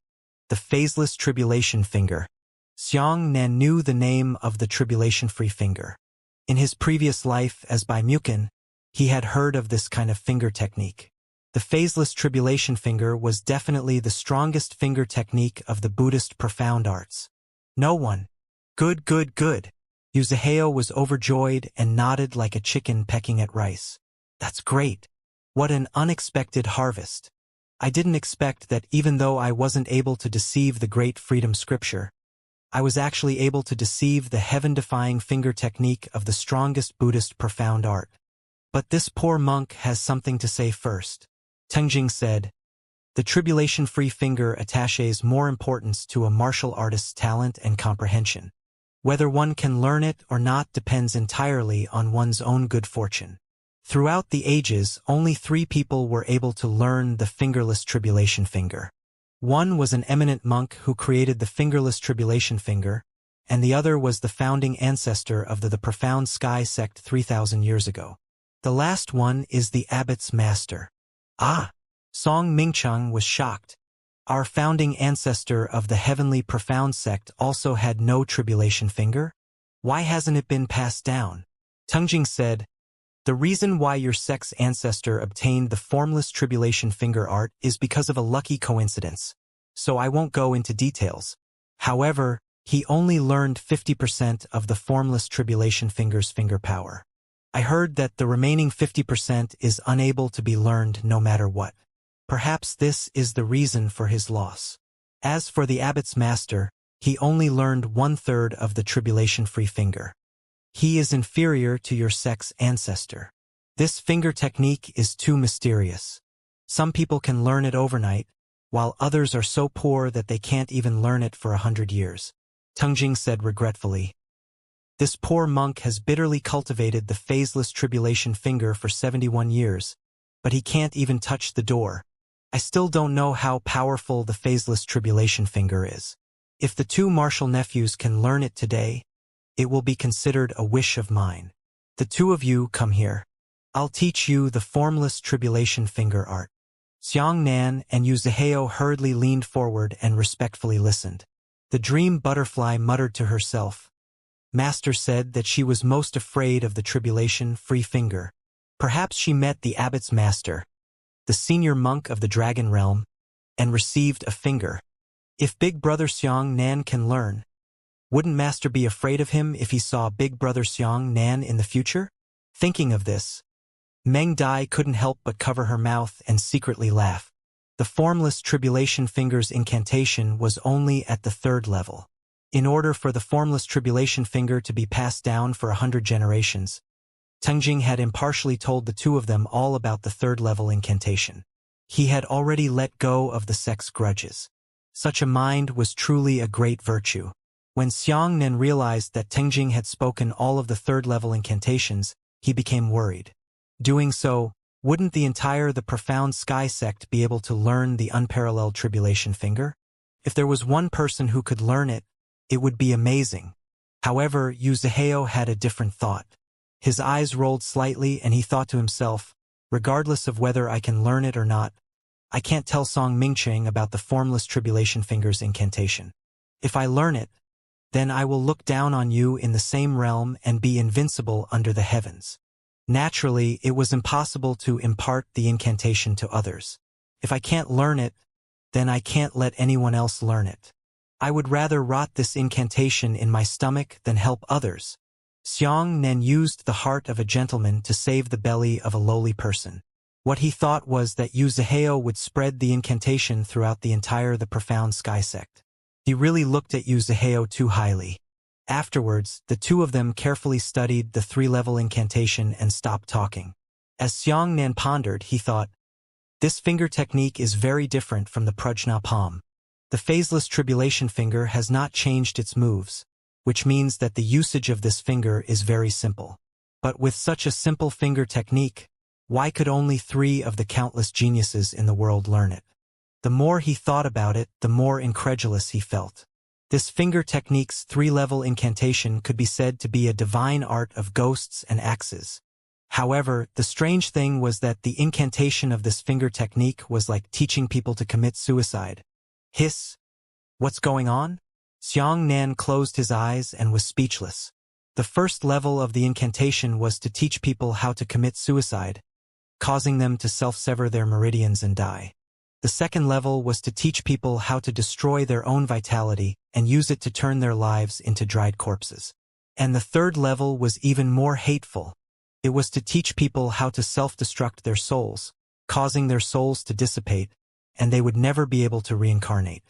the phaseless tribulation finger. Xiangnan knew the name of the tribulation-free finger. In his previous life as Baimukan, he had heard of this kind of finger technique. The phaseless tribulation finger was definitely the strongest finger technique of the Buddhist profound arts. No one. Good, good, good. Yuzaheo was overjoyed and nodded like a chicken pecking at rice. That's great. What an unexpected harvest. I didn't expect that even though I wasn't able to deceive the great freedom scripture, I was actually able to deceive the heaven-defying finger technique of the strongest Buddhist profound art. But this poor monk has something to say first. Tengjing said, the tribulation-free finger attaches more importance to a martial artist's talent and comprehension. Whether one can learn it or not depends entirely on one's own good fortune. Throughout the ages, only 3 people were able to learn the fingerless tribulation finger. One was an eminent monk who created the fingerless tribulation finger, and the other was the founding ancestor of the Profound Sky sect 3,000 years ago. The last one is the abbot's master. Ah! Song Mingcheng was shocked. Our founding ancestor of the heavenly profound sect also had no tribulation finger? Why hasn't it been passed down? Tengjing said, the reason why your sect's ancestor obtained the formless tribulation finger art is because of a lucky coincidence, so I won't go into details. However, he only learned 50% of the formless tribulation finger's finger power. I heard that the remaining 50% is unable to be learned no matter what. Perhaps this is the reason for his loss. As for the abbot's master, he only learned 1/3 of the tribulation-free finger. He is inferior to your sect's ancestor. This finger technique is too mysterious. Some people can learn it overnight, while others are so poor that they can't even learn it for 100 years. Tengjing said regretfully. This poor monk has bitterly cultivated the phaseless tribulation finger for 71 years, but he can't even touch the door. I still don't know how powerful the phaseless tribulation finger is. If the 2 martial nephews can learn it today, it will be considered a wish of mine. The two of you come here. I'll teach you the formless tribulation finger art. Xianxia and Yuzhihao hurriedly leaned forward and respectfully listened. The dream butterfly muttered to herself. Master said that she was most afraid of the tribulation-free finger. Perhaps she met the abbot's master, the senior monk of the dragon realm, and received a finger. If Big Brother Xianxia can learn, wouldn't Master be afraid of him if he saw Big Brother Xianxia in the future? Thinking of this, Meng Dai couldn't help but cover her mouth and secretly laugh. The formless tribulation finger's incantation was only at the 3rd level. In order for the formless tribulation finger to be passed down for 100 generations, Tengjing had impartially told the two of them all about the 3rd level incantation. He had already let go of the sex grudges. Such a mind was truly a great virtue. When Xianxia realized that Tengjing had spoken all of the 3rd level incantations, he became worried. Doing so, wouldn't the profound sky sect be able to learn the unparalleled tribulation finger? If there was one person who could learn it, it would be amazing. However, Yuzhihao had a different thought. His eyes rolled slightly and he thought to himself, regardless of whether I can learn it or not, I can't tell Song Mingcheng about the formless tribulation finger's incantation. If I learn it, then I will look down on you in the same realm and be invincible under the heavens. Naturally, it was impossible to impart the incantation to others. If I can't learn it, then I can't let anyone else learn it. I would rather rot this incantation in my stomach than help others. Xianxia used the heart of a gentleman to save the belly of a lowly person. What he thought was that Yuzhihao would spread the incantation throughout the profound sky sect. He really looked at Yuzhihao too highly. Afterwards, the two of them carefully studied the 3-level incantation and stopped talking. As Xianxia pondered, he thought, this finger technique is very different from the Prajna palm. The phaseless tribulation finger has not changed its moves, which means that the usage of this finger is very simple. But with such a simple finger technique, why could only 3 of the countless geniuses in the world learn it? The more he thought about it, the more incredulous he felt. This finger technique's 3-level incantation could be said to be a divine art of ghosts and axes. However, the strange thing was that the incantation of this finger technique was like teaching people to commit suicide. Hiss! What's going on? Xianxia closed his eyes and was speechless. The 1st level of the incantation was to teach people how to commit suicide, causing them to self-sever their meridians and die. The 2nd level was to teach people how to destroy their own vitality and use it to turn their lives into dried corpses. And the 3rd level was even more hateful. It was to teach people how to self-destruct their souls, causing their souls to dissipate, and they would never be able to reincarnate.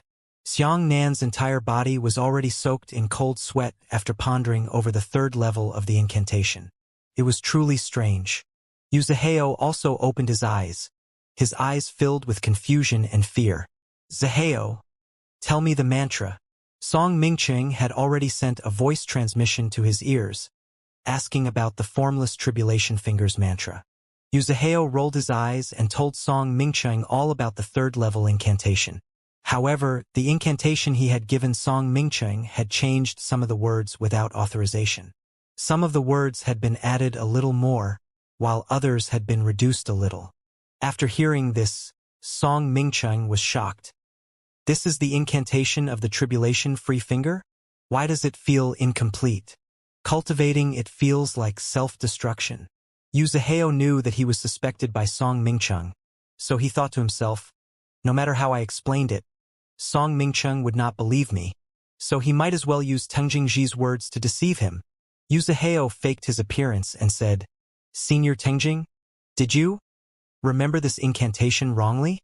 Xianxia's entire body was already soaked in cold sweat after pondering over the 3rd level of the incantation. It was truly strange. Yuzhihao also opened his eyes filled with confusion and fear. Zihao, tell me the mantra. Song Mingcheng had already sent a voice transmission to his ears, asking about the formless tribulation finger's mantra. Yuzhihao rolled his eyes and told Song Mingcheng all about the 3rd level incantation. However, the incantation he had given Song Mingcheng had changed some of the words without authorization. Some of the words had been added a little more, while others had been reduced a little. After hearing this, Song Mingcheng was shocked. This is the incantation of the tribulation-free finger? Why does it feel incomplete? Cultivating it feels like self-destruction. Yuzhihao knew that he was suspected by Song Mingcheng, so he thought to himself, no matter how I explained it, Song Mingcheng would not believe me, so he might as well use Teng Jingji's words to deceive him. Yuzhihao faked his appearance and said, Senior Tengjing, did you remember this incantation wrongly?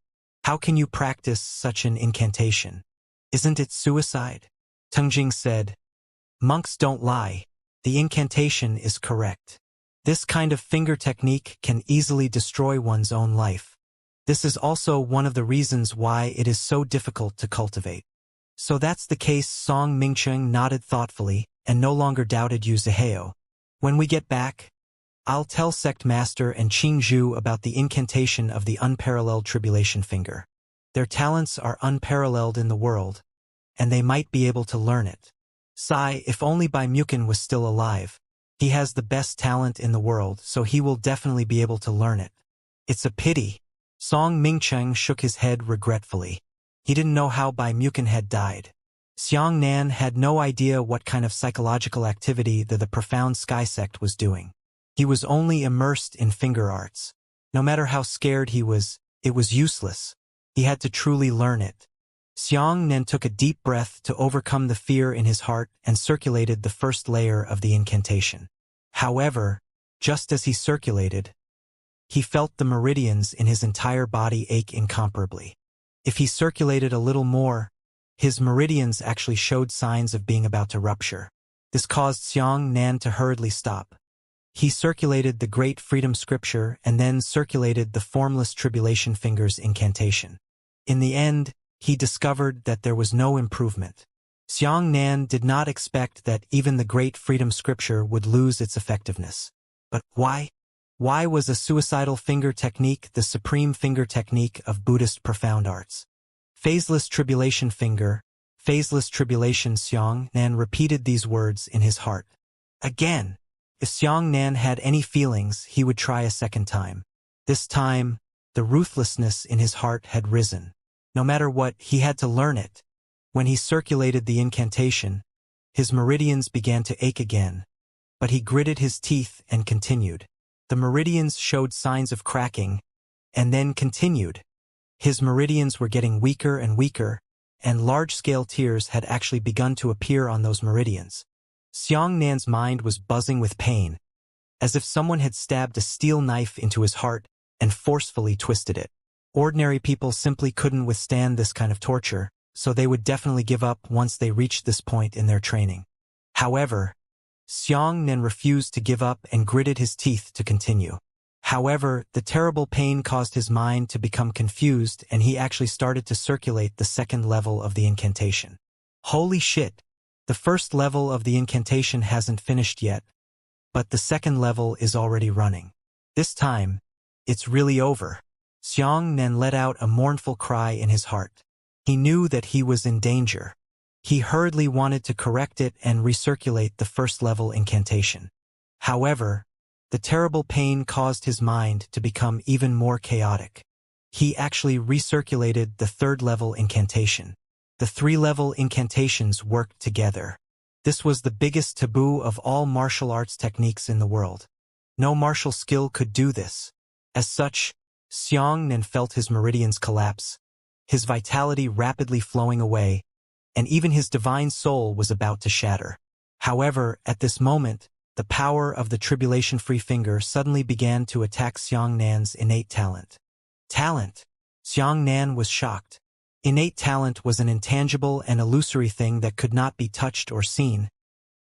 How can you practice such an incantation? Isn't it suicide? Tengjing said, monks don't lie. The incantation is correct. This kind of finger technique can easily destroy one's own life. This is also one of the reasons why it is so difficult to cultivate. So that's the case. Song Mingcheng nodded thoughtfully and no longer doubted Yuzhihao. When we get back, I'll tell Sect Master and Qingzhu about the incantation of the unparalleled tribulation finger. Their talents are unparalleled in the world, and they might be able to learn it. Sigh, if only Bai Mukin was still alive. He has the best talent in the world, so he will definitely be able to learn it. It's a pity. Song Mingcheng shook his head regretfully. He didn't know how Bai Mukin had died. Xiangnan had no idea what kind of psychological activity the profound sky sect was doing. He was only immersed in finger arts. No matter how scared he was, it was useless. He had to truly learn it. Xiangnan took a deep breath to overcome the fear in his heart and circulated the first layer of the incantation. However, just as he circulated, he felt the meridians in his entire body ache incomparably. If he circulated a little more, his meridians actually showed signs of being about to rupture. This caused Xiangnan to hurriedly stop. He circulated the Great Freedom Scripture and then circulated the Formless Tribulation Fingers incantation. In the end, he discovered that there was no improvement. Xiangnan did not expect that even the Great Freedom Scripture would lose its effectiveness. But why? Why was a suicidal finger technique the supreme finger technique of Buddhist profound arts? Phaseless tribulation finger, phaseless tribulation. Xiangnan repeated these words in his heart. Again. If Xiangnan had any feelings, he would try a second time. This time, the ruthlessness in his heart had risen. No matter what, he had to learn it. When he circulated the incantation, his meridians began to ache again. But he gritted his teeth and continued. The meridians showed signs of cracking, and then continued. His meridians were getting weaker and weaker, and large-scale tears had actually begun to appear on those meridians. Xiangnan's mind was buzzing with pain, as if someone had stabbed a steel knife into his heart and forcefully twisted it. Ordinary people simply couldn't withstand this kind of torture, so they would definitely give up once they reached this point in their training. However, Xiangnan refused to give up and gritted his teeth to continue. However, the terrible pain caused his mind to become confused, and he actually started to circulate the second level of the incantation. Holy shit! The first level of the incantation hasn't finished yet, but the second level is already running. This time, it's really over. Xiangnan let out a mournful cry in his heart. He knew that he was in danger. He hurriedly wanted to correct it and recirculate the first level incantation. However, the terrible pain caused his mind to become even more chaotic. He actually recirculated the third level incantation. The three-level incantations worked together. This was the biggest taboo of all martial arts techniques in the world. No martial skill could do this. As such, Xiangnan felt his meridians collapse, his vitality rapidly flowing away, and even his divine soul was about to shatter. However, at this moment, the power of the tribulation-free finger suddenly began to attack Xiangnan's innate talent. Talent! Xiangnan was shocked. Innate talent was an intangible and illusory thing that could not be touched or seen,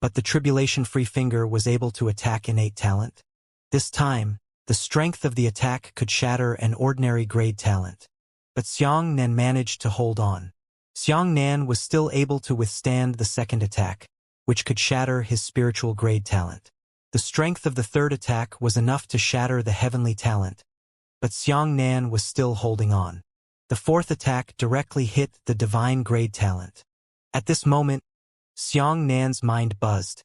but the tribulation-free finger was able to attack innate talent. This time, the strength of the attack could shatter an ordinary grade talent. But Xiangnan managed to hold on. Xiangnan was still able to withstand the second attack, which could shatter his spiritual grade talent. The strength of the third attack was enough to shatter the heavenly talent, but Xiangnan was still holding on. The fourth attack directly hit the divine grade talent. At this moment, Xiangnan's mind buzzed,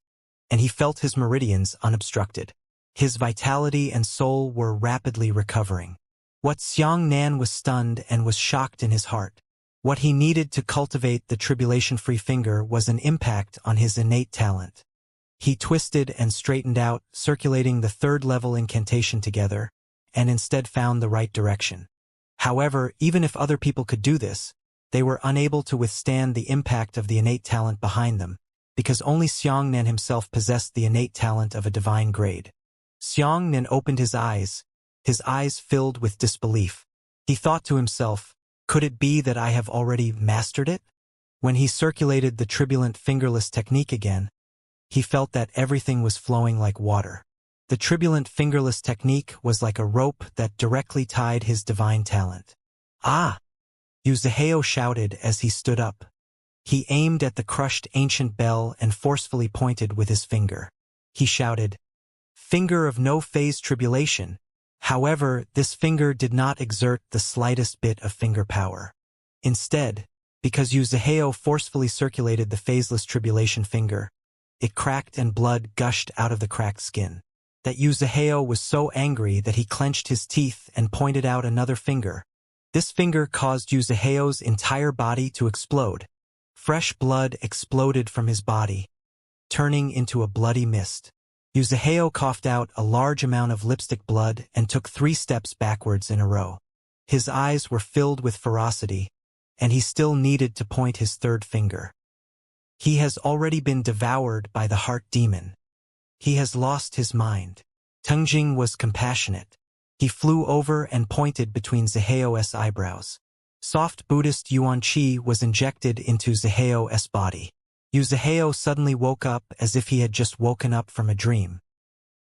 and he felt his meridians unobstructed. His vitality and soul were rapidly recovering. What Xiangnan was stunned and was shocked in his heart. What he needed to cultivate the tribulation-free finger was an impact on his innate talent. He twisted and straightened out, circulating the third-level incantation together, and instead found the right direction. However, even if other people could do this, they were unable to withstand the impact of the innate talent behind them, because only Xiangnan himself possessed the innate talent of a divine grade. Xiangnan opened his eyes filled with disbelief. He thought to himself, could it be that I have already mastered it? When he circulated the tribulent fingerless technique again, he felt that everything was flowing like water. The tribulent fingerless technique was like a rope that directly tied his divine talent. Ah! Yuzaheo shouted as he stood up. He aimed at the crushed ancient bell and forcefully pointed with his finger. He shouted, "Finger of no phase tribulation." However, this finger did not exert the slightest bit of finger power. Instead, because Yuzaheo forcefully circulated the phaseless tribulation finger, It cracked and blood gushed out of the cracked skin. That Yuzaheo was so angry that he clenched his teeth and pointed out another finger. This finger caused Yuzaheo's entire body to explode. Fresh blood exploded from his body, turning into a bloody mist. Yuzaheo coughed out a large amount of lipstick blood and took 3 steps backwards in a row. His eyes were filled with ferocity, and he still needed to point his 3rd finger. He has already been devoured by the heart demon. He has lost his mind. Tengjing was compassionate. He flew over and pointed between Zaheo's eyebrows. Soft Buddhist Yuan Qi was injected into Zaheo's body. Yuzaheo suddenly woke up as if he had just woken up from a dream.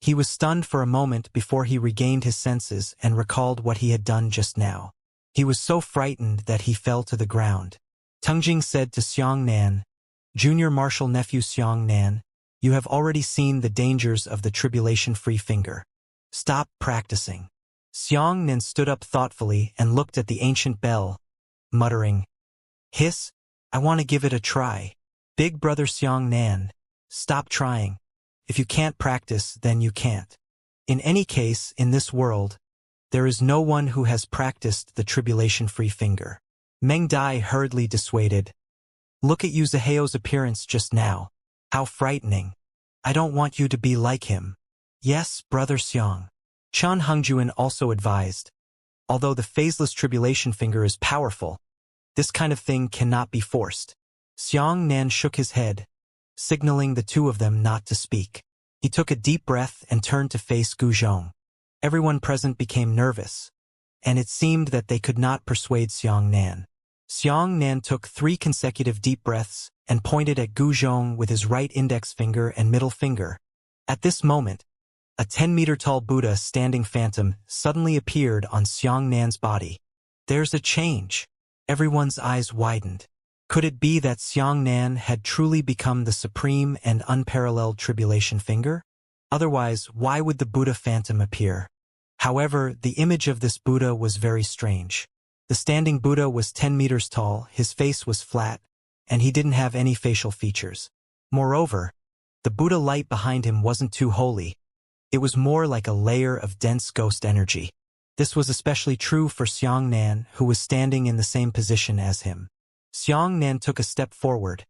He was stunned for a moment before he regained his senses and recalled what he had done just now. He was so frightened that he fell to the ground. Tengjing said to Xiangnan, "Junior Marshal Nephew Xiangnan, you have already seen the dangers of the tribulation-free finger. Stop practicing." Xiangnan stood up thoughtfully and looked at the ancient bell, muttering, "Hiss, I want to give it a try." Big brother Xiangnan, stop trying. If you can't practice, then you can't. In any case, in this world, there is no one who has practiced the tribulation-free finger. Meng Dai hurriedly dissuaded. Look at Yuzaheo's appearance just now. How frightening. I don't want you to be like him. Yes, brother Xiang. Chan Hengjuan also advised. Although the phaseless tribulation finger is powerful, this kind of thing cannot be forced. Xiangnan shook his head, signaling the 2 of them not to speak. He took a deep breath and turned to face Guzhong. Everyone present became nervous, and it seemed that they could not persuade Xiangnan. Xiangnan took 3 consecutive deep breaths and pointed at Guzhong with his right index finger and middle finger. At this moment, a 10-meter-tall Buddha standing phantom suddenly appeared on Xiangnan's body. There's a change. Everyone's eyes widened. Could it be that Xiangnan had truly become the supreme and unparalleled tribulation finger? Otherwise, why would the Buddha phantom appear? However, the image of this Buddha was very strange. The standing Buddha was 10 meters tall, his face was flat, and he didn't have any facial features. Moreover, the Buddha light behind him wasn't too holy. It was more like a layer of dense ghost energy. This was especially true for Xiangnan, who was standing in the same position as him. Xiangnan took a step forward,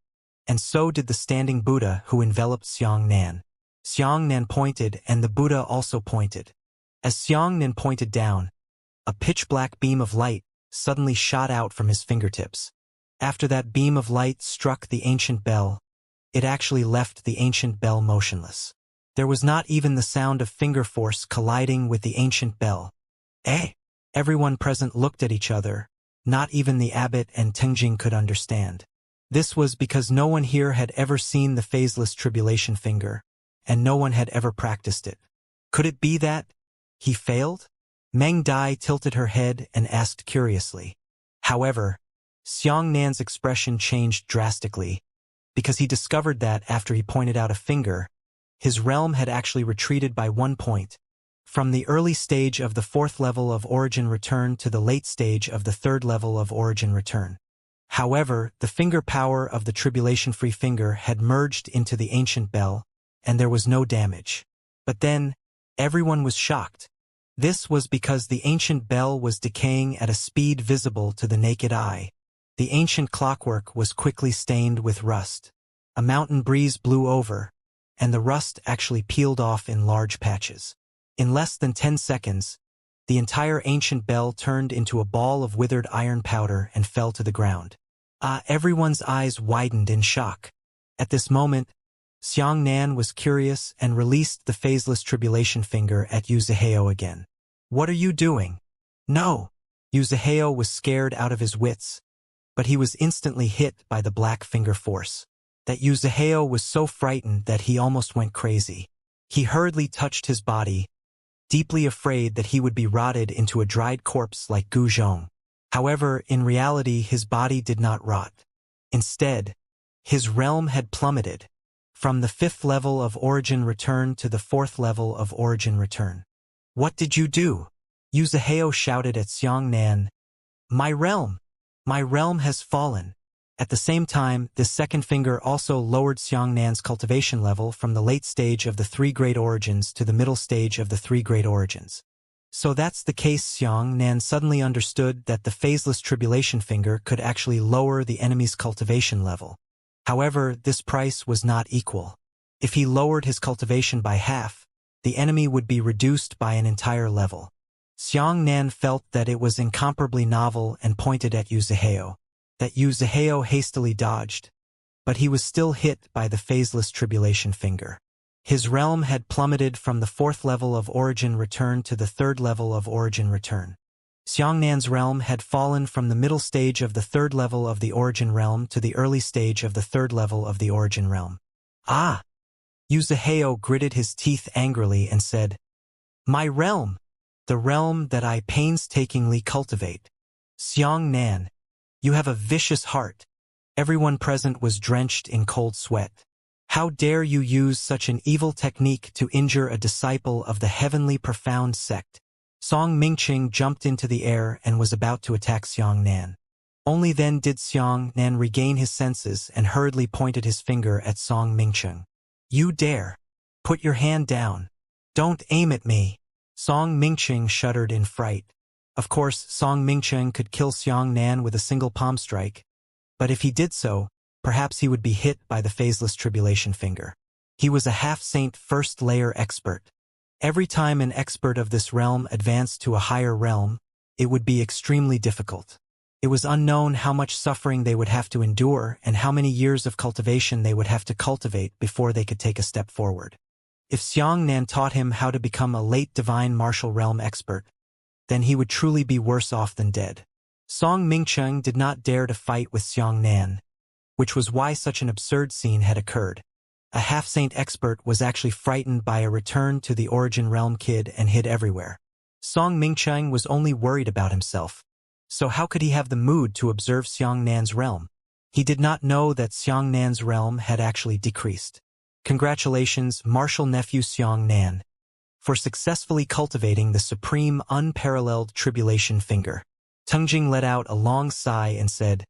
and so did the standing Buddha who enveloped Xiangnan. Xiangnan pointed, and the Buddha also pointed. As Xiangnan pointed down, a pitch-black beam of light suddenly shot out from his fingertips. After that beam of light struck the ancient bell, it actually left the ancient bell motionless. There was not even the sound of finger force colliding with the ancient bell. Eh? Everyone present looked at each other. Not even the abbot and Tengjing could understand. This was because no one here had ever seen the phaseless tribulation finger, and no one had ever practiced it. Could it be that he failed? Meng Dai tilted her head and asked curiously. However, Xiangnan's expression changed drastically, because he discovered that after he pointed out a finger, his realm had actually retreated by 1 point, from the early stage of the 4th level of origin return to the late stage of the 3rd level of origin return. However, the finger power of the tribulation-free finger had merged into the ancient bell, and there was no damage. But then, everyone was shocked. This was because the ancient bell was decaying at a speed visible to the naked eye. The ancient clockwork was quickly stained with rust. A mountain breeze blew over, and the rust actually peeled off in large patches. In less than 10 seconds, the entire ancient bell turned into a ball of withered iron powder and fell to the ground. Everyone's eyes widened in shock. At this moment, Xiangnan was curious and released the phaseless tribulation finger at Yuzaheo again. What are you doing? No! Yuzaheo was scared out of his wits, but he was instantly hit by the black finger force. That Yuzaheo was so frightened that he almost went crazy. He hurriedly touched his body, deeply afraid that he would be rotted into a dried corpse like Guzhong. However, in reality, his body did not rot. Instead, his realm had plummeted from the 5th level of origin return to the 4th level of origin return. What did you do? Yuzaheo shouted at Xiangnan. My realm has fallen. At the same time, this second finger also lowered Xiangnan's cultivation level from the late stage of the three great origins to the middle stage of the three great origins. So that's the case. Xiangnan suddenly understood that the phaseless tribulation finger could actually lower the enemy's cultivation level. However, this price was not equal. If he lowered his cultivation by half, the enemy would be reduced by an entire level. Xiangnan felt that it was incomparably novel and pointed at Yu Zihao. That Yu Zihao hastily dodged, but he was still hit by the phaseless tribulation finger. His realm had plummeted from the fourth level of origin return to the third level of origin return. Xiangnan's realm had fallen from the middle stage of the third level of the origin realm to the early stage of the third level of the origin realm. Ah! Yu Zihao gritted his teeth angrily and said, "My realm! The realm that I painstakingly cultivate. Xiangnan, you have a vicious heart." Everyone present was drenched in cold sweat. How dare you use such an evil technique to injure a disciple of the heavenly profound sect? Song Mingqing jumped into the air and was about to attack Xiangnan. Only then did Xiangnan regain his senses and hurriedly pointed his finger at Song Mingqing. "You dare! Put your hand down. Don't aim at me." Song Mingqing shuddered in fright. Of course, Song Mingqing could kill Xiangnan with a single palm strike, but if he did so, perhaps he would be hit by the phaseless tribulation finger. He was a half-saint first-layer expert. Every time an expert of this realm advanced to a higher realm, it would be extremely difficult. It was unknown how much suffering they would have to endure and how many years of cultivation they would have to cultivate before they could take a step forward. If Xiangnan taught him how to become a late divine martial realm expert, then he would truly be worse off than dead. Song Mingqing did not dare to fight with Xiangnan, which was why such an absurd scene had occurred. A half-saint expert was actually frightened by a return to the origin realm kid and hid everywhere. Song Mingqing was only worried about himself. So how could he have the mood to observe Xiangnan's realm? He did not know that Xiangnan's realm had actually decreased. Congratulations, martial nephew Xiangnan, for successfully cultivating the supreme unparalleled tribulation finger. Tengjing let out a long sigh and said,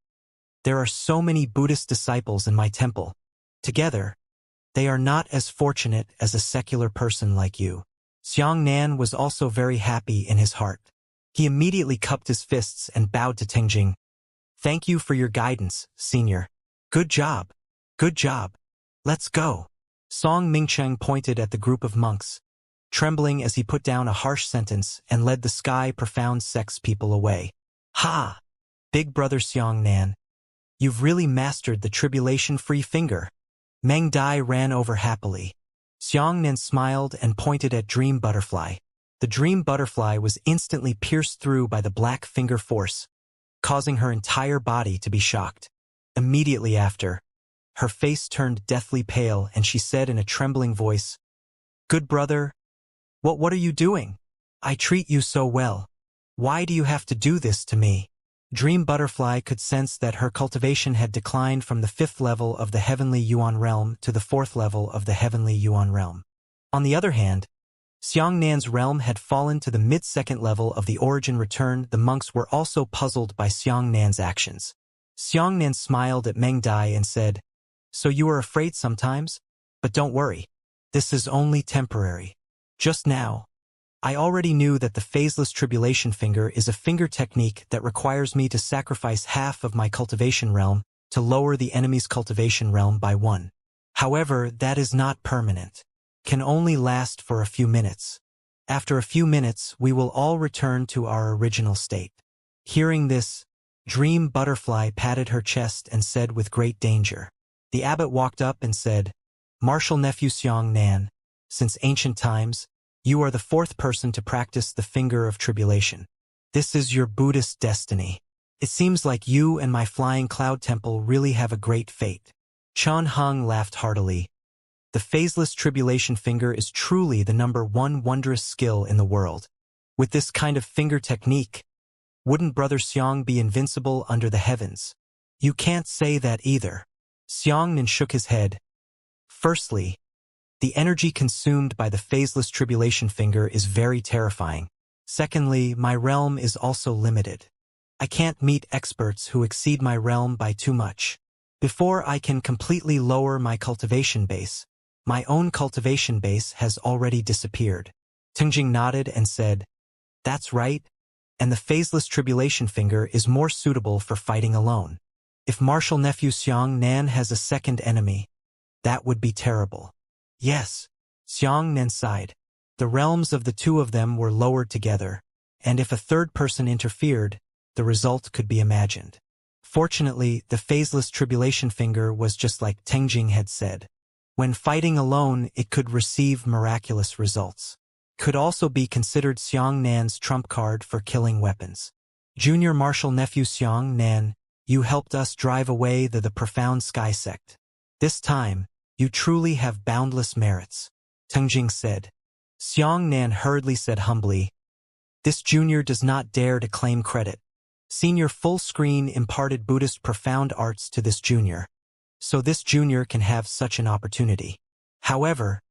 "There are so many Buddhist disciples in my temple. Together, they are not as fortunate as a secular person like you." Xiangnan was also very happy in his heart. He immediately cupped his fists and bowed to Tengjing. "Thank you for your guidance, senior. Good job. Good job. Let's go." Song Mingqing pointed at the group of monks, trembling as he put down a harsh sentence and led the sky profound sect's people away. "Ha! Big brother Xiangnan, you've really mastered the tribulation-free finger." Meng Dai ran over happily. Xiangnan smiled and pointed at Dream Butterfly. The Dream Butterfly was instantly pierced through by the black finger force, causing her entire body to be shocked. Immediately after, her face turned deathly pale and she said in a trembling voice, "Good brother, what are you doing? I treat you so well. Why do you have to do this to me?" Dream Butterfly could sense that her cultivation had declined from the fifth level of the Heavenly Yuan realm to the fourth level of the Heavenly Yuan realm. On the other hand, Xiangnan's realm had fallen to the mid-second level of the origin return. The monks were also puzzled by Xiangnan's actions. Xiangnan smiled at Meng Dai and said, "So you are afraid sometimes? But don't worry. This is only temporary. Just now, I already knew that the phaseless tribulation finger is a finger technique that requires me to sacrifice half of my cultivation realm to lower the enemy's cultivation realm by 1. However, that is not permanent. Can only last for a few minutes. After a few minutes, we will all return to our original state." Hearing this, Dream Butterfly patted her chest and said with great danger. The abbot walked up and said, "Martial nephew Xiangnan, since ancient times, you are the fourth person to practice the finger of tribulation. This is your Buddhist destiny. It seems like you and my flying cloud temple really have a great fate." Chun Hung laughed heartily. The phaseless tribulation finger is truly the #1 wondrous skill in the world. With this kind of finger technique, wouldn't Brother Xiang be invincible under the heavens? You can't say that either. Xiangnan shook his head. Firstly, the energy consumed by the phaseless tribulation finger is very terrifying. Secondly, my realm is also limited. I can't meet experts who exceed my realm by too much. Before I can completely lower my cultivation base, my own cultivation base has already disappeared. Tengjing nodded and said, "That's right, and the phaseless tribulation finger is more suitable for fighting alone. If martial nephew Xiang Nan has a second enemy, that would be terrible." Yes, Xiang Nan sighed. The realms of the two of them were lowered together, and if a third person interfered, the result could be imagined. Fortunately, the phaseless tribulation finger was just like Tengjing had said. When fighting alone, it could receive miraculous results. Could also be considered Xiang Nan's trump card for killing weapons. Junior martial nephew Xiang Nan, you helped us drive away the profound sky sect. This time, you truly have boundless merits, Tengjing said. Xiang Nan hurriedly said humbly, "This junior does not dare to claim credit. Senior full-screen imparted Buddhist profound arts to this junior, so this junior can have such an opportunity. However,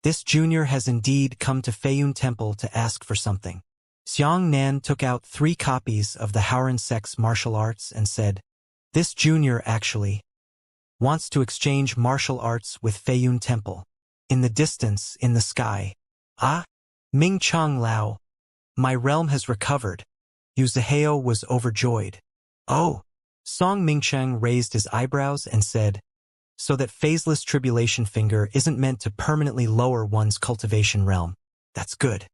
this junior has indeed come to Feiyun Temple to ask for something." Xiang Nan took out 3 copies of the Haoran sect's martial arts and said, "This junior actually wants to exchange martial arts with Feiyun Temple. In the distance, in the sky. Ah? Ming Chang Lao. My realm has recovered." Yu Zihao was overjoyed. "Oh." Song Mingcheng raised his eyebrows and said, "So that phaseless tribulation finger isn't meant to permanently lower one's cultivation realm. That's good.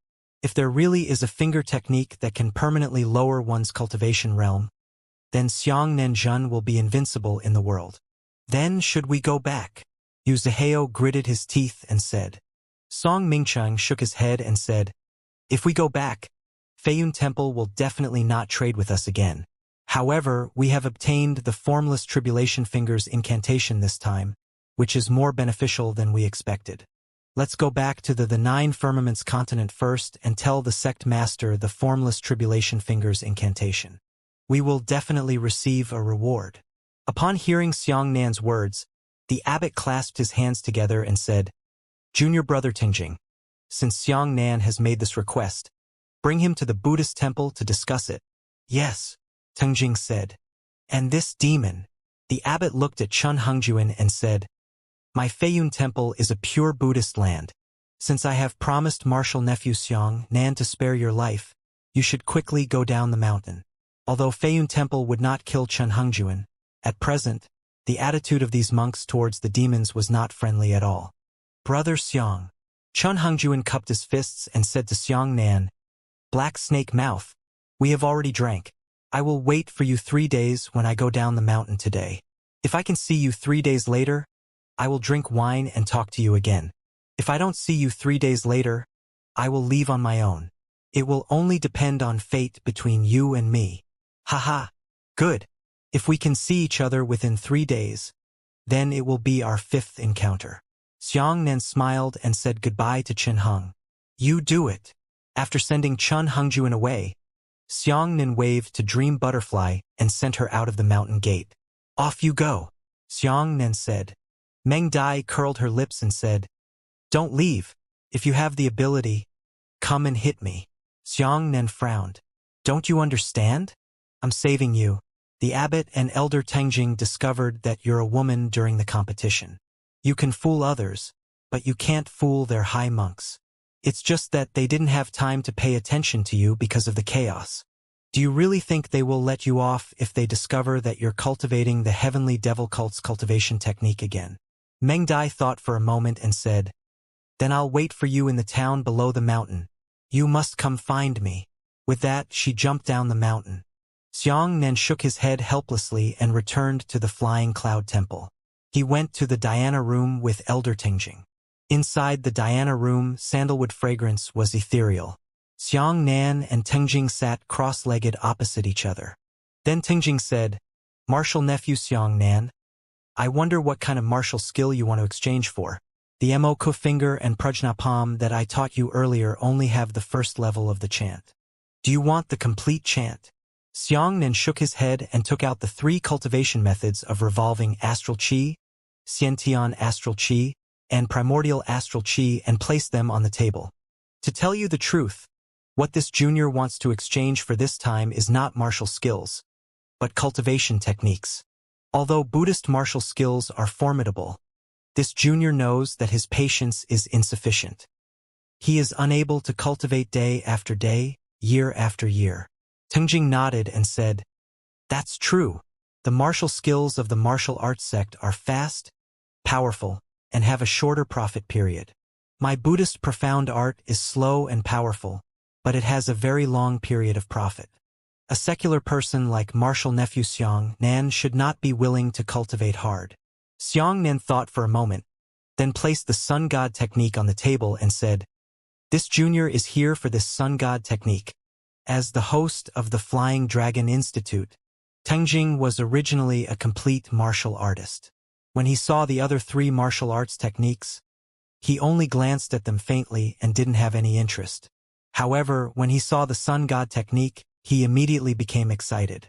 If there really is a finger technique that can permanently lower one's cultivation realm, then Xiang Nanjun will be invincible in the world. Then should we go back?" Yu Zihao gritted his teeth and said. Song Mingcheng shook his head and said, "If we go back, Feiyun Temple will definitely not trade with us again. However, we have obtained the formless tribulation finger's incantation this time, which is more beneficial than we expected. Let's go back to the 9 firmaments continent first and tell the sect master the formless tribulation finger's incantation. We will definitely receive a reward." Upon hearing Xiang Nan's words, the abbot clasped his hands together and said, "Junior brother Tengjing, since Xiang Nan has made this request, bring him to the Buddhist temple to discuss it." "Yes," Tengjing said. "And this demon." The abbot looked at Chun Hengjuan and said, "My Feiyun Temple is a pure Buddhist land. Since I have promised martial nephew Xiang Nan to spare your life, you should quickly go down the mountain." Although Feiyun Temple would not kill Chun Hengjuan, at present, the attitude of these monks towards the demons was not friendly at all. "Brother Xiang." Chun Hengjuan cupped his fists and said to Xiang Nan, "Black snake mouth, we have already drank. I will wait for you 3 days when I go down the mountain today. If I can see you 3 days later, I will drink wine and talk to you again. If I don't see you 3 days later, I will leave on my own. It will only depend on fate between you and me." "Haha, good. If we can see each other within 3 days, then it will be our 5th encounter." Xiang Nan smiled and said goodbye to Chen Heng. "You do it." After sending Chun Hengjuan away, Xiang Nan waved to Dream Butterfly and sent her out of the mountain gate. "Off you go," Xiang Nan said. Meng Dai curled her lips and said, "Don't leave. If you have the ability, come and hit me." Xiang Nan frowned. "Don't you understand? I'm saving you. The abbot and elder Tengjing discovered that you're a woman during the competition. You can fool others, but you can't fool their high monks. It's just that they didn't have time to pay attention to you because of the chaos. Do you really think they will let you off if they discover that you're cultivating the heavenly devil cult's cultivation technique again?" Meng Dai thought for a moment and said, "Then I'll wait for you in the town below the mountain. You must come find me." With that, she jumped down the mountain. Xiang Nan shook his head helplessly and returned to the Flying Cloud Temple. He went to the Dhyana room with Elder Tengjing. Inside the Dhyana room, sandalwood fragrance was ethereal. Xiang Nan and Tengjing sat cross-legged opposite each other. Then Tengjing said, "Martial nephew Xiang Nan, I wonder what kind of martial skill you want to exchange for. The Moku finger and Prajnapam that I taught you earlier only have the first level of the chant. Do you want the complete chant?" Xiang Nan shook his head and took out the 3 cultivation methods of revolving astral qi, Xiantian astral qi, and primordial astral qi and placed them on the table. "To tell you the truth, What this junior wants to exchange for this time is not martial skills, but cultivation techniques. Although Buddhist martial skills are formidable, this junior knows that his patience is insufficient. He is unable to cultivate day after day, year after year. Tengjing nodded and said, "That's true. The martial skills of the martial arts sect are fast, powerful, and have a shorter profit period. My Buddhist profound art is slow and powerful, but it has a very long period of profit. A secular person like martial nephew Xianxia should not be willing to cultivate hard." Xianxia thought for a moment, then placed the sun god technique on the table and said, "This junior is here for this sun god technique." As the host of the Flying Dragon Institute, Tengjing was originally a complete martial artist. When he saw the other 3 martial arts techniques, he only glanced at them faintly and didn't have any interest. However, when he saw the sun god technique, he immediately became excited.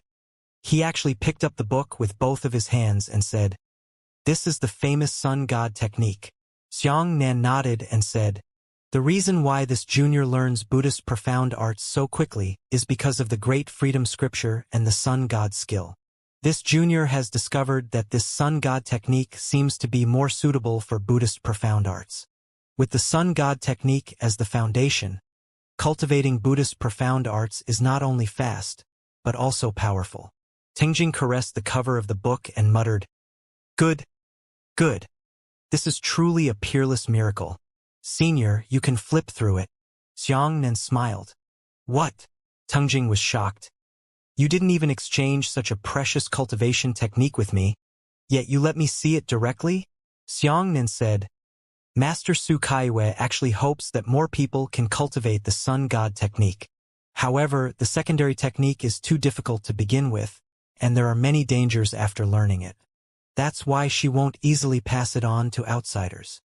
He actually picked up the book with both of his hands and said, "This is the famous sun god technique." Xianxia nodded and said, "The reason why this junior learns Buddhist profound arts so quickly is because of the great freedom scripture and the sun god skill. This junior has discovered that this sun god technique seems to be more suitable for Buddhist profound arts. With the sun god technique as the foundation, cultivating Buddhist profound arts is not only fast, but also powerful." Tengjing caressed the cover of the book and muttered, "Good, good. This is truly a peerless miracle. Senior, you can flip through it." Xianxia smiled. "What?" Tengjing was shocked. "You didn't even exchange such a precious cultivation technique with me, yet you let me see it directly?" Xianxia said, "Master Su Kaiwei actually hopes that more people can cultivate the sun god technique. However, the secondary technique is too difficult to begin with, and there are many dangers after learning it. That's why she won't easily pass it on to outsiders.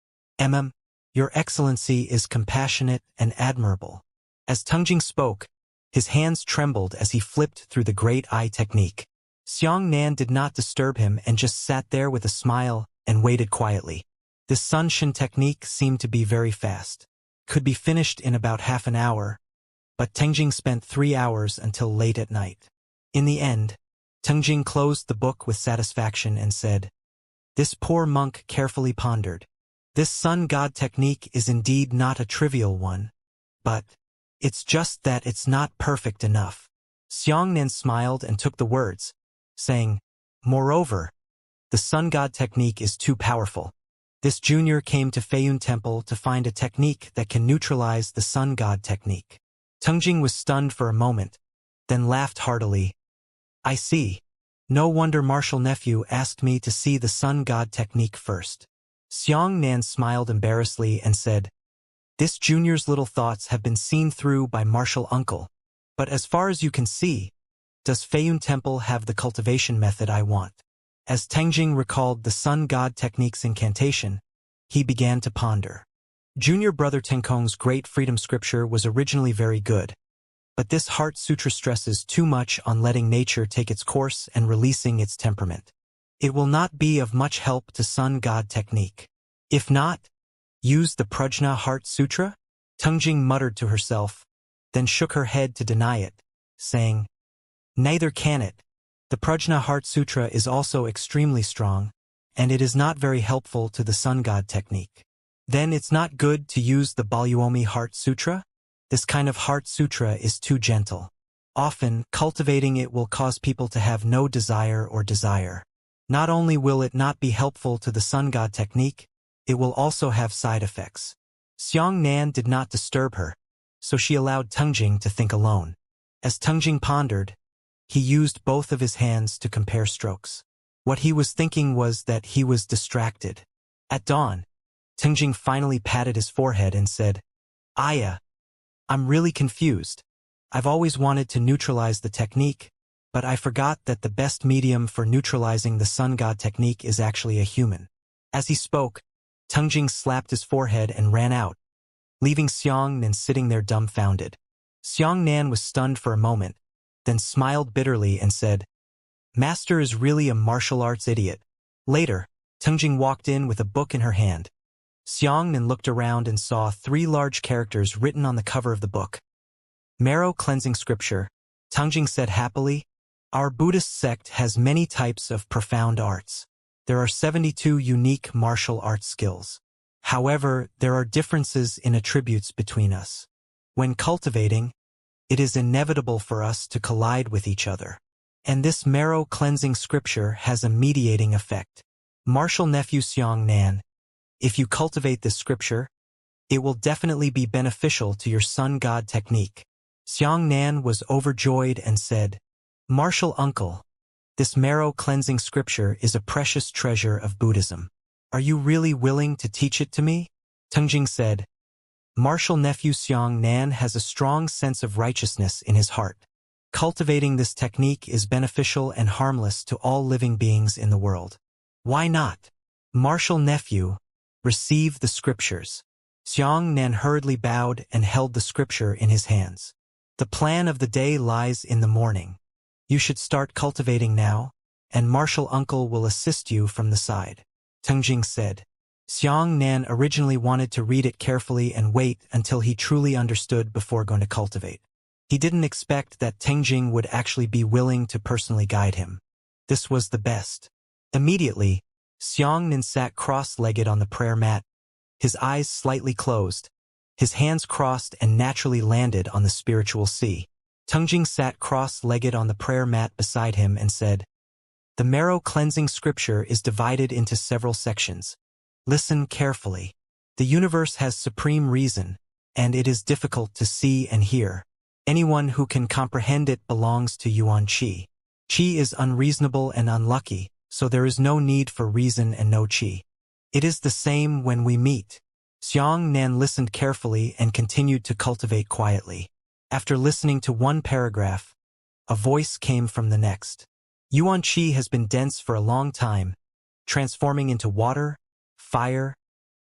Your Excellency is compassionate and admirable." As Tengjing spoke, his hands trembled as he flipped through the Great Eye technique. Xianxia did not disturb him and just sat there with a smile and waited quietly. This Sunshin technique seemed to be very fast. Could be finished in about half an hour, but Tengjing spent 3 hours until late at night. In the end, Tengjing closed the book with satisfaction and said, "This poor monk carefully pondered. This sun god technique is indeed not a trivial one, but it's just that it's not perfect enough." Xianxia smiled and took the words, saying, "Moreover, the sun god technique is too powerful. This junior came to Feiyun Temple to find a technique that can neutralize the sun god technique." Tengjing was stunned for a moment, then laughed heartily. "I see. No wonder martial nephew asked me to see the sun god technique first." Xianxia smiled embarrassedly and said, "This junior's little thoughts have been seen through by martial uncle. But as far as you can see, does Feiyun Temple have the cultivation method I want?" As Tengjing recalled the sun god technique's incantation, he began to ponder. Junior brother Tenkong's great freedom scripture was originally very good, but this heart sutra stresses too much on letting nature take its course and releasing its temperament. It will not be of much help to sun god technique. If not, use the Prajna Heart Sutra? Tengjing muttered to herself, then shook her head to deny it, saying, "Neither can it. The Prajna Heart Sutra is also extremely strong, and it is not very helpful to the sun god technique. Then it's not good to use the Baluomi Heart Sutra? This kind of Heart Sutra is too gentle. Often, cultivating it will cause people to have no desire or desire. Not only will it not be helpful to the sun god technique, it will also have side effects." Xianxia did not disturb her, so she allowed Tengjing to think alone. As Tengjing pondered, he used both of his hands to compare strokes. What he was thinking was that he was distracted. At dawn, Tengjing finally patted his forehead and said, "Aya, I'm really confused. I've always wanted to neutralize the technique, but I forgot that the best medium for neutralizing the sun god technique is actually a human." As he spoke, Tengjing slapped his forehead and ran out, leaving Xianxia sitting there dumbfounded. Xianxia was stunned for a moment, then smiled bitterly and said, "Master is really a martial arts idiot." Later, Tengjing walked in with a book in her hand. Xianxia looked around and saw 3 large characters written on the cover of the book. Marrow cleansing scripture, Tangjing said happily. Our Buddhist sect has many types of profound arts. There are 72 unique martial arts skills. However, there are differences in attributes between us. When cultivating, it is inevitable for us to collide with each other. And this marrow cleansing scripture has a mediating effect. Martial nephew Xiang Nan, if you cultivate this scripture, it will definitely be beneficial to your sun god technique. Xiang Nan was overjoyed and said, Martial uncle, this marrow cleansing scripture is a precious treasure of Buddhism. Are you really willing to teach it to me? Tangjing said. Martial nephew Xiang Nan has a strong sense of righteousness in his heart. Cultivating this technique is beneficial and harmless to all living beings in the world. Why not? Martial nephew, receive the scriptures. Xiang Nan hurriedly bowed and held the scripture in his hands. The plan of the day lies in the morning. You should start cultivating now, and martial uncle will assist you from the side. Tangjing said. Xiang Nan originally wanted to read it carefully and wait until he truly understood before going to cultivate. He didn't expect that Tangjing would actually be willing to personally guide him. This was the best. Immediately, Xiang Nan sat cross-legged on the prayer mat, his eyes slightly closed, his hands crossed and naturally landed on the spiritual sea. Tangjing sat cross-legged on the prayer mat beside him and said, The marrow cleansing scripture is divided into several sections. Listen carefully. The universe has supreme reason, and it is difficult to see and hear. Anyone who can comprehend it belongs to Yuan Qi. Qi is unreasonable and unlucky, so there is no need for reason and no Qi. It is the same when we meet. Xiang Nan listened carefully and continued to cultivate quietly. After listening to one paragraph, a voice came from the next. Yuan Qi has been dense for a long time, transforming into water, fire,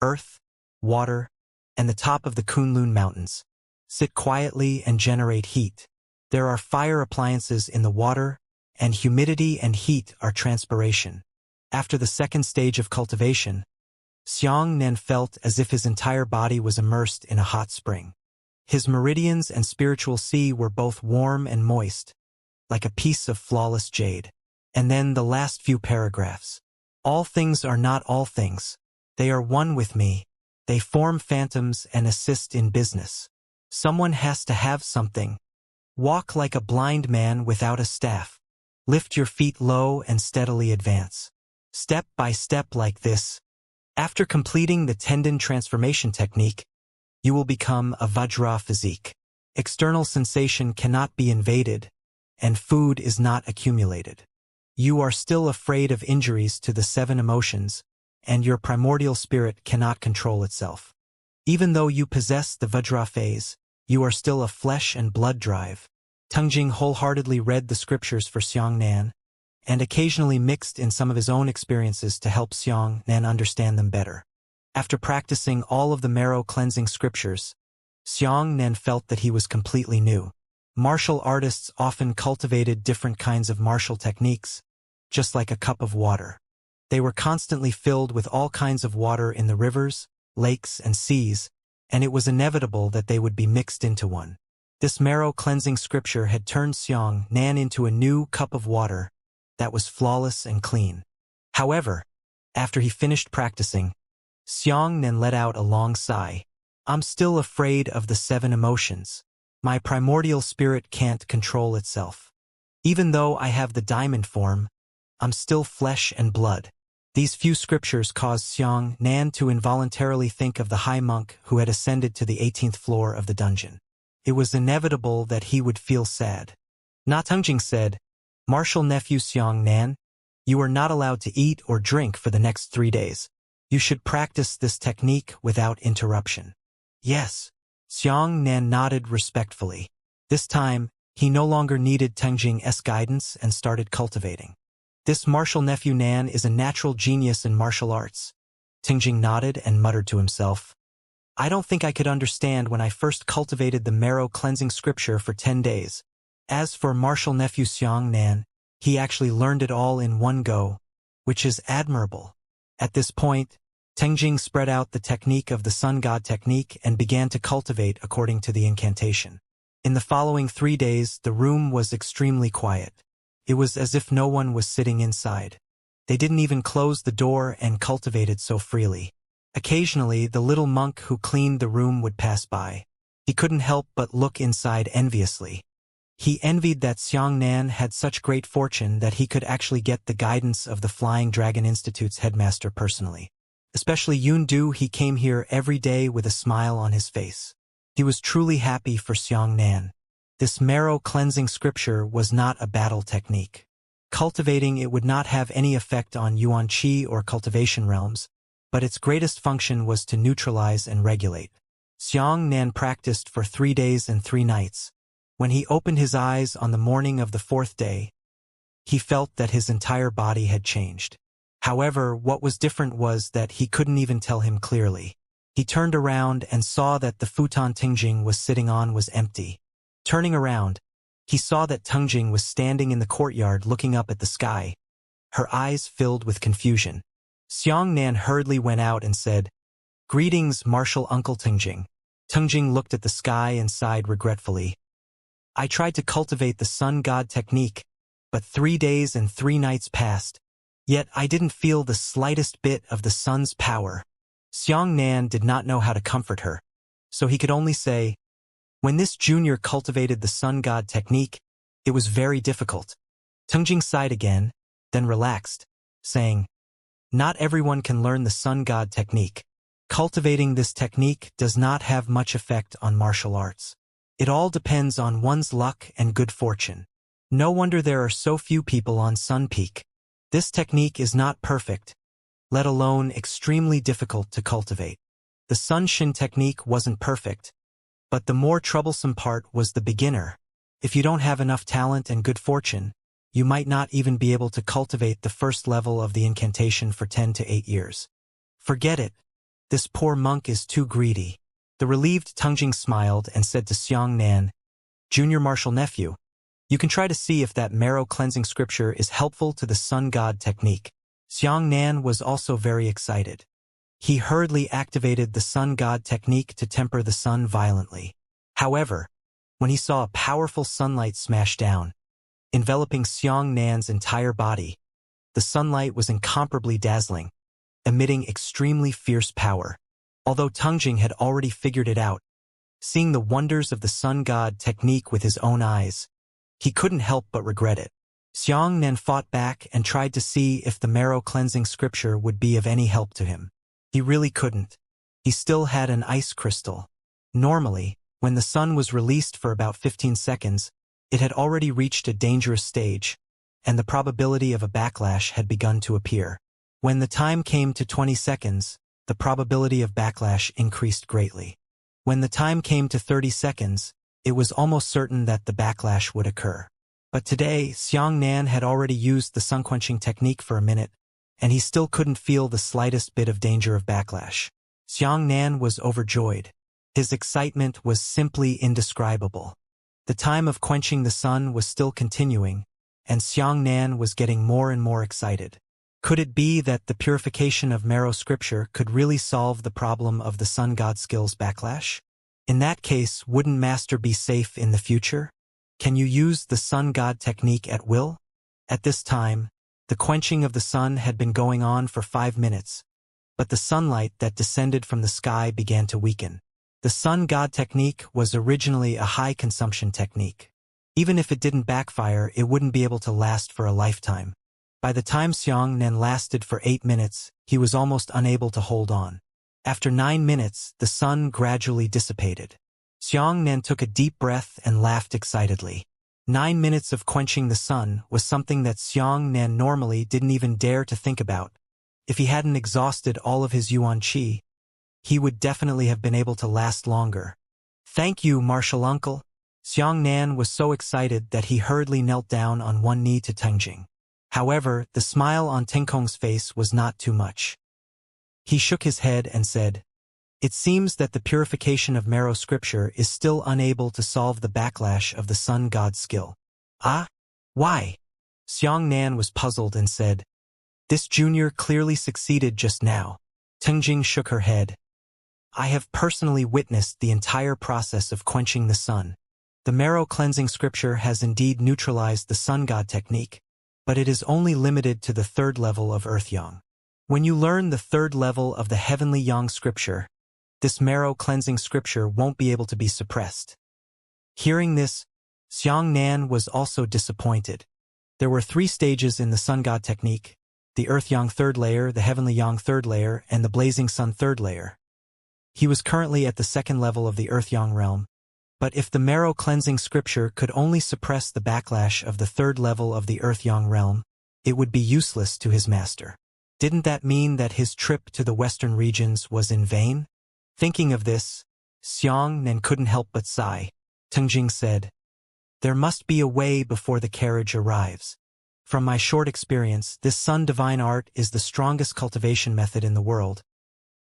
earth, water, and the top of the Kunlun Mountains. Sit quietly and generate heat. There are fire appliances in the water, and humidity and heat are transpiration. After the second stage of cultivation, Xiang Nan felt as if his entire body was immersed in a hot spring. His meridians and spiritual sea were both warm and moist, like a piece of flawless jade. And then the last few paragraphs. All things are not all things. They are one with me. They form phantoms and assist in business. Someone has to have something. Walk like a blind man without a staff. Lift your feet low and steadily advance. Step by step like this. After completing the tendon transformation technique, you will become a Vajra physique. External sensation cannot be invaded, and food is not accumulated. You are still afraid of injuries to the 7 emotions, and your primordial spirit cannot control itself. Even though you possess the Vajra phase, you are still a flesh and blood drive. Tangjing wholeheartedly read the scriptures for Xiang Nan, and occasionally mixed in some of his own experiences to help Xiang Nan understand them better. After practicing all of the marrow cleansing scriptures, Xiang Nan felt that he was completely new. Martial artists often cultivated different kinds of martial techniques, just like a cup of water. They were constantly filled with all kinds of water in the rivers, lakes, and seas, and it was inevitable that they would be mixed into one. This marrow cleansing scripture had turned Xiang Nan into a new cup of water that was flawless and clean. However, after he finished practicing, Xiang Nan let out a long sigh. I'm still afraid of the 7 emotions. My primordial spirit can't control itself. Even though I have the diamond form, I'm still flesh and blood. These few scriptures caused Xiang Nan to involuntarily think of the high monk who had ascended to the 18th floor of the dungeon. It was inevitable that he would feel sad. Na Tangjing said, Martial nephew Xiang Nan, you are not allowed to eat or drink for the next 3 days. You should practice this technique without interruption. Yes. Xiang Nan nodded respectfully. This time, he no longer needed Tangjing's guidance and started cultivating. This martial nephew Nan is a natural genius in martial arts. Tangjing nodded and muttered to himself. I don't think I could understand when I first cultivated the marrow cleansing scripture for 10 days. As for martial nephew Xiang Nan, he actually learned it all in one go, which is admirable. At this point, Tangjing spread out the technique of the sun god technique and began to cultivate according to the incantation. In the following 3 days, the room was extremely quiet. It was as if no one was sitting inside. They didn't even close the door and cultivated so freely. Occasionally, the little monk who cleaned the room would pass by. He couldn't help but look inside enviously. He envied that Xianxia had such great fortune that he could actually get the guidance of the Flying Dragon Institute's headmaster personally. Especially Yundu, he came here every day with a smile on his face. He was truly happy for Xianxia. This marrow-cleansing scripture was not a battle technique. Cultivating it would not have any effect on Yuan-Chi or cultivation realms, but its greatest function was to neutralize and regulate. Xianxia practiced for 3 days and 3 nights. When he opened his eyes on the morning of the 4th day, he felt that his entire body had changed. However, what was different was that he couldn't even tell him clearly. He turned around and saw that the futon Tingjing was sitting on was empty. Turning around, he saw that Tingjing was standing in the courtyard looking up at the sky, her eyes filled with confusion. Xianxia hurriedly went out and said, "Greetings, Martial Uncle Tingjing." Tingjing looked at the sky and sighed regretfully. "I tried to cultivate the sun god technique, but 3 days and 3 nights passed, yet I didn't feel the slightest bit of the sun's power." Xianxia did not know how to comfort her, so he could only say, "When this junior cultivated the sun god technique, it was very difficult." Tingjing sighed again, then relaxed, saying, "Not everyone can learn the sun god technique. Cultivating this technique does not have much effect on martial arts. It all depends on one's luck and good fortune. No wonder there are so few people on Sun Peak. This technique is not perfect, let alone extremely difficult to cultivate. The Sun Shin technique wasn't perfect, but the more troublesome part was the beginner. If you don't have enough talent and good fortune, you might not even be able to cultivate the first level of the incantation for 10 to 8 years. Forget it. This poor monk is too greedy." The relieved Tingjing smiled and said to Xianxia, "Junior martial nephew, you can try to see if that marrow-cleansing scripture is helpful to the sun god technique." Xianxia was also very excited. He hurriedly activated the sun god technique to temper the sun violently. However, when he saw a powerful sunlight smash down, enveloping Xianxia's entire body, the sunlight was incomparably dazzling, emitting extremely fierce power. Although Tingjing had already figured it out, seeing the wonders of the sun god technique with his own eyes, he couldn't help but regret it. Xianxia fought back and tried to see if the marrow-cleansing scripture would be of any help to him. He really couldn't. He still had an ice crystal. Normally, when the sun was released for about 15 seconds, it had already reached a dangerous stage, and the probability of a backlash had begun to appear. When the time came to 20 seconds, the probability of backlash increased greatly. When the time came to 30 seconds, it was almost certain that the backlash would occur. But today, Xianxia had already used the sun-quenching technique for a minute, and he still couldn't feel the slightest bit of danger of backlash. Xianxia was overjoyed. His excitement was simply indescribable. The time of quenching the sun was still continuing, and Xianxia was getting more and more excited. Could it be that the purification of marrow scripture could really solve the problem of the sun god skill's backlash? In that case, wouldn't Master be safe in the future? Can you use the sun god technique at will? At this time, the quenching of the sun had been going on for 5 minutes, but the sunlight that descended from the sky began to weaken. The sun god technique was originally a high-consumption technique. Even if it didn't backfire, it wouldn't be able to last for a lifetime. By the time Xianxia lasted for 8 minutes, he was almost unable to hold on. After 9 minutes, the sun gradually dissipated. Xianxia took a deep breath and laughed excitedly. 9 minutes of quenching the sun was something that Xianxia normally didn't even dare to think about. If he hadn't exhausted all of his yuan qi, he would definitely have been able to last longer. "Thank you, martial uncle." Xianxia was so excited that he hurriedly knelt down on one knee to Tingjing. However, the smile on Tingkong's face was not too much. He shook his head and said, "It seems that the purification of marrow scripture is still unable to solve the backlash of the sun god skill." "Ah? Why?" Xianxia was puzzled and said, "This junior clearly succeeded just now." Tingjing shook her head. "I have personally witnessed the entire process of quenching the sun. The marrow cleansing scripture has indeed neutralized the sun god technique, but it is only limited to the third level of earth yang. When you learn the third level of the heavenly yang scripture, this marrow cleansing scripture won't be able to be suppressed. Hearing this, Xianxia was also disappointed. There were 3 stages in the sun god technique: the earth yang third layer, the heavenly yang third layer, and the blazing sun third layer. He was currently at the second level of the earth yang realm, but if the marrow cleansing scripture could only suppress the backlash of the third level of the earth yang realm, it would be useless to his master. Didn't that mean that his trip to the western regions was in vain? Thinking of this, Xianxia couldn't help but sigh. Tengjing said, "There must be a way before the carriage arrives. From my short experience, this sun divine art is the strongest cultivation method in the world,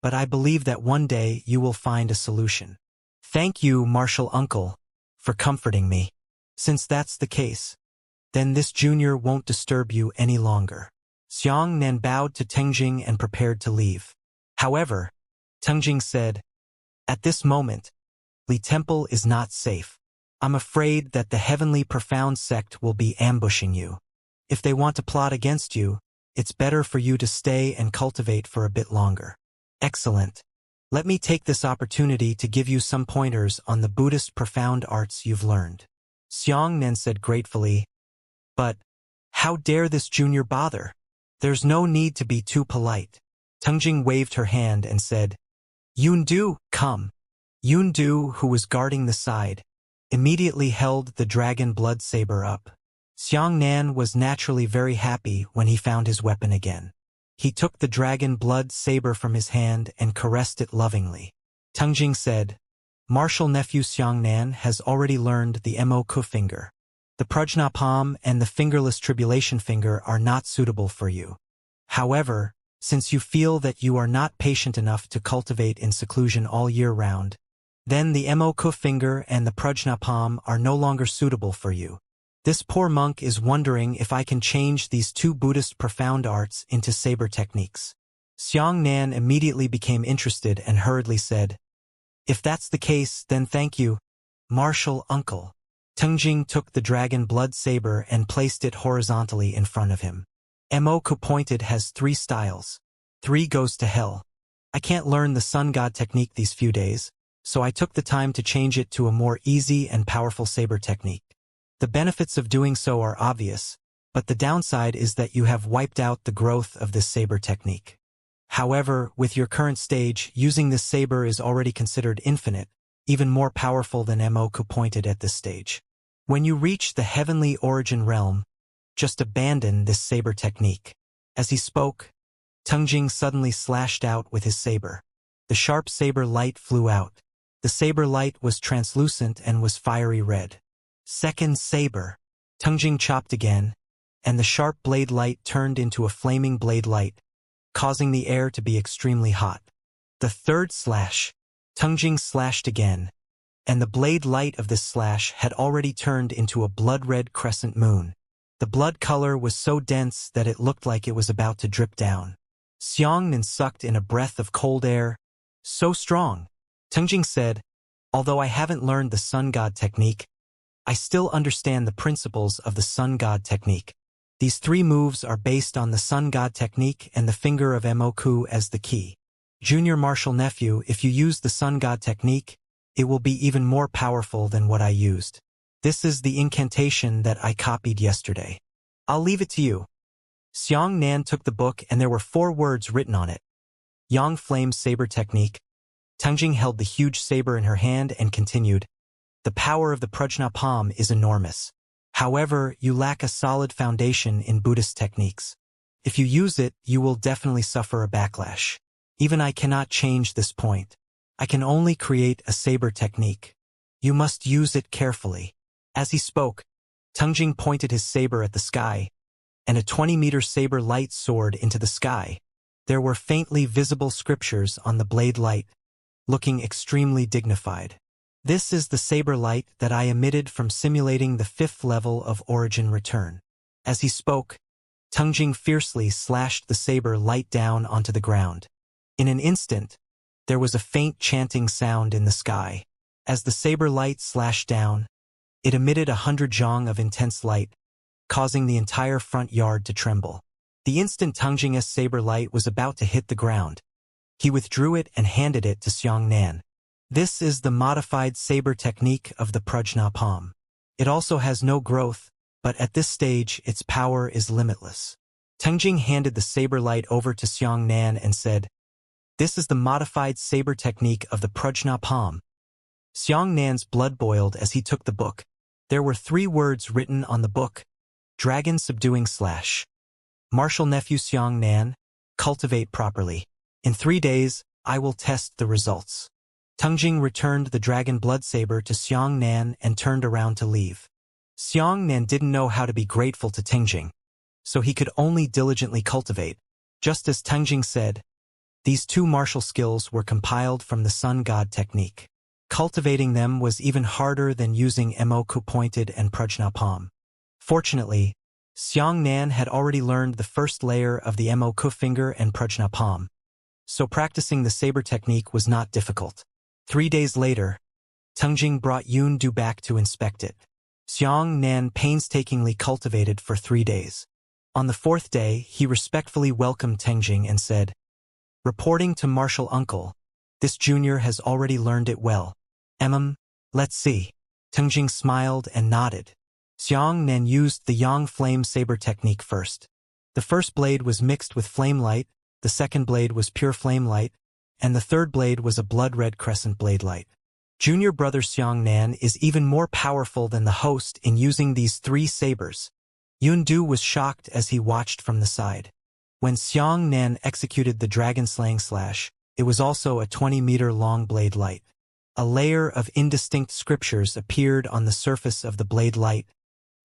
but I believe that one day you will find a solution." "Thank you, martial uncle, for comforting me. Since that's the case, then this junior won't disturb you any longer." Xianxia bowed to Tengjing and prepared to leave. However, Tengjing said, "At this moment, Li Temple is not safe. I'm afraid that the heavenly profound sect will be ambushing you. If they want to plot against you, it's better for you to stay and cultivate for a bit longer." "Excellent. Let me take this opportunity to give you some pointers on the Buddhist profound arts you've learned." Xianxia said gratefully, "But how dare this junior bother? There's no need to be too polite." Tengjing waved her hand and said, "Yundu, come." Yundu, who was guarding the side, immediately held the dragon blood saber up. Xianxia was naturally very happy when he found his weapon again. He took the dragon blood saber from his hand and caressed it lovingly. Tengjing said, "Martial nephew Xianxia has already learned the Mo-ku finger. The prajna palm and the fingerless tribulation finger are not suitable for you. However, since you feel that you are not patient enough to cultivate in seclusion all year round, then the Mo-ku finger and the prajna palm are no longer suitable for you. This poor monk is wondering if I can change these 2 Buddhist profound arts into saber techniques." Xianxia immediately became interested and hurriedly said, "If that's the case, then thank you, martial uncle." Tengjing took the dragon blood saber and placed it horizontally in front of him. Mo-ku pointed has 3 styles. 3 goes to hell. I can't learn the sun god technique these few days, so I took the time to change it to a more easy and powerful saber technique. The benefits of doing so are obvious, but the downside is that you have wiped out the growth of this saber technique. However, with your current stage, using this saber is already considered infinite, even more powerful than Mo-ku pointed at this stage. When you reach the heavenly origin realm, just abandon this saber technique." As he spoke, Tengjing suddenly slashed out with his saber. The sharp saber light flew out. The saber light was translucent and was fiery red. Second saber. Tengjing chopped again, and the sharp blade light turned into a flaming blade light, causing the air to be extremely hot. The third slash. Tengjing slashed again, and the blade light of this slash had already turned into a blood-red crescent moon. The blood color was so dense that it looked like it was about to drip down. Xianxia sucked in a breath of cold air. "So strong." Tengjing said, "Although I haven't learned the sun god technique, I still understand the principles of the sun god technique. These 3 moves are based on the sun god technique and the finger of Mo-ku as the key. Junior martial nephew, if you use the sun god technique, it will be even more powerful than what I used. This is the incantation that I copied yesterday. I'll leave it to you." Xianxia took the book and there were 4 words written on it. Yang Flame Saber Technique. Tengjing held the huge saber in her hand and continued, "The power of the prajna palm is enormous. However, you lack a solid foundation in Buddhist techniques. If you use it, you will definitely suffer a backlash. Even I cannot change this point. I can only create a saber technique. You must use it carefully." As he spoke, Tengjing pointed his saber at the sky, and a 20-meter saber light soared into the sky. There were faintly visible scriptures on the blade light, looking extremely dignified. "This is the saber light that I emitted from simulating the 5th level of origin return." As he spoke, Tengjing fiercely slashed the saber light down onto the ground. In an instant, there was a faint chanting sound in the sky. As the saber light slashed down, It emitted 100 zhong of intense light, causing the entire front yard to tremble. The instant Xianxia's saber light was about to hit the ground, he withdrew it and handed it to Xiangnan. This is the modified saber technique of the Prajna palm. It also has no growth, but at this stage its power is limitless. Tengjing handed the saber light over to Xiangnan and said, "This is the modified saber technique of the Prajna palm." Xiangnan's blood boiled as he took the book. There were 3 words written on the book: Dragon subduing / Martial nephew Xiangnan, cultivate properly. In 3 days, I will test the results. Tengjing returned the dragon blood saber to Xiangnan and turned around to leave. Xiangnan didn't know how to be grateful to Tengjing, so he could only diligently cultivate. Just as Tengjing said, these 2 martial skills were compiled from the sun god technique. Cultivating them was even harder than using Moku pointed and Prajna palm. Fortunately, Xiangnan had already learned the first layer of the Moku finger and Prajna palm, so practicing the saber technique was not difficult. 3 days later, Tengjing brought Yundu back to inspect it. Xiangnan painstakingly cultivated for 3 days. On the 4th day, he respectfully welcomed Tengjing and said, "Reporting to Martial Uncle, this junior has already learned it well. Let's see." Tengjing smiled and nodded. Xiangnan used the Yang Flame Saber technique first. The first blade was mixed with flame light, the second blade was pure flame light, and the third blade was a blood-red crescent blade light. Junior brother Xiangnan is even more powerful than the host in using these 3 sabers. Yundu was shocked as he watched from the side. When Xiangnan executed the dragon slaying slash, it was also a 20-meter-long blade light. A layer of indistinct scriptures appeared on the surface of the blade light,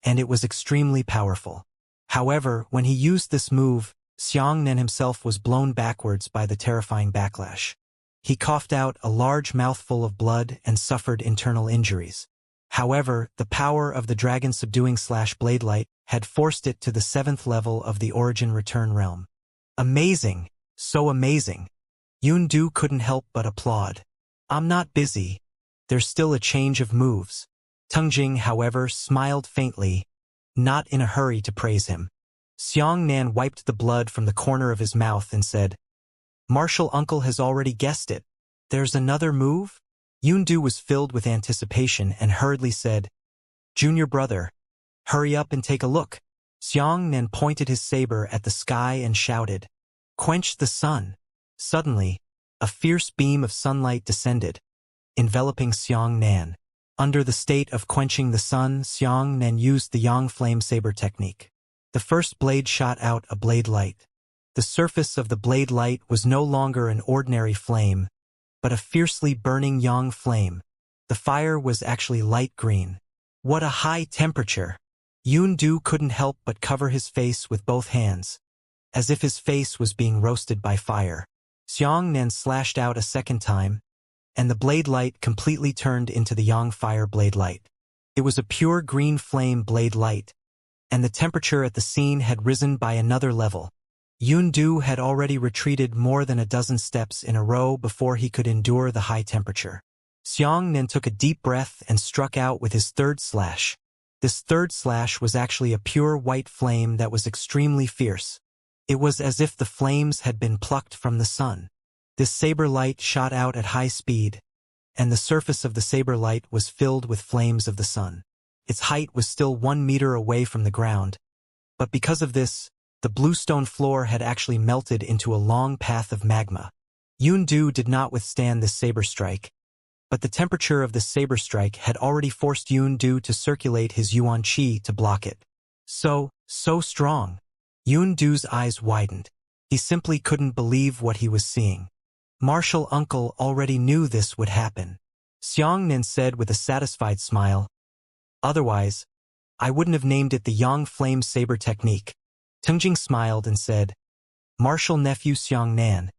and it was extremely powerful. However, when he used this move, Xiangnan himself was blown backwards by the terrifying backlash. He coughed out a large mouthful of blood and suffered internal injuries. However, the power of the dragon subduing / blade light had forced it to the 7th level of the origin return realm. Amazing! So amazing! Yundu couldn't help but applaud. "I'm not busy. There's still a change of moves." Tengjing, however, smiled faintly, not in a hurry to praise him. Xiangnan wiped the blood from the corner of his mouth and said, "Martial Uncle has already guessed it. There's another move?" Yundu was filled with anticipation and hurriedly said, "Junior brother, hurry up and take a look." Xiangnan pointed his saber at the sky and shouted, "Quench the sun." Suddenly, a fierce beam of sunlight descended, enveloping Xiangnan. Under the state of quenching the sun, Xiangnan used the Yang Flame Saber technique. The first blade shot out a blade light. The surface of the blade light was no longer an ordinary flame, but a fiercely burning yang flame. The fire was actually light green. What a high temperature! Yundu couldn't help but cover his face with both hands, as if his face was being roasted by fire. Xiangnan slashed out a second time, and the blade light completely turned into the yang fire blade light. It was a pure green flame blade light, and the temperature at the scene had risen by another level. Yundu had already retreated more than a dozen steps in a row before he could endure the high temperature. Xiangnan took a deep breath and struck out with his third slash. This third slash was actually a pure white flame that was extremely fierce. It was as if the flames had been plucked from the sun. This saber light shot out at high speed, and the surface of the saber light was filled with flames of the sun. Its height was still 1 meter away from the ground, but because of this, the bluestone floor had actually melted into a long path of magma. Yundu did not withstand this saber strike, but the temperature of the saber strike had already forced Yundu to circulate his yuan qi to block it. So strong. Yundu's eyes widened. He simply couldn't believe what he was seeing. Martial Uncle already knew this would happen. Xiangnan said with a satisfied smile, "Otherwise, I wouldn't have named it the Yang Flame Saber technique." Tengjing smiled and said, "Martial nephew Xiangnan,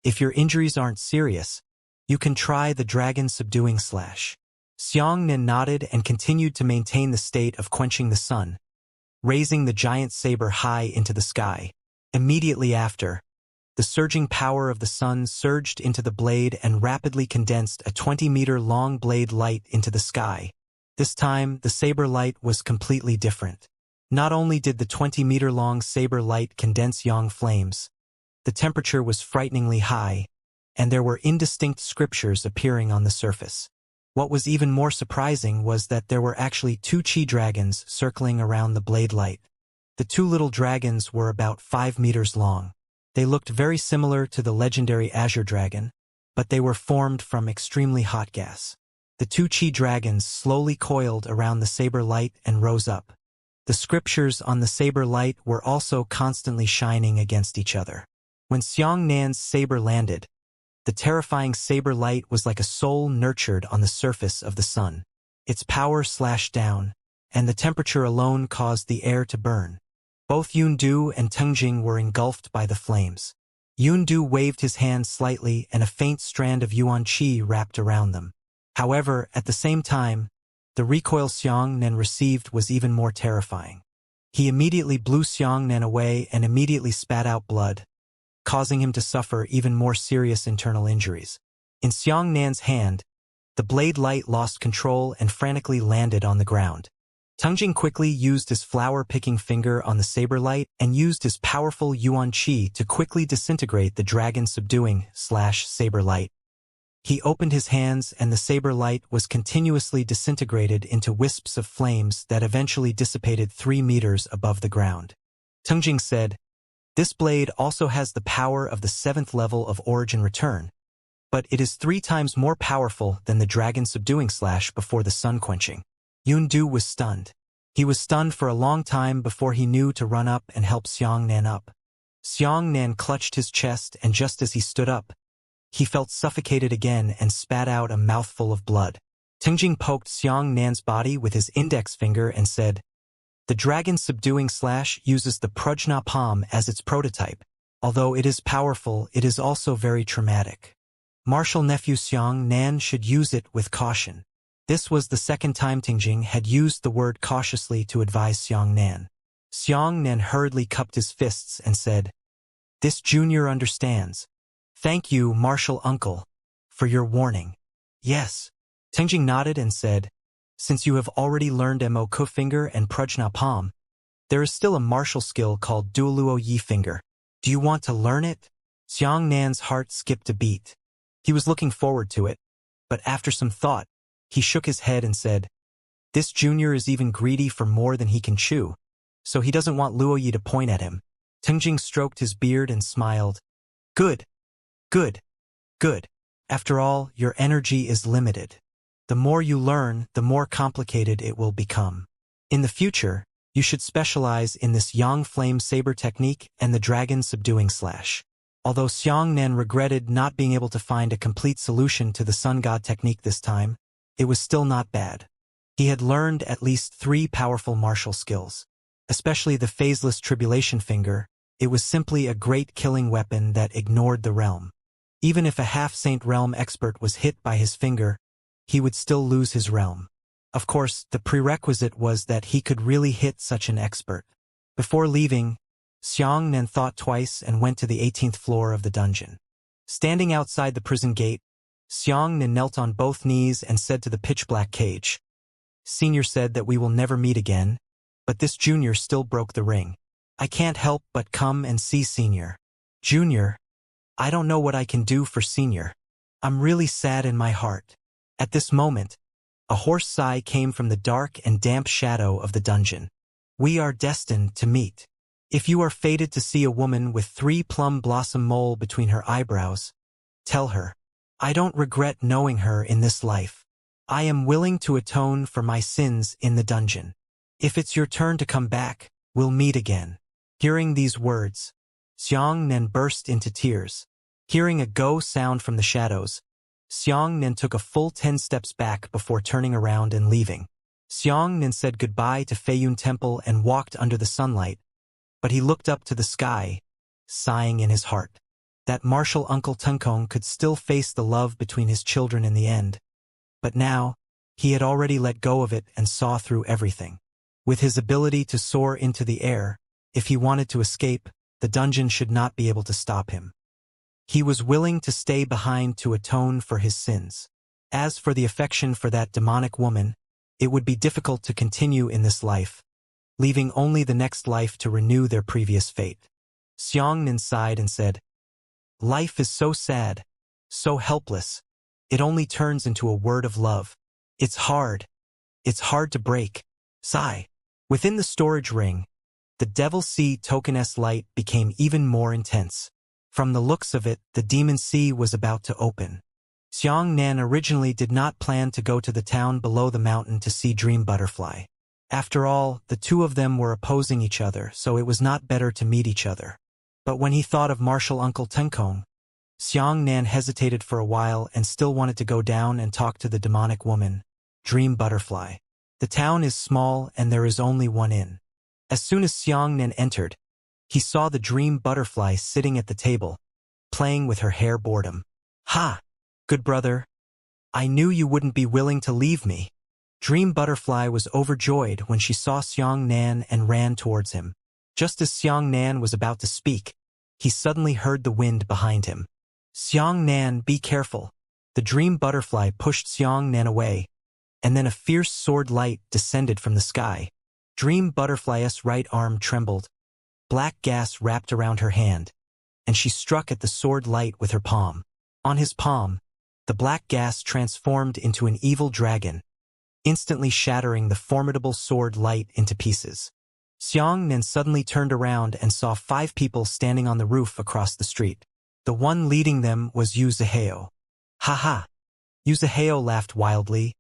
if your injuries aren't serious, you can try the dragon subduing slash." Xiangnan nodded and continued to maintain the state of quenching the sun, raising the giant saber high into the sky. Immediately after, the surging power of the sun surged into the blade and rapidly condensed a 20-meter-long blade light into the sky. This time, the saber light was completely different. Not only did the 20-meter-long saber light condense yang flames, the temperature was frighteningly high, and there were indistinct scriptures appearing on the surface. What was even more surprising was that there were actually 2 chi dragons circling around the blade light. The 2 little dragons were about 5 meters long. They looked very similar to the legendary Azure Dragon, but they were formed from extremely hot gas. The 2 chi dragons slowly coiled around the saber light and rose up. The scriptures on the saber light were also constantly shining against each other. When Xianxia's saber landed, the terrifying saber light was like a soul nurtured on the surface of the sun. Its power slashed down, and the temperature alone caused the air to burn. Both Yundu and Tengjing were engulfed by the flames. Yundu waved his hand slightly and a faint strand of yuan qi wrapped around them. However, at the same time, the recoil Xianxian received was even more terrifying. He immediately blew Xianxian away and immediately spat out blood, causing him to suffer even more serious internal injuries. In Xianxian's hand, the blade light lost control and frantically landed on the ground. Tengjing quickly used his flower-picking finger on the saber light and used his powerful yuan qi to quickly disintegrate the dragon-subduing/saber light. He opened his hands and the saber light was continuously disintegrated into wisps of flames that eventually dissipated 3 meters above the ground. Tengjing said, "This blade also has the power of the 7th level of Origin Return, but it is 3 times more powerful than the dragon subduing slash before the sun quenching." Yundu was stunned. He was stunned for a long time before he knew to run up and help Xianxian up. Xianxian clutched his chest and just as he stood up, he felt suffocated again and spat out a mouthful of blood. Tengjing poked Xianxian's body with his index finger and said, "The dragon subduing slash uses the Prajna palm as its prototype. Although it is powerful, it is also very traumatic. Martial nephew Xianxian should use it with caution." This was the second time Tengjing had used the word cautiously to advise Xianxian. Xianxian hurriedly cupped his fists and said, "This junior understands. Thank you, martial uncle, for your warning." "Yes." Tengjing nodded and said, "Since you have already learned Mo Ku finger and Prajna palm, there is still a martial skill called Duoluo Yi finger. Do you want to learn it?" Xianxian's heart skipped a beat. He was looking forward to it, but after some thought, he shook his head and said, "This junior is even greedy for more than he can chew, so he doesn't want Luo Yi to point at him." Tengjing stroked his beard and smiled. "Good, good, good. After all, your energy is limited. The more you learn, the more complicated it will become. In the future, you should specialize in this Yang Flame Saber technique and the Dragon Subduing Slash." Although Xianxian regretted not being able to find a complete solution to the Sun God technique this time, it was still not bad. He had learned at least 3 powerful martial skills. Especially the phaseless tribulation finger, it was simply a great killing weapon that ignored the realm. Even if a half-saint realm expert was hit by his finger, he would still lose his realm. Of course, the prerequisite was that he could really hit such an expert. Before leaving, Xianxian thought twice and went to the 18th floor of the dungeon. Standing outside the prison gate, Xianxian knelt on both knees and said to the pitch-black cage, "Senior said that we will never meet again, but this junior still broke the ring. I can't help but come and see Senior. Junior, I don't know what I can do for Senior. I'm really sad in my heart." At this moment, a hoarse sigh came from the dark and damp shadow of the dungeon. "We are destined to meet. If you are fated to see a woman with 3 plum blossom mole between her eyebrows, tell her, I don't regret knowing her in this life. I am willing to atone for my sins in the dungeon. If it's your turn to come back, we'll meet again." Hearing these words, Xianxian burst into tears. Hearing a go sound from the shadows, Xianxian took a full 10 steps back before turning around and leaving. Xianxian said goodbye to Feiyun Temple and walked under the sunlight, but he looked up to the sky, sighing in his heart. That martial Uncle Tenkong could still face the love between his children in the end. But now, he had already let go of it and saw through everything. With his ability to soar into the air, if he wanted to escape, the dungeon should not be able to stop him. He was willing to stay behind to atone for his sins. As for the affection for that demonic woman, it would be difficult to continue in this life, leaving only the next life to renew their previous fate. Xianxia sighed and said, "Life is so sad, so helpless. It only turns into a word of love. It's hard to break." Sigh. Within the storage ring, the Devil Sea token-S light became even more intense. From the looks of it, the Demon Sea was about to open. Xianxia originally did not plan to go to the town below the mountain to see Dream Butterfly. After all, the two of them were opposing each other, so it was not better to meet each other. But when he thought of Martial Uncle Tenkong, Xianxia hesitated for a while and still wanted to go down and talk to the demonic woman, Dream Butterfly. The town is small and there is only one inn. As soon as Xianxia entered, he saw the Dream Butterfly sitting at the table, playing with her hair boredom. "Ha! Good brother. I knew you wouldn't be willing to leave me." Dream Butterfly was overjoyed when she saw Xianxia and ran towards him. Just as Xianxia was about to speak, he suddenly heard the wind behind him. "Xianxia, be careful." The Dream Butterfly pushed Xianxia away, and then a fierce sword light descended from the sky. Dream Butterfly's right arm trembled. Black gas wrapped around her hand, and she struck at the sword light with her palm. On his palm, the black gas transformed into an evil dragon, instantly shattering the formidable sword light into pieces. Xianxia suddenly turned around and saw 5 people standing on the roof across the street. The one leading them was Yu Zihao. "Ha ha!" Yu Zihao laughed wildly.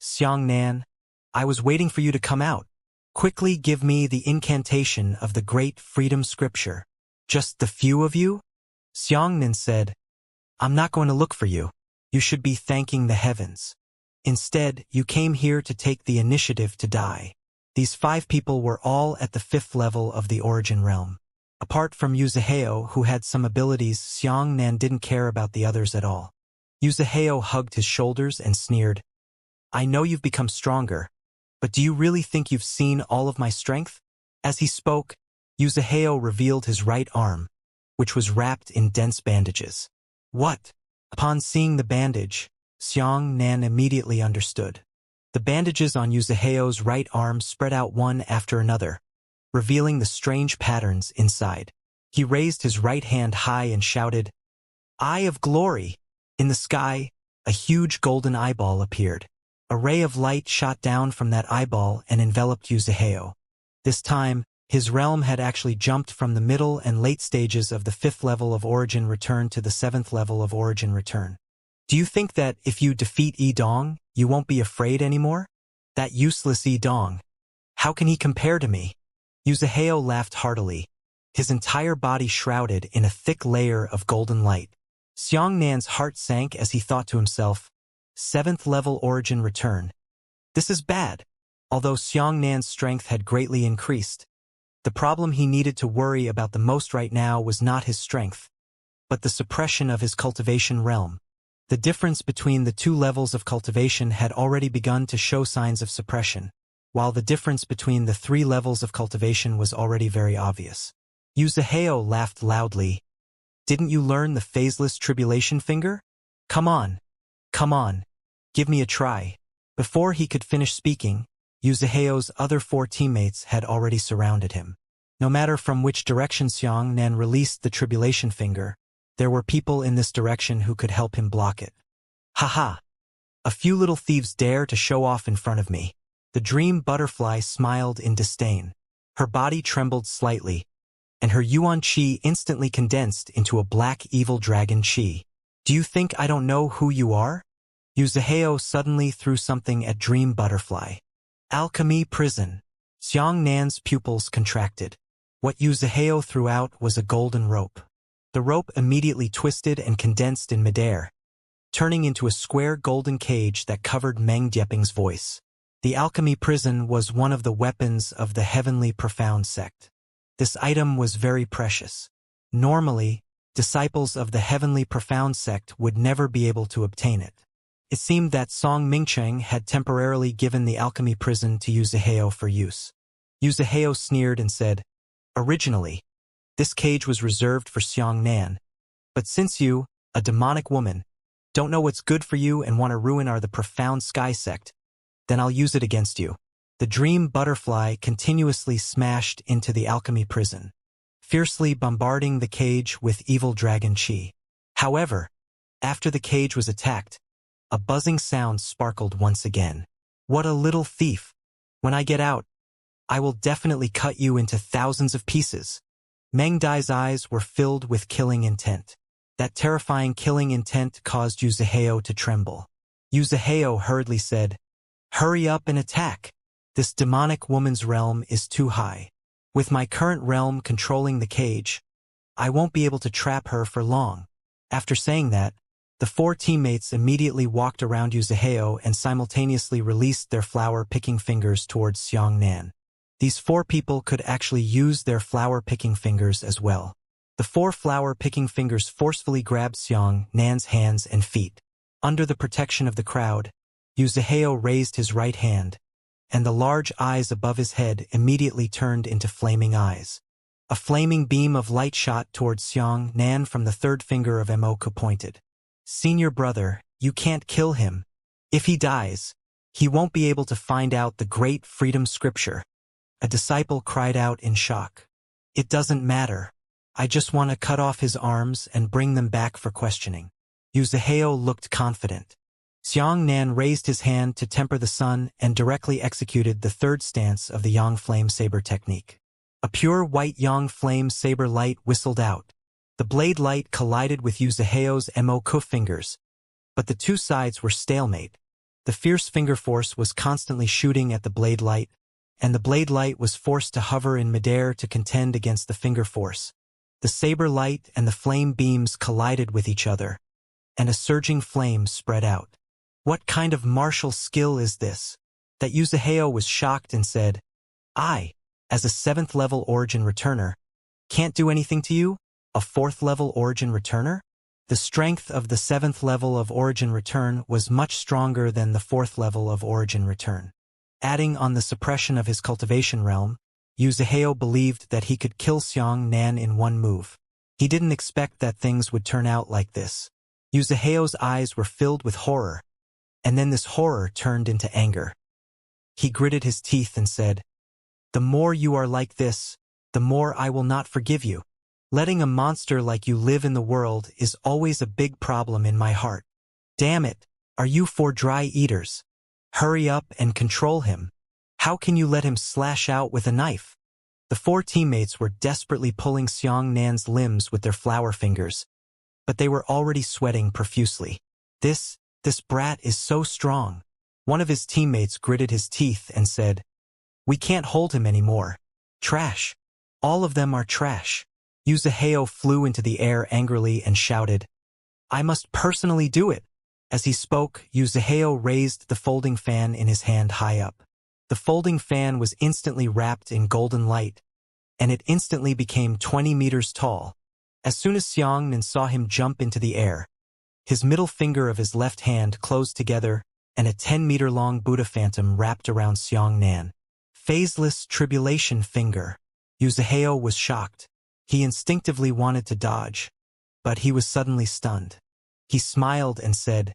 "Xianxia, I was waiting for you to come out. Quickly give me the incantation of the great freedom scripture." "Just the few of you?" Xianxia said. "I'm not going to look for you. You should be thanking the heavens. Instead, you came here to take the initiative to die." These 5 people were all at the 5th level of the origin realm. Apart from Yu Zihao, who had some abilities, Xianxia didn't care about the others at all. Yu Zihao hugged his shoulders and sneered, "I know you've become stronger, but do you really think you've seen all of my strength?" As he spoke, Yu Zihao revealed his right arm, which was wrapped in dense bandages. "What?" Upon seeing the bandage, Xianxia immediately understood. The bandages on Yu Zihao's right arm spread out one after another, revealing the strange patterns inside. He raised his right hand high and shouted, "Eye of Glory!" In the sky, a huge golden eyeball appeared. A ray of light shot down from that eyeball and enveloped Yu Zihao. This time, his realm had actually jumped from the middle and late stages of the 5th level of origin return to the 7th level of origin return. "Do you think that if you defeat Yi Dong, you won't be afraid anymore? That useless Yi Dong. How can he compare to me?" Yu Zihao laughed heartily, his entire body shrouded in a thick layer of golden light. Xianxia's heart sank as he thought to himself, 7th level origin return. This is bad. Although Xianxia's strength had greatly increased, the problem he needed to worry about the most right now was not his strength, but the suppression of his cultivation realm. The difference between the 2 levels of cultivation had already begun to show signs of suppression, while the difference between the 3 levels of cultivation was already very obvious. Yu Zihao laughed loudly. "Didn't you learn the phaseless tribulation finger? Come on. Come on. Give me a try." Before he could finish speaking, Yu Zihao's other 4 teammates had already surrounded him. No matter from which direction Xianxia released the tribulation finger, there were people in this direction who could help him block it. "Ha ha! A few little thieves dare to show off in front of me." The Dream Butterfly smiled in disdain. Her body trembled slightly, and her Yuan Qi instantly condensed into a black evil dragon Qi. "Do you think I don't know who you are?" Yu Zihao suddenly threw something at Dream Butterfly. "Alchemy prison." Xianxia's pupils contracted. What Yu Zihao threw out was a golden rope. The rope immediately twisted and condensed in midair, turning into a square golden cage that covered Meng Dieping's voice. The alchemy prison was one of the weapons of the Heavenly Profound sect. This item was very precious. Normally, disciples of the Heavenly Profound sect would never be able to obtain it. It seemed that Song Mingcheng had temporarily given the alchemy prison to Yu Zihao for use. Yu Zihao sneered and said, "Originally, this cage was reserved for Xianxia, but since you, a demonic woman, don't know what's good for you and want to ruin the Profound Sky sect, then I'll use it against you. The dream butterfly continuously smashed into the alchemy prison, fiercely bombarding the cage with evil dragon chi. However, after the cage was attacked, a buzzing sound sparkled once again. What a little thief! When I get out, I will definitely cut you into thousands of pieces. Meng Dai's eyes were filled with killing intent. That terrifying killing intent caused Yuzaheo to tremble. Yuzaheo hurriedly said, "Hurry up and attack. This demonic woman's realm is too high. With my current realm controlling the cage, I won't be able to trap her for long." After saying that, the four teammates immediately walked around Yuzaheo and simultaneously released their flower-picking fingers towards Xiangnan. These four people could actually use their flower-picking fingers as well. The four flower-picking fingers forcefully grabbed Xiangnan's hands and feet. Under the protection of the crowd, Yuzaheo raised his right hand, and the large eyes above his head immediately turned into flaming eyes. A flaming beam of light shot towards Xiangnan from the third finger of Emoku pointed. "Senior brother, you can't kill him. If he dies, he won't be able to find out the great freedom scripture." A disciple cried out in shock. "It doesn't matter. I just want to cut off his arms and bring them back for questioning." Yuzaheo looked confident. Xiangnan raised his hand to temper the sun and directly executed the third stance of the Yang Flame Saber technique. A pure white Yang Flame Saber light whistled out. The blade light collided with Yuzaheo's Emoku fingers, but the two sides were stalemate. The fierce finger force was constantly shooting at the blade light, and the blade light was forced to hover in midair to contend against the finger force. The saber light and the flame beams collided with each other, and a surging flame spread out. "What kind of martial skill is this?" That Yuzaheo was shocked and said, "I, as a 7th level origin returner, can't do anything to you? A 4th level origin returner?" The strength of the 7th level of origin return was much stronger than the 4th level of origin return. Adding on the suppression of his cultivation realm, Yuzaheo believed that he could kill Xiangnan in one move. He didn't expect that things would turn out like this. Yuzaheo's eyes were filled with horror, and then this horror turned into anger. He gritted his teeth and said, "The more you are like this, the more I will not forgive you. Letting a monster like you live in the world is always a big problem in my heart. Damn it, are you four dry eaters? Hurry up and control him. How can you let him slash out with a knife?" The four teammates were desperately pulling Xiangnan's limbs with their flower fingers, but they were already sweating profusely. This brat is so strong." One of his teammates gritted his teeth and said, "We can't hold him anymore. Trash. All of them are trash." Yuzaheo flew into the air angrily and shouted, "I must personally do it." As he spoke, Yuzaheo raised the folding fan in his hand high up. The folding fan was instantly wrapped in golden light, and it instantly became 20 meters tall. As soon as Xiangnan saw him jump into the air, his middle finger of his left hand closed together, and a 10-meter-long Buddha phantom wrapped around Xiangnan. Phaseless tribulation finger. Yuzaheo was shocked. He instinctively wanted to dodge, but he was suddenly stunned. He smiled and said,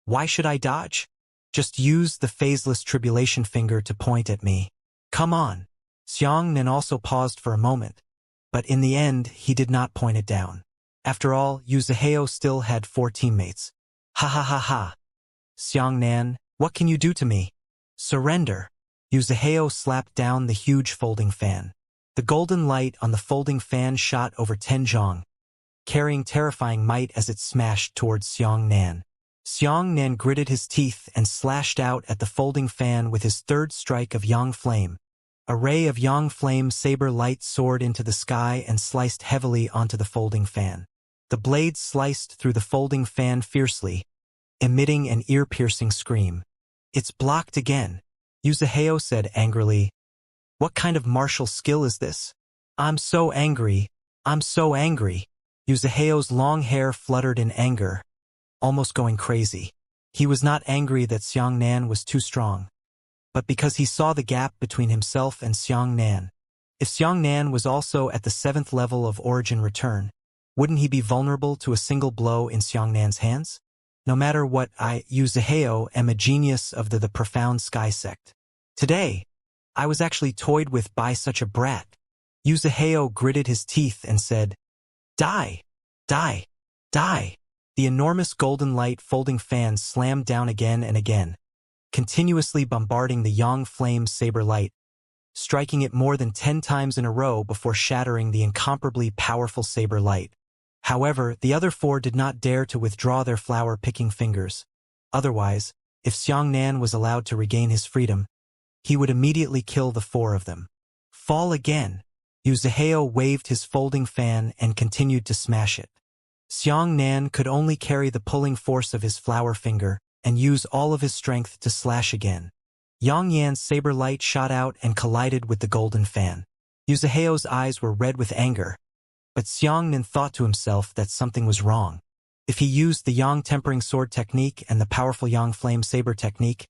"Why should I dodge? Just use the phaseless tribulation finger to point at me. Come on." Xiangnan also paused for a moment, but in the end he did not point it down. After all, Yuzaheo still had four teammates. "Ha ha ha ha. Xiangnan, what can you do to me? Surrender." Yuzaheo slapped down the huge folding fan. The golden light on the folding fan shot over 10 zhong, carrying terrifying might as it smashed towards Xiangnan. Xiangnan gritted his teeth and slashed out at the folding fan with his third strike of Yang Flame. A ray of Yang Flame saber light soared into the sky and sliced heavily onto the folding fan. The blade sliced through the folding fan fiercely, emitting an ear-piercing scream. "It's blocked again," Yuzaheo said angrily. "What kind of martial skill is this? I'm so angry. I'm so angry." Yuzaheo's long hair fluttered in anger, almost going crazy. He was not angry that Xiangnan was too strong, but because he saw the gap between himself and Xiangnan. If Xiangnan was also at the 7th level of origin return, wouldn't he be vulnerable to a single blow in Xiangnan's hands? No matter what, I, Yuzaheo, am a genius of the profound sky sect. Today, I was actually toyed with by such a brat. Yuzaheo gritted his teeth and said, Die! Die! Die! The enormous golden light folding fan slammed down again and again, continuously bombarding the yang flame saber light, striking it more than 10 times in a row before shattering the incomparably powerful saber light. However, the other 4 did not dare to withdraw their flower-picking fingers. Otherwise, if Xiangnan was allowed to regain his freedom, he would immediately kill the 4 of them. Fall again! Yuzaheo waved his folding fan and continued to smash it. Xiangnan could only carry the pulling force of his flower finger and use all of his strength to slash again. Yang Yan's saber light shot out and collided with the golden fan. Yuzaheo's eyes were red with anger, but Xiangnan thought to himself that something was wrong. If he used the Yang tempering sword technique and the powerful Yang flame saber technique,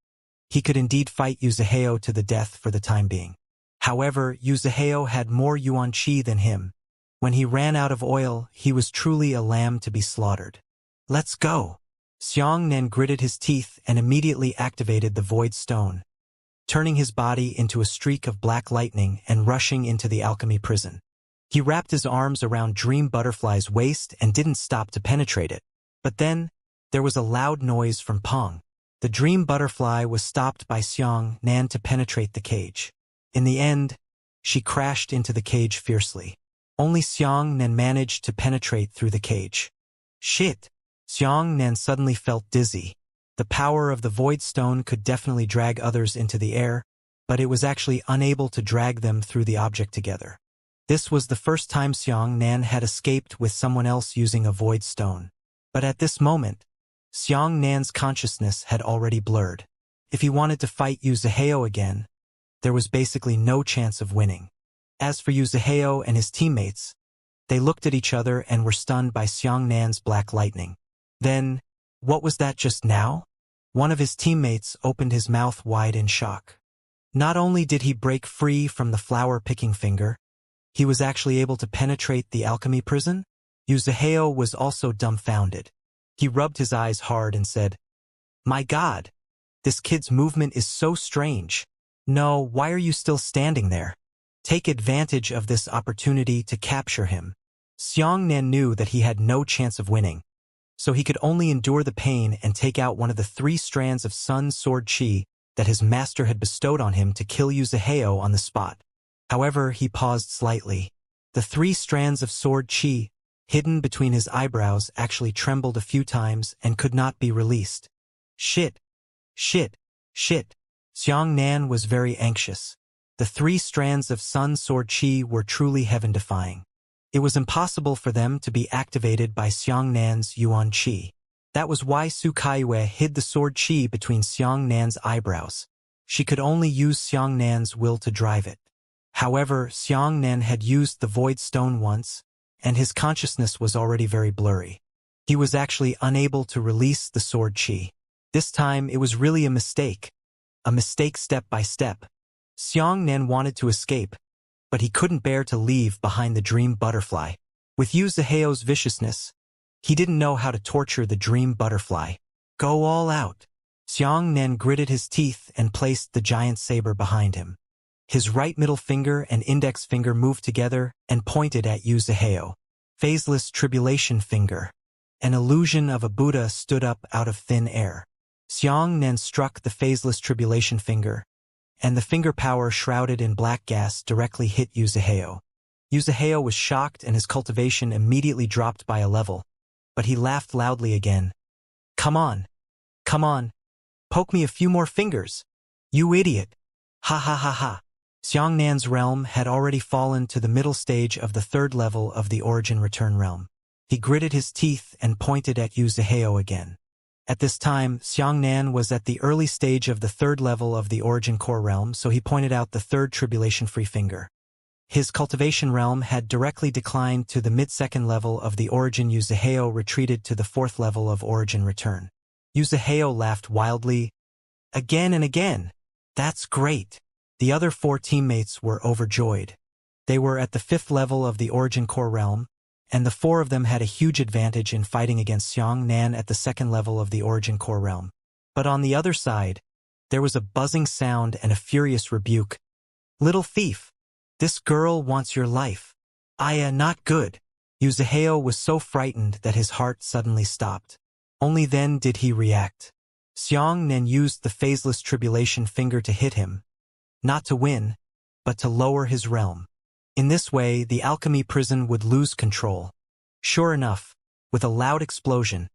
he could indeed fight Yuzaheo to the death for the time being. However, Yuzaheo had more yuan qi than him. When he ran out of oil, he was truly a lamb to be slaughtered. Let's go! Xiangnan gritted his teeth and immediately activated the void stone, turning his body into a streak of black lightning and rushing into the alchemy prison. He wrapped his arms around Dream Butterfly's waist and didn't stop to penetrate it. But then, there was a loud noise from Peng. The Dream Butterfly was stopped by Xiangnan to penetrate the cage. In the end, she crashed into the cage fiercely. Only Xiangnan managed to penetrate through the cage. Shit! Xiangnan suddenly felt dizzy. The power of the void stone could definitely drag others into the air, but it was actually unable to drag them through the object together. This was the first time Xiangnan had escaped with someone else using a void stone. But at this moment, Xiangnan's consciousness had already blurred. If he wanted to fight Yuzaheo again, there was basically no chance of winning. As for Yuzaheo and his teammates, they looked at each other and were stunned by Xiangnan's black lightning. Then, what was that just now? One of his teammates opened his mouth wide in shock. Not only did he break free from the flower-picking finger, he was actually able to penetrate the alchemy prison? Yuzaheo was also dumbfounded. He rubbed his eyes hard and said, My God, this kid's movement is so strange. No, why are you still standing there? Take advantage of this opportunity to capture him. Xiangnan knew that he had no chance of winning, so he could only endure the pain and take out one of the 3 strands of Sun Sword Qi that his master had bestowed on him to kill Yuzaheo on the spot. However, he paused slightly. The 3 strands of Sword Qi, hidden between his eyebrows, actually trembled a few times and could not be released. Shit! Shit! Shit! Xiangnan was very anxious. The 3 strands of Sun Sword Qi were truly heaven-defying. It was impossible for them to be activated by Xiangnan's yuan qi. That was why Su Kaiyue hid the sword qi between Xiangnan's eyebrows. She could only use Xiangnan's will to drive it. However, Xiangnan had used the void stone once, and his consciousness was already very blurry. He was actually unable to release the sword qi. This time, it was really a mistake step by step. Xiangnan wanted to escape, but he couldn't bear to leave behind the Dream Butterfly. With Yuzaheo's viciousness, he didn't know how to torture the Dream Butterfly. Go all out. Xiangnan gritted his teeth and placed the giant saber behind him. His right middle finger and index finger moved together and pointed at Yuzaheo. Phaseless tribulation finger. An illusion of a Buddha stood up out of thin air. Xiangnan struck the phaseless tribulation finger, and the finger power shrouded in black gas directly hit Yuzaheo. Yuzaheo was shocked and his cultivation immediately dropped by a level, but he laughed loudly again. Come on. Come on. Poke me a few more fingers. You idiot. Ha ha ha ha. Xiangnan's realm had already fallen to the middle stage of the 3rd level of the Origin Return realm. He gritted his teeth and pointed at Yuzaheo again. At this time, Xiangnan was at the early stage of the 3rd level of the Origin Core realm, so he pointed out the 3rd tribulation-free finger. His cultivation realm had directly declined to the mid-2nd level of the Origin. Yuzaheo retreated to the 4th level of Origin Return. Yuzaheo laughed wildly, again and again. That's great. The other 4 teammates were overjoyed. They were at the 5th level of the Origin Core realm, and the four of them had a huge advantage in fighting against Xiangnan at the second level of the Origin Core realm. But on the other side, there was a buzzing sound and a furious rebuke. "Little thief! This girl wants your life. Not good." Yuzaheo was so frightened that his heart suddenly stopped. Only then did he react. Xiangnan used the phaseless tribulation finger to hit him, not to win, but to lower his realm. In this way, the alchemy prison would lose control. Sure enough, with a loud explosion,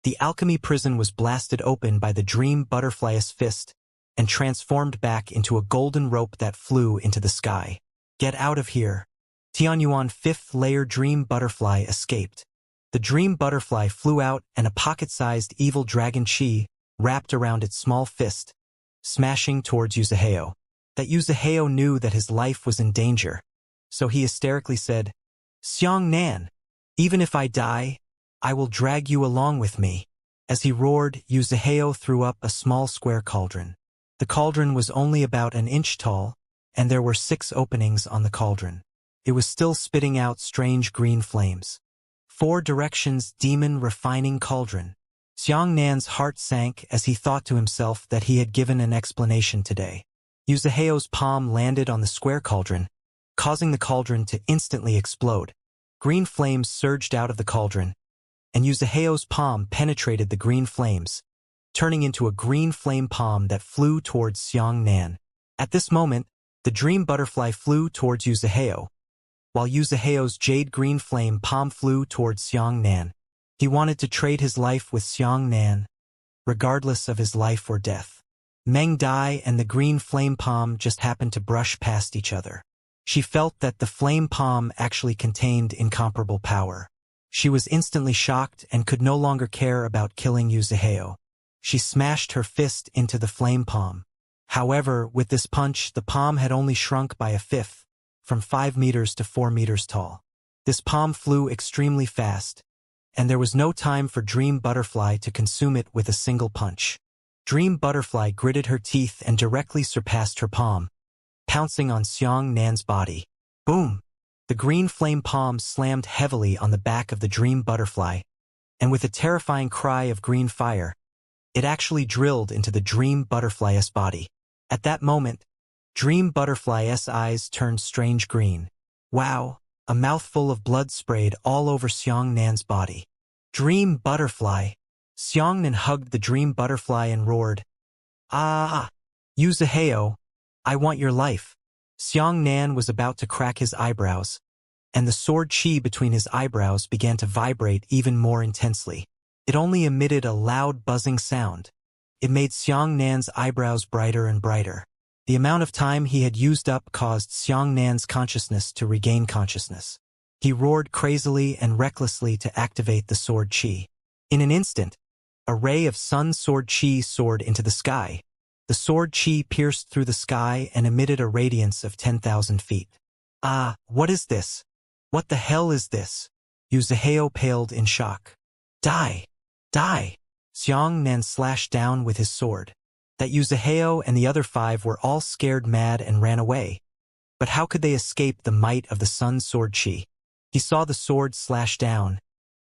the alchemy prison was blasted open by the dream butterfly's fist and transformed back into a golden rope that flew into the sky. "Get out of here." Tianyuan fifth layer dream butterfly escaped. The dream butterfly flew out and a pocket-sized evil dragon chi wrapped around its small fist, smashing towards Yuzaheo. That Yuzaheo knew that his life was in danger, so he hysterically said, "Xiangnan, even if I die, I will drag you along with me." As he roared, Yuzaheo threw up a small square cauldron. The cauldron was only about an inch tall, and there were 6 openings on the cauldron. It was still spitting out strange green flames. 4 directions demon refining cauldron. Xiangnan's heart sank as he thought to himself that he had given an explanation today. Yuzaheo's palm landed on the square cauldron, causing the cauldron to instantly explode. Green flames surged out of the cauldron, and Yuzaheo's palm penetrated the green flames, turning into a green flame palm that flew towards Xiangnan. At this moment, the dream butterfly flew towards Yuzaheo, while Yuzaheo's jade green flame palm flew towards Xiangnan. He wanted to trade his life with Xiangnan, regardless of his life or death. Meng Dai and the green flame palm just happened to brush past each other. She felt that the flame palm actually contained incomparable power. She was instantly shocked and could no longer care about killing Yuzaheo. She smashed her fist into the flame palm. However, with this punch, the palm had only shrunk by a fifth, from 5 meters to 4 meters tall. This palm flew extremely fast, and there was no time for Dream Butterfly to consume it with a single punch. Dream Butterfly gritted her teeth and directly surpassed her palm, pouncing on Xiangnan's body. Boom! The green flame palm slammed heavily on the back of the Dream Butterfly, and with a terrifying cry of green fire, it actually drilled into the Dream Butterfly's body. At that moment, Dream Butterfly's eyes turned strange green. Wow! A mouthful of blood sprayed all over Xiangnan's body. Dream Butterfly! Xiangnan hugged the Dream Butterfly and roared, "Ah! Yuzaheo, I want your life." Xiangnan was about to crack his eyebrows, and the sword chi between his eyebrows began to vibrate even more intensely. It only emitted a loud buzzing sound. It made Xiangnan's eyebrows brighter and brighter. The amount of time he had used up caused Xiangnan's consciousness to regain consciousness. He roared crazily and recklessly to activate the sword chi. In an instant, a ray of sun sword chi soared into the sky. The sword chi pierced through the sky and emitted a radiance of 10,000 feet. "Ah, what is this? What the hell is this?" Yuzaheo paled in shock. "Die! Die!" Xiangnan slashed down with his sword. That Yuzaheo and the other 5 were all scared mad and ran away. But how could they escape the might of the sun sword chi? He saw the sword slash down,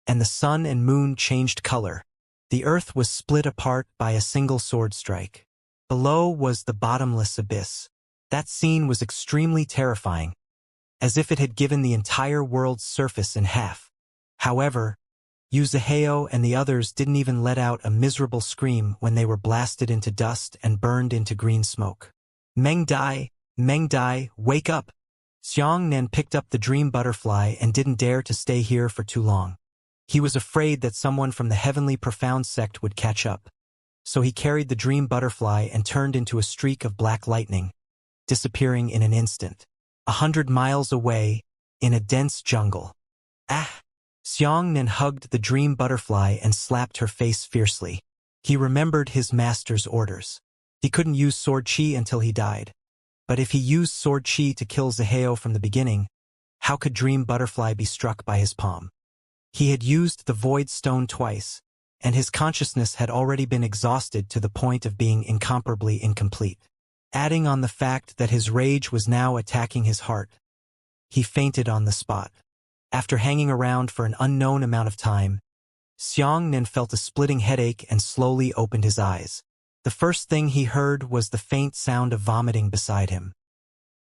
and the sun and moon changed color. The earth was split apart by a single sword strike. Below was the bottomless abyss. That scene was extremely terrifying, as if it had given the entire world's surface in half. However, Yuzaheo and the others didn't even let out a miserable scream when they were blasted into dust and burned into green smoke. Meng Dai, wake up!" Xiangnan picked up the Dream Butterfly and didn't dare to stay here for too long. He was afraid that someone from the Heavenly Profound sect would catch up. So he carried the Dream Butterfly and turned into a streak of black lightning, disappearing in an instant. 100 miles away, in a dense jungle. "Ah!" Xiangnan hugged the Dream Butterfly and slapped her face fiercely. He remembered his master's orders. He couldn't use sword chi until he died. But if he used sword chi to kill Zaheo from the beginning, how could Dream Butterfly be struck by his palm? He had used the Void Stone twice, and his consciousness had already been exhausted to the point of being incomparably incomplete. Adding on the fact that his rage was now attacking his heart, he fainted on the spot. After hanging around for an unknown amount of time, Xianxia felt a splitting headache and slowly opened his eyes. The first thing he heard was the faint sound of vomiting beside him.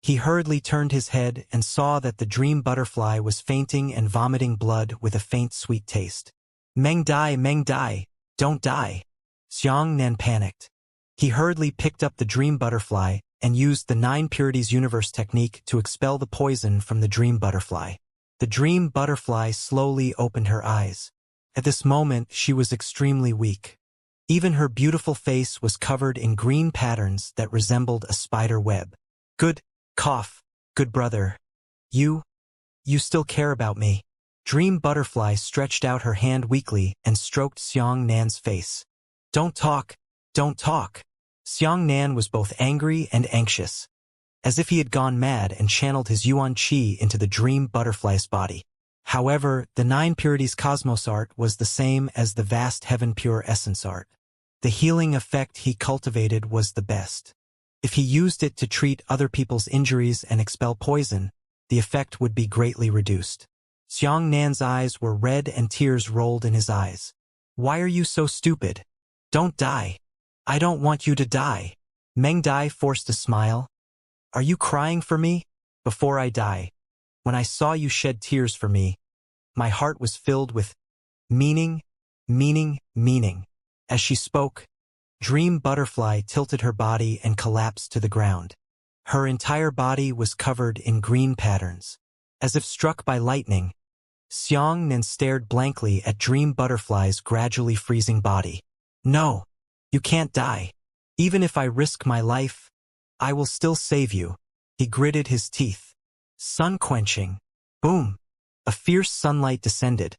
He hurriedly turned his head and saw that the dream butterfly was fainting and vomiting blood with a faint sweet taste. Meng Dai, don't die. Xianxia panicked. He hurriedly picked up the dream butterfly and used the 9 Purities Universe technique to expel the poison from the dream butterfly. The dream butterfly slowly opened her eyes. At this moment, she was extremely weak. Even her beautiful face was covered in green patterns that resembled a spider web. Good brother. You still care about me. Dream butterfly stretched out her hand weakly and stroked Xianxia's face. Don't talk. Xianxia was both angry and anxious, as if he had gone mad and channeled his yuan qi into the dream butterfly's body. However, the 9 Purities Cosmos art was the same as the vast Heaven Pure Essence art. The healing effect he cultivated was the best. If he used it to treat other people's injuries and expel poison, the effect would be greatly reduced. Xianxia's eyes were red and tears rolled in his eyes. Why are you so stupid? Don't die. I don't want you to die. Meng Dai forced a smile. Are you crying for me? Before I die, when I saw you shed tears for me, my heart was filled with meaning. As she spoke, Dream Butterfly tilted her body and collapsed to the ground. Her entire body was covered in green patterns. As if struck by lightning, Xianxia stared blankly at Dream Butterfly's gradually freezing body. No, you can't die. Even if I risk my life, I will still save you. He gritted his teeth. Sun quenching. Boom! A fierce sunlight descended,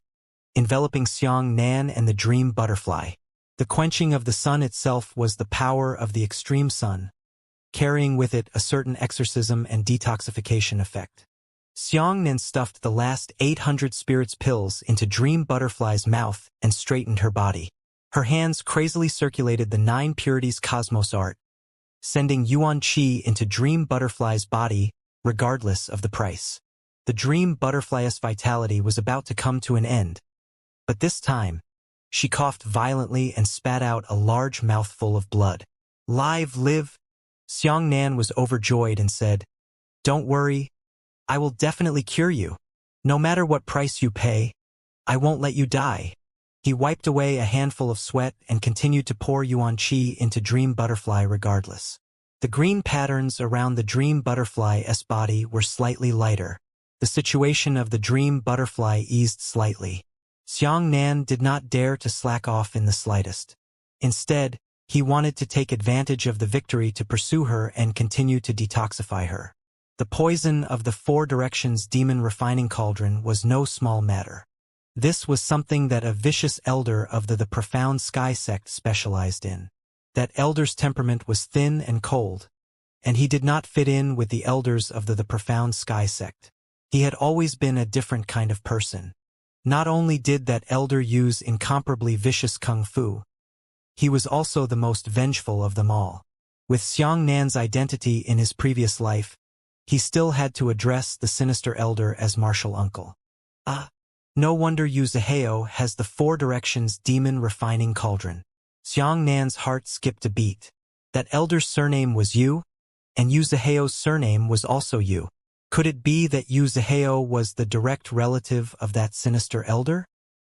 enveloping Xianxia and the Dream Butterfly. The quenching of the sun itself was the power of the extreme sun, carrying with it a certain exorcism and detoxification effect. Xianxia stuffed the last 800 spirits pills into Dream Butterfly's mouth and straightened her body. Her hands crazily circulated the 9 Purities Cosmos art, sending yuan qi into Dream Butterfly's body regardless of the price. The Dream Butterfly's vitality was about to come to an end, but this time, she coughed violently and spat out a large mouthful of blood. Live. Xianxia was overjoyed and said, Don't worry, I will definitely cure you. No matter what price you pay, I won't let you die. He wiped away a handful of sweat and continued to pour yuan qi into Dream Butterfly regardless. The green patterns around the Dream Butterfly's body were slightly lighter. The situation of the Dream Butterfly eased slightly. Xianxia did not dare to slack off in the slightest. Instead, he wanted to take advantage of the victory to pursue her and continue to detoxify her. The poison of the 4 Directions Demon Refining Cauldron was no small matter. This was something that a vicious elder of the Profound Sky sect specialized in. That elder's temperament was thin and cold, and he did not fit in with the elders of the Profound Sky sect. He had always been a different kind of person. Not only did that elder use incomparably vicious kung fu, he was also the most vengeful of them all. With Xianxia's identity in his previous life, he still had to address the sinister elder as martial uncle. No wonder Yu Zihao has the 4 Directions Demon Refining Cauldron. Xianxia's heart skipped a beat. That elder's surname was Yu, and Yu Zihao's surname was also Yu. Could it be that Yu Zihao was the direct relative of that sinister elder?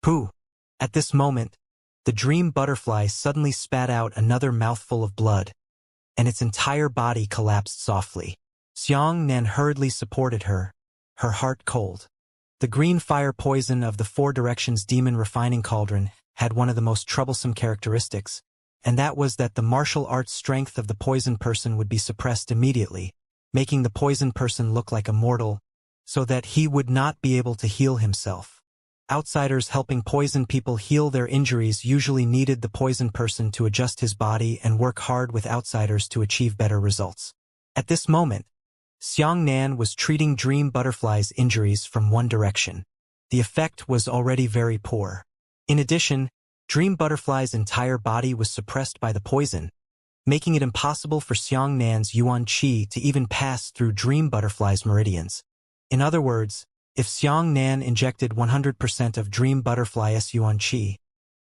Pooh! At this moment, the Dream Butterfly suddenly spat out another mouthful of blood, and its entire body collapsed softly. Xianxia hurriedly supported her, her heart cold. The green fire poison of the 4 Directions Demon Refining Cauldron had one of the most troublesome characteristics, and that was that the martial arts strength of the poisoned person would be suppressed immediately, making the poisoned person look like a mortal, so that he would not be able to heal himself. Outsiders helping poisoned people heal their injuries usually needed the poisoned person to adjust his body and work hard with outsiders to achieve better results. At this moment, Xianxia was treating Dream Butterfly's injuries from one direction. The effect was already very poor. In addition, Dream Butterfly's entire body was suppressed by the poison, making it impossible for Xianxia's yuan qi to even pass through Dream Butterfly's meridians. In other words, If Xianxia injected 100% of Dream Butterfly's yuan qi,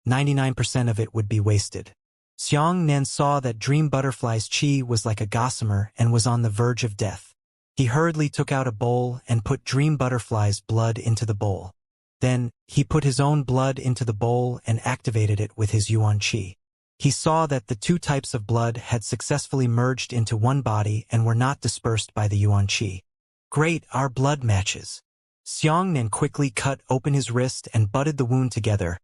99% of it would be wasted. Xianxia saw that Dream Butterfly's qi was like a gossamer and was on the verge of death. He hurriedly took out a bowl and put Dream Butterfly's blood into the bowl. Then, he put his own blood into the bowl and activated it with his yuan qi. He saw that the two types of blood had successfully merged into one body and were not dispersed by the yuan qi. Great, our blood matches. Xianxia quickly cut open his wrist and butted the wound together,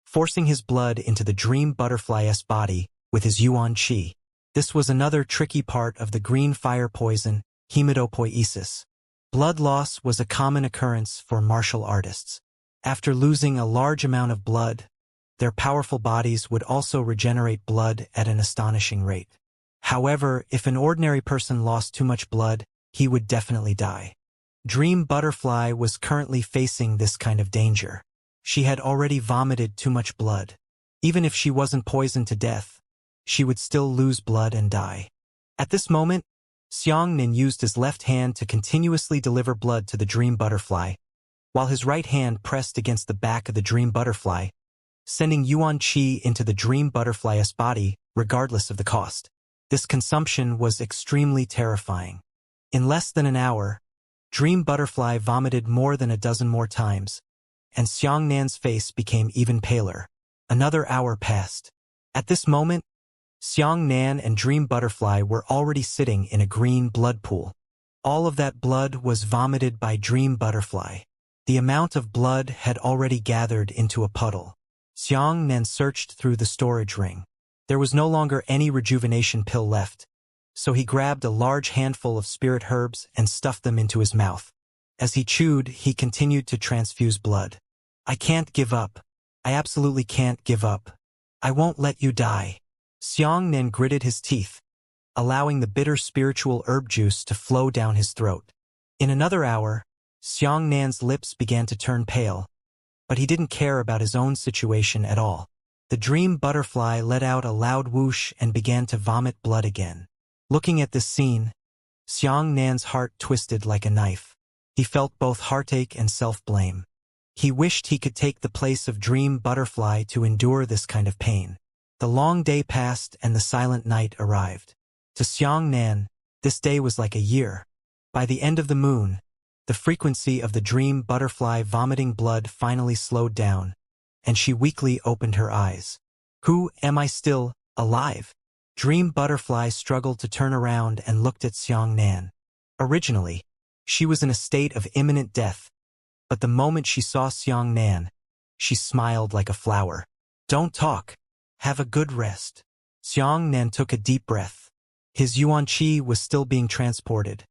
forcing his blood into the Dream Butterfly's body with his yuan qi. This was another tricky part of the green fire poison, hematopoiesis. Blood loss was a common occurrence for martial artists. After losing a large amount of blood, their powerful bodies would also regenerate blood at an astonishing rate. However, if an ordinary person lost too much blood, he would definitely die. Dream Butterfly was currently facing this kind of danger. She had already vomited too much blood. Even if she wasn't poisoned to death, she would still lose blood and die. At this moment, Xianxia used his left hand to continuously deliver blood to the Dream Butterfly, while his right hand pressed against the back of the Dream Butterfly, sending yuan qi into the Dream Butterfly's body, regardless of the cost. This consumption was extremely terrifying. In less than an hour, Dream Butterfly vomited more than a dozen more times, and Xianxia's face became even paler. Another hour passed. At this moment, Xianxia and Dream Butterfly were already sitting in a green blood pool. All of that blood was vomited by Dream Butterfly. The amount of blood had already gathered into a puddle. Xianxia searched through the storage ring. There was no longer any rejuvenation pill left, so he grabbed a large handful of spirit herbs and stuffed them into his mouth. As he chewed, he continued to transfuse blood. I can't give up. I absolutely can't give up. I won't let you die. Xianxia gritted his teeth, allowing the bitter spiritual herb juice to flow down his throat. In another hour, Xianxia's lips began to turn pale, but he didn't care about his own situation at all. The Dream Butterfly let out a loud whoosh and began to vomit blood again. Looking at this scene, Xianxia's heart twisted like a knife. He felt both heartache and self-blame. He wished he could take the place of Dream Butterfly to endure this kind of pain. The long day passed and the silent night arrived. To Xianxia, this day was like a year. By the end of the moon, the frequency of the Dream Butterfly vomiting blood finally slowed down, and she weakly opened her eyes. Who am I still alive? Dream Butterfly struggled to turn around and looked at Xianxia. Originally, she was in a state of imminent death, but the moment she saw Xianxia, she smiled like a flower. Don't talk. Have a good rest. Xianxia took a deep breath. His yuan qi was still being transported,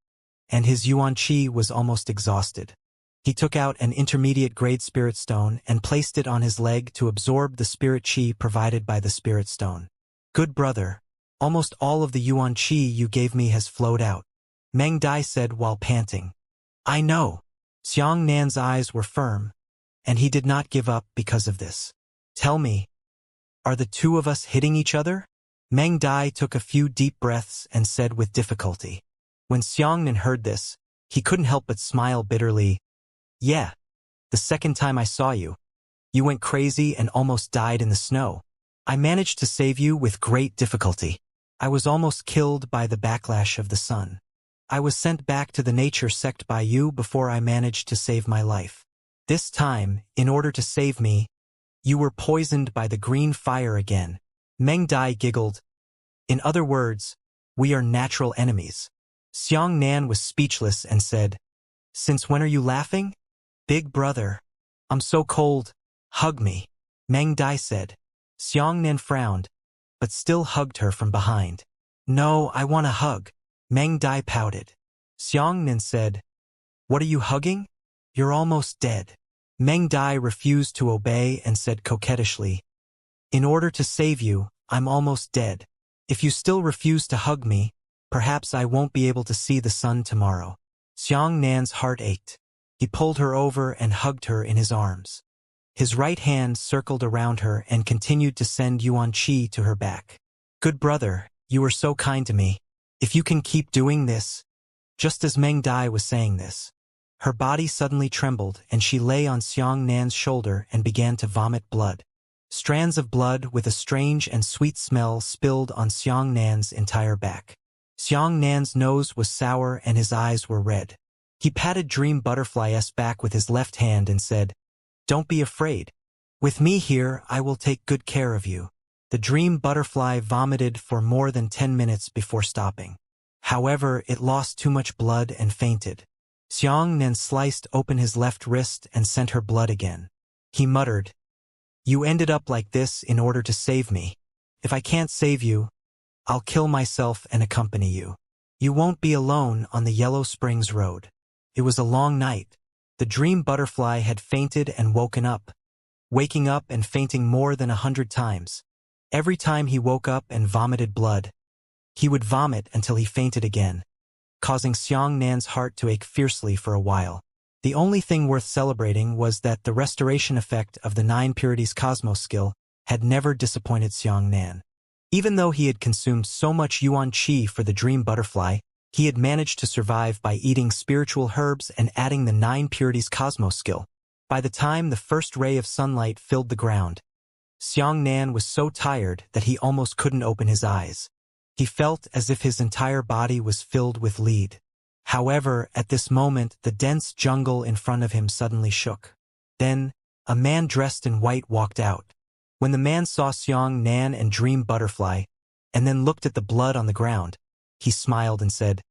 and his yuan qi was almost exhausted. He took out an intermediate-grade spirit stone and placed it on his leg to absorb the spirit qi provided by the spirit stone. Good brother, almost all of the yuan qi you gave me has flowed out, Meng Dai said while panting. I know. Xianxia's eyes were firm, and he did not give up because of this. Tell me, are the two of us hitting each other? Meng Dai took a few deep breaths and said with difficulty. When Xianxia heard this, he couldn't help but smile bitterly. Yeah. The second time I saw you, you went crazy and almost died in the snow. I managed to save you with great difficulty. I was almost killed by the backlash of the sun. I was sent back to the nature sect by you before I managed to save my life. This time, in order to save me, you were poisoned by the green fire again. Meng Dai giggled. In other words, we are natural enemies. Xianxia was speechless and said, Since when are you laughing? Big brother. I'm so cold. Hug me. Meng Dai said. Xianxia frowned, but still hugged her from behind. No, I want a hug. Meng Dai pouted. Xianxia said, What are you hugging? You're almost dead. Meng Dai refused to obey and said coquettishly, In order to save you, I'm almost dead. If you still refuse to hug me, perhaps I won't be able to see the sun tomorrow. Xianxia's heart ached. He pulled her over and hugged her in his arms. His right hand circled around her and continued to send yuan qi to her back. Good brother, you were so kind to me. If you can keep doing this. Just as Meng Dai was saying this, Her body suddenly trembled, and she lay on Xiang Nan's shoulder and began to vomit blood. Strands of blood with a strange and sweet smell spilled on Xiang Nan's entire back. Xiang Nan's nose was sour and his eyes were red. He patted Dream Butterfly's back with his left hand and said, "Don't be afraid. With me here, I will take good care of you." The Dream Butterfly vomited for more than 10 minutes before stopping. However, it lost too much blood and fainted. Xiang Nan sliced open his left wrist and sent her blood again. He muttered, "You ended up like this in order to save me. If I can't save you, I'll kill myself and accompany you. You won't be alone on the Yellow Springs Road." It was a long night. The Dream Butterfly had fainted and woken up, waking up and fainting more than 100 times. Every time he woke up and vomited blood, he would vomit until he fainted again, causing Xiang Nan's heart to ache fiercely for a while. The only thing worth celebrating was that the restoration effect of the 9 Purities Cosmos skill had never disappointed Xiang Nan. Even though he had consumed so much Yuan Qi for the Dream Butterfly, he had managed to survive by eating spiritual herbs and adding the 9 Purities Cosmos skill. By the time the first ray of sunlight filled the ground, Xiang Nan was so tired that he almost couldn't open his eyes. He felt as if his entire body was filled with lead. However, at this moment, the dense jungle in front of him suddenly shook. Then, a man dressed in white walked out. When the man saw Xiang Nan and Dream Butterfly, and then looked at the blood on the ground, he smiled and said,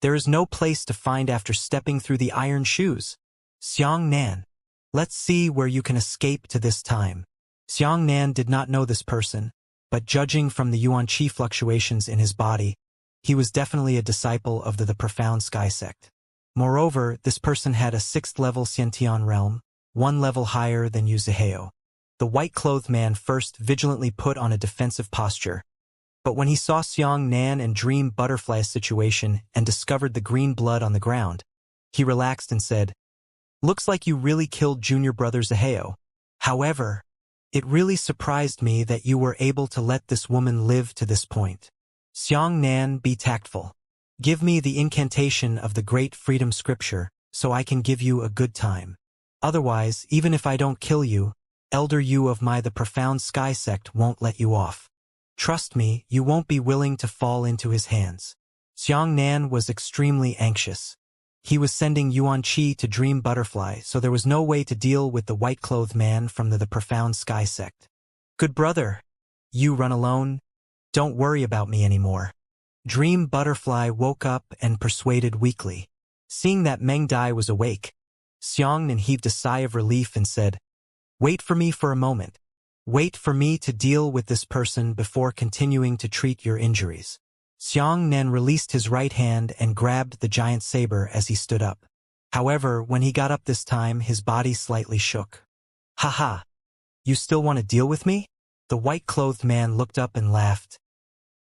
"There is no place to find after stepping through the iron shoes. Xiang Nan, let's see where you can escape to this time." Xiang Nan did not know this person, but judging from the Yuan Qi fluctuations in his body, he was definitely a disciple of the Profound Sky sect. Moreover, this person had a 6th-level Xiantian realm, 1 level higher than Yuzhiheo. The white-clothed man first vigilantly put on a defensive posture, but when he saw Xiang Nan and Dream Butterfly's situation and discovered the green blood on the ground, he relaxed and said, "Looks like you really killed junior brother Zaheo. However, it really surprised me that you were able to let this woman live to this point. Xiang Nan, be tactful. Give me the incantation of the Great Freedom Scripture so I can give you a good time. Otherwise, even if I don't kill you, Elder Yu of the Profound Sky sect won't let you off. Trust me, you won't be willing to fall into his hands." Xiang Nan was extremely anxious. He was sending Yuan Qi to Dream Butterfly, so there was no way to deal with the white-clothed man from the Profound Sky sect. "Good brother, you run alone. Don't worry about me anymore." Dream Butterfly woke up and persuaded weakly. Seeing that Meng Dai was awake, Xiang Nan heaved a sigh of relief and said, "Wait for me for a moment. Wait for me to deal with this person before continuing to treat your injuries." Xiang Nan released his right hand and grabbed the giant saber as he stood up. However, when he got up this time, his body slightly shook. "Haha, you still want to deal with me?" The white-clothed man looked up and laughed.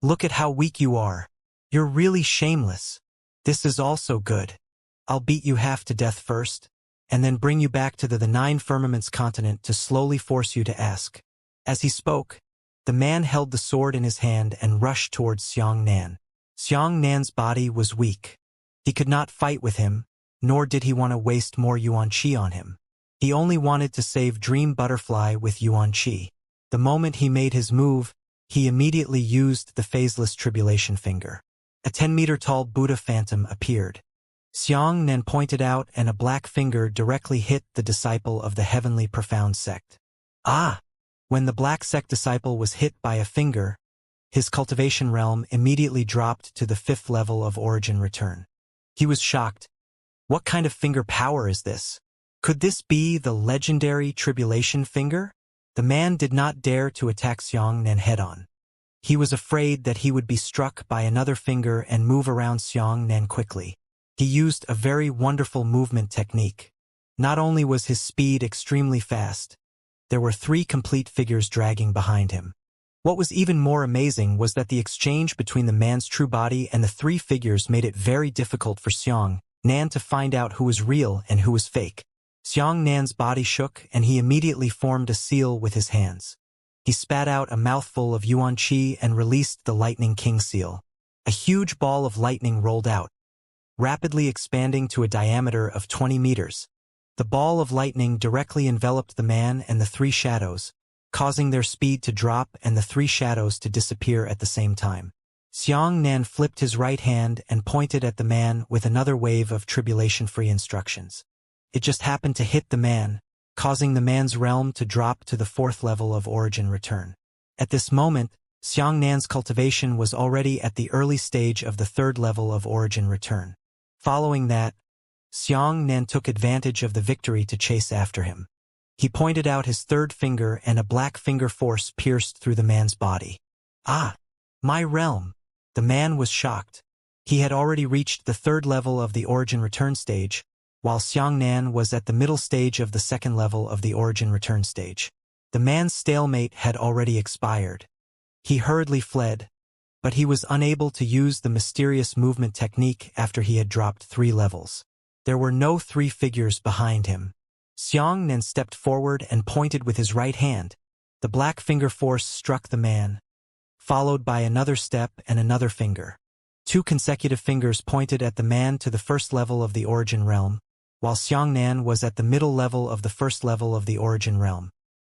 "Look at how weak you are. You're really shameless. This is also good. I'll beat you half to death first, and then bring you back to the 9 Firmaments continent to slowly force you to ask." As he spoke, the man held the sword in his hand and rushed towards Xiang Nan. Xiang Nan's body was weak. He could not fight with him, nor did he want to waste more Yuan Qi on him. He only wanted to save Dream Butterfly with Yuan Qi. The moment he made his move, he immediately used the phaseless tribulation finger. A 10-meter-tall Buddha phantom appeared. Xiang Nan pointed out, and a black finger directly hit the disciple of the Heavenly Profound Sect. Ah! When the Black Sect disciple was hit by a finger, his cultivation realm immediately dropped to the 5th level of origin return. He was shocked. What kind of finger power is this? Could this be the legendary tribulation finger? The man did not dare to attack Xiang Nan head-on. He was afraid that he would be struck by another finger and move around Xiang Nan quickly. He used a very wonderful movement technique. Not only was his speed extremely fast, there were 3 complete figures dragging behind him. What was even more amazing was that the exchange between the man's true body and the 3 figures made it very difficult for Xiang Nan to find out who was real and who was fake. Xiang Nan's body shook, and he immediately formed a seal with his hands. He spat out a mouthful of Yuan Qi and released the Lightning King seal. A huge ball of lightning rolled out. rapidly expanding to a diameter of 20 meters. The ball of lightning directly enveloped the man and the three shadows, causing their speed to drop and the three shadows to disappear at the same time. Xianxia flipped his right hand and pointed at the man with another wave of tribulation-free instructions. It just happened to hit the man, causing the man's realm to drop to the 4th level of origin return. At this moment, Xianxia's cultivation was already at the early stage of the 3rd level of origin return. Following that, Xianxia took advantage of the victory to chase after him. He pointed out his 3rd finger and a black finger force pierced through the man's body. Ah! My realm! The man was shocked. He had already reached the 3rd level of the origin return stage, while Xianxia was at the middle stage of the 2nd level of the origin return stage. The man's stalemate had already expired. He hurriedly fled, but he was unable to use the mysterious movement technique after he had dropped 3 levels. There were no 3 figures behind him. Xianxia stepped forward and pointed with his right hand. The black finger force struck the man, followed by another step and another finger. 2 consecutive fingers pointed at the man to the 1st level of the origin realm, while Xianxia was at the middle level of the 1st level of the origin realm.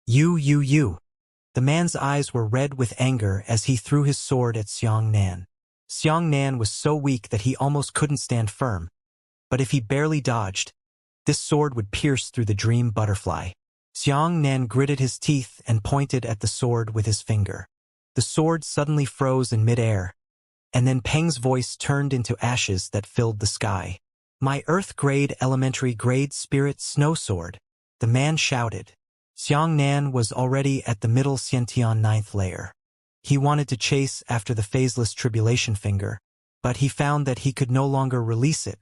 You. The man's eyes were red with anger as he threw his sword at Xianxia. Xianxia was so weak that he almost couldn't stand firm, but if he barely dodged, this sword would pierce through the dream butterfly. Xianxia gritted his teeth and pointed at the sword with his finger. The sword suddenly froze in midair, and then Peng's voice turned into ashes that filled the sky. My Earth-grade elementary-grade spirit snow sword, the man shouted. Xianxia was already at the middle Xiantian 9th layer. He wanted to chase after the phaseless tribulation finger, but he found that he could no longer release it.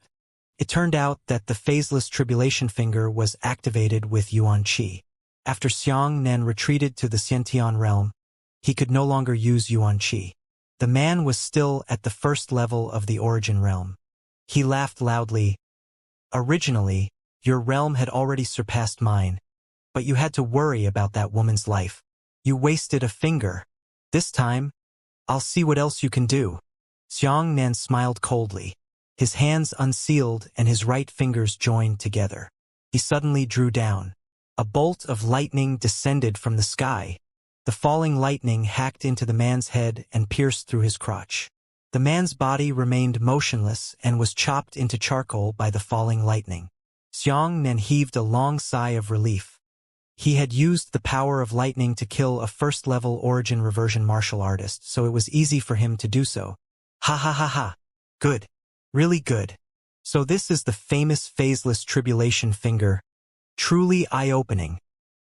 It turned out that the phaseless tribulation finger was activated with Yuan Qi. After Xianxia retreated to the Xiantian realm, he could no longer use Yuan Qi. The man was still at the 1st level of the origin realm. He laughed loudly. Originally, your realm had already surpassed mine, but you had to worry about that woman's life. You wasted a finger. This time, I'll see what else you can do. Xianxia smiled coldly. His hands unsealed and his right fingers joined together. He suddenly drew down. A bolt of lightning descended from the sky. The falling lightning hacked into the man's head and pierced through his crotch. The man's body remained motionless and was chopped into charcoal by the falling lightning. Xianxia heaved a long sigh of relief. He had used the power of lightning to kill a 1st-level origin reversion martial artist, so it was easy for him to do so. Ha ha ha ha. Good. Really good. So this is the famous phaseless tribulation finger. Truly eye-opening.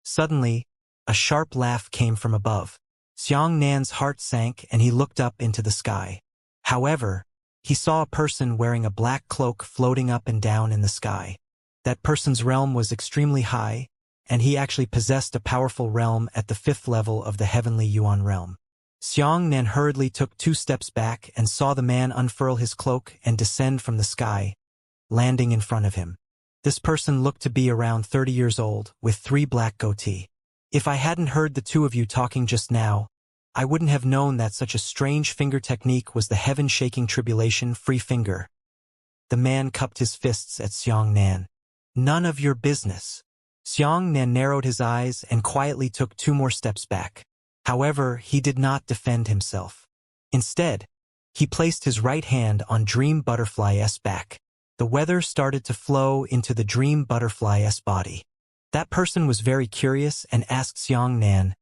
Suddenly, a sharp laugh came from above. Xianxia's heart sank and he looked up into the sky. However, he saw a person wearing a black cloak floating up and down in the sky. That person's realm was extremely high, and he actually possessed a powerful realm at the 5th level of the heavenly Yuan realm. Xianxia hurriedly took 2 steps back and saw the man unfurl his cloak and descend from the sky, landing in front of him. This person looked to be around 30 years old, with 3 black goatee. If I hadn't heard the 2 of you talking just now, I wouldn't have known that such a strange finger technique was the heaven-shaking tribulation-free finger. The man cupped his fists at Xianxia. None of your business. Xianxia narrowed his eyes and quietly took 2 more steps back. However, he did not defend himself. Instead, he placed his right hand on Dream Butterfly's back. The weather started to flow into the Dream Butterfly's body. That person was very curious and asked Xianxia,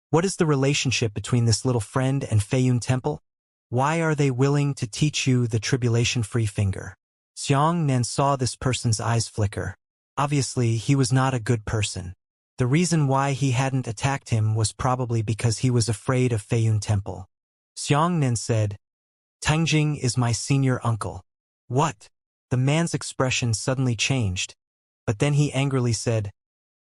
"What is the relationship between this little friend and Feiyun Temple? Why are they willing to teach you the tribulation-free finger?" Xianxia saw this person's eyes flicker. Obviously, he was not a good person. The reason why he hadn't attacked him was probably because he was afraid of Feiyun Temple. Xianxia said, "Tengjing is my senior uncle." What? The man's expression suddenly changed, but then he angrily said,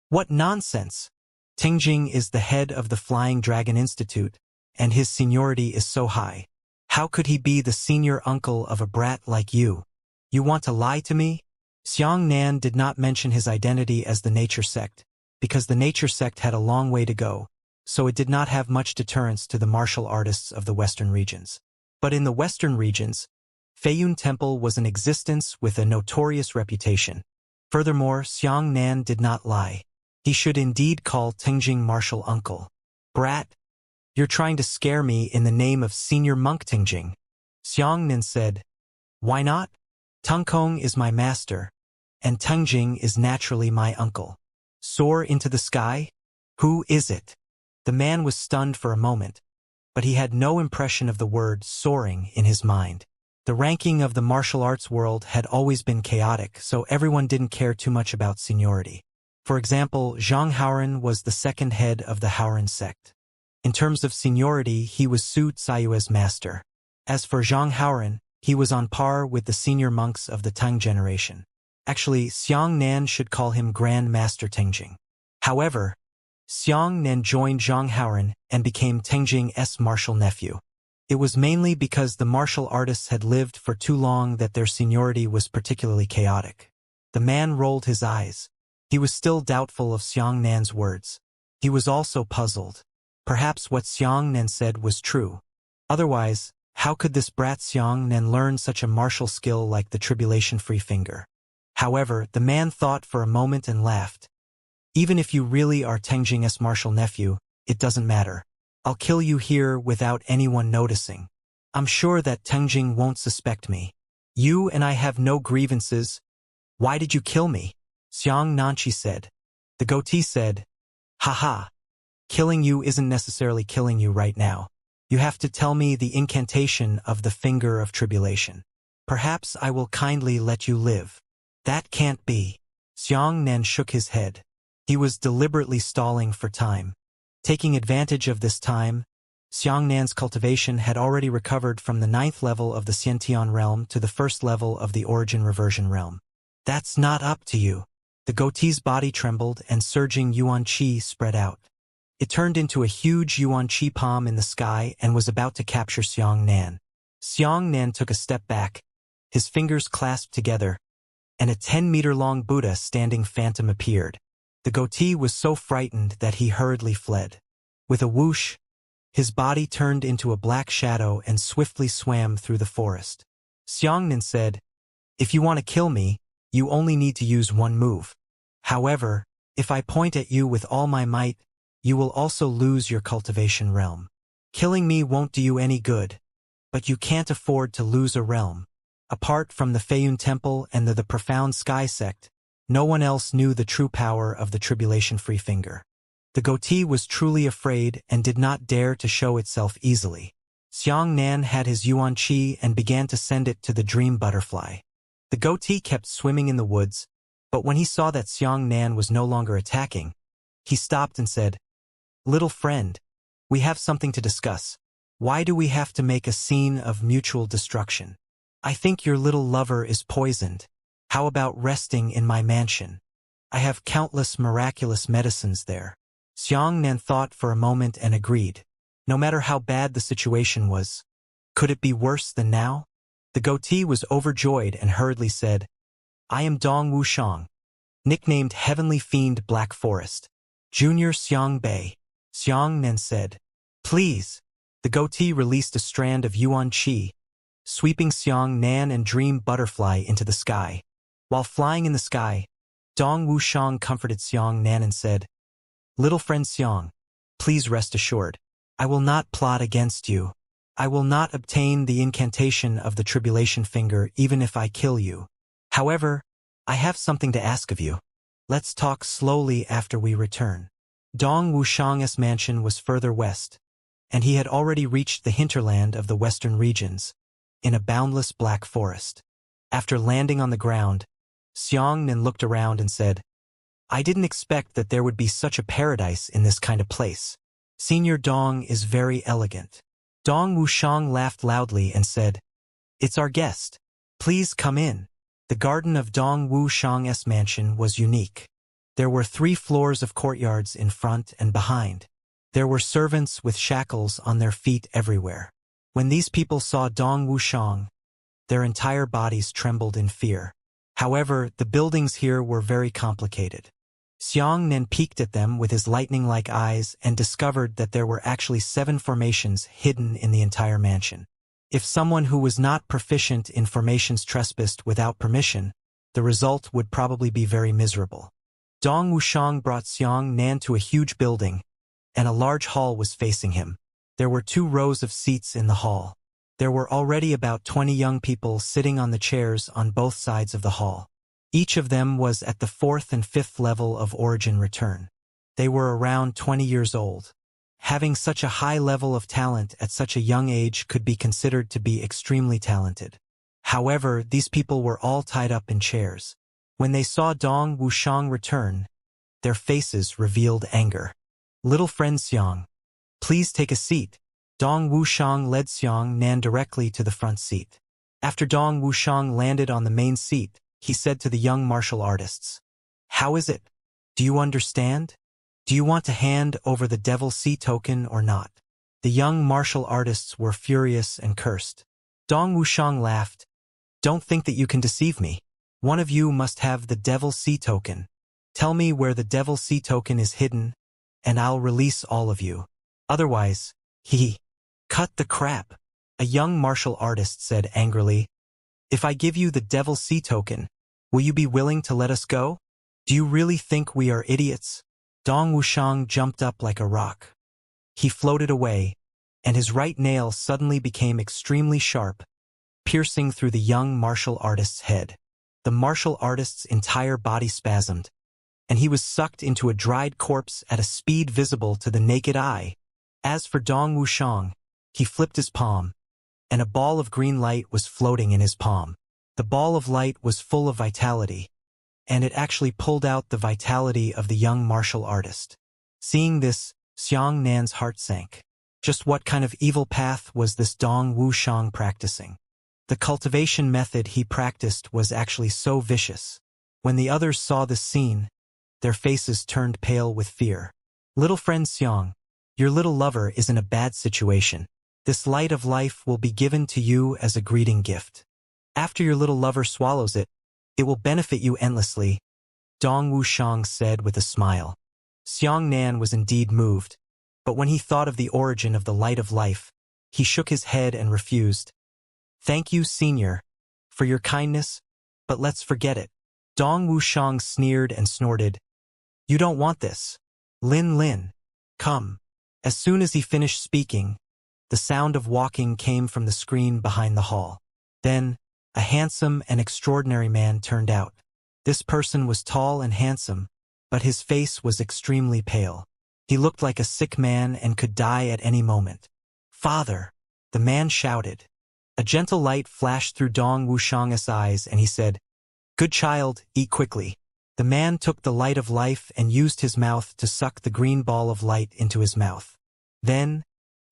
"What nonsense! Tengjing is the head of the Flying Dragon Institute, and his seniority is so high. How could he be the senior uncle of a brat like you? You want to lie to me?" Xianxia did not mention his identity as the Nature Sect, because the Nature Sect had a long way to go, so it did not have much deterrence to the martial artists of the Western regions. But in the Western regions, Feiyun Temple was in existence with a notorious reputation. Furthermore, Xiang Nan did not lie. He should indeed call Tengjing martial uncle. Brat, you're trying to scare me in the name of senior monk Tengjing. Xiang Nan said, why not? Tengkong is my master, and Tengjing is naturally my uncle. Soar into the sky? Who is it? The man was stunned for a moment, but he had no impression of the word soaring in his mind. The ranking of the martial arts world had always been chaotic, so everyone didn't care too much about seniority. For example, Zhang Haoran was the second head of the Haoran sect. In terms of seniority, he was Su Caiyue's master. As for Zhang Haoran, he was on par with the senior monks of the Tang generation. Actually, Xiang Nan should call him Grand Master Tengjing. However, Xiang Nan joined Zhang Haoran and became Tengjing's martial nephew. It was mainly because the martial artists had lived for too long that their seniority was particularly chaotic. The man rolled his eyes. He was still doubtful of Xiang Nan's words. He was also puzzled. Perhaps what Xiang Nan said was true. Otherwise, how could this brat Xiang Nan learn such a martial skill like the tribulation-free finger? However, the man thought for a moment and laughed. Even if you really are Tengjing's martial nephew, it doesn't matter. I'll kill you here without anyone noticing. I'm sure that Tengjing won't suspect me. You and I have no grievances. Why did you kill me? Xiang Nanqi said. The goatee said, haha. Killing you isn't necessarily killing you right now. You have to tell me the incantation of the finger of tribulation. Perhaps I will kindly let you live. That can't be. Xiang Nan shook his head. He was deliberately stalling for time. Taking advantage of this time, Xiang Nan's cultivation had already recovered from the 9th level of the Xiantian realm to the 1st level of the origin reversion realm. That's not up to you. The goatee's body trembled and surging yuan qi spread out. It turned into a huge yuan qi palm in the sky and was about to capture Xiang Nan. Xiang Nan took a step back, his fingers clasped together, and a 10-meter-long Buddha standing phantom appeared. The goatee was so frightened that he hurriedly fled. With a whoosh, his body turned into a black shadow and swiftly swam through the forest. Xiang Nan said, if you want to kill me, you only need to use one move. However, if I point at you with all my might, you will also lose your cultivation realm. Killing me won't do you any good, but you can't afford to lose a realm. Apart from the Feiyun Temple and the profound Sky Sect, no one else knew the true power of the tribulation-free finger. The goatee was truly afraid and did not dare to show itself easily. Xiang Nan had his yuan qi and began to send it to the dream butterfly. The goatee kept swimming in the woods, but when he saw that Xiang Nan was no longer attacking, he stopped and said, little friend, we have something to discuss. Why do we have to make a scene of mutual destruction? I think your little lover is poisoned. How about resting in my mansion? I have countless miraculous medicines there. Xiang Nan thought for a moment and agreed. No matter how bad the situation was, could it be worse than now? The goatee was overjoyed and hurriedly said, I am Dong Wuxiang, nicknamed Heavenly Fiend Black Forest. Junior Xiang Bei. Xiang Nan said, please. The goatee released a strand of yuan qi, sweeping Xiang Nan and Dream Butterfly into the sky. While flying in the sky, Dong Wuxiang comforted Xiang Nan and said, little friend Xiang, please rest assured. I will not plot against you. I will not obtain the incantation of the tribulation finger even if I kill you. However, I have something to ask of you. Let's talk slowly after we return. Dong Wuxiang's mansion was further west, and he had already reached the hinterland of the western regions, in a boundless black forest. After landing on the ground, Xiang Nan looked around and said, I didn't expect that there would be such a paradise in this kind of place. Senior Dong is very elegant. Dong Wuxiang laughed loudly and said, it's our guest. Please come in. The garden of Dong Wuxiang's mansion was unique. There were 3 floors of courtyards in front and behind. There were servants with shackles on their feet everywhere. When these people saw Dong Wuxiang, their entire bodies trembled in fear. However, the buildings here were very complicated. Xiang Nan peeked at them with his lightning-like eyes and discovered that there were actually 7 formations hidden in the entire mansion. If someone who was not proficient in formations trespassed without permission, the result would probably be very miserable. Dong Wuxiang brought Xiang to a huge building, and a large hall was facing him. There were 2 rows of seats in the hall. There were already about 20 young people sitting on the chairs on both sides of the hall. Each of them was at the 4th and 5th level of origin return. They were around 20 years old. Having such a high level of talent at such a young age could be considered to be extremely talented. However, these people were all tied up in chairs. When they saw Dong Wuxiang return, their faces revealed anger. "Little friend Xiang, please take a seat." Dong Wuxiang led Xiang directly to the front seat. After Dong Wuxiang landed on the main seat, he said to the young martial artists, "How is it? Do you understand? Do you want to hand over the Devil Sea token or not?" The young martial artists were furious and cursed. Dong Wuxiang laughed. "Don't think that you can deceive me. One of you must have the Devil Sea token. Tell me where the Devil Sea token is hidden, and I'll release all of you. Otherwise, cut the crap," a young martial artist said angrily. "If I give you the Devil Sea token, will you be willing to let us go? Do you really think we are idiots?" Dong Wuxiang jumped up like a rock. He floated away, and his right nail suddenly became extremely sharp, piercing through the young martial artist's head. The martial artist's entire body spasmed, and he was sucked into a dried corpse at a speed visible to the naked eye. As for Dong Wuxiang, he flipped his palm, and a ball of green light was floating in his palm. The ball of light was full of vitality, and it actually pulled out the vitality of the young martial artist. Seeing this, Xiang Nan's heart sank. Just what kind of evil path was this Dong Wuxiang practicing? The cultivation method he practiced was actually so vicious. When the others saw this scene, their faces turned pale with fear. "Little friend Xiang, your little lover is in a bad situation. This light of life will be given to you as a greeting gift. After your little lover swallows it, it will benefit you endlessly," Dong Wuxiang said with a smile. Xiang Nan was indeed moved, but when he thought of the origin of the light of life, he shook his head and refused. "Thank you, senior, for your kindness, but let's forget it." Dong Wuxiang sneered and snorted. "You don't want this. Lin Lin, come." As soon as he finished speaking, the sound of walking came from the screen behind the hall. Then, a handsome and extraordinary man turned out. This person was tall and handsome, but his face was extremely pale. He looked like a sick man and could die at any moment. "Father!" the man shouted. A gentle light flashed through Dong Wuxiang's eyes, and he said, "Good child, eat quickly." The man took the light of life and used his mouth to suck the green ball of light into his mouth. Then,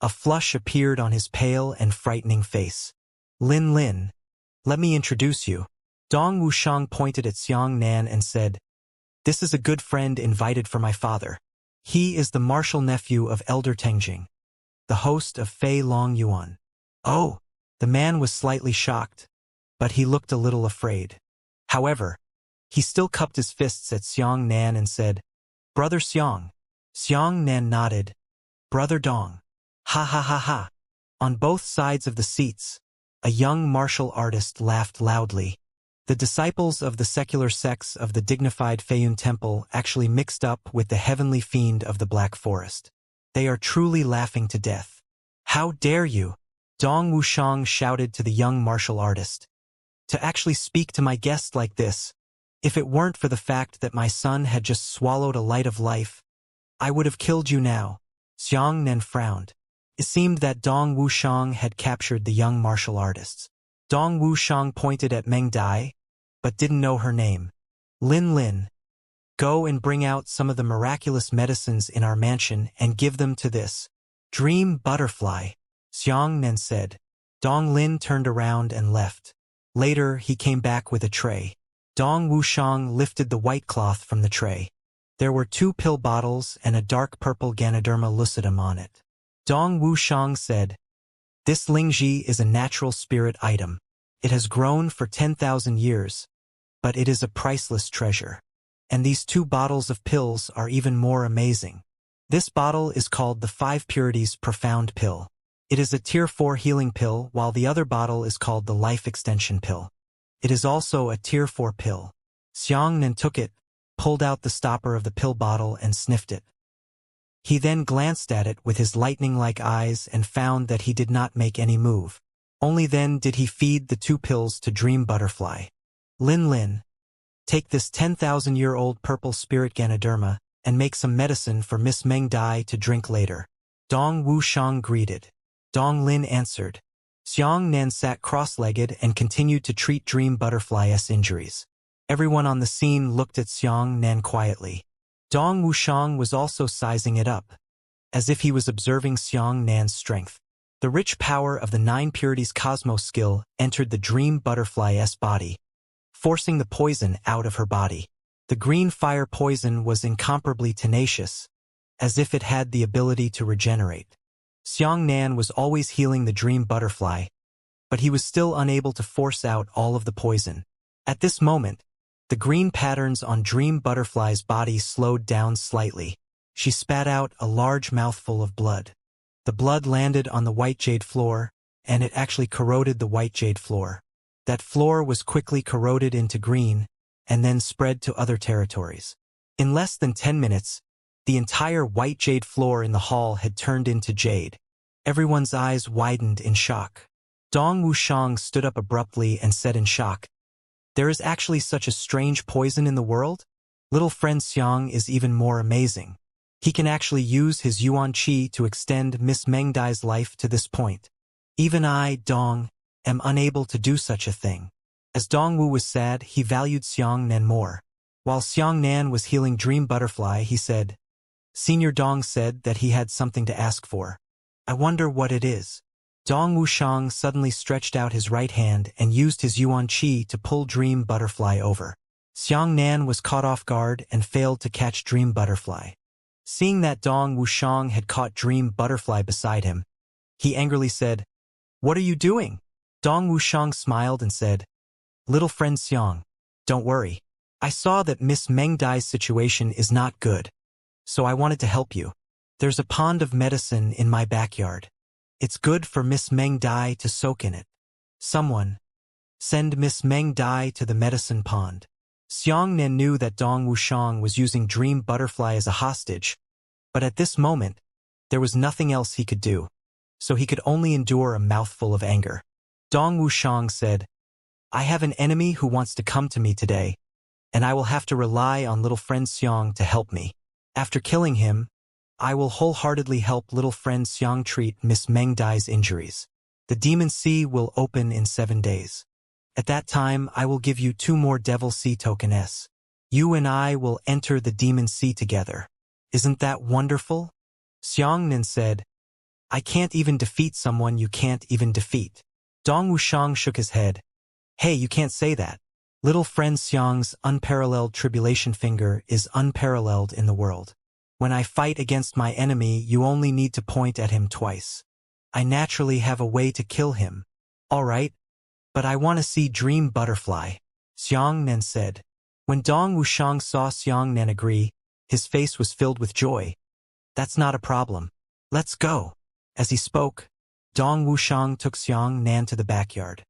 a flush appeared on his pale and frightening face. "Lin Lin, let me introduce you." Dong Wuxiang pointed at Xiang Nan and said, "This is a good friend invited for my father. He is the martial nephew of Elder Tengjing, the host of Fei Long Yuan." "Oh!" The man was slightly shocked, but he looked a little afraid. However, he still cupped his fists at Xiang Nan and said, "Brother Xiang." Xiang Nan nodded. "Brother Dong." Ha ha ha ha. On both sides of the seats, a young martial artist laughed loudly. The disciples of the secular sects of the dignified Feiyun Temple actually mixed up with the heavenly fiend of the Black Forest. They are truly laughing to death. "How dare you?" Dong Wuxiang shouted to the young martial artist. "To actually speak to my guest like this. If it weren't for the fact that my son had just swallowed a light of life, I would have killed you now." Xiang Nan frowned. It seemed that Dong Wuxiang had captured the young martial artists. Dong Wuxiang pointed at Meng Dai, but didn't know her name. "Lin Lin, go and bring out some of the miraculous medicines in our mansion and give them to this dream butterfly," Xiang Nan said. Dong Lin turned around and left. Later, he came back with a tray. Dong Wuxiang lifted the white cloth from the tray. There were 2 pill bottles and a dark purple Ganoderma lucidum on it. Dong Wuxiang said, "This Lingji is a natural spirit item. It has grown for 10,000 years, but it is a priceless treasure. And these 2 bottles of pills are even more amazing. This bottle is called the 5 Purities Profound Pill. It is a Tier 4 healing pill, while the other bottle is called the Life Extension pill. It is also a Tier 4 pill. Xianxia took it, pulled out the stopper of the pill bottle and sniffed it. He then glanced at it with his lightning-like eyes and found that he did not make any move. Only then did he feed the 2 pills to Dream Butterfly. Lin, take this 10,000-year-old purple spirit Ganoderma and make some medicine for Miss Meng Dai to drink later. Dong Wuxiang greeted. Dong Lin answered. Xianxia sat cross-legged and continued to treat Dream Butterfly's injuries. Everyone on the scene looked at Xianxia quietly. Dong Wuxiang was also sizing it up, as if he was observing Xianxia's strength. The rich power of the 9 Purities Cosmos skill entered the Dream Butterfly's body, forcing the poison out of her body. The green fire poison was incomparably tenacious, as if it had the ability to regenerate. Xianxia was always healing the Dream Butterfly, but he was still unable to force out all of the poison. At this moment, the green patterns on Dream Butterfly's body slowed down slightly. She spat out a large mouthful of blood. The blood landed on the white jade floor, and it actually corroded the white jade floor. That floor was quickly corroded into green, and then spread to other territories. In less than 10 minutes, the entire white jade floor in the hall had turned into jade. Everyone's eyes widened in shock. Dong Wuxiang stood up abruptly and said in shock, "There is actually such a strange poison in the world? Little friend Xiang is even more amazing. He can actually use his Yuan Qi to extend Miss Meng Dai's life to this point. Even I, Dong, am unable to do such a thing." As Dong Wu was sad, he valued Xianxia more. While Xianxia was healing Dream Butterfly, he said, "Senior Dong said that he had something to ask for. I wonder what it is." Dong Wuxiang suddenly stretched out his right hand and used his Yuan Qi to pull Dream Butterfly over. Xianxia was caught off guard and failed to catch Dream Butterfly. Seeing that Dong Wuxiang had caught Dream Butterfly beside him, he angrily said, "What are you doing?" Dong Wuxiang smiled and said, "Little friend Xiang, don't worry. I saw that Miss Meng Dai's situation is not good, so I wanted to help you. There's a pond of medicine in my backyard. It's good for Miss Meng Dai to soak in it. Someone, send Miss Meng Dai to the medicine pond." Xianxia knew that Dong Wuxiang was using Dream Butterfly as a hostage, but at this moment, there was nothing else he could do, so he could only endure a mouthful of anger. Dong Wuxiang said, "I have an enemy who wants to come to me today, and I will have to rely on little friend Xiang to help me. After killing him, I will wholeheartedly help little friend Xiang treat Miss Meng Dai's injuries. The Demon Sea will open in 7 days. At that time, I will give you 2 more Devil Sea tokens. You and I will enter the Demon Sea together. Isn't that wonderful?" Xianxia said, "I can't even defeat someone you can't even defeat." Dong Wuxiang shook his head. "Hey, you can't say that. Little friend Xiang's unparalleled tribulation finger is unparalleled in the world. When I fight against my enemy, you only need to point at him twice. I naturally have a way to kill him. All right, but I want to see Dream Butterfly," Xianxia said. When Dong Wuxiang saw Xianxia agree, his face was filled with joy. "That's not a problem. Let's go." As he spoke, Dong Wuxiang took Xianxia to the backyard.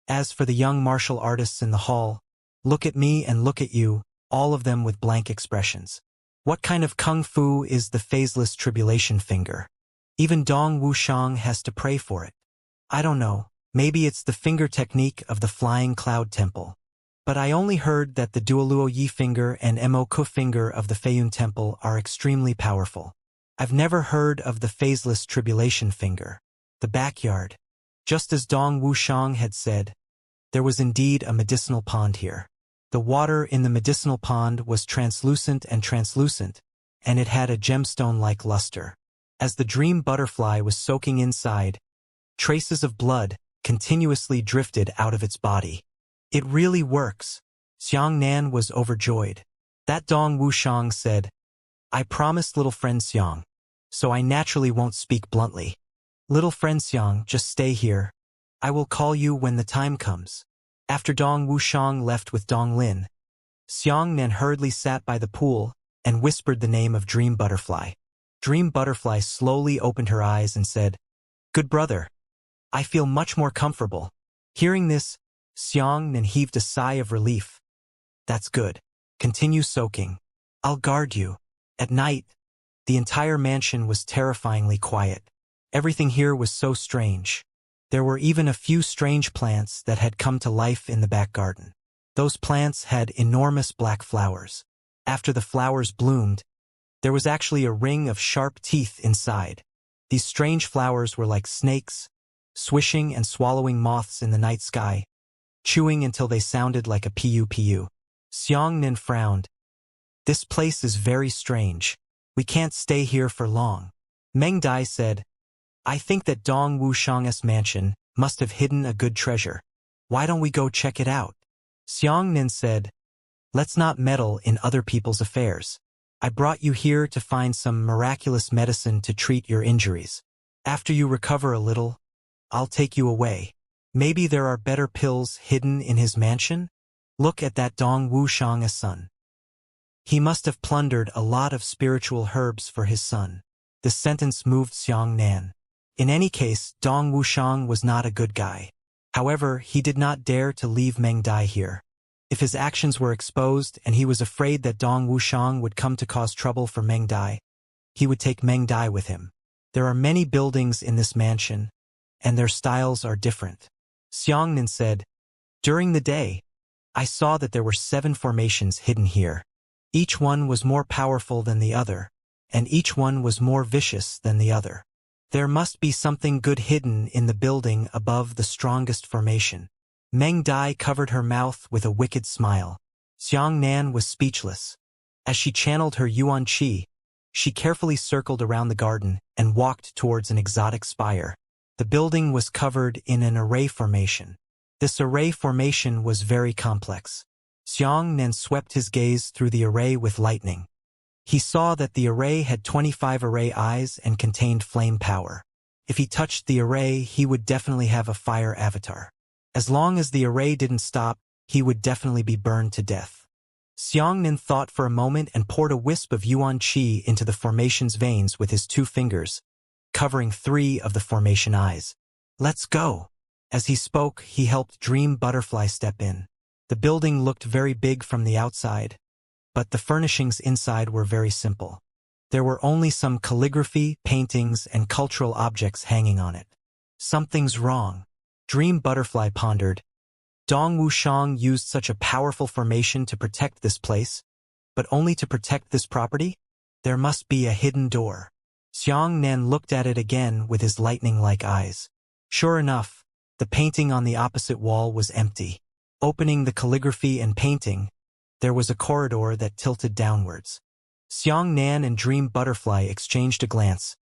As for the young martial artists in the hall, look at me and look at you, all of them with blank expressions. What kind of kung fu is the phaseless tribulation finger? Even Dong Wuxiang has to pray for it. I don't know, maybe it's the finger technique of the Flying Cloud Temple. But I only heard that the Duoluo Yi finger and Mo Ku finger of the Feiyun Temple are extremely powerful. I've never heard of the phaseless tribulation finger. The backyard. Just as Dong Wuxiang had said, there was indeed a medicinal pond here. The water in the medicinal pond was translucent, and it had a gemstone-like luster. As the Dream Butterfly was soaking inside, traces of blood continuously drifted out of its body. "It really works." Xianxia was overjoyed. That Dong Wuxiang said, "I promised little friend Xiang, so I naturally won't speak bluntly. Little friend Xiang, just stay here. I will call you when the time comes." After Dong Wuxiang left with Dong Lin, Xianxia hurriedly sat by the pool and whispered the name of Dream Butterfly. Dream Butterfly slowly opened her eyes and said, Good brother. I feel much more comfortable. Hearing this, Xianxia heaved a sigh of relief. That's good. Continue soaking. I'll guard you. At night, the entire mansion was terrifyingly quiet. Everything here was so strange. There were even a few strange plants that had come to life in the back garden. Those plants had enormous black flowers. After the flowers bloomed, there was actually a ring of sharp teeth inside. These strange flowers were like snakes, swishing and swallowing moths in the night sky, chewing until they sounded like a pu-pu. Xianxia frowned. This place is very strange. We can't stay here for long. Meng Dai said, I think that Dong Wuxiang's mansion must have hidden a good treasure. Why don't we go check it out? Xianxia said, let's not meddle in other people's affairs. I brought you here to find some miraculous medicine to treat your injuries. After you recover a little, I'll take you away. Maybe there are better pills hidden in his mansion? Look at that Dong Wuxiang's son. He must have plundered a lot of spiritual herbs for his son. This sentence moved Xianxia. In any case, Dong Wuxiang was not a good guy. However, he did not dare to leave Meng Dai here. If his actions were exposed and he was afraid that Dong Wuxiang would come to cause trouble for Meng Dai, he would take Meng Dai with him. There are many buildings in this mansion, and their styles are different. Xianxia said, during the day, I saw that there were 7 formations hidden here. Each one was more powerful than the other, and each one was more vicious than the other. There must be something good hidden in the building above the strongest formation. Meng Dai covered her mouth with a wicked smile. Xianxia was speechless. As she channeled her yuan qi, she carefully circled around the garden and walked towards an exotic spire. The building was covered in an array formation. This array formation was very complex. Xianxia swept his gaze through the array with lightning. He saw that the array had 25 array eyes and contained flame power. If he touched the array, he would definitely have a fire avatar. As long as the array didn't stop, he would definitely be burned to death. Xianxia thought for a moment and poured a wisp of yuan qi into the formation's veins with his 2 fingers, covering 3 of the formation eyes. Let's go. As he spoke, he helped Dream Butterfly step in. The building looked very big from the outside, but the furnishings inside were very simple. There were only some calligraphy, paintings, and cultural objects hanging on it. Something's wrong. Dream Butterfly pondered. Dong Wuxiang used such a powerful formation to protect this place, but only to protect this property? There must be a hidden door. Xianxia looked at it again with his lightning-like eyes. Sure enough, the painting on the opposite wall was empty. Opening the calligraphy and painting, there was a corridor that tilted downwards. Xianxia and Dream Butterfly exchanged a glance,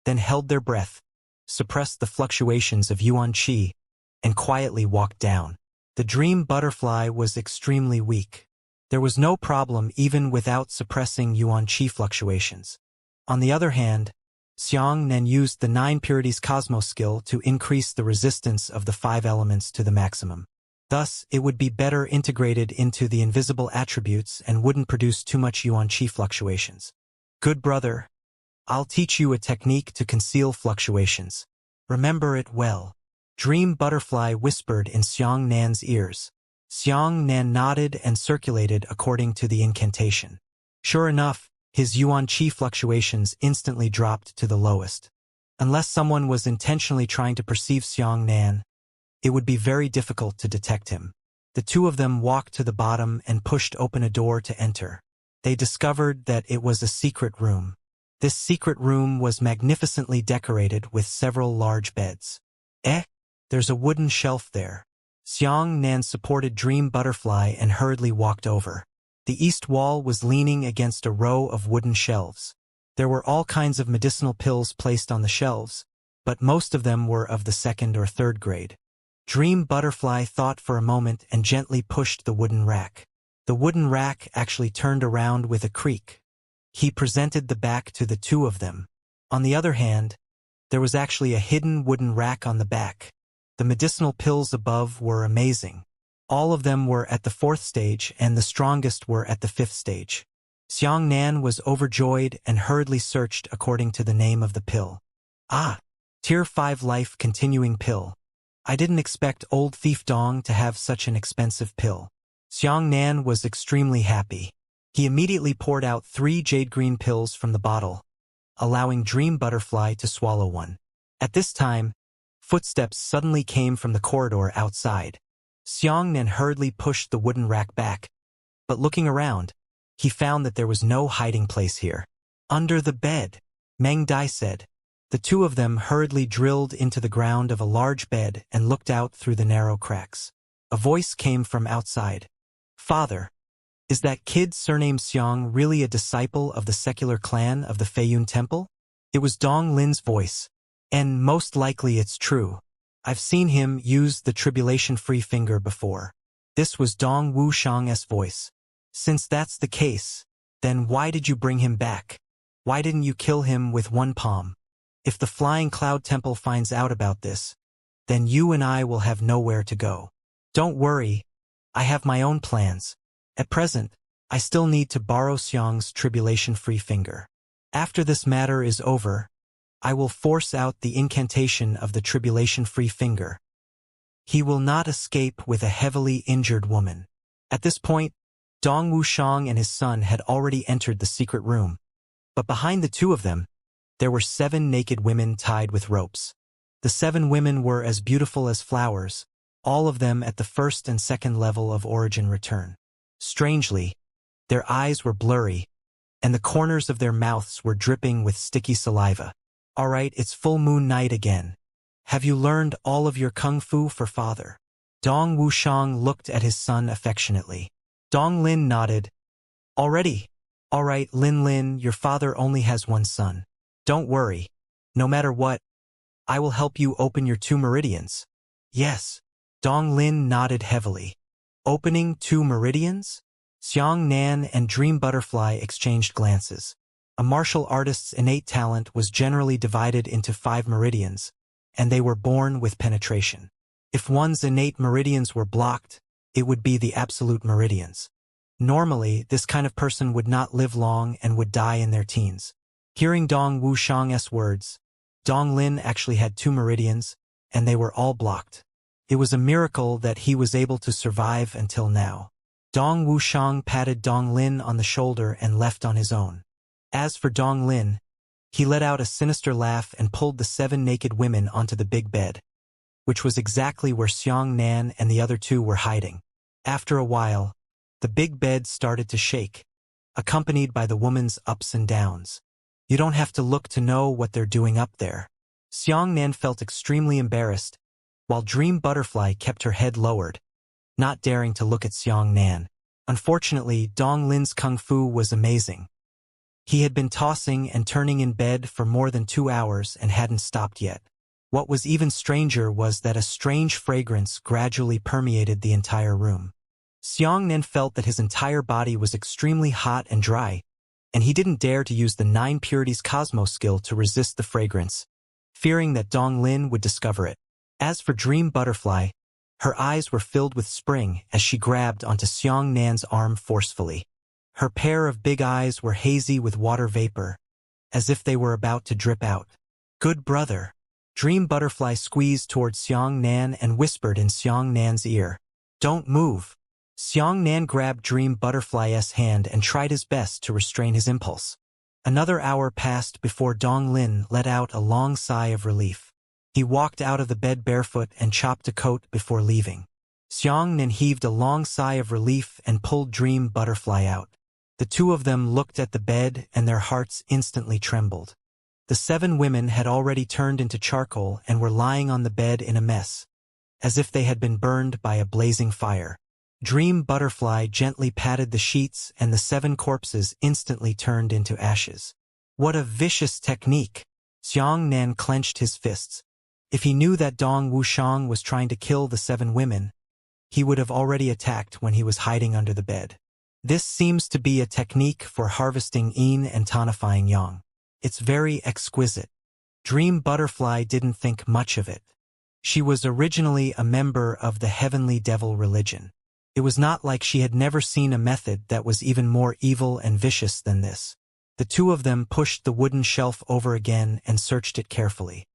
then held their breath, suppressed the fluctuations of yuan qi, and quietly walked down. The Dream Butterfly was extremely weak. There was no problem even without suppressing yuan qi fluctuations. On the other hand, Xianxia used the 9 Purities Cosmos skill to increase the resistance of the 5 elements to the maximum. Thus, it would be better integrated into the invisible attributes and wouldn't produce too much yuan qi fluctuations. Good brother, I'll teach you a technique to conceal fluctuations. Remember it well. Dream Butterfly whispered in Xianxia's ears. Xianxia nodded and circulated according to the incantation. Sure enough, his yuan qi fluctuations instantly dropped to the lowest. Unless someone was intentionally trying to perceive Xianxia, it would be very difficult to detect him. The 2 of them walked to the bottom and pushed open a door to enter. They discovered that it was a secret room. This secret room was magnificently decorated with several large beds. There's a wooden shelf there. Xianxia supported Dream Butterfly and hurriedly walked over. The east wall was leaning against a row of wooden shelves. There were all kinds of medicinal pills placed on the shelves, but most of them were of the 2nd or 3rd grade. Dream Butterfly thought for a moment and gently pushed the wooden rack. The wooden rack actually turned around with a creak. He presented the back to the 2 of them. On the other hand, there was actually a hidden wooden rack on the back. The medicinal pills above were amazing. All of them were at the 4th stage and the strongest were at the 5th stage. Xianxia was overjoyed and hurriedly searched according to the name of the pill. Ah! Tier 5 Life Continuing Pill. I didn't expect old thief Dong to have such an expensive pill. Xiangnan was extremely happy. He immediately poured out 3 jade green pills from the bottle, allowing Dream Butterfly to swallow one. At this time, footsteps suddenly came from the corridor outside. Xiangnan hurriedly pushed the wooden rack back, but looking around, he found that there was no hiding place here. Under the bed, Meng Dai said. The two of them hurriedly drilled into the ground of a large bed and looked out through the narrow cracks. A voice came from outside. Father, is that kid surnamed Xiang really a disciple of the secular clan of the Feiyun Temple? It was Dong Lin's voice, and most likely it's true. I've seen him use the tribulation-free finger before. This was Dong Wuxiang's voice. Since that's the case, then why did you bring him back? Why didn't you kill him with one palm? If the Flying Cloud Temple finds out about this, then you and I will have nowhere to go. Don't worry, I have my own plans. At present, I still need to borrow Xiang's tribulation-free finger. After this matter is over, I will force out the incantation of the tribulation-free finger. He will not escape with a heavily injured woman. At this point, Dong Wuxiang and his son had already entered the secret room, but behind the two of them, there were 7 naked women tied with ropes. The 7 women were as beautiful as flowers, all of them at the first and second level of origin return. Strangely, their eyes were blurry, and the corners of their mouths were dripping with sticky saliva. All right, it's full moon night again. Have you learned all of your kung fu for father? Dong Wuxiang looked at his son affectionately. Dong Lin nodded. Already? All right, Lin Lin, your father only has one son. Don't worry. No matter what, I will help you open your 2 meridians. Yes. Dong Lin nodded heavily. Opening 2 meridians? Xiangnan and Dream Butterfly exchanged glances. A martial artist's innate talent was generally divided into 5 meridians, and they were born with penetration. If one's innate meridians were blocked, it would be the absolute meridians. Normally, this kind of person would not live long and would die in their teens. Hearing Dong Wuxiang's words, Dong Lin actually had 2 meridians, and they were all blocked. It was a miracle that he was able to survive until now. Dong Wuxiang patted Dong Lin on the shoulder and left on his own. As for Dong Lin, he let out a sinister laugh and pulled the 7 naked women onto the big bed, which was exactly where Xiangnan and the other 2 were hiding. After a while, the big bed started to shake, accompanied by the woman's ups and downs. You don't have to look to know what they're doing up there. Xiangnan felt extremely embarrassed, while Dream Butterfly kept her head lowered, not daring to look at Xiangnan. Unfortunately, Dong Lin's kung fu was amazing. He had been tossing and turning in bed for more than 2 hours and hadn't stopped yet. What was even stranger was that a strange fragrance gradually permeated the entire room. Xiangnan felt that his entire body was extremely hot and dry, and he didn't dare to use the 9 Purities Cosmos skill to resist the fragrance, fearing that Dong Lin would discover it. As for Dream Butterfly, her eyes were filled with spring as she grabbed onto Xiangnan's arm forcefully. Her pair of big eyes were hazy with water vapor, as if they were about to drip out. Good brother. Dream Butterfly squeezed towards Xiangnan and whispered in Xiangnan's ear. Don't move. Xiangnan grabbed Dream Butterfly's hand and tried his best to restrain his impulse. Another hour passed before Dong Lin let out a long sigh of relief. He walked out of the bed barefoot and chopped a coat before leaving. Xiangnan heaved a long sigh of relief and pulled Dream Butterfly out. The 2 of them looked at the bed and their hearts instantly trembled. The 7 women had already turned into charcoal and were lying on the bed in a mess, as if they had been burned by a blazing fire. Dream Butterfly gently patted the sheets and the 7 corpses instantly turned into ashes. What a vicious technique! Xiangnan clenched his fists. If he knew that Dong Wuxiang was trying to kill the 7 women, he would have already attacked when he was hiding under the bed. This seems to be a technique for harvesting yin and tonifying yang. It's very exquisite. Dream Butterfly didn't think much of it. She was originally a member of the Heavenly Devil religion. It was not like she had never seen a method that was even more evil and vicious than this. The 2 of them pushed the wooden shelf over again and searched it carefully.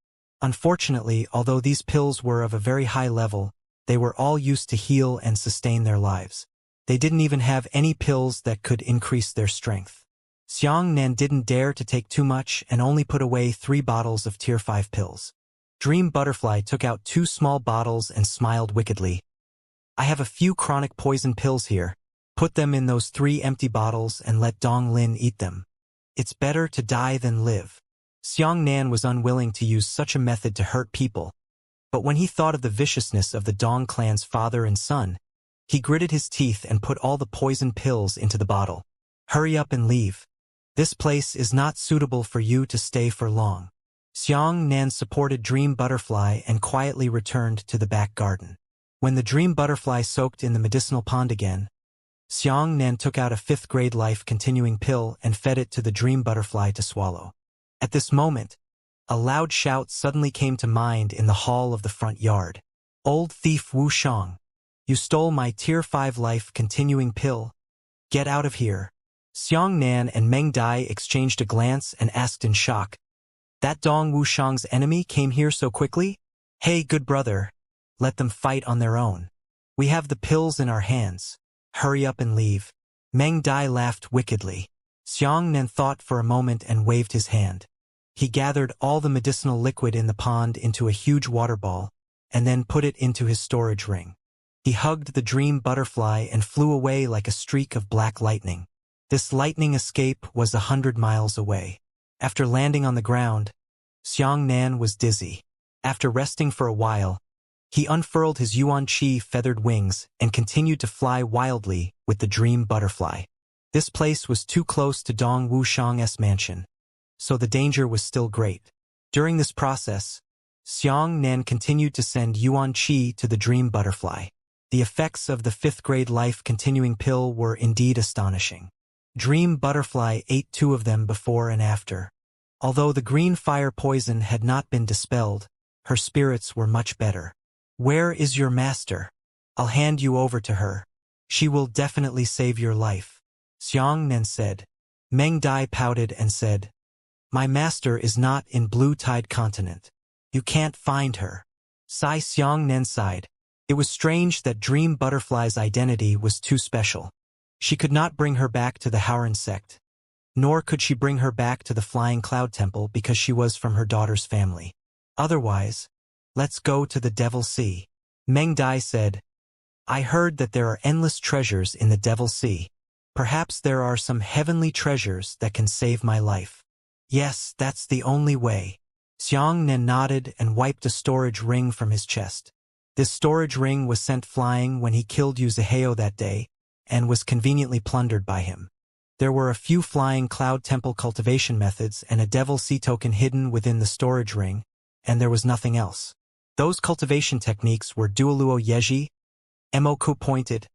Unfortunately, although these pills were of a very high level, they were all used to heal and sustain their lives. They didn't even have any pills that could increase their strength. Xianxia didn't dare to take too much and only put away 3 bottles of Tier 5 pills. Dream Butterfly took out 2 small bottles and smiled wickedly. I have a few chronic poison pills here. Put them in those 3 empty bottles and let Dong Lin eat them. It's better to die than live. Xianxia was unwilling to use such a method to hurt people, but when he thought of the viciousness of the Dong clan's father and son, he gritted his teeth and put all the poison pills into the bottle. Hurry up and leave. This place is not suitable for you to stay for long. Xianxia supported Dream Butterfly and quietly returned to the back garden. When the Dream Butterfly soaked in the medicinal pond again, Xianxia took out a 5th grade life continuing pill and fed it to the Dream Butterfly to swallow. At this moment, a loud shout suddenly came to mind in the hall of the front yard. Old thief Wu Shang, you stole my Tier 5 life continuing pill. Get out of here. Xianxia and Meng Dai exchanged a glance and asked in shock. That Dong Wu Shang's enemy came here so quickly? Hey, good brother. Let them fight on their own. We have the pills in our hands. Hurry up and leave. Meng Dai laughed wickedly. Xianxia thought for a moment and waved his hand. He gathered all the medicinal liquid in the pond into a huge water ball, and then put it into his storage ring. He hugged the Dream Butterfly and flew away like a streak of black lightning. This lightning escape was 100 miles away. After landing on the ground, Xianxia was dizzy. After resting for a while, he unfurled his Yuan Qi feathered wings and continued to fly wildly with the Dream Butterfly. This place was too close to Dong Wu Shang's mansion, so the danger was still great. During this process, Xianxia continued to send Yuan Qi to the Dream Butterfly. The effects of the 5th grade life continuing pill were indeed astonishing. Dream Butterfly ate 2 of them before and after. Although the green fire poison had not been dispelled, her spirits were much better. Where is your master? I'll hand you over to her. She will definitely save your life, Xianxia said. Meng Dai pouted and said, My master is not in Blue Tide Continent. You can't find her. Xianxia sighed. It was strange that Dream Butterfly's identity was too special. She could not bring her back to the Howren sect, nor could she bring her back to the Flying Cloud Temple because she was from her daughter's family. Otherwise, let's go to the Devil Sea. Meng Dai said, I heard that there are endless treasures in the Devil Sea. Perhaps there are some heavenly treasures that can save my life. Yes, that's the only way. Xianxia nodded and wiped a storage ring from his chest. This storage ring was sent flying when he killed Yu Zihao that day, and was conveniently plundered by him. There were a few Flying Cloud Temple cultivation methods and a Devil Sea token hidden within the storage ring, and there was nothing else. Those cultivation techniques were Duoluo Yeji, Emoku Pointed,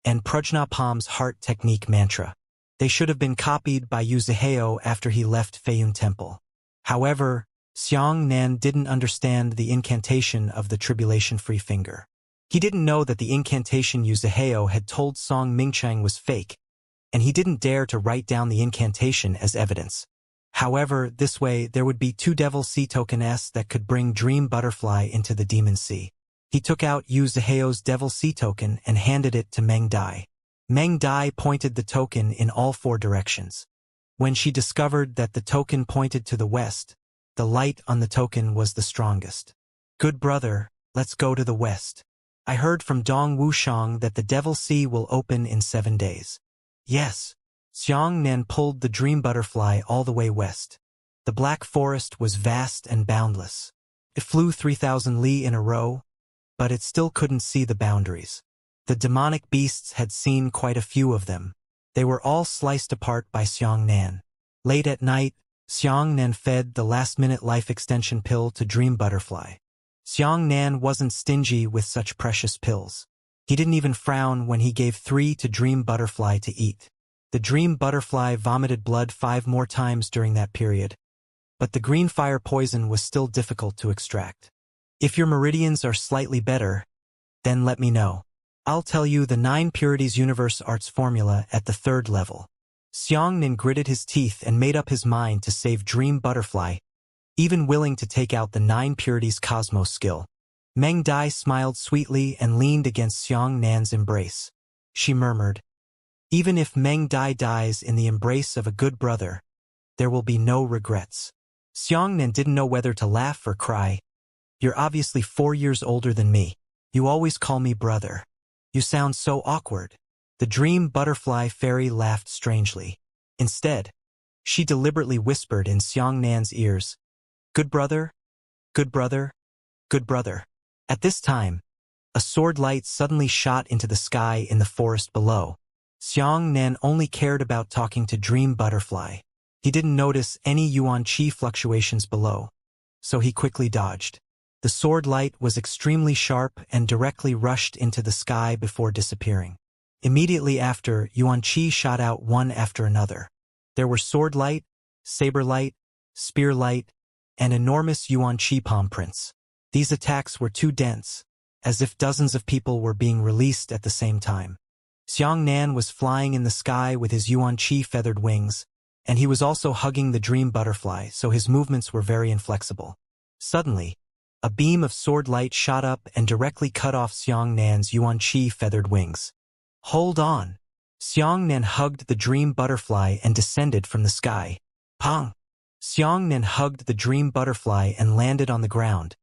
and Prajna Palm's Heart Technique Mantra. They should have been copied by Yu Zihao after he left Feiyun Temple. However, Xianxia didn't understand the incantation of the tribulation-free finger. He didn't know that the incantation Yu Zihao had told Song Mingchang was fake, and he didn't dare to write down the incantation as evidence. However, this way there would be 2 Devil Sea tokens that could bring Dream Butterfly into the Demon Sea. He took out Yu Zihao's Devil Sea token and handed it to Meng Dai. Meng Dai pointed the token in all 4 directions. When she discovered that the token pointed to the west, the light on the token was the strongest. Good brother, let's go to the west. I heard from Dong Wu Shang that the Devil Sea will open in 7 days. Yes. Xianxia pulled the Dream Butterfly all the way west. The Black Forest was vast and boundless. It flew 3,000 li in a row, but it still couldn't see the boundaries. The demonic beasts had seen quite a few of them. They were all sliced apart by Xianxia. Late at night, Xianxia fed the last-minute life extension pill to Dream Butterfly. Xianxia wasn't stingy with such precious pills. He didn't even frown when he gave 3 to Dream Butterfly to eat. The Dream Butterfly vomited blood 5 more times during that period, but the green fire poison was still difficult to extract. If your meridians are slightly better, then let me know. I'll tell you the 9 Purities Universe Arts formula at the 3rd level. Xianxia gritted his teeth and made up his mind to save Dream Butterfly, even willing to take out the 9 purities cosmos skill. Meng Dai smiled sweetly and leaned against Xiang Nan's embrace. She murmured, "Even if Meng Dai dies in the embrace of a good brother, there will be no regrets." Xiang Nan didn't know whether to laugh or cry. "You're obviously 4 years older than me. You always call me brother. You sound so awkward." The dream butterfly fairy laughed strangely. Instead, she deliberately whispered in Xiang Nan's ears, "Good brother, good brother, good brother." At this time, a sword light suddenly shot into the sky in the forest below. Xiang Nan only cared about talking to Dream Butterfly. He didn't notice any yuan qi fluctuations below, so he quickly dodged. The sword light was extremely sharp and directly rushed into the sky before disappearing. Immediately after, yuan qi shot out one after another. There were sword light, saber light, spear light, and enormous yuan qi palm prints. These attacks were too dense, as if dozens of people were being released at the same time. Xiang Nan was flying in the sky with his yuan qi feathered wings, and he was also hugging the dream butterfly, so his movements were very inflexible. Suddenly, a beam of sword light shot up and directly cut off Xiang Nan's yuan qi feathered wings. "Hold on." Xiang Nan hugged the dream butterfly and descended from the sky. Pong! Xiang Nan hugged the dream butterfly and landed on the ground,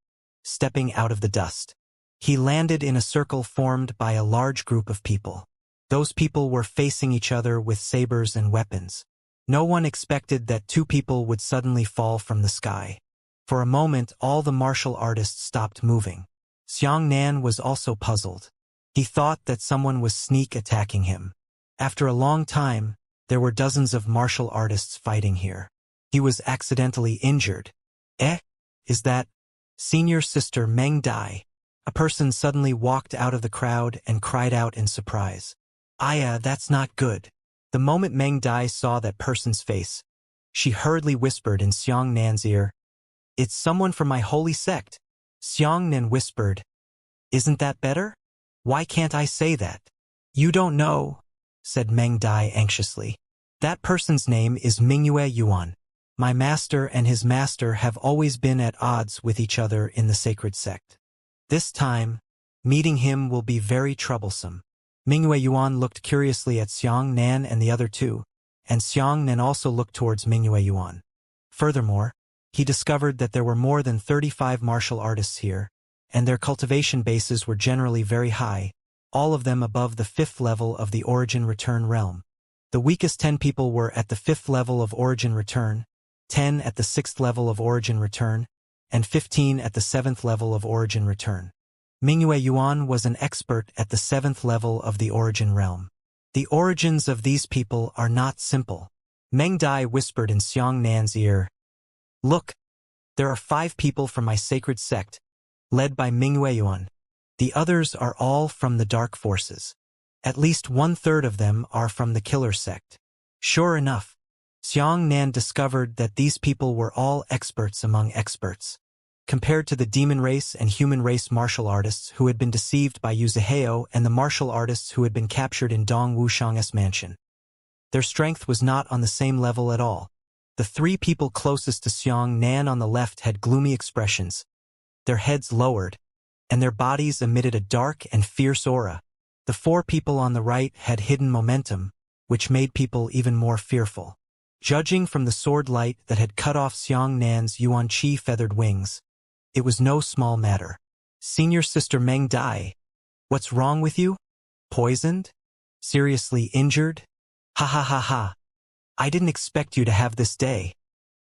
stepping out of the dust. He landed in a circle formed by a large group of people. Those people were facing each other with sabers and weapons. No one expected that 2 people would suddenly fall from the sky. For a moment, all the martial artists stopped moving. Xiang Nan was also puzzled. He thought that someone was sneak attacking him. After a long time, there were dozens of martial artists fighting here. He was accidentally injured. Is that Senior Sister Meng Dai? A person suddenly walked out of the crowd and cried out in surprise. That's not good." The moment Meng Dai saw that person's face, she hurriedly whispered in Xiang Nan's ear, "It's someone from my holy sect." Xiang Nan whispered, "Isn't that better? Why can't I say that?" "You don't know," said Meng Dai anxiously. "That person's name is Mingyue Yuan. My master and his master have always been at odds with each other in the sacred sect. This time, meeting him will be very troublesome." Mingyue Yuan looked curiously at Xiang Nan and the other 2, and Xiang Nan also looked towards Mingyue Yuan. Furthermore, he discovered that there were more than 35 martial artists here, and their cultivation bases were generally very high, all of them above the 5th level of the Origin Return realm. The weakest 10 people were at the 5th level of Origin Return, 10 at the 6th level of Origin Return, and 15 at the 7th level of Origin Return. Mingyue Yuan was an expert at the 7th level of the Origin realm. The origins of these people are not simple. Meng Dai whispered in Xiang Nan's ear, "Look, there are 5 people from my sacred sect, led by Mingyue Yuan. The others are all from the dark forces. At least 1/3 of them are from the killer sect." Sure enough, Xiang Nan discovered that these people were all experts among experts. Compared to the demon race and human race martial artists who had been deceived by Yuzaheo and the martial artists who had been captured in Dong Wuxiang's mansion, their strength was not on the same level at all. The 3 people closest to Xiang Nan on the left had gloomy expressions, their heads lowered, and their bodies emitted a dark and fierce aura. The 4 people on the right had hidden momentum, which made people even more fearful. Judging from the sword light that had cut off Xiang Nan's yuan qi feathered wings, it was no small matter. "Senior Sister Meng Dai, what's wrong with you? Poisoned? Seriously injured? Ha ha ha ha. I didn't expect you to have this day."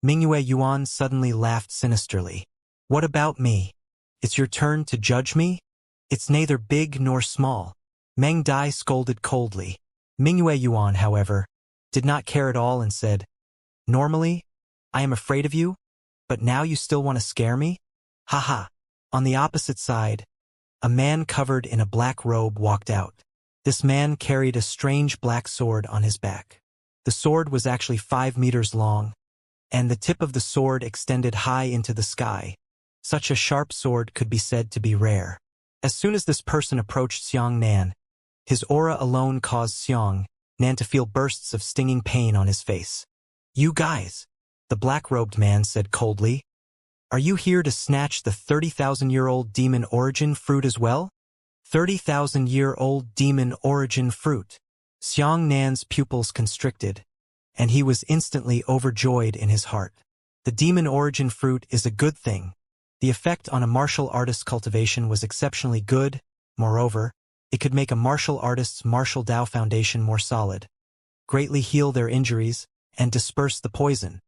Mingyue Yuan suddenly laughed sinisterly. "What about me? It's your turn to judge me? It's neither big nor small." Meng Dai scolded coldly. Mingyue Yuan, however, did not care at all and said, "Normally, I am afraid of you, but now you still want to scare me? Ha ha." On the opposite side, a man covered in a black robe walked out. This man carried a strange black sword on his back. The sword was actually 5 meters long, and the tip of the sword extended high into the sky. Such a sharp sword could be said to be rare. As soon as this person approached Xiang Nan, his aura alone caused Xiang Nan to feel bursts of stinging pain on his face. "You guys," the black-robed man said coldly, Are you here to snatch the 30,000-year-old demon origin fruit as well? 30,000-year-old demon origin fruit. Xianxia's pupils constricted, and he was instantly overjoyed in his heart. The demon origin fruit is a good thing. The effect on a martial artist's cultivation was exceptionally good. Moreover, it could make a martial artist's martial Dao foundation more solid, greatly heal their injuries, and disperse the poison.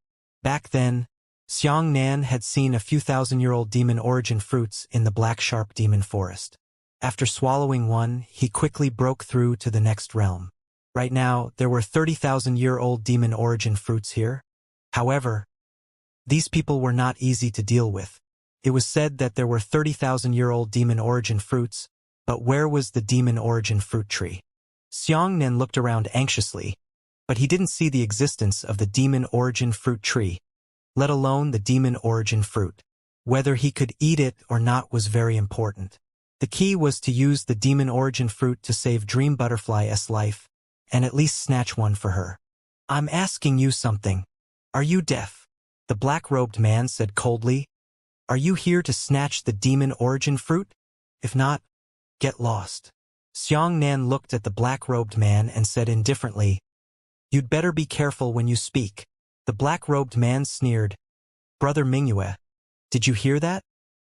Back then, Xianxia had seen a few thousand-year-old demon origin fruits in the black sharp demon forest. After swallowing one, he quickly broke through to the next realm. Right now, there were 30,000-year-old demon origin fruits here. However, these people were not easy to deal with. It was said that there were 30,000-year-old demon origin fruits, but where was the demon origin fruit tree? Xianxia looked around anxiously, but he didn't see the existence of the demon origin fruit tree, let alone the demon origin fruit. Whether he could eat it or not was very important. The key was to use the demon origin fruit to save Dream Butterfly's life, and at least snatch one for her. I'm asking you something. Are you deaf? The black-robed man said coldly. Are you here to snatch the demon origin fruit? If not, get lost. Xianxia looked at the black-robed man and said indifferently, You'd better be careful when you speak. The black-robed man sneered. Brother Mingyue, did you hear that?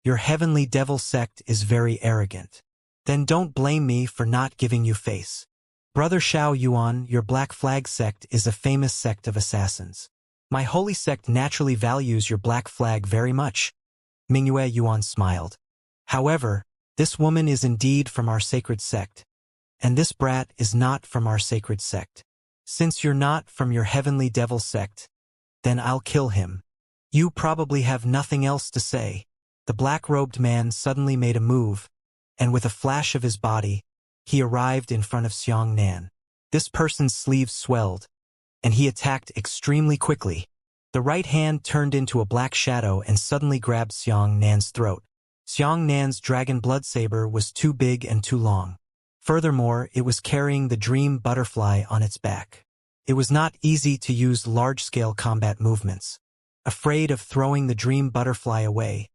Your heavenly devil sect is very arrogant. Then don't blame me for not giving you face. Brother Xiao Yuan, your Black Flag sect is a famous sect of assassins. My holy sect naturally values your Black Flag very much. Mingyue Yuan smiled. However, this woman is indeed from our sacred sect, and this brat is not from our sacred sect. Since you're not from your heavenly devil sect, then I'll kill him. You probably have nothing else to say. The black-robed man suddenly made a move, and with a flash of his body, he arrived in front of Xianxia. This person's sleeves swelled, and he attacked extremely quickly. The right hand turned into a black shadow and suddenly grabbed Xianxia's throat. Xianxia's dragon blood saber was too big and too long. Furthermore, it was carrying the dream butterfly on its back. It was not easy to use large-scale combat movements. Afraid of throwing the dream butterfly away,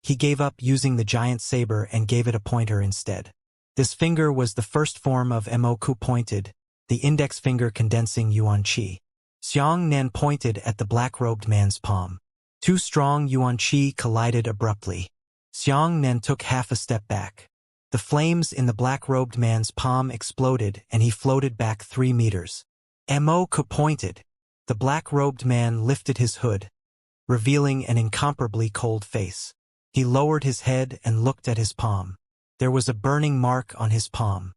he gave up using the giant saber and gave it a pointer instead. This finger was the first form of Moku pointed, the index finger condensing Yuan Qi. Xianxia pointed at the black-robed man's palm. Two strong Yuan Qi collided abruptly. Xianxia took half a step back. The flames in the black-robed man's palm exploded and he floated back 3 meters. Moku pointed. The black-robed man lifted his hood, revealing an incomparably cold face. He lowered his head and looked at his palm. There was a burning mark on his palm.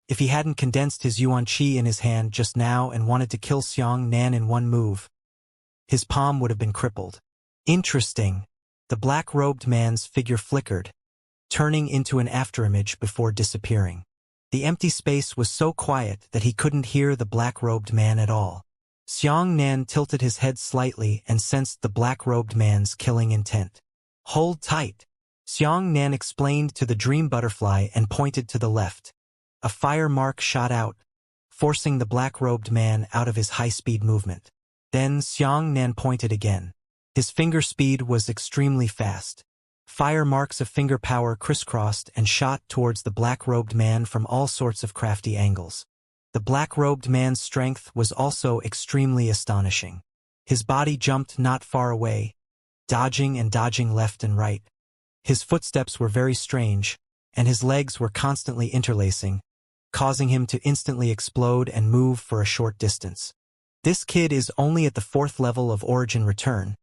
If he hadn't condensed his Yuan Qi in his hand just now and wanted to kill Xianxia in one move, his palm would have been crippled. Interesting. The black-robed man's figure flickered, turning into an afterimage before disappearing. The empty space was so quiet that he couldn't hear the black-robed man at all. Xianxia tilted his head slightly and sensed the black-robed man's killing intent. Hold tight. Xianxia explained to the dream butterfly and pointed to the left. A fire mark shot out, forcing the black-robed man out of his high-speed movement. Then Xianxia pointed again. His finger speed was extremely fast. Fire marks of finger power crisscrossed and shot towards the black-robed man from all sorts of crafty angles. The black-robed man's strength was also extremely astonishing. His body jumped not far away, dodging and dodging left and right. His footsteps were very strange, and his legs were constantly interlacing, causing him to instantly explode and move for a short distance. This kid is only at the 4th level of Origin Return,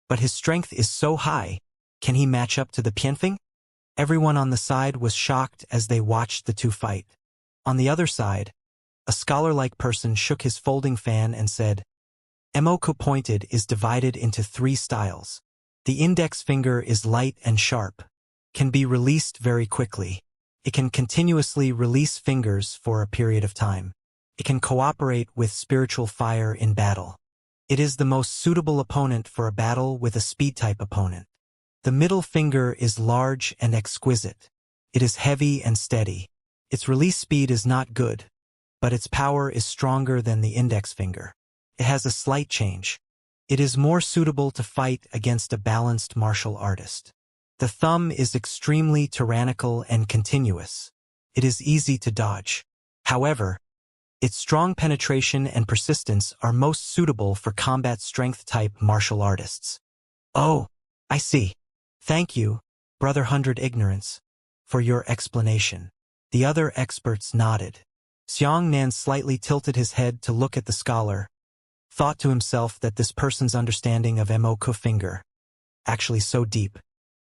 but his strength is so high. Can he match up to the Pianfeng? Everyone on the side was shocked as they watched the two fight. On the other side, a scholar-like person shook his folding fan and said, Moku pointed is divided into 3 styles. The index finger is light and sharp, can be released very quickly. It can continuously release fingers for a period of time. It can cooperate with spiritual fire in battle. It is the most suitable opponent for a battle with a speed-type opponent. The middle finger is large and exquisite. It is heavy and steady. Its release speed is not good, but its power is stronger than the index finger. It has a slight change. It is more suitable to fight against a balanced martial artist. The thumb is extremely tyrannical and continuous. It is easy to dodge. However, its strong penetration and persistence are most suitable for combat strength-type martial artists. Oh, I see. Thank you, Brother Hundred Ignorance, for your explanation. The other experts nodded. Xianxia slightly tilted his head to look at the scholar, thought to himself that this person's understanding of Mo finger actually so deep.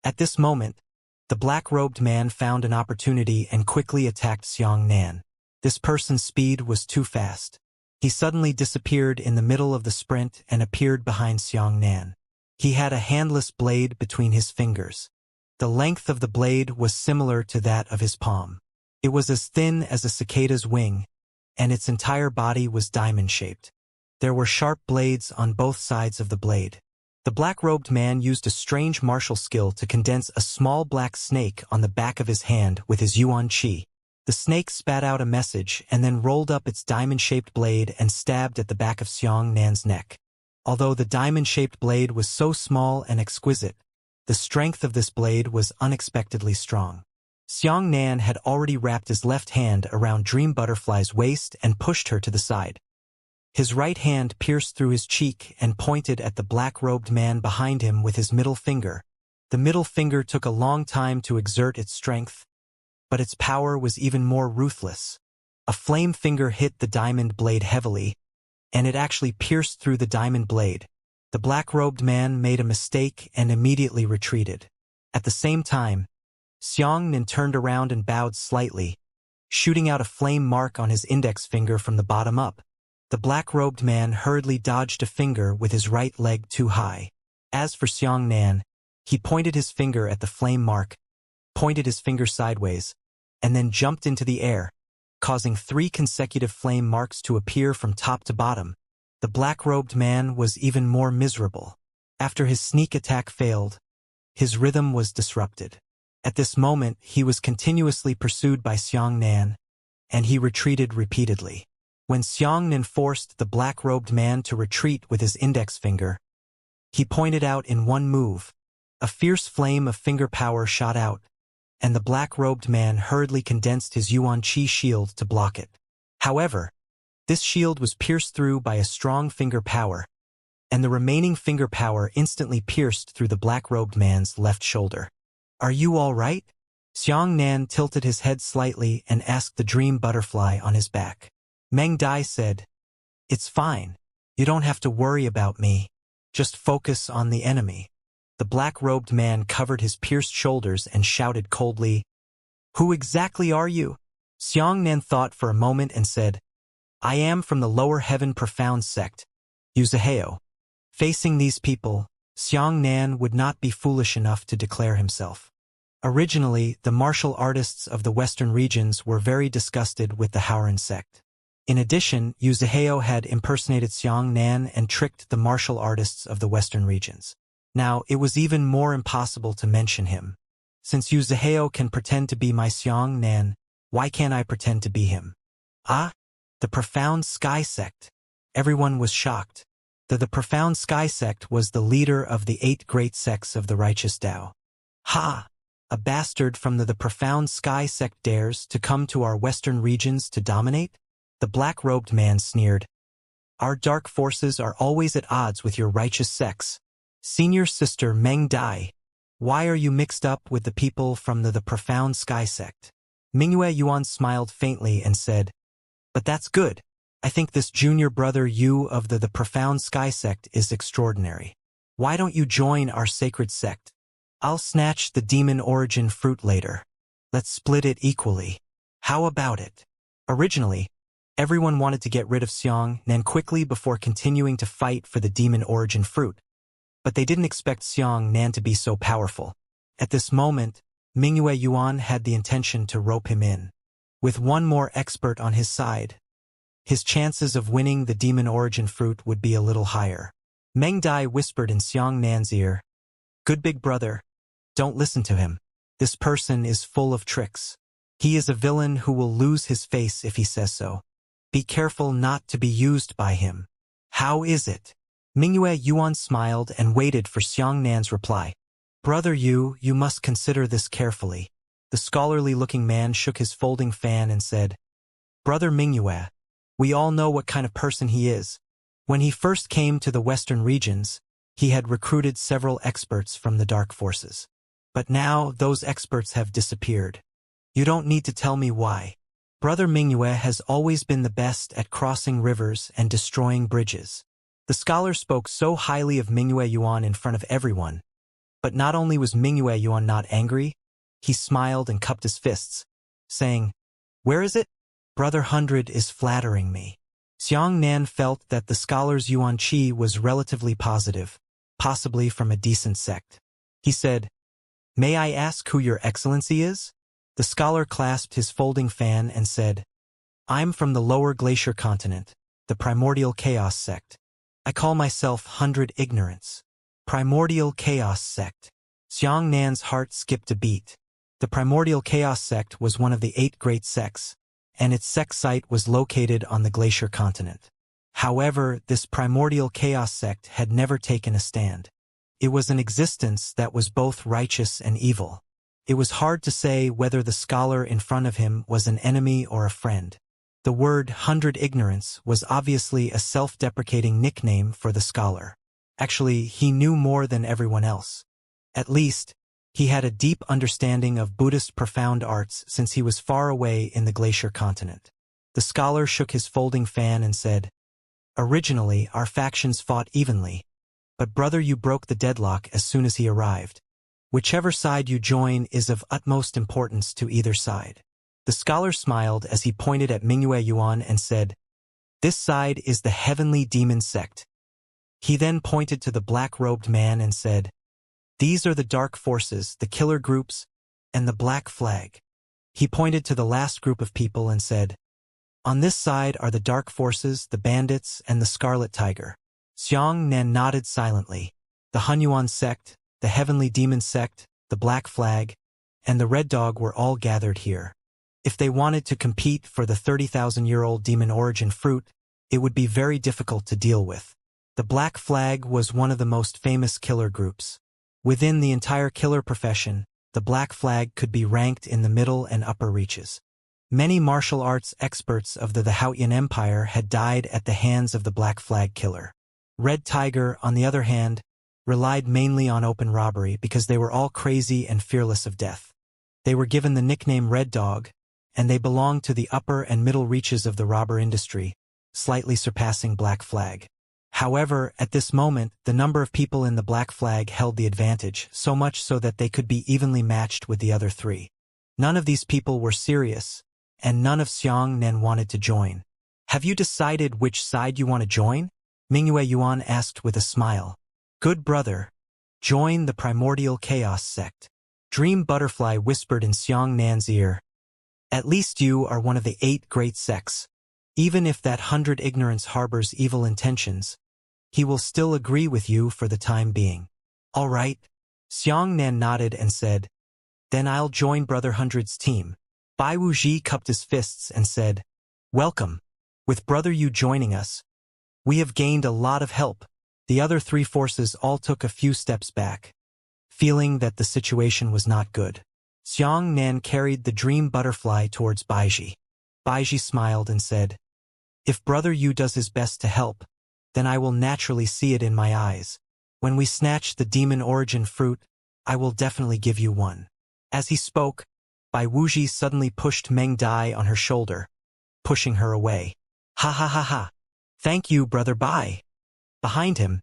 At this moment, the black-robed man found an opportunity and quickly attacked Xianxia. This person's speed was too fast. He suddenly disappeared in the middle of the sprint and appeared behind Xianxia. He had a handless blade between his fingers. The length of the blade was similar to that of his palm. It was as thin as a cicada's wing, and its entire body was diamond-shaped. There were sharp blades on both sides of the blade. The black-robed man used a strange martial skill to condense a small black snake on the back of his hand with his yuan qi. The snake spat out a message and then rolled up its diamond-shaped blade and stabbed at the back of Xianxia's neck. Although the diamond-shaped blade was so small and exquisite, the strength of this blade was unexpectedly strong. Xianxia had already wrapped his left hand around Dream Butterfly's waist and pushed her to the side. His right hand pierced through his cheek and pointed at the black-robed man behind him with his middle finger. The middle finger took a long time to exert its strength, but its power was even more ruthless. A flame finger hit the diamond blade heavily, and it actually pierced through the diamond blade. The black-robed man made a mistake and immediately retreated. At the same time, Xianxia turned around and bowed slightly, shooting out a flame mark on his index finger from the bottom up. The black-robed man hurriedly dodged a finger with his right leg too high. As for Xianxia, he pointed his finger at the flame mark, pointed his finger sideways, and then jumped into the air, causing 3 consecutive flame marks to appear from top to bottom. The black-robed man was even more miserable. After his sneak attack failed, his rhythm was disrupted. At this moment, he was continuously pursued by Xianxia, and he retreated repeatedly. When Xianxia forced the black-robed man to retreat with his index finger, he pointed out in one move. A fierce flame of finger power shot out, and the black-robed man hurriedly condensed his yuan qi shield to block it. However, this shield was pierced through by a strong finger power, and the remaining finger power instantly pierced through the black-robed man's left shoulder. "Are you all right?" Xianxia tilted his head slightly and asked the dream butterfly on his back. Meng Dai said, "It's fine. You don't have to worry about me. Just focus on the enemy." The black-robed man covered his pierced shoulders and shouted coldly, "Who exactly are you?" Xianxia thought for a moment and said, "I am from the lower heaven profound sect, Yuzaheo." Facing these people, Xianxia would not be foolish enough to declare himself. Originally, the martial artists of the western regions were very disgusted with the Haoran sect. In addition, Yuzaheo had impersonated Xianxia and tricked the martial artists of the western regions. Now, it was even more impossible to mention him. Since Yuzaheo can pretend to be my Xianxia, why can't I pretend to be him? Ah, the Profound Sky Sect. Everyone was shocked. The Profound Sky Sect was the leader of the 8 great sects of the righteous Tao. Ha! A bastard from the Profound Sky Sect dares to come to our western regions to dominate? The black-robed man sneered. Our dark forces are always at odds with your righteous sects. Senior Sister Meng Dai, why are you mixed up with the people from the Profound Sky Sect? Mingyue Yuan smiled faintly and said, "But that's good. I think this junior brother Yu of the Profound Sky Sect is extraordinary. Why don't you join our sacred sect? I'll snatch the demon origin fruit later. Let's split it equally. How about it?" Originally, everyone wanted to get rid of Xianxia quickly before continuing to fight for the demon origin fruit. But they didn't expect Xianxia to be so powerful. At this moment, Mingyue Yuan had the intention to rope him in. With one more expert on his side, his chances of winning the demon origin fruit would be a little higher. Meng Dai whispered in Xianxia's ear, "Good big brother, don't listen to him. This person is full of tricks. He is a villain who will lose his face if he says so. Be careful not to be used by him." "How is it?" Mingyue Yuan smiled and waited for Xiang Nan's reply. Brother Yu, you must consider this carefully. The scholarly-looking man shook his folding fan and said, Brother Mingyue, we all know what kind of person he is. When he first came to the western regions, he had recruited several experts from the dark forces. But now those experts have disappeared. You don't need to tell me why. Brother Mingyue has always been the best at crossing rivers and destroying bridges. The scholar spoke so highly of Mingyue Yuan in front of everyone. But not only was Mingyue Yuan not angry, he smiled and cupped his fists, saying, Where is it? Brother 100 is flattering me. Xiang Nan felt that the scholar's Yuan Qi was relatively positive, possibly from a decent sect. He said, May I ask who your excellency is? The scholar clasped his folding fan and said, I'm from the lower glacier continent, the primordial chaos sect. I call myself 100 Ignorance. Primordial Chaos Sect. Xiang Nan's heart skipped a beat. The Primordial Chaos Sect was one of the 8 great sects, and its sect site was located on the glacier continent. However, this Primordial Chaos Sect had never taken a stand. It was an existence that was both righteous and evil. It was hard to say whether the scholar in front of him was an enemy or a friend. The word 100 Ignorance was obviously a self-deprecating nickname for the scholar. Actually, he knew more than everyone else. At least, he had a deep understanding of Buddhist profound arts since he was far away in the glacier continent. The scholar shook his folding fan and said, Originally, our factions fought evenly, but brother, you broke the deadlock as soon as he arrived. Whichever side you join is of utmost importance to either side. The scholar smiled as he pointed at Mingyue Yuan and said, This side is the heavenly demon sect. He then pointed to the black-robed man and said, These are the dark forces, the killer groups, and the black flag. He pointed to the last group of people and said, On this side are the dark forces, the bandits, and the scarlet tiger. Xiang Nan nodded silently. The Hunyuan sect, the heavenly demon sect, the black flag, and the red dog were all gathered here. If they wanted to compete for the 30,000-year-old demon origin fruit, it would be very difficult to deal with. The Black Flag was one of the most famous killer groups. Within the entire killer profession, the Black Flag could be ranked in the middle and upper reaches. Many martial arts experts of the Haotian Empire had died at the hands of the Black Flag killer. Red Tiger, on the other hand, relied mainly on open robbery because they were all crazy and fearless of death. They were given the nickname Red Dog, and they belonged to the upper and middle reaches of the robber industry, slightly surpassing Black Flag. However, at this moment, the number of people in the Black Flag held the advantage, so much so that they could be evenly matched with the other 3. None of these people were serious, and none of Xiang Nan wanted to join. Have you decided which side you want to join? Mingyue Yuan asked with a smile. Good brother. Join the Primordial Chaos Sect. Dream Butterfly whispered in Xiang Nan's ear. At least you are one of the 8 great sects. Even if that 100 Ignorance harbors evil intentions, he will still agree with you for the time being. All right. Xiang Nan nodded and said, Then I'll join Brother 100's team. Bai Wuxia cupped his fists and said, Welcome. With Brother Yu joining us, we have gained a lot of help. The other 3 forces all took a few steps back, feeling that the situation was not good. Xiang Nan carried the dream butterfly towards Baiji. Baiji smiled and said, If Brother Yu does his best to help, then I will naturally see it in my eyes. When we snatch the demon origin fruit, I will definitely give you one. As he spoke, Bai Wuxia suddenly pushed Meng Dai on her shoulder, pushing her away. Ha ha ha ha. Thank you, Brother Bai. Behind him,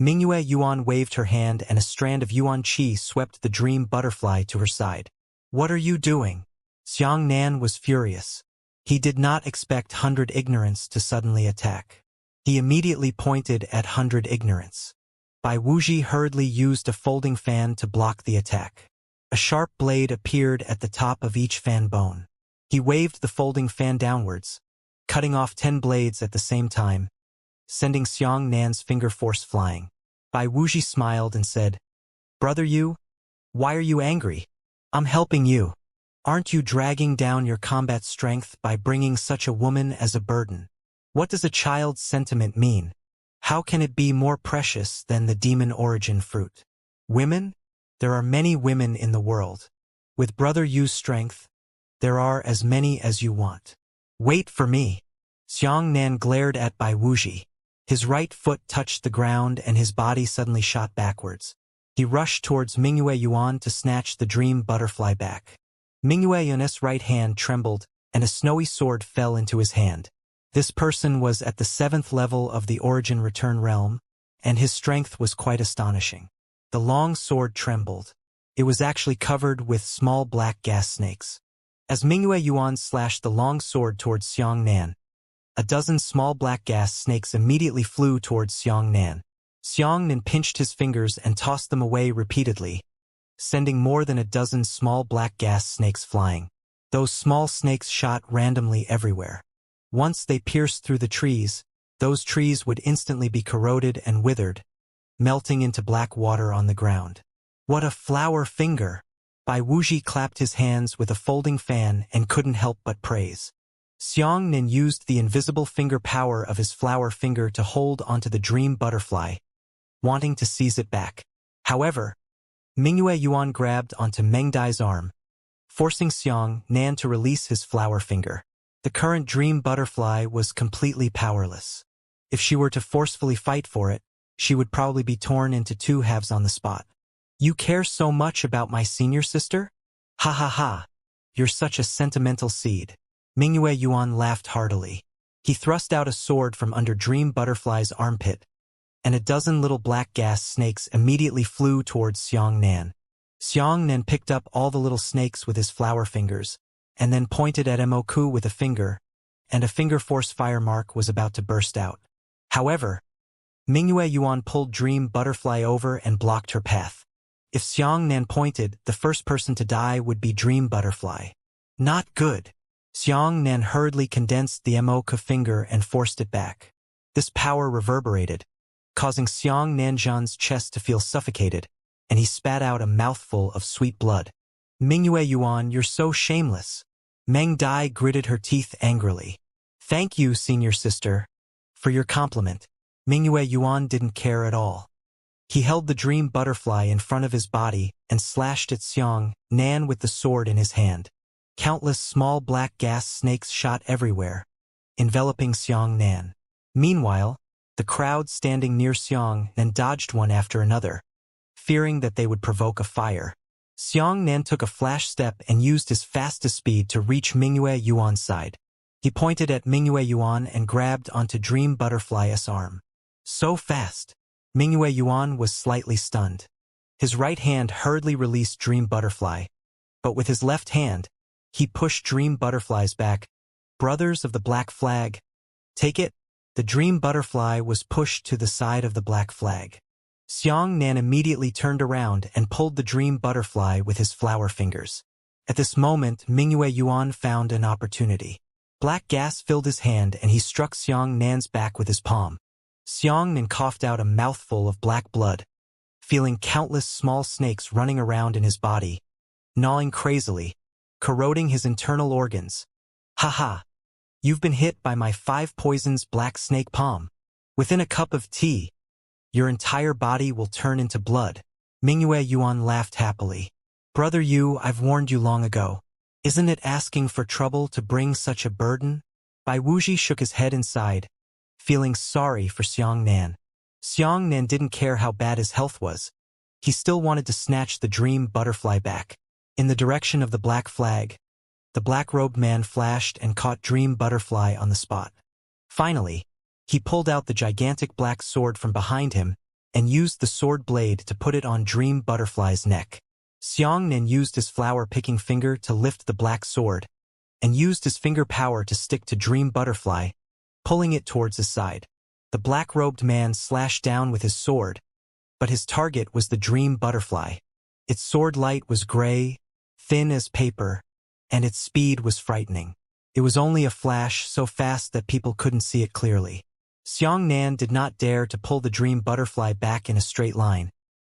Mingyue Yuan waved her hand and a strand of Yuan Qi swept the dream butterfly to her side. What are you doing? Xiang Nan was furious. He did not expect 100 Ignorance to suddenly attack. He immediately pointed at 100 Ignorance. Bai Wuxia hurriedly used a folding fan to block the attack. A sharp blade appeared at the top of each fan bone. He waved the folding fan downwards, cutting off 10 blades at the same time, sending Xiang Nan's finger force flying. Bai Wuxia smiled and said, Brother Yu, why are you angry? I'm helping you. Aren't you dragging down your combat strength by bringing such a woman as a burden? What does a child's sentiment mean? How can it be more precious than the demon origin fruit? Women? There are many women in the world. With Brother Yu's strength, there are as many as you want. Wait for me. Xiangnan glared at Bai Wuji. His right foot touched the ground and his body suddenly shot backwards. He rushed towards Mingyue Yuan to snatch the dream butterfly back. Mingyue Yuan's right hand trembled, and a snowy sword fell into his hand. This person was at the 7th level of the Origin Return realm, and his strength was quite astonishing. The long sword trembled. It was actually covered with small black gas snakes. As Mingyue Yuan slashed the long sword towards Xiangnan, a dozen small black gas snakes immediately flew towards Xiangnan. Xiangnan pinched his fingers and tossed them away repeatedly, sending more than a dozen small black gas snakes flying. Those small snakes shot randomly everywhere. Once they pierced through the trees, those trees would instantly be corroded and withered, melting into black water on the ground. What a flower finger! Bai Wuji clapped his hands with a folding fan and couldn't help but praise. Xiangnan used the invisible finger power of his flower finger to hold onto the dream butterfly, wanting to seize it back. However, Mingyue Yuan grabbed onto Meng Dai's arm, forcing Xiangnan to release his flower finger. The current dream butterfly was completely powerless. If she were to forcefully fight for it, she would probably be torn into 2 halves on the spot. You care so much about my senior sister? Ha ha ha. You're such a sentimental seed. Mingyue Yuan laughed heartily. He thrust out a sword from under Dream Butterfly's armpit, and a dozen little black gas snakes immediately flew towards Xiangnan. Xiangnan picked up all the little snakes with his flower fingers, and then pointed at Moku with a finger, and a finger force fire mark was about to burst out. However, Mingyue Yuan pulled Dream Butterfly over and blocked her path. If Xiangnan pointed, the first person to die would be Dream Butterfly. Not good. Xiangnan hurriedly condensed the Moku finger and forced it back. This power reverberated, causing Xiangnanzhan's chest to feel suffocated, and he spat out a mouthful of sweet blood. Mingyue Yuan, you're so shameless. Meng Dai gritted her teeth angrily. Thank you, senior sister, for your compliment. Mingyue Yuan didn't care at all. He held the dream butterfly in front of his body and slashed at Xiangnan with the sword in his hand. Countless small black gas snakes shot everywhere, enveloping Xiangnan. Meanwhile, the crowd standing near Xiangnan dodged one after another, fearing that they would provoke a fire. Xiangnan took a flash step and used his fastest speed to reach Mingyue Yuan's side. He pointed at Mingyue Yuan and grabbed onto Dream Butterfly's arm. So fast! Mingyue Yuan was slightly stunned. His right hand hurriedly released Dream Butterfly, but with his left hand, he pushed Dream Butterflies back. Brothers of the Black Flag, take it! The Dream Butterfly was pushed to the side of the Black Flag. Xiangnan immediately turned around and pulled the Dream Butterfly with his flower fingers. At this moment, Mingyue Yuan found an opportunity. Black gas filled his hand and he struck Xiangnan's back with his palm. Xiangnan coughed out a mouthful of black blood, feeling countless small snakes running around in his body, gnawing crazily, corroding his internal organs. Ha ha! You've been hit by my 5 poisons black snake palm. Within a cup of tea, your entire body will turn into blood. Mingyue Yuan laughed happily. Brother Yu, I've warned you long ago. Isn't it asking for trouble to bring such a burden? Bai Wuji shook his head and sighed, feeling sorry for Xiangnan. Xiangnan didn't care how bad his health was. He still wanted to snatch the Dream Butterfly back. In the direction of the Black Flag, the black-robed man flashed and caught Dream Butterfly on the spot. Finally, he pulled out the gigantic black sword from behind him and used the sword blade to put it on Dream Butterfly's neck. Xiangnan used his flower-picking finger to lift the black sword and used his finger power to stick to Dream Butterfly, pulling it towards his side. The black-robed man slashed down with his sword, but his target was the Dream Butterfly. Its sword light was gray, thin as paper, and its speed was frightening. It was only a flash so fast that people couldn't see it clearly. Xiangnan did not dare to pull the Dream Butterfly back in a straight line,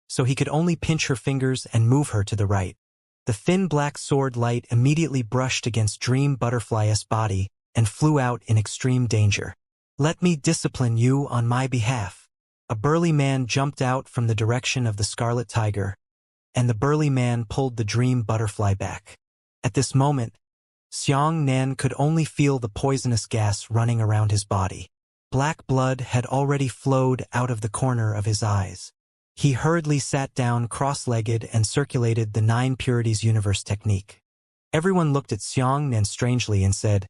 so he could only pinch her fingers and move her to the right. The thin black sword light immediately brushed against Dream Butterfly's body and flew out in extreme danger. Let me discipline you on my behalf. A burly man jumped out from the direction of the scarlet tiger, and the burly man pulled the dream butterfly back. At this moment, Xianxia could only feel the poisonous gas running around his body. Black blood had already flowed out of the corner of his eyes. He hurriedly sat down cross-legged and circulated the 9 Purities Universe technique. Everyone looked at Xianxia strangely and said,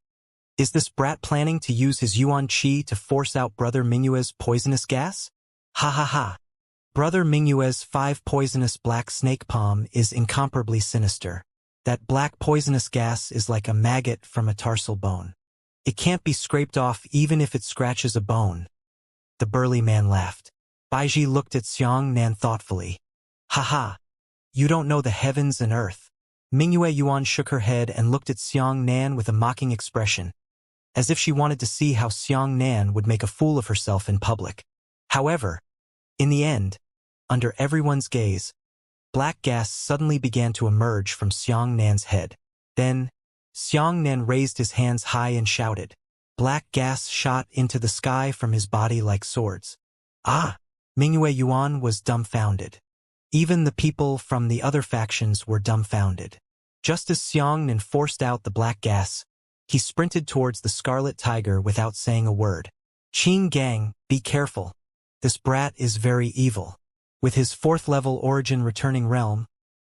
"Is this brat planning to use his Yuan Qi to force out Brother Mingyue's poisonous gas? Ha ha ha. Brother Mingyue's 5 poisonous black snake palm is incomparably sinister. That black poisonous gas is like a maggot from a tarsal bone. It can't be scraped off even if it scratches a bone." The burly man laughed. Baiji looked at Xianxia thoughtfully. "Ha ha. You don't know the heavens and earth." Mingyue Yuan shook her head and looked at Xianxia with a mocking expression, as if she wanted to see how Xianxia would make a fool of herself in public. However, in the end, under everyone's gaze, black gas suddenly began to emerge from Xianxia's head. Then, Xianxia raised his hands high and shouted. Black gas shot into the sky from his body like swords. Ah! Mingyue Yuan was dumbfounded. Even the people from the other factions were dumbfounded. Just as Xianxia forced out the black gas, he sprinted towards the scarlet tiger without saying a word. "Qing Gang, be careful. This brat is very evil. With his 4th level origin returning realm,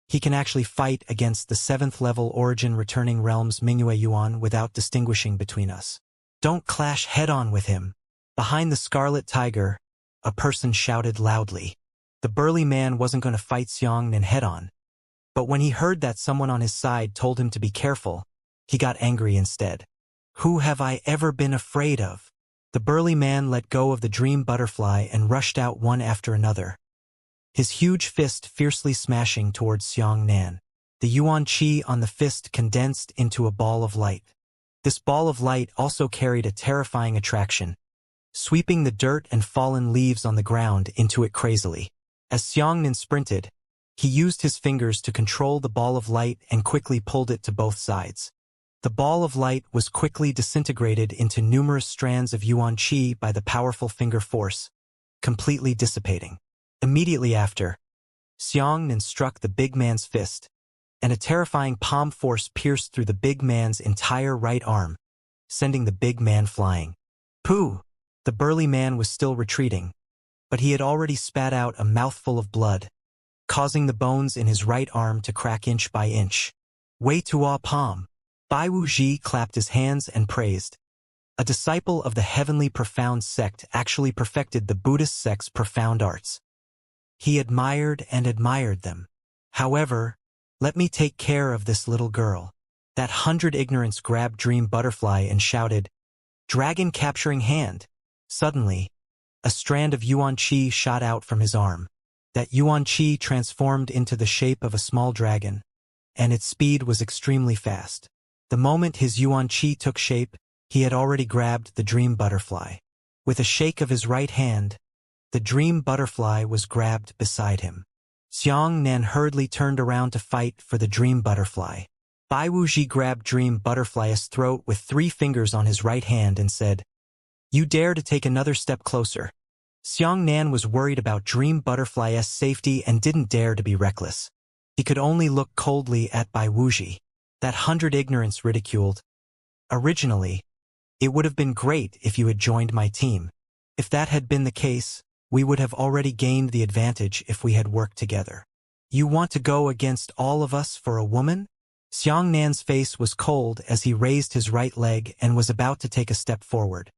he can actually fight against the 7th level origin returning realm's Mingyue Yuan without distinguishing between us. Don't clash head-on with him." Behind the scarlet tiger, a person shouted loudly. The burly man wasn't going to fight Xianxia head-on, but when he heard that someone on his side told him to be careful, he got angry instead. "Who have I ever been afraid of?" The burly man let go of the dream butterfly and rushed out one after another, his huge fist fiercely smashing towards Xianxia. The Yuan Qi on the fist condensed into a ball of light. This ball of light also carried a terrifying attraction, sweeping the dirt and fallen leaves on the ground into it crazily. As Xianxia sprinted, he used his fingers to control the ball of light and quickly pulled it to both sides. The ball of light was quickly disintegrated into numerous strands of Yuan Qi by the powerful finger force, completely dissipating. Immediately after, Xianxia struck the big man's fist, and a terrifying palm force pierced through the big man's entire right arm, sending the big man flying. Pooh! The burly man was still retreating, but he had already spat out a mouthful of blood, causing the bones in his right arm to crack inch by inch. "Wei Tua Palm." Bai Wuxia clapped his hands and praised. A disciple of the heavenly profound sect actually perfected the Buddhist sect's profound arts. He admired and admired them. However, let me take care of this little girl. That 100 ignorance grabbed Dream Butterfly and shouted, "Dragon capturing hand." Suddenly, a strand of Yuan Qi shot out from his arm. That Yuan Qi transformed into the shape of a small dragon, and its speed was extremely fast. The moment his Yuan Qi took shape, he had already grabbed the Dream Butterfly. With a shake of his right hand, the Dream Butterfly was grabbed beside him. Xianxia hurriedly turned around to fight for the Dream Butterfly. Bai Wuxia grabbed Dream Butterfly's throat with 3 fingers on his right hand and said, "You dare to take another step closer." Xianxia was worried about Dream Butterfly's safety and didn't dare to be reckless. He could only look coldly at Bai Wuxia. That 100 ignorance ridiculed. "Originally, it would have been great if you had joined my team. If that had been the case, we would have already gained the advantage if we had worked together. You want to go against all of us for a woman?" Xianxia's face was cold as he raised his right leg and was about to take a step forward.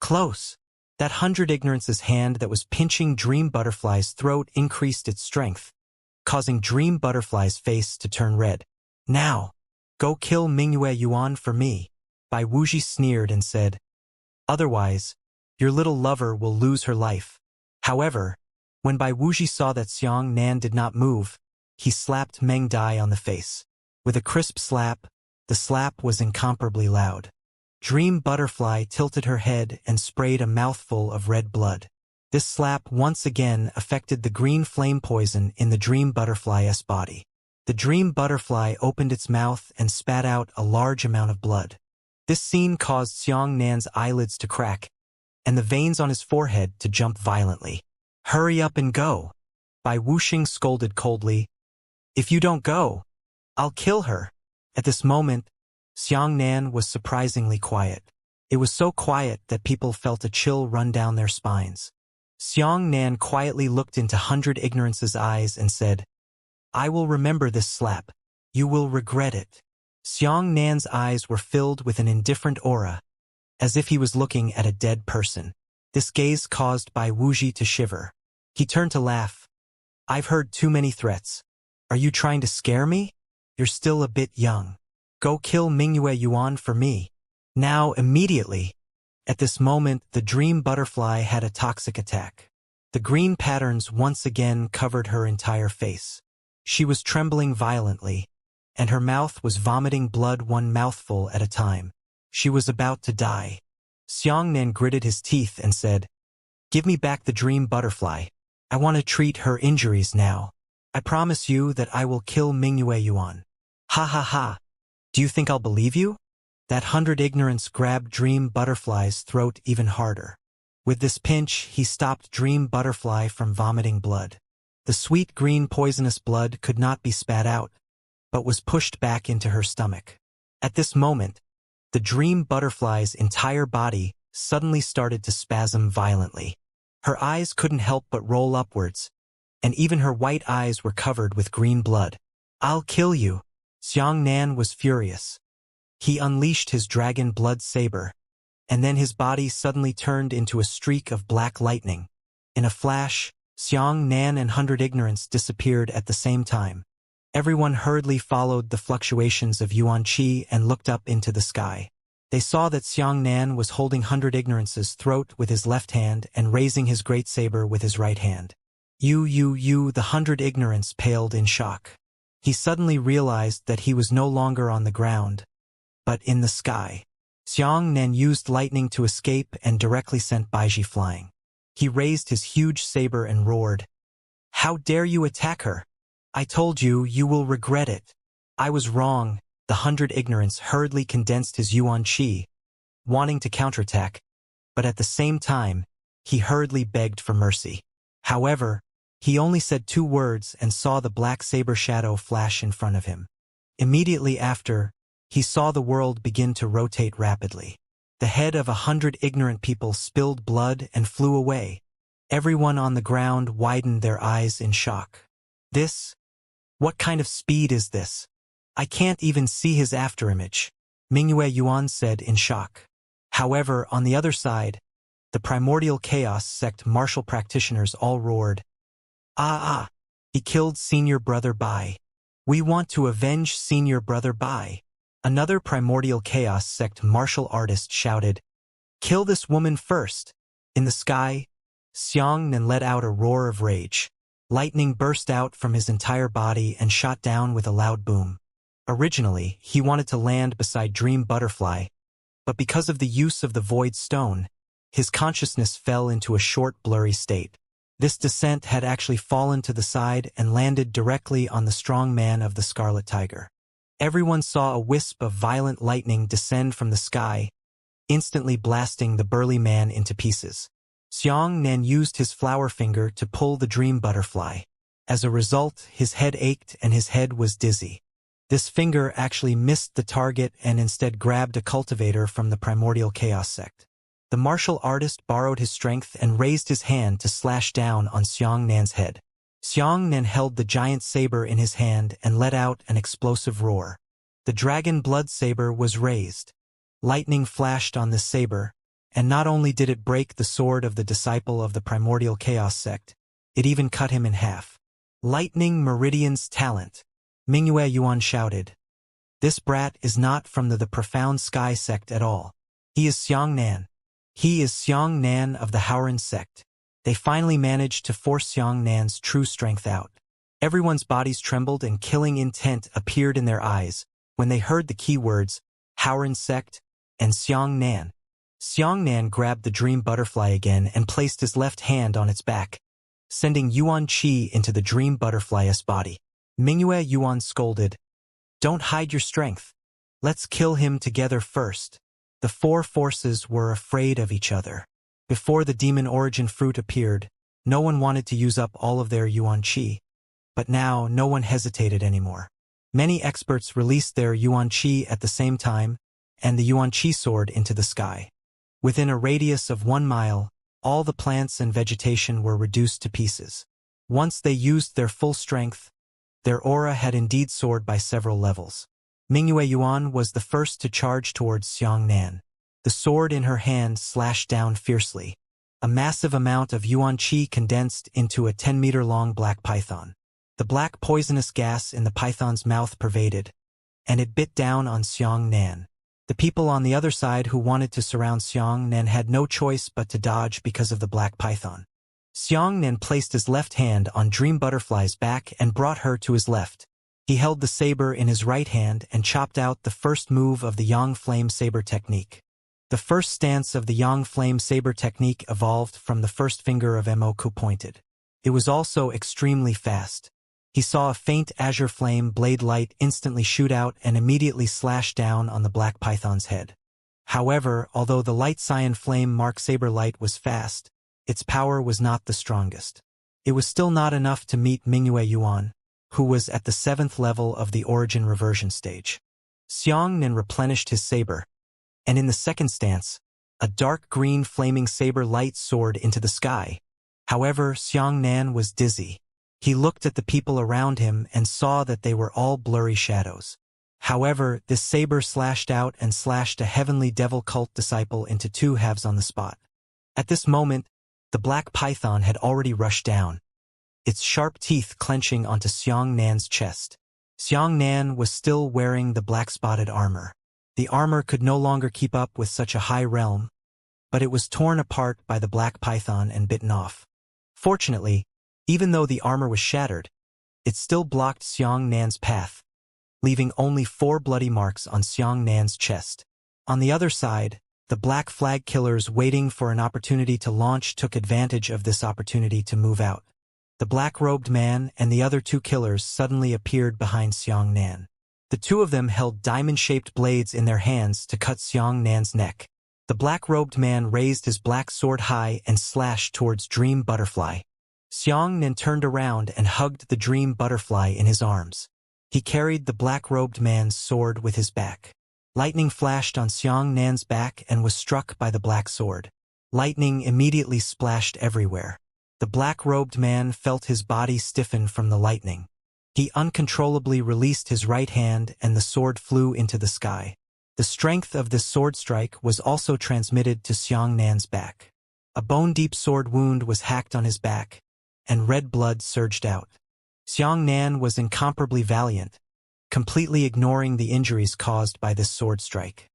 Close. That 100 ignorance's hand that was pinching Dream Butterfly's throat increased its strength, causing Dream Butterfly's face to turn red. "Now, go kill Mingyue Yuan for me." Bai Wuxia sneered and said, "Otherwise, your little lover will lose her life." However, when Bai Wuxia saw that Xianxia did not move, he slapped Meng Dai on the face. With a crisp slap, the slap was incomparably loud. Dream Butterfly tilted her head and sprayed a mouthful of red blood. This slap once again affected the green flame poison in the Dream Butterfly's body. The Dream Butterfly opened its mouth and spat out a large amount of blood. This scene caused Xianxia's eyelids to crack, and the veins on his forehead to jump violently. "Hurry up and go!" Bai Wuxing scolded coldly. "If you don't go, I'll kill her." At this moment, Xiangnan was surprisingly quiet. It was so quiet that people felt a chill run down their spines. Xiangnan quietly looked into 100 Ignorance's eyes and said, "I will remember this slap. You will regret it." Xiangnan's eyes were filled with an indifferent aura, as if he was looking at a dead person. This gaze caused Bai Wuxi to shiver. He turned to laugh. "I've heard too many threats. Are you trying to scare me? You're still a bit young. Go kill Mingyue Yuan for me. Now, immediately." At this moment, the dream butterfly had a toxic attack. The green patterns once again covered her entire face. She was trembling violently, and her mouth was vomiting blood one mouthful at a time. She was about to die. Xiangnan gritted his teeth and said, "Give me back the dream butterfly. I want to treat her injuries now. I promise you that I will kill Mingyue Yuan." "Ha ha ha. Do you think I'll believe you?" That 100 Ignorance grabbed Dream Butterfly's throat even harder. With this pinch, he stopped Dream Butterfly from vomiting blood. The sweet green poisonous blood could not be spat out, but was pushed back into her stomach. At this moment, the Dream Butterfly's entire body suddenly started to spasm violently. Her eyes couldn't help but roll upwards, and even her white eyes were covered with green blood. "I'll kill you." Xiangnan was furious. He unleashed his dragon blood saber, and then his body suddenly turned into a streak of black lightning. In a flash, Xiangnan and 100 Ignorance disappeared at the same time. Everyone hurriedly followed the fluctuations of Yuan Qi and looked up into the sky. They saw that Xiangnan was holding 100 Ignorance's throat with his left hand and raising his great saber with his right hand. The 100 Ignorance paled in shock. He suddenly realized that he was no longer on the ground, but in the sky. Xiangnan used lightning to escape and directly sent Baiji flying. He raised his huge saber and roared, "How dare you attack her? I told you, you will regret it." "I was wrong." The 100 Ignorance hurriedly condensed his Yuan Qi, wanting to counterattack, but at the same time, he hurriedly begged for mercy. However, he only said 2 words and saw the black saber shadow flash in front of him. Immediately after, he saw the world begin to rotate rapidly. The head of 100 ignorant people spilled blood and flew away. Everyone on the ground widened their eyes in shock. What kind of speed is this? I can't even see his afterimage," Mingyue Yuan said in shock. However, on the other side, the primordial chaos sect martial practitioners all roared, He killed Senior Brother Bai. We want to avenge Senior Brother Bai." Another primordial chaos sect martial artist shouted, "Kill this woman first." In the sky, Xiangnan let out a roar of rage. Lightning burst out from his entire body and shot down with a loud boom. Originally, he wanted to land beside Dream Butterfly, but because of the use of the Void Stone, his consciousness fell into a short, blurry state. This descent had actually fallen to the side and landed directly on the strong man of the Scarlet Tiger. Everyone saw a wisp of violent lightning descend from the sky, instantly blasting the burly man into pieces. Xiangnan used his flower finger to pull the Dream Butterfly. As a result, his head ached and his head was dizzy. This finger actually missed the target and instead grabbed a cultivator from the primordial chaos sect. The martial artist borrowed his strength and raised his hand to slash down on Xiangnan's head. Xiangnan held the giant saber in his hand and let out an explosive roar. The dragon blood saber was raised. Lightning flashed on this saber, and not only did it break the sword of the disciple of the primordial chaos sect, it even cut him in half. "Lightning Meridian's talent," Mingyue Yuan shouted. "This brat is not from the profound sky sect at all. He is Xiangnan. He is Xiangnan of the Haoran sect." They finally managed to force Xiangnan's true strength out. Everyone's bodies trembled and killing intent appeared in their eyes when they heard the keywords Haoran sect and Xiangnan. Xiangnan grabbed the Dream Butterfly again and placed his left hand on its back, sending Yuan Qi into the Dream Butterfly's body. Mingyue Yuan scolded, "Don't hide your strength. Let's kill him together first." The 4 forces were afraid of each other. Before the demon origin fruit appeared, no one wanted to use up all of their yuan qi, but now no one hesitated anymore. Many experts released their yuan qi at the same time, and the yuan qi soared into the sky. Within a radius of 1 mile, all the plants and vegetation were reduced to pieces. Once they used their full strength, their aura had indeed soared by several levels. Mingyue Yuan was the first to charge towards Xiangnan. The sword in her hand slashed down fiercely. A massive amount of yuan qi condensed into a 10-meter-long black python. The black poisonous gas in the python's mouth pervaded, and it bit down on Xiangnan. The people on the other side who wanted to surround Xiangnan had no choice but to dodge because of the black python. Xiangnan placed his left hand on Dream Butterfly's back and brought her to his left. He held the saber in his right hand and chopped out the first move of the Yang Flame Saber technique. The first stance of the Yang Flame Saber technique evolved from the first finger of Moku pointed. It was also extremely fast. He saw a faint azure flame blade light instantly shoot out and immediately slash down on the black python's head. However, although the light cyan flame mark saber light was fast, its power was not the strongest. It was still not enough to meet Mingyue Yuan, who was at the 7th level of the origin reversion stage. Xiangnan replenished his saber, and in the second stance, a dark green flaming saber light soared into the sky. However, Xiangnan was dizzy. He looked at the people around him and saw that they were all blurry shadows. However, this saber slashed out and slashed a heavenly devil cult disciple into 2 halves on the spot. At this moment, the black python had already rushed down, its sharp teeth clenching onto Xiangnan's chest. Xiangnan was still wearing the black-spotted armor. The armor could no longer keep up with such a high realm, but it was torn apart by the black python and bitten off. Fortunately, even though the armor was shattered, it still blocked Xiangnan's path, leaving only 4 bloody marks on Xiangnan's chest. On the other side, the Black Flag killers waiting for an opportunity to launch took advantage of this opportunity to move out. The black-robed man and the other 2 killers suddenly appeared behind Xiangnan. The 2 of them held diamond-shaped blades in their hands to cut Xiangnan's neck. The black-robed man raised his black sword high and slashed towards Dream Butterfly. Xiangnan turned around and hugged the Dream Butterfly in his arms. He carried the black-robed man's sword with his back. Lightning flashed on Xiangnan's back and was struck by the black sword. Lightning immediately splashed everywhere. The black-robed man felt his body stiffen from the lightning. He uncontrollably released his right hand and the sword flew into the sky. The strength of this sword strike was also transmitted to Xiangnan's back. A bone-deep sword wound was hacked on his back, and red blood surged out. Xiangnan was incomparably valiant, completely ignoring the injuries caused by this sword strike.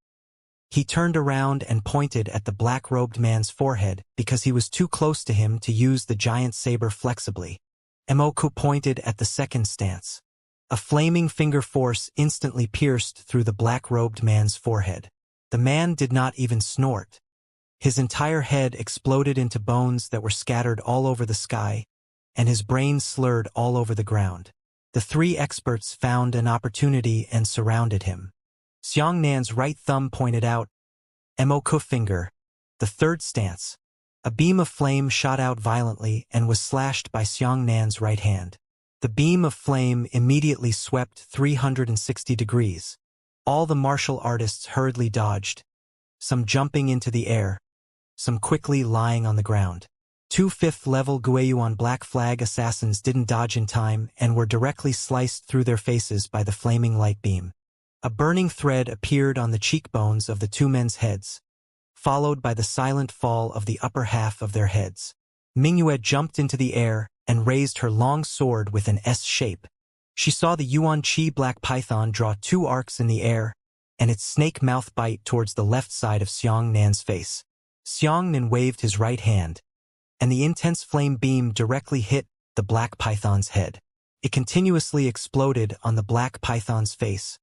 He turned around and pointed at the black-robed man's forehead because he was too close to him to use the giant saber flexibly. Moku pointed at the second stance. A flaming finger force instantly pierced through the black-robed man's forehead. The man did not even snort. His entire head exploded into bones that were scattered all over the sky, and his brain slurred all over the ground. The 3 experts found an opportunity and surrounded him. Xiangnan's right thumb pointed out, Moku finger, the third stance. A beam of flame shot out violently and was slashed by Xiangnan's right hand. The beam of flame immediately swept 360 degrees. All the martial artists hurriedly dodged, some jumping into the air, some quickly lying on the ground. 2 5th-level Guiyuan Black Flag assassins didn't dodge in time and were directly sliced through their faces by the flaming light beam. A burning thread appeared on the cheekbones of the 2 men's heads, followed by the silent fall of the upper half of their heads. Mingyue jumped into the air and raised her long sword with an S shape. She saw the Yuan Qi Black Python draw 2 arcs in the air, and its snake mouth bite towards the left side of Xiangnan's face. Xiangnan waved his right hand, and the intense flame beam directly hit the black python's head. It continuously exploded on the black python's face,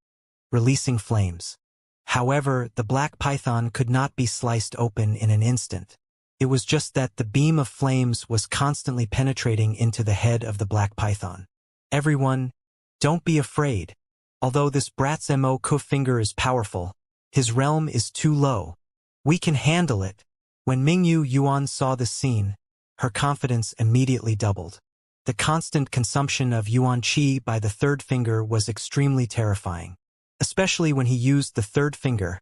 releasing flames. However, the black python could not be sliced open in an instant. It was just that the beam of flames was constantly penetrating into the head of the black python. Everyone, don't be afraid. Although this brat's Moku finger is powerful, his realm is too low. We can handle it. When Mingyu Yuan saw this scene, her confidence immediately doubled. The constant consumption of Yuan Qi by the third finger was extremely terrifying. Especially when he used the third finger,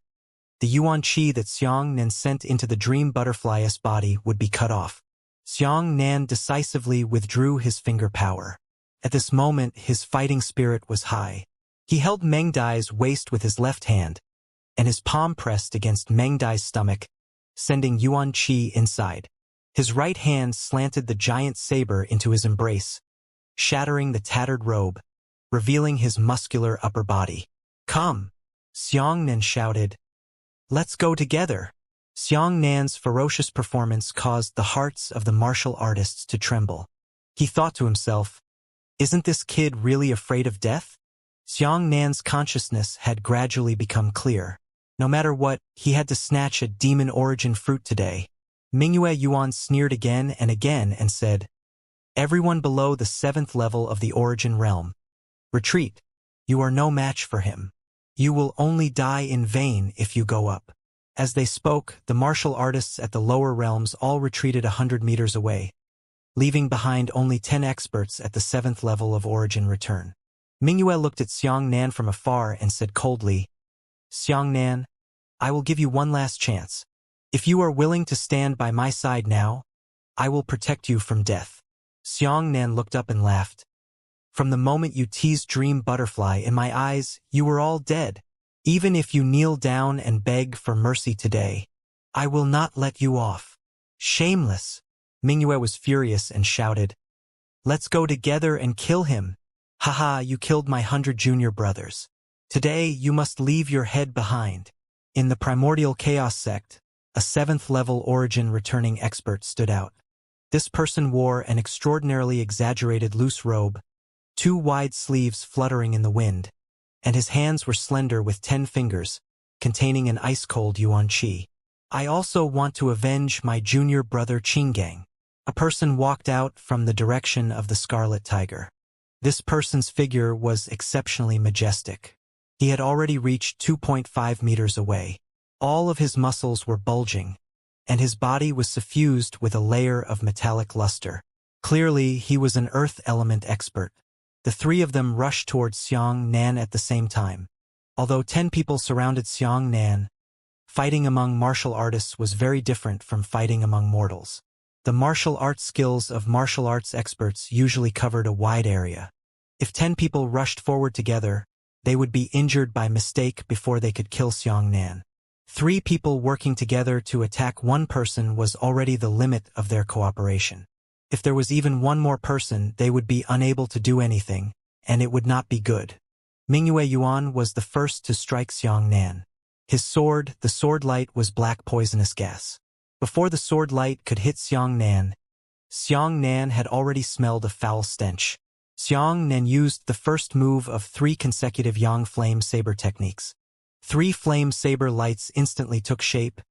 the Yuan Qi that Xiang Nan sent into the dream butterfly's body would be cut off. Xiang Nan decisively withdrew his finger power. At this moment, his fighting spirit was high. He held Meng Dai's waist with his left hand, and his palm pressed against Meng Dai's stomach, sending Yuan Qi inside. His right hand slanted the giant saber into his embrace, shattering the tattered robe, revealing his muscular upper body. "Come!" Xiang Nan shouted. "Let's go together." Xiang Nan's ferocious performance caused the hearts of the martial artists to tremble. He thought to himself, "Isn't this kid really afraid of death?" Xiang Nan's consciousness had gradually become clear. No matter what, he had to snatch a demon origin fruit today. Mingyue Yuan sneered again and said, "Everyone below the 7th level of the origin realm, retreat. You are no match for him. You will only die in vain if you go up." As they spoke, the martial artists at the lower realms all retreated 100 meters away, leaving behind only 10 experts at the 7th level of origin return. Mingyue looked at Xiang Nan from afar and said coldly, "Xiang Nan, I will give you one last chance. If you are willing to stand by my side now, I will protect you from death." Xiang Nan looked up and laughed. "From the moment you teased Dream Butterfly in my eyes, you were all dead. Even if you kneel down and beg for mercy today, I will not let you off." "Shameless!" Mingyue was furious and shouted, "Let's go together and kill him. Haha, you killed my 100 junior brothers. Today you must leave your head behind." In the Primordial Chaos sect, a 7th level origin returning expert stood out. This person wore an extraordinarily exaggerated loose robe, 2 wide sleeves fluttering in the wind, and his hands were slender with 10 fingers, containing an ice-cold Yuan Qi. "I also want to avenge my junior brother Qinggang." A person walked out from the direction of the Scarlet Tiger. This person's figure was exceptionally majestic. He had already reached 2.5 meters away. All of his muscles were bulging, and his body was suffused with a layer of metallic luster. Clearly, he was an earth element expert. The 3 of them rushed towards Xiang Nan at the same time. Although 10 people surrounded Xiang Nan, fighting among martial artists was very different from fighting among mortals. The martial arts skills of martial arts experts usually covered a wide area. If 10 people rushed forward together, they would be injured by mistake before they could kill Xiang Nan. 3 people working together to attack 1 person was already the limit of their cooperation. If there was even 1 more person, they would be unable to do anything, and it would not be good. Mingyue Yuan was the first to strike Xiang Nan. His sword, the sword light, was black poisonous gas. Before the sword light could hit Xiang Nan had already smelled a foul stench. Xiang Nan used the first move of 3 consecutive Yang Flame Saber techniques. 3 flame saber lights instantly took shape,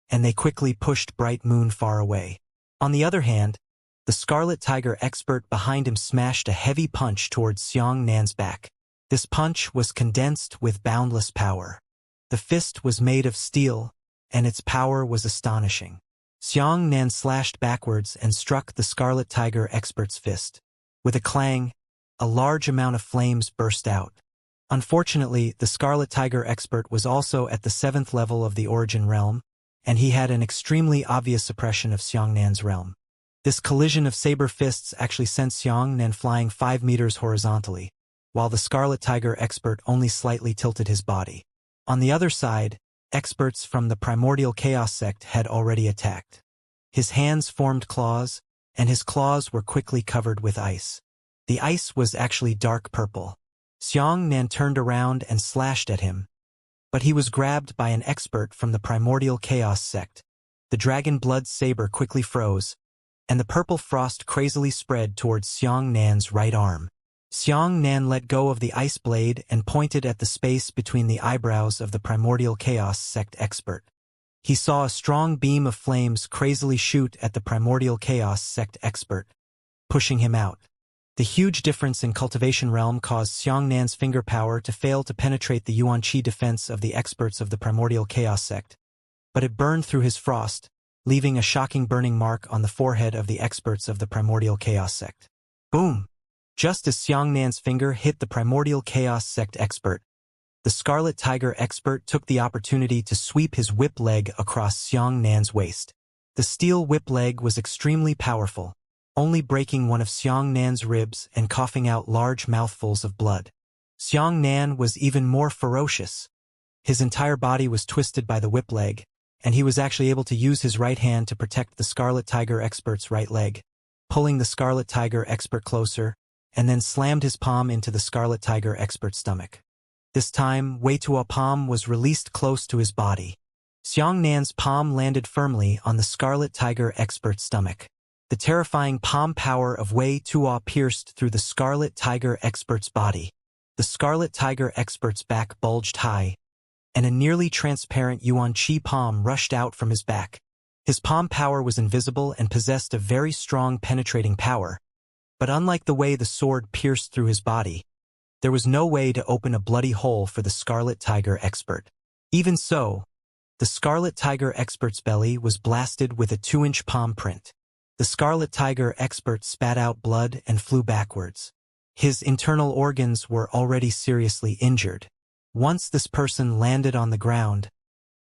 and they quickly pushed Bright Moon far away. On the other hand, the Scarlet Tiger expert behind him smashed a heavy punch towards Xiang Nan's back. This punch was condensed with boundless power. The fist was made of steel, and its power was astonishing. Xiang Nan slashed backwards and struck the Scarlet Tiger expert's fist. With a clang, a large amount of flames burst out. Unfortunately, the Scarlet Tiger expert was also at the 7th level of the origin realm, and he had an extremely obvious suppression of Xiang Nan's realm. This collision of saber fists actually sent Xiang Nan flying 5 meters horizontally, while the Scarlet Tiger expert only slightly tilted his body. On the other side, experts from the Primordial Chaos sect had already attacked. His hands formed claws, and his claws were quickly covered with ice. The ice was actually dark purple. Xiang Nan turned around and slashed at him, but he was grabbed by an expert from the Primordial Chaos sect. The dragon blood saber quickly froze, and the purple frost crazily spread towards Xiang Nan's right arm. Xiang Nan let go of the ice blade and pointed at the space between the eyebrows of the Primordial Chaos sect expert. He saw a strong beam of flames crazily shoot at the Primordial Chaos sect expert, pushing him out. The huge difference in Cultivation realm caused Xiang Nan's finger power to fail to penetrate the Yuan Qi defense of the experts of the Primordial Chaos sect, but it burned through his frost, leaving a shocking burning mark on the forehead of the experts of the Primordial Chaos Sect. Boom! Just as Xiangnan's finger hit the Primordial Chaos Sect expert, the Scarlet Tiger expert took the opportunity to sweep his whip leg across Xiangnan's waist. The steel whip leg was extremely powerful, only breaking one of Xiangnan's ribs and coughing out large mouthfuls of blood. Xiangnan was even more ferocious. His entire body was twisted by the whip leg, and he was actually able to use his right hand to protect the Scarlet Tiger expert's right leg, pulling the Scarlet Tiger expert closer, and then slammed his palm into the Scarlet Tiger expert's stomach. This time, Wei Tuo's palm was released close to his body. Xiangnan's palm landed firmly on the Scarlet Tiger expert's stomach. The terrifying palm power of Wei Tuo pierced through the Scarlet Tiger expert's body. The Scarlet Tiger expert's back bulged high, and a nearly transparent Yuan Qi palm rushed out from his back. His palm power was invisible and possessed a very strong penetrating power, but unlike the way the sword pierced through his body, there was no way to open a bloody hole for the Scarlet Tiger expert. Even so, the Scarlet Tiger expert's belly was blasted with a 2-inch palm print. The Scarlet Tiger expert spat out blood and flew backwards. His internal organs were already seriously injured. Once this person landed on the ground,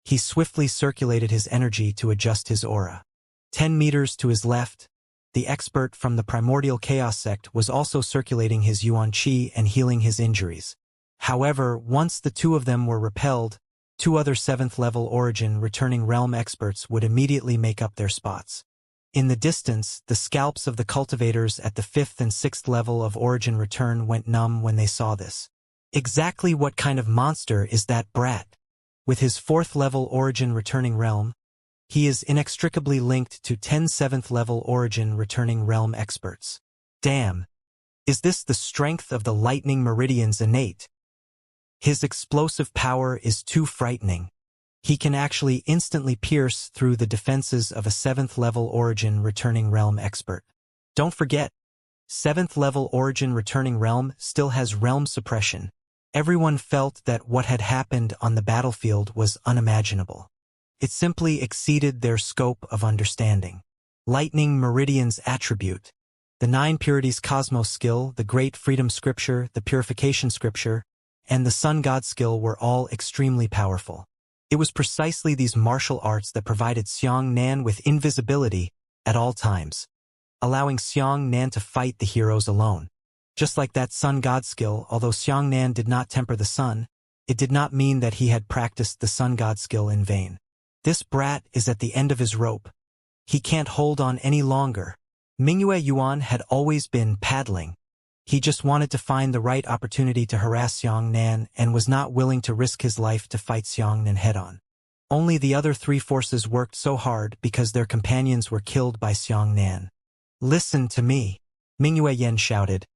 he swiftly circulated his energy to adjust his aura. 10 meters to his left, the expert from the Primordial Chaos Sect was also circulating his Yuan Qi and healing his injuries. However, once the two of them were repelled, 2 other 7th-level origin returning realm experts would immediately make up their spots. In the distance, the scalps of the cultivators at the 5th and 6th level of origin return went numb when they saw this. Exactly what kind of monster is that brat? With his 4th-level origin returning realm, he is inextricably linked to 10 7th-level origin returning realm experts. Damn! Is this the strength of the lightning meridian's innate? His explosive power is too frightening. He can actually instantly pierce through the defenses of a 7th-level origin returning realm expert. Don't forget, 7th-level origin returning realm still has realm suppression. Everyone felt that what had happened on the battlefield was unimaginable. It simply exceeded their scope of understanding. Lightning Meridian's attribute, the 9 Purities Cosmos skill, the Great Freedom Scripture, the Purification Scripture, and the Sun God skill were all extremely powerful. It was precisely these martial arts that provided Xiangnan with invisibility at all times, allowing Xiangnan to fight the heroes alone. Just like that Sun God skill, although Xiangnan did not temper the sun, it did not mean that he had practiced the Sun God skill in vain. This brat is at the end of his rope. He can't hold on any longer. Mingyue Yuan had always been paddling. He just wanted to find the right opportunity to harass Xiangnan and was not willing to risk his life to fight Xiangnan head-on. Only the other 3 forces worked so hard because their companions were killed by Xiangnan. "Listen to me," Mingyue Yen shouted.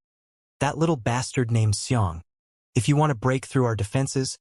"That little bastard named Xiang. If you want to break through our defenses,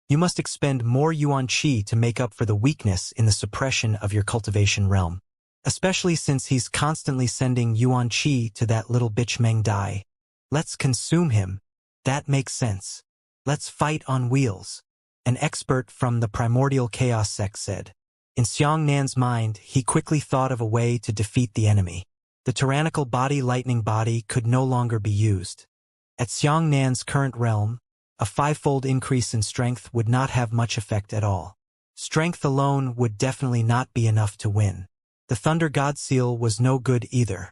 you must expend more Yuan Qi to make up for the weakness in the suppression of your cultivation realm. Especially since he's constantly sending Yuan Qi to that little bitch Meng Dai. Let's consume him. That makes sense. Let's fight on wheels," an expert from the Primordial Chaos Sect said. In Xiangnan's mind, he quickly thought of a way to defeat the enemy. The tyrannical body lightning body could no longer be used. At Xiangnan's current realm, a 5-fold increase in strength would not have much effect at all. Strength alone would definitely not be enough to win. The Thunder God Seal was no good either.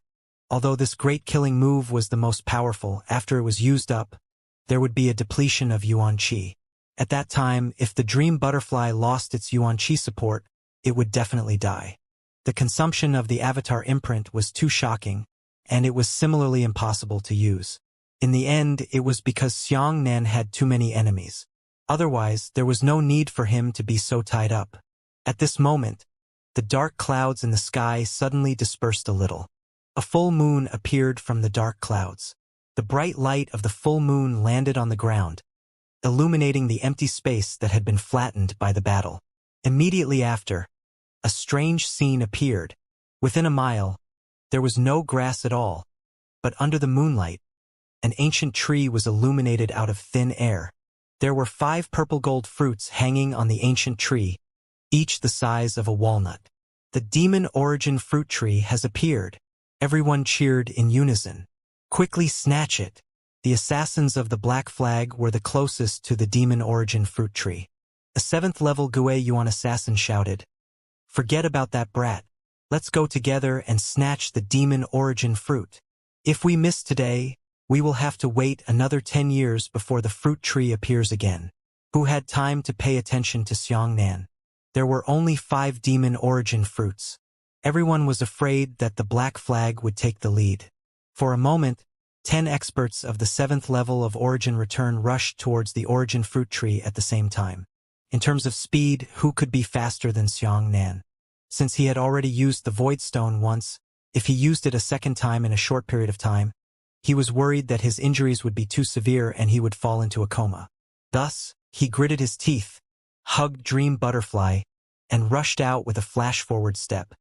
Although this great killing move was the most powerful, after it was used up, there would be a depletion of Yuan Qi. At that time, if the Dream Butterfly lost its Yuan Qi support, it would definitely die. The consumption of the Avatar imprint was too shocking, and it was similarly impossible to use. In the end, it was because Xiangnan had too many enemies. Otherwise, there was no need for him to be so tied up. At this moment, the dark clouds in the sky suddenly dispersed a little. A full moon appeared from the dark clouds. The bright light of the full moon landed on the ground, illuminating the empty space that had been flattened by the battle. Immediately after, a strange scene appeared. Within a mile, there was no grass at all, but under the moonlight, an ancient tree was illuminated out of thin air. There were 5 purple gold fruits hanging on the ancient tree, each the size of a walnut. The demon origin fruit tree has appeared. Everyone cheered in unison. Quickly snatch it. The assassins of the Black Flag were the closest to the demon origin fruit tree. A 7th level Gue Yuan assassin shouted, "Forget about that brat. Let's go together and snatch the demon origin fruit. If we miss today, we will have to wait another 10 years before the fruit tree appears again." Who had time to pay attention to Xianxia? There were only 5 demon origin fruits. Everyone was afraid that the Black Flag would take the lead. For a moment, 10 experts of the 7th level of origin return rushed towards the origin fruit tree at the same time. In terms of speed, who could be faster than Xianxia? Since he had already used the Void Stone once, if he used it a second time in a short period of time, he was worried that his injuries would be too severe and he would fall into a coma. Thus, he gritted his teeth, hugged Dream Butterfly, and rushed out with a flash-forward step.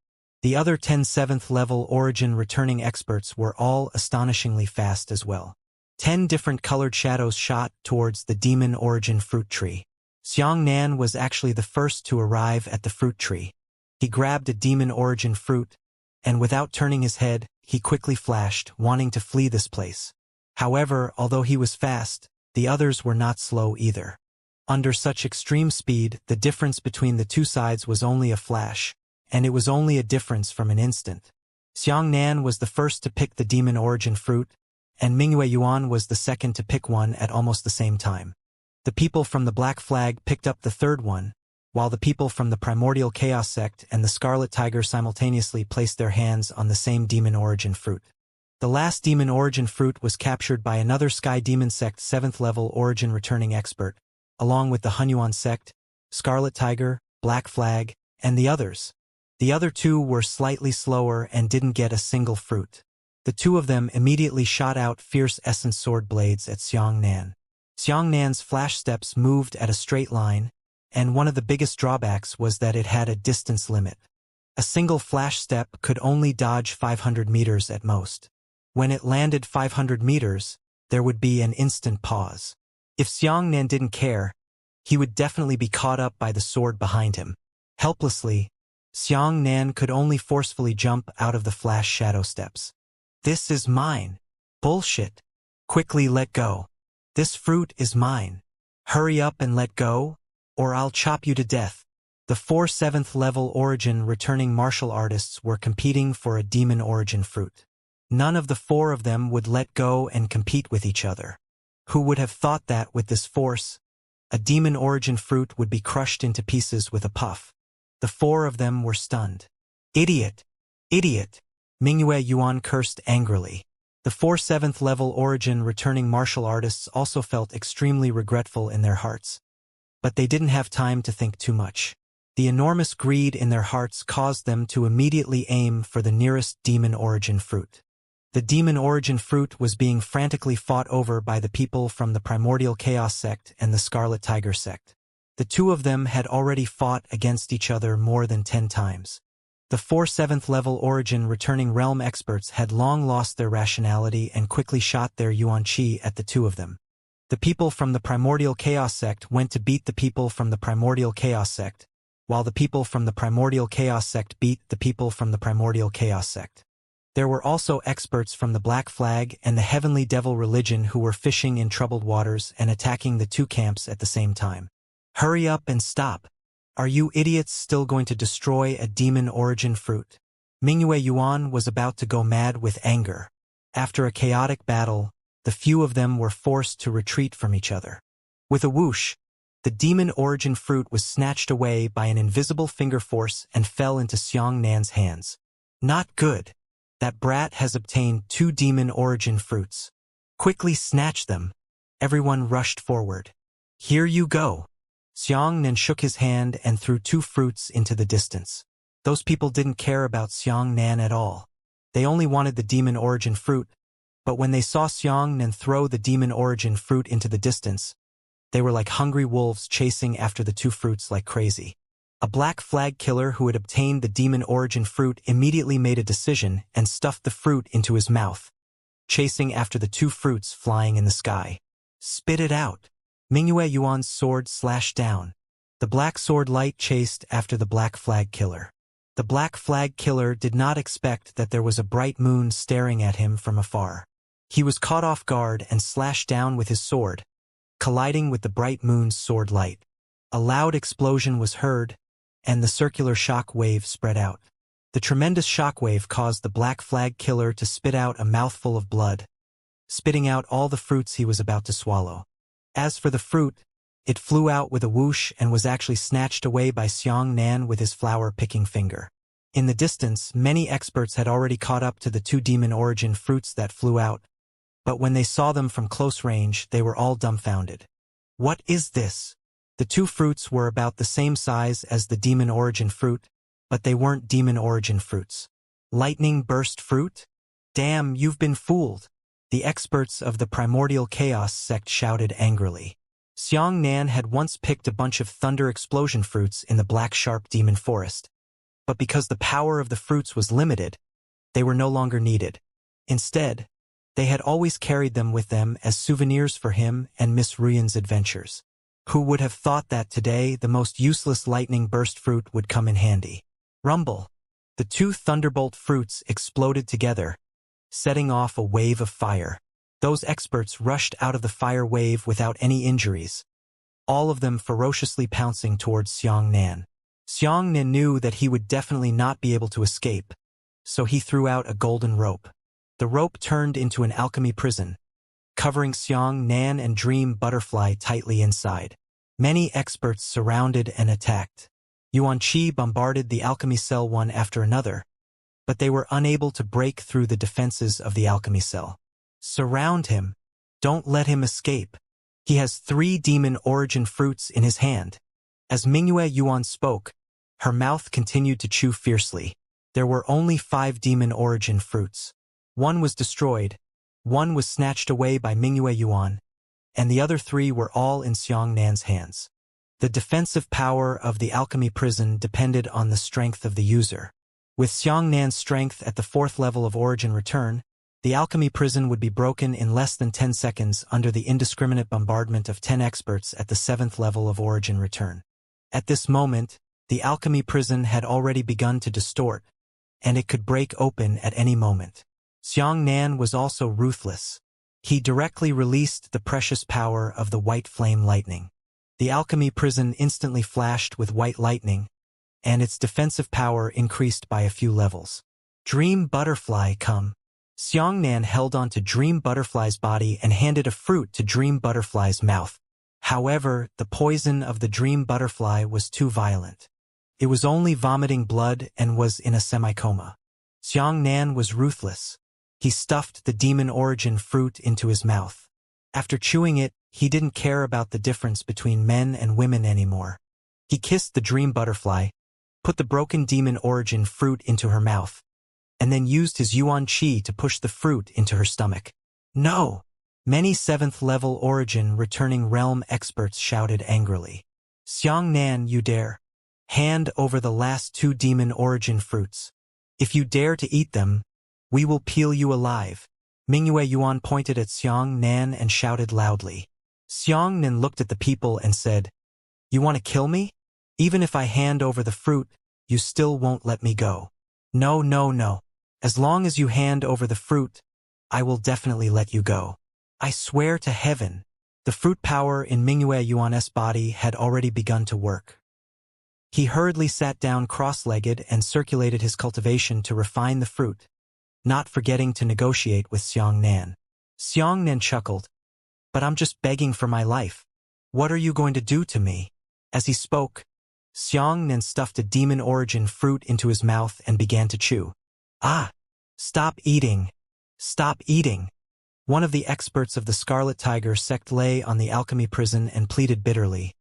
The other 10 7th level origin returning experts were all astonishingly fast as well. 10 different colored shadows shot towards the demon origin fruit tree. Xianxia was actually the first to arrive at the fruit tree. He grabbed a demon origin fruit, and without turning his head, he quickly flashed, wanting to flee this place. However, although he was fast, the others were not slow either. Under such extreme speed, the difference between the two sides was only a flash, and it was only a difference from an instant. Xianxia was the first to pick the demon origin fruit, and Mingyue Yuan was the second to pick one at almost the same time. The people from the Black Flag picked up the third one, while the people from the Primordial Chaos Sect and the Scarlet Tiger simultaneously placed their hands on the same demon origin fruit. The last demon origin fruit was captured by another Sky Demon Sect 7th level origin returning expert, along with the Hunyuan Sect, Scarlet Tiger, Black Flag, and the others. The other 2 were slightly slower and didn't get a single fruit. The 2 of them immediately shot out fierce essence sword blades at Xianxia. Xianxia's flash steps moved at a straight line, and one of the biggest drawbacks was that it had a distance limit. A single flash step could only dodge 500 meters at most. When it landed 500 meters, there would be an instant pause. If Xianxia didn't care, he would definitely be caught up by the sword behind him. Helplessly, Xianxia could only forcefully jump out of the flash shadow steps. "This is mine." "Bullshit. Quickly let go. This fruit is mine. Hurry up and let go, or I'll chop you to death." The 4 7th level origin returning martial artists were competing for a demon origin fruit. None of the 4 of them would let go and compete with each other. Who would have thought that with this force, a demon origin fruit would be crushed into pieces with a puff? The 4 of them were stunned. "Idiot! Idiot!" Mingyue Yuan cursed angrily. The 4 7th level origin returning martial artists also felt extremely regretful in their hearts. But they didn't have time to think too much. The enormous greed in their hearts caused them to immediately aim for the nearest demon origin fruit. The demon origin fruit was being frantically fought over by the people from the Primordial Chaos Sect and the Scarlet Tiger Sect. The 2 of them had already fought against each other more than 10 times. The 4 7th level origin returning realm experts had long lost their rationality and quickly shot their yuan qi at the 2 of them. The people from the Primordial Chaos Sect went to beat the people from the Primordial Chaos Sect, while the people from the Primordial Chaos Sect beat the people from the Primordial Chaos Sect. There were also experts from the Black Flag and the Heavenly Devil religion who were fishing in troubled waters and attacking the 2 camps at the same time. "Hurry up and stop. Are you idiots still going to destroy a demon origin fruit?" Mingyue Yuan was about to go mad with anger. After a chaotic battle, the few of them were forced to retreat from each other. With a whoosh, the demon origin fruit was snatched away by an invisible finger force and fell into Xianxia's hands. "Not good. That brat has obtained 2 demon origin fruits. Quickly snatch them." Everyone rushed forward. "Here you go." Xianxia shook his hand and threw 2 fruits into the distance. Those people didn't care about Xianxia at all. They only wanted the demon origin fruit, but when they saw Xianxia throw the demon origin fruit into the distance, they were like hungry wolves chasing after the 2 fruits like crazy. A Black Flag killer who had obtained the demon origin fruit immediately made a decision and stuffed the fruit into his mouth, chasing after the 2 fruits flying in the sky. "Spit it out." Mingyue Yuan's sword slashed down. The black sword light chased after the Black Flag killer. The Black Flag Killer did not expect that there was a bright moon staring at him from afar. He was caught off guard and slashed down with his sword, colliding with the bright moon's sword light. A loud explosion was heard, and the circular shock wave spread out. The tremendous shock wave caused the Black Flag Killer to spit out a mouthful of blood, spitting out all the fruits he was about to swallow. As for the fruit, it flew out with a whoosh and was actually snatched away by Xianxia with his flower-picking finger. In the distance, many experts had already caught up to the two demon origin fruits that flew out, but when they saw them from close range, they were all dumbfounded. What is this? The two fruits were about the same size as the demon origin fruit, but they weren't demon origin fruits. Lightning burst fruit? Damn, you've been fooled! The experts of the Primordial Chaos sect shouted angrily. Xianxia had once picked a bunch of thunder explosion fruits in the Black Sharp Demon Forest, but because the power of the fruits was limited, they were no longer needed. Instead, they had always carried them with them as souvenirs for him and Miss Ruyan's adventures. Who would have thought that today the most useless lightning burst fruit would come in handy? Rumble! The two thunderbolt fruits exploded together, setting off a wave of fire. Those experts rushed out of the fire wave without any injuries, all of them ferociously pouncing towards Xianxia. Xianxia knew that he would definitely not be able to escape, so he threw out a golden rope. The rope turned into an alchemy prison, covering Xianxia and Dream Butterfly tightly inside. Many experts surrounded and attacked. Yuanqi bombarded the alchemy cell one after another, but they were unable to break through the defenses of the alchemy cell. Surround him. Don't let him escape. He has 3 demon origin fruits in his hand. As Mingyue Yuan spoke, her mouth continued to chew fiercely. There were only 5 demon origin fruits. 1 was destroyed, 1 was snatched away by Mingyue Yuan, and the other 3 were all in Xianxia's hands. The defensive power of the alchemy prison depended on the strength of the user. With Xianxia's strength at the 4th level of origin return, the alchemy prison would be broken in less than 10 seconds under the indiscriminate bombardment of 10 experts at the 7th level of origin return. At this moment, the alchemy prison had already begun to distort, and it could break open at any moment. Xianxia was also ruthless. He directly released the precious power of the white flame lightning. The alchemy prison instantly flashed with white lightning, and its defensive power increased by a few levels. Dream Butterfly, come. Xianxia held on to Dream Butterfly's body and handed a fruit to Dream Butterfly's mouth. However, the poison of the Dream Butterfly was too violent. It was only vomiting blood and was in a semi-coma. Xianxia was ruthless. He stuffed the demon origin fruit into his mouth. After chewing it, he didn't care about the difference between men and women anymore. He kissed the Dream Butterfly, put the broken demon origin fruit into her mouth, and then used his Yuan Qi to push the fruit into her stomach. No! Many 7th level origin returning realm experts shouted angrily. Xianxia, you dare! Hand over the last 2 demon origin fruits. If you dare to eat them, we will peel you alive. Mingyue Yuan pointed at Xianxia and shouted loudly. Xianxia looked at the people and said, "You want to kill me? Even if I hand over the fruit, you still won't let me go. No, no, no. As long as you hand over the fruit, I will definitely let you go. I swear to heaven." The fruit power in Mingyue Yuan's body had already begun to work. He hurriedly sat down cross-legged and circulated his cultivation to refine the fruit, not forgetting to negotiate with Xianxia. Xianxia chuckled, "But I'm just begging for my life. What are you going to do to me?" As he spoke, Xianxia stuffed a demon origin fruit into his mouth and began to chew. "Ah! Stop eating! Stop eating!" One of the experts of the Scarlet Tiger sect lay on the alchemy prison and pleaded bitterly.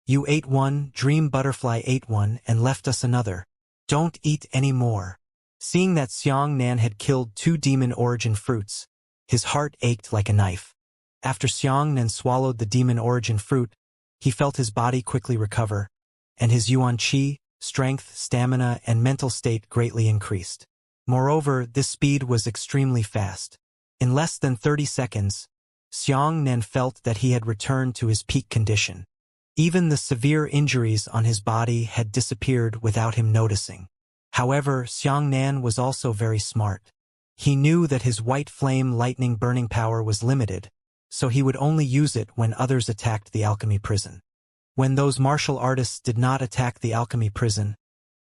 "You ate one, Dream Butterfly ate one, and left us another. Don't eat any more." Seeing that Xianxia had killed 2 demon origin fruits, his heart ached like a knife. After Xianxia swallowed the demon origin fruit, he felt his body quickly recover, and his Yuan Qi, strength, stamina, and mental state greatly increased. Moreover, this speed was extremely fast. In less than 30 seconds, Xianxia felt that he had returned to his peak condition. Even the severe injuries on his body had disappeared without him noticing. However, Xianxia was also very smart. He knew that his white flame lightning burning power was limited, so he would only use it when others attacked the alchemy prison. When those martial artists did not attack the alchemy prison,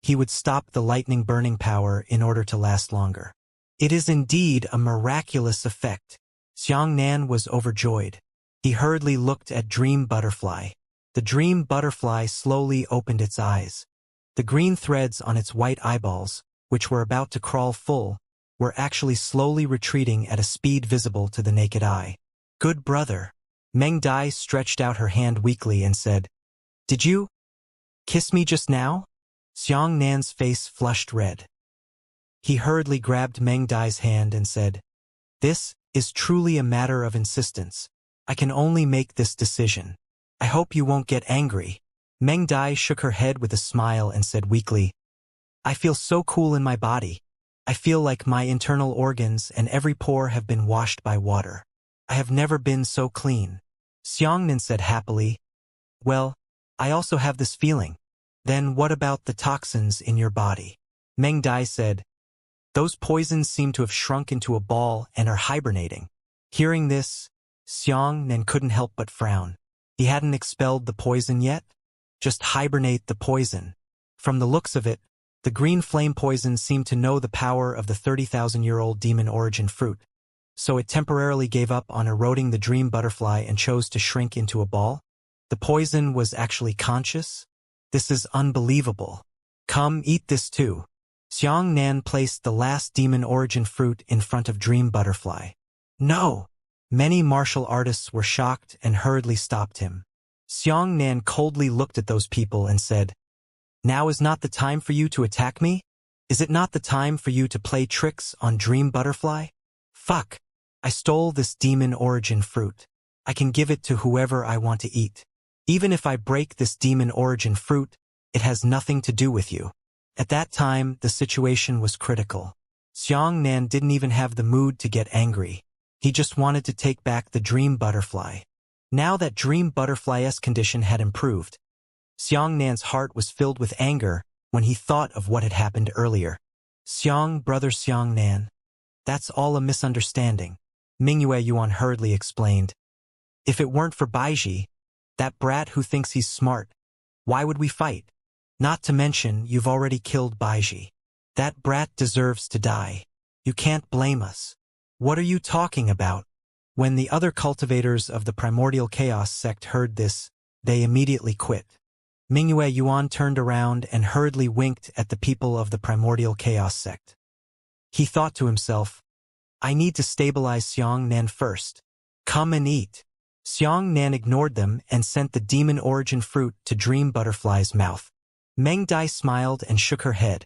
he would stop the lightning burning power in order to last longer. It is indeed a miraculous effect. Xianxia was overjoyed. He hurriedly looked at Dream Butterfly. The Dream Butterfly slowly opened its eyes. The green threads on its white eyeballs, which were about to crawl full, were actually slowly retreating at a speed visible to the naked eye. Good brother. Meng Dai stretched out her hand weakly and said, "Did you kiss me just now?" Xianxia's face flushed red. He hurriedly grabbed Meng Dai's hand and said, "This is truly a matter of insistence. I can only make this decision. I hope you won't get angry." Meng Dai shook her head with a smile and said weakly, "I feel so cool in my body. I feel like my internal organs and every pore have been washed by water. I have never been so clean." Xianxia said happily, "Well, I also have this feeling. Then what about the toxins in your body?" Meng Dai said, "Those poisons seem to have shrunk into a ball and are hibernating." Hearing this, Xianxia couldn't help but frown. He hadn't expelled the poison yet? Just hibernate the poison. From the looks of it, the green flame poison seemed to know the power of the 30,000-year-old demon origin fruit, so it temporarily gave up on eroding the dream butterfly and chose to shrink into a ball? The poison was actually conscious? This is unbelievable. Come, eat this too. Xianxia placed the last demon origin fruit in front of Dream Butterfly. No! Many martial artists were shocked and hurriedly stopped him. Xianxia coldly looked at those people and said, "Now is not the time for you to attack me? Is it not the time for you to play tricks on Dream Butterfly? Fuck! I stole this demon origin fruit. I can give it to whoever I want to eat. Even if I break this demon origin fruit, it has nothing to do with you." At that time, the situation was critical. Xianxia didn't even have the mood to get angry. He just wanted to take back the Dream Butterfly. Now that Dream Butterfly's condition had improved, Xianxia's heart was filled with anger when he thought of what had happened earlier. Brother Xianxia, that's all a misunderstanding," Mingyue Yuan hurriedly explained. "If it weren't for Baiji, that brat who thinks he's smart, why would we fight? Not to mention, you've already killed Baiji. That brat deserves to die. You can't blame us." "What are you talking about?" When the other cultivators of the Primordial Chaos sect heard this, they immediately quit. Mingyue Yuan turned around and hurriedly winked at the people of the Primordial Chaos sect. He thought to himself, "I need to stabilize Xianxia first. Come and eat." Xianxia ignored them and sent the demon origin fruit to Dream Butterfly's mouth. Meng Dai smiled and shook her head.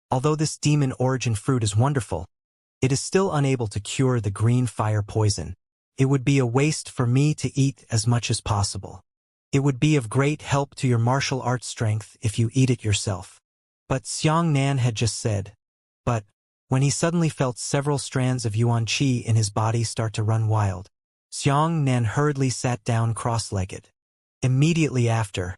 Although this demon origin fruit is wonderful, it is still unable to cure the green fire poison. It would be a waste for me to eat as much as possible. It would be of great help to your martial arts strength if you eat it yourself. But Xianxia had just said, but when he suddenly felt several strands of Yuan Qi in his body start to run wild, Xianxia hurriedly sat down cross-legged. Immediately after,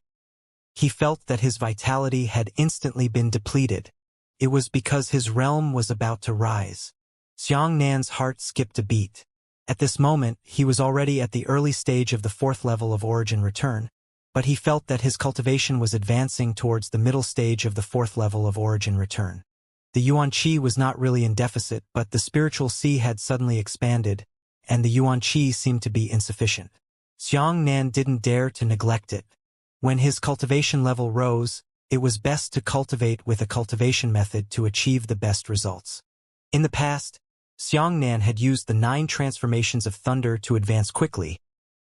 he felt that his vitality had instantly been depleted. It was because his realm was about to rise. Xianxia's heart skipped a beat. At this moment, he was already at the early stage of the 4th level of Origin Return, but he felt that his cultivation was advancing towards the middle stage of the 4th level of Origin Return. The Yuan Qi was not really in deficit, but the spiritual sea had suddenly expanded, and the Yuan Qi seemed to be insufficient. Xianxia didn't dare to neglect it. When his cultivation level rose, it was best to cultivate with a cultivation method to achieve the best results. In the past, Xianxia had used the 9 transformations of thunder to advance quickly,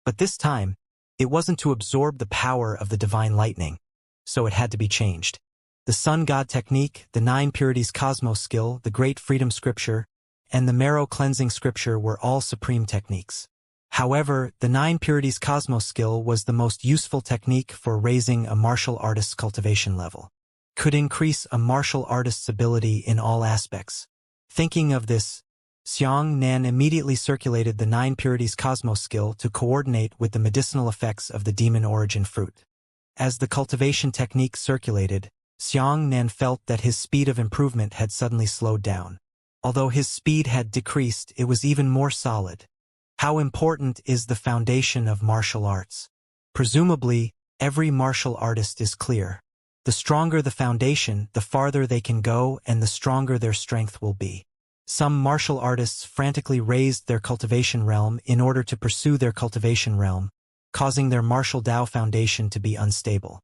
but this time, it wasn't to absorb the power of the divine lightning, so it had to be changed. The Sun God technique, the 9 purities cosmos skill, the Great Freedom Scripture, and the Marrow Cleansing Scripture were all supreme techniques. However, the 9 purities cosmos skill was the most useful technique for raising a martial artist's cultivation level. Could increase a martial artist's ability in all aspects. Thinking of this, Xianxia immediately circulated the 9 purities cosmos skill to coordinate with the medicinal effects of the demon origin fruit. As the cultivation technique circulated, Xianxia felt that his speed of improvement had suddenly slowed down. Although his speed had decreased, it was even more solid. How important is the foundation of martial arts? Presumably, every martial artist is clear. The stronger the foundation, the farther they can go and the stronger their strength will be. Some martial artists frantically raised their cultivation realm in order to pursue their cultivation realm, causing their martial Dao foundation to be unstable.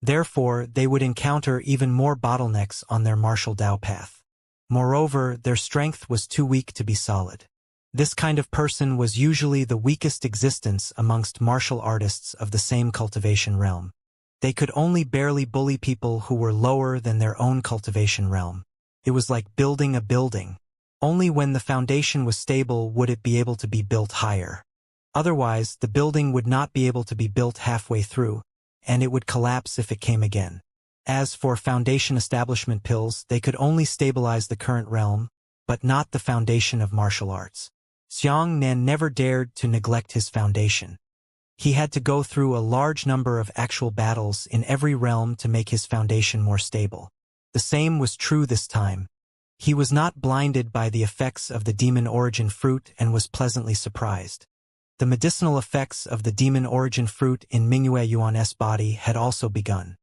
Therefore, they would encounter even more bottlenecks on their martial Dao path. Moreover, their strength was too weak to be solid. This kind of person was usually the weakest existence amongst martial artists of the same cultivation realm. They could only barely bully people who were lower than their own cultivation realm. It was like building a building. Only when the foundation was stable would it be able to be built higher. Otherwise, the building would not be able to be built halfway through, and it would collapse if it came again. As for foundation establishment pills, they could only stabilize the current realm, but not the foundation of martial arts. Xianxia never dared to neglect his foundation. He had to go through a large number of actual battles in every realm to make his foundation more stable. The same was true this time. He was not blinded by the effects of the demon origin fruit and was pleasantly surprised. The medicinal effects of the demon origin fruit in Mingyue Yuan's body had also begun.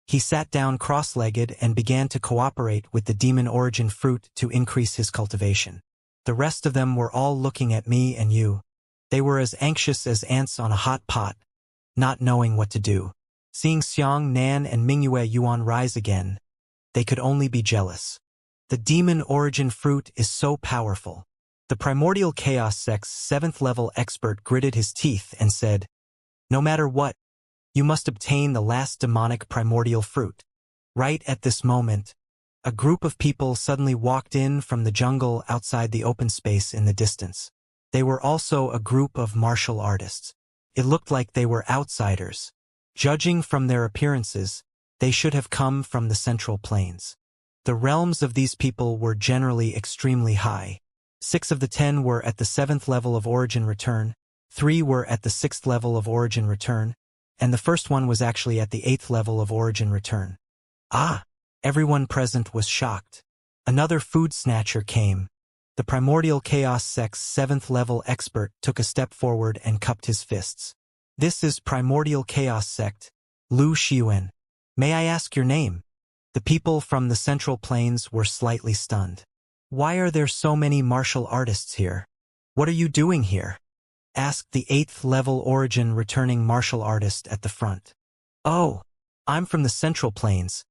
He sat down cross-legged and began to cooperate with the demon origin fruit to increase his cultivation. The rest of them were all looking at me and you. They were as anxious as ants on a hot pot, not knowing what to do. Seeing Xianxia and Mingyue Yuan rise again, they could only be jealous. The demon origin fruit is so powerful. The primordial chaos sect's 7th level expert gritted his teeth and said, "No matter what, you must obtain the last demonic primordial fruit." Right at this moment, a group of people suddenly walked in from the jungle outside the open space in the distance. They were also a group of martial artists. It looked like they were outsiders. Judging from their appearances, they should have come from the Central Plains. The realms of these people were generally extremely high. 6 of the 10 were at the 7th level of origin return, 3 were at the 6th level of origin return, and the first one was actually at the 8th level of origin return. Ah! Everyone present was shocked. Another food snatcher came. The primordial chaos sect's 7th level expert took a step forward and cupped his fists. "This is primordial chaos sect, Lu Xiuan. May I ask your name?" The people from the Central Plains were slightly stunned. "Why are there so many martial artists here? What are you doing here?" asked the 8th level origin returning martial artist at the front. "Oh, I'm from the Central Plains.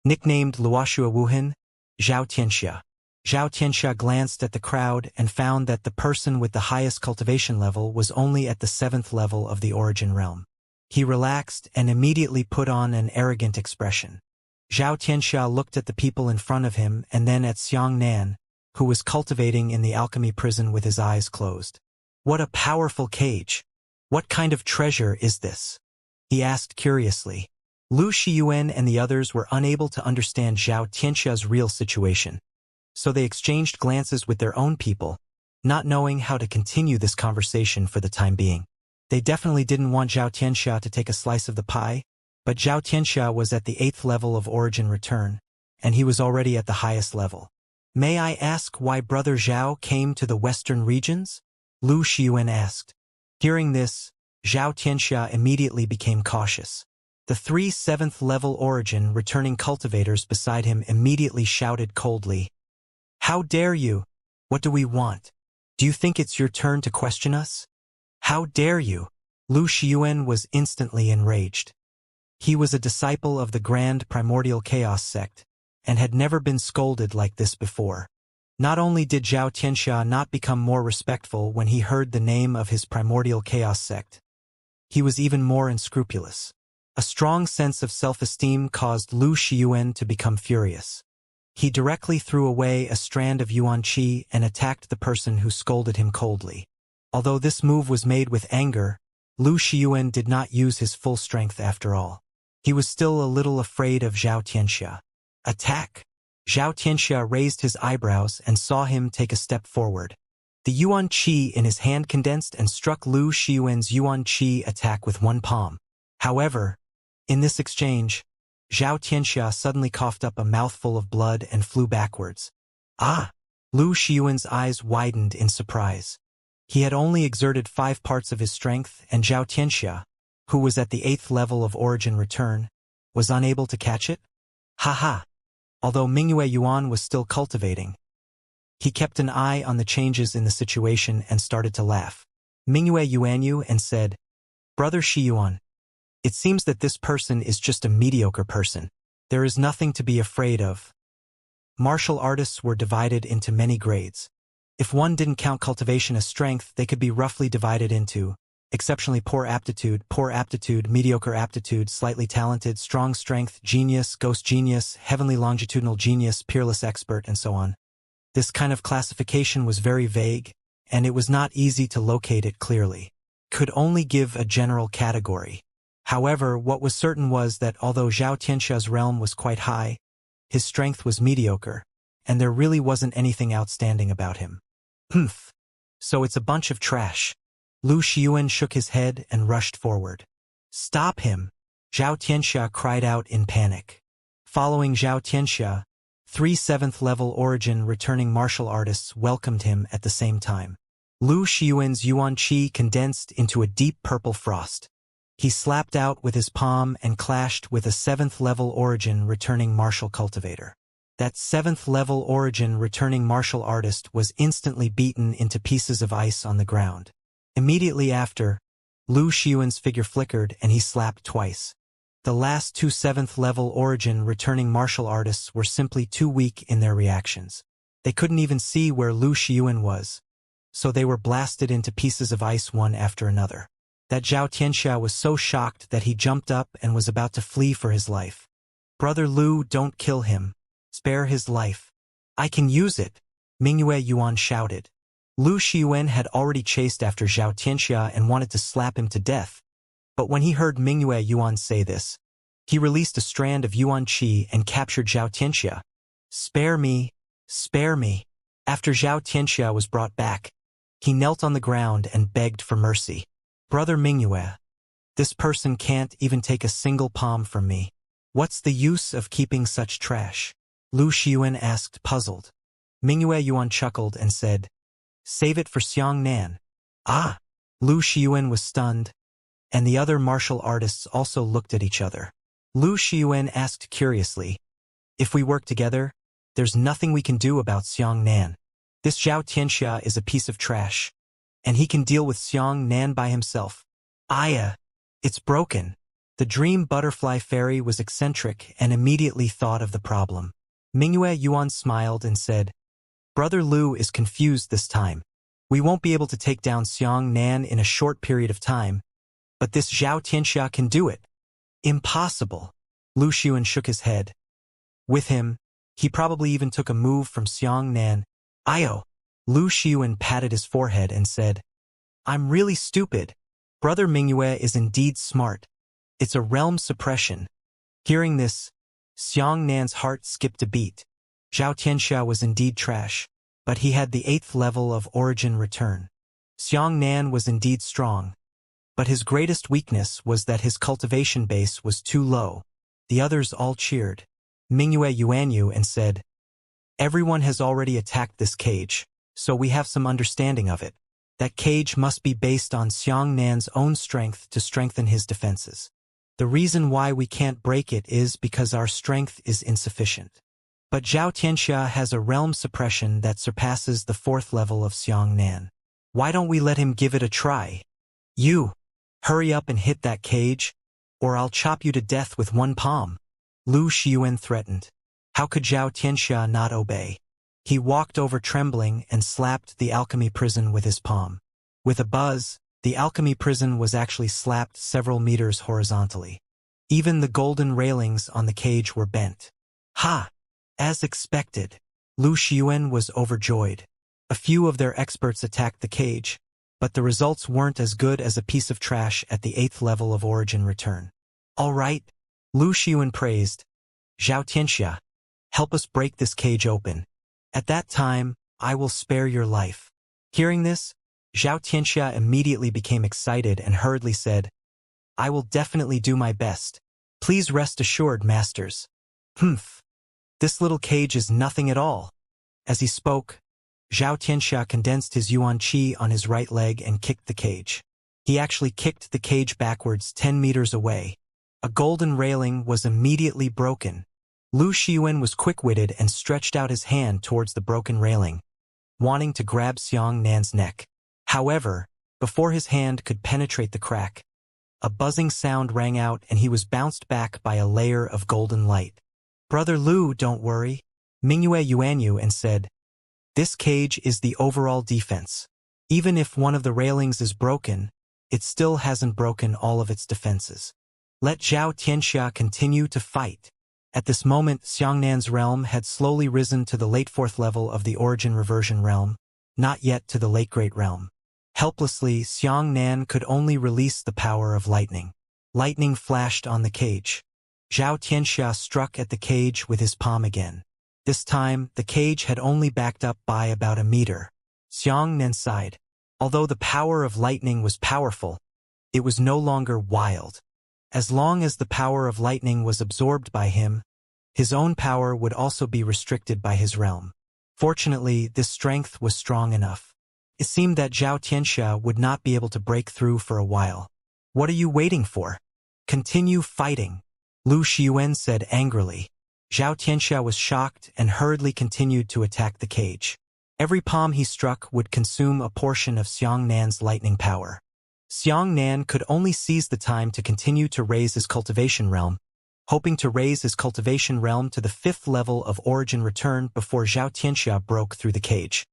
Nicknamed Luoxua Wuhan, Xianxia." Xianxia glanced at the crowd and found that the person with the highest cultivation level was only at the 7th level of the origin realm. He relaxed and immediately put on an arrogant expression. Xianxia looked at the people in front of him and then at Xianxia, who was cultivating in the alchemy prison with his eyes closed. "What a powerful cage! What kind of treasure is this?" he asked curiously. Lu Xiuan and the others were unable to understand Xianxia's real situation, so they exchanged glances with their own people, not knowing how to continue this conversation for the time being. They definitely didn't want Xianxia to take a slice of the pie, but Xianxia was at the 8th level of origin return, and he was already at the highest level. "May I ask why Brother Zhao came to the western regions?" Lu Xiuan asked. Hearing this, Xianxia immediately became cautious. The 3 7th level origin returning cultivators beside him immediately shouted coldly, "How dare you? What do we want? Do you think it's your turn to question us? How dare you?" Lu Xiuan was instantly enraged. He was a disciple of the Grand Primordial Chaos sect, and had never been scolded like this before. Not only did Xianxia not become more respectful when he heard the name of his Primordial Chaos sect, he was even more unscrupulous. A strong sense of self-esteem caused Lu Xiuan to become furious. He directly threw away a strand of yuan qi and attacked the person who scolded him coldly. Although this move was made with anger, Lu Xiuan did not use his full strength after all. He was still a little afraid of Xianxia. "Attack!" Xianxia raised his eyebrows and saw him take a step forward. The yuan qi in his hand condensed and struck Lu Xiuan's yuan qi attack with one palm. However, in this exchange, Zhao Tianxia suddenly coughed up a mouthful of blood and flew backwards. Ah! Lu Xiyuan's eyes widened in surprise. He had only exerted 5 parts of his strength, and Zhao Tianxia, who was at the 8th level of origin return, was unable to catch it? Ha ha! Although Mingyue Yuan was still cultivating, he kept an eye on the changes in the situation and started to laugh. Mingyue Yuanyu and said, "Brother Shi Yuan, it seems that this person is just a mediocre person. There is nothing to be afraid of." Martial artists were divided into many grades. If one didn't count cultivation as strength, they could be roughly divided into exceptionally poor aptitude, mediocre aptitude, slightly talented, strong strength, genius, ghost genius, heavenly longitudinal genius, peerless expert, and so on. This kind of classification was very vague, and it was not easy to locate it clearly. Could only give a general category. However, what was certain was that although Zhao Tianxia's realm was quite high, his strength was mediocre, and there really wasn't anything outstanding about him. Humph. So it's a bunch of trash. Lu Xiyuan shook his head and rushed forward. "Stop him!" Zhao Tianxia cried out in panic. Following Zhao Tianxia, 3 7th-level origin returning martial artists welcomed him at the same time. Lu Xiyuan's yuan qi condensed into a deep purple frost. He slapped out with his palm and clashed with a 7th-level origin returning martial cultivator. That 7th-level origin returning martial artist was instantly beaten into pieces of ice on the ground. Immediately after, Lu Xiyuan's figure flickered and he slapped twice. The last 2 7th-level origin returning martial artists were simply too weak in their reactions. They couldn't even see where Lu Xiyuan was, so they were blasted into pieces of ice one after another. That Zhao Tianxia was so shocked that he jumped up and was about to flee for his life. "Brother Lu, don't kill him. Spare his life. I can use it," Mingyue Yuan shouted. Lu Xiyuan had already chased after Zhao Tianxia and wanted to slap him to death, but when he heard Mingyue Yuan say this, he released a strand of yuan qi and captured Zhao Tianxia. "Spare me, spare me." After Zhao Tianxia was brought back, he knelt on the ground and begged for mercy. "Brother Mingyue, this person can't even take a single palm from me. What's the use of keeping such trash?" Lu Xiyuan asked, puzzled. Mingyue Yuan chuckled and said, "Save it for Xianxia." Ah! Lu Xiyuan was stunned, and the other martial artists also looked at each other. Lu Xiyuan asked curiously, "If we work together, there's nothing we can do about Xianxia. This Zhao Tianxia is a piece of trash, and he can deal with Xianxia by himself. It's broken." The dream butterfly fairy was eccentric and immediately thought of the problem. Mingyue Yuan smiled and said, "Brother Lu is confused this time. We won't be able to take down Xianxia in a short period of time, but this Zhao Tianxia can do it." "Impossible." Lu Xiyuan shook his head. With him, he probably even took a move from Xianxia. Lu Xiyuan patted his forehead and said, "I'm really stupid. Brother Mingyue is indeed smart. It's a realm suppression." Hearing this, Xiangnian's heart skipped a beat. Zhao Tianxia was indeed trash, but he had the 8th level of origin return. Xiangnian was indeed strong, but his greatest weakness was that his cultivation base was too low. The others all cheered. Mingyue Yuanyu and said, "Everyone has already attacked this cage, so we have some understanding of it. That cage must be based on Xiangnian's own strength to strengthen his defenses. The reason why we can't break it is because our strength is insufficient. But Zhao Tianxia has a realm suppression that surpasses the 4th level of Xiangnian. Why don't we let him give it a try? You, hurry up and hit that cage, or I'll chop you to death with one palm." Lu Xiyuan threatened. How could Zhao Tianxia not obey? He walked over trembling and slapped the alchemy prison with his palm. With a buzz, the alchemy prison was actually slapped several meters horizontally. Even the golden railings on the cage were bent. Ha! As expected, Lu Xiyuan was overjoyed. A few of their experts attacked the cage, but the results weren't as good as a piece of trash at the 8th level of origin return. "All right," Lu Xiyuan praised. "Zhao Tianxia, help us break this cage open. At that time, I will spare your life." Hearing this, Zhao Tianxia immediately became excited and hurriedly said, "I will definitely do my best. Please rest assured, masters. Humph. This little cage is nothing at all. As he spoke, Xianxia condensed his yuan qi on his right leg and kicked the cage. He actually kicked the cage backwards 10 meters away. A golden railing was immediately broken. Lu Xiyuan was quick-witted and stretched out his hand towards the broken railing, wanting to grab Xiang Nan's neck. However, before his hand could penetrate the crack, a buzzing sound rang out and he was bounced back by a layer of golden light. "Brother Lu, don't worry," Mingyue Yuanyu and said, "This cage is the overall defense. Even if one of the railings is broken, it still hasn't broken all of its defenses. Let Zhao Tianxia continue to fight." At this moment, Xiangnan's realm had slowly risen to the late 4th level of the origin reversion realm, not yet to the late great realm. Helplessly, Xiangnan could only release the power of lightning. Lightning flashed on the cage. Zhao Tianxia struck at the cage with his palm again. This time, the cage had only backed up by about a meter. Xiangnan sighed. Although the power of lightning was powerful, it was no longer wild. As long as the power of lightning was absorbed by him, his own power would also be restricted by his realm. Fortunately, this strength was strong enough. It seemed that Zhao Tianxia would not be able to break through for a while. "What are you waiting for? Continue fighting," Lu Xiyuan said angrily. Zhao Tianxia was shocked and hurriedly continued to attack the cage. Every palm he struck would consume a portion of Xiangnan's lightning power. Xiangnan could only seize the time to continue to raise his cultivation realm, hoping to raise his cultivation realm to the 5th level of origin return before Zhao Tianxia broke through the cage.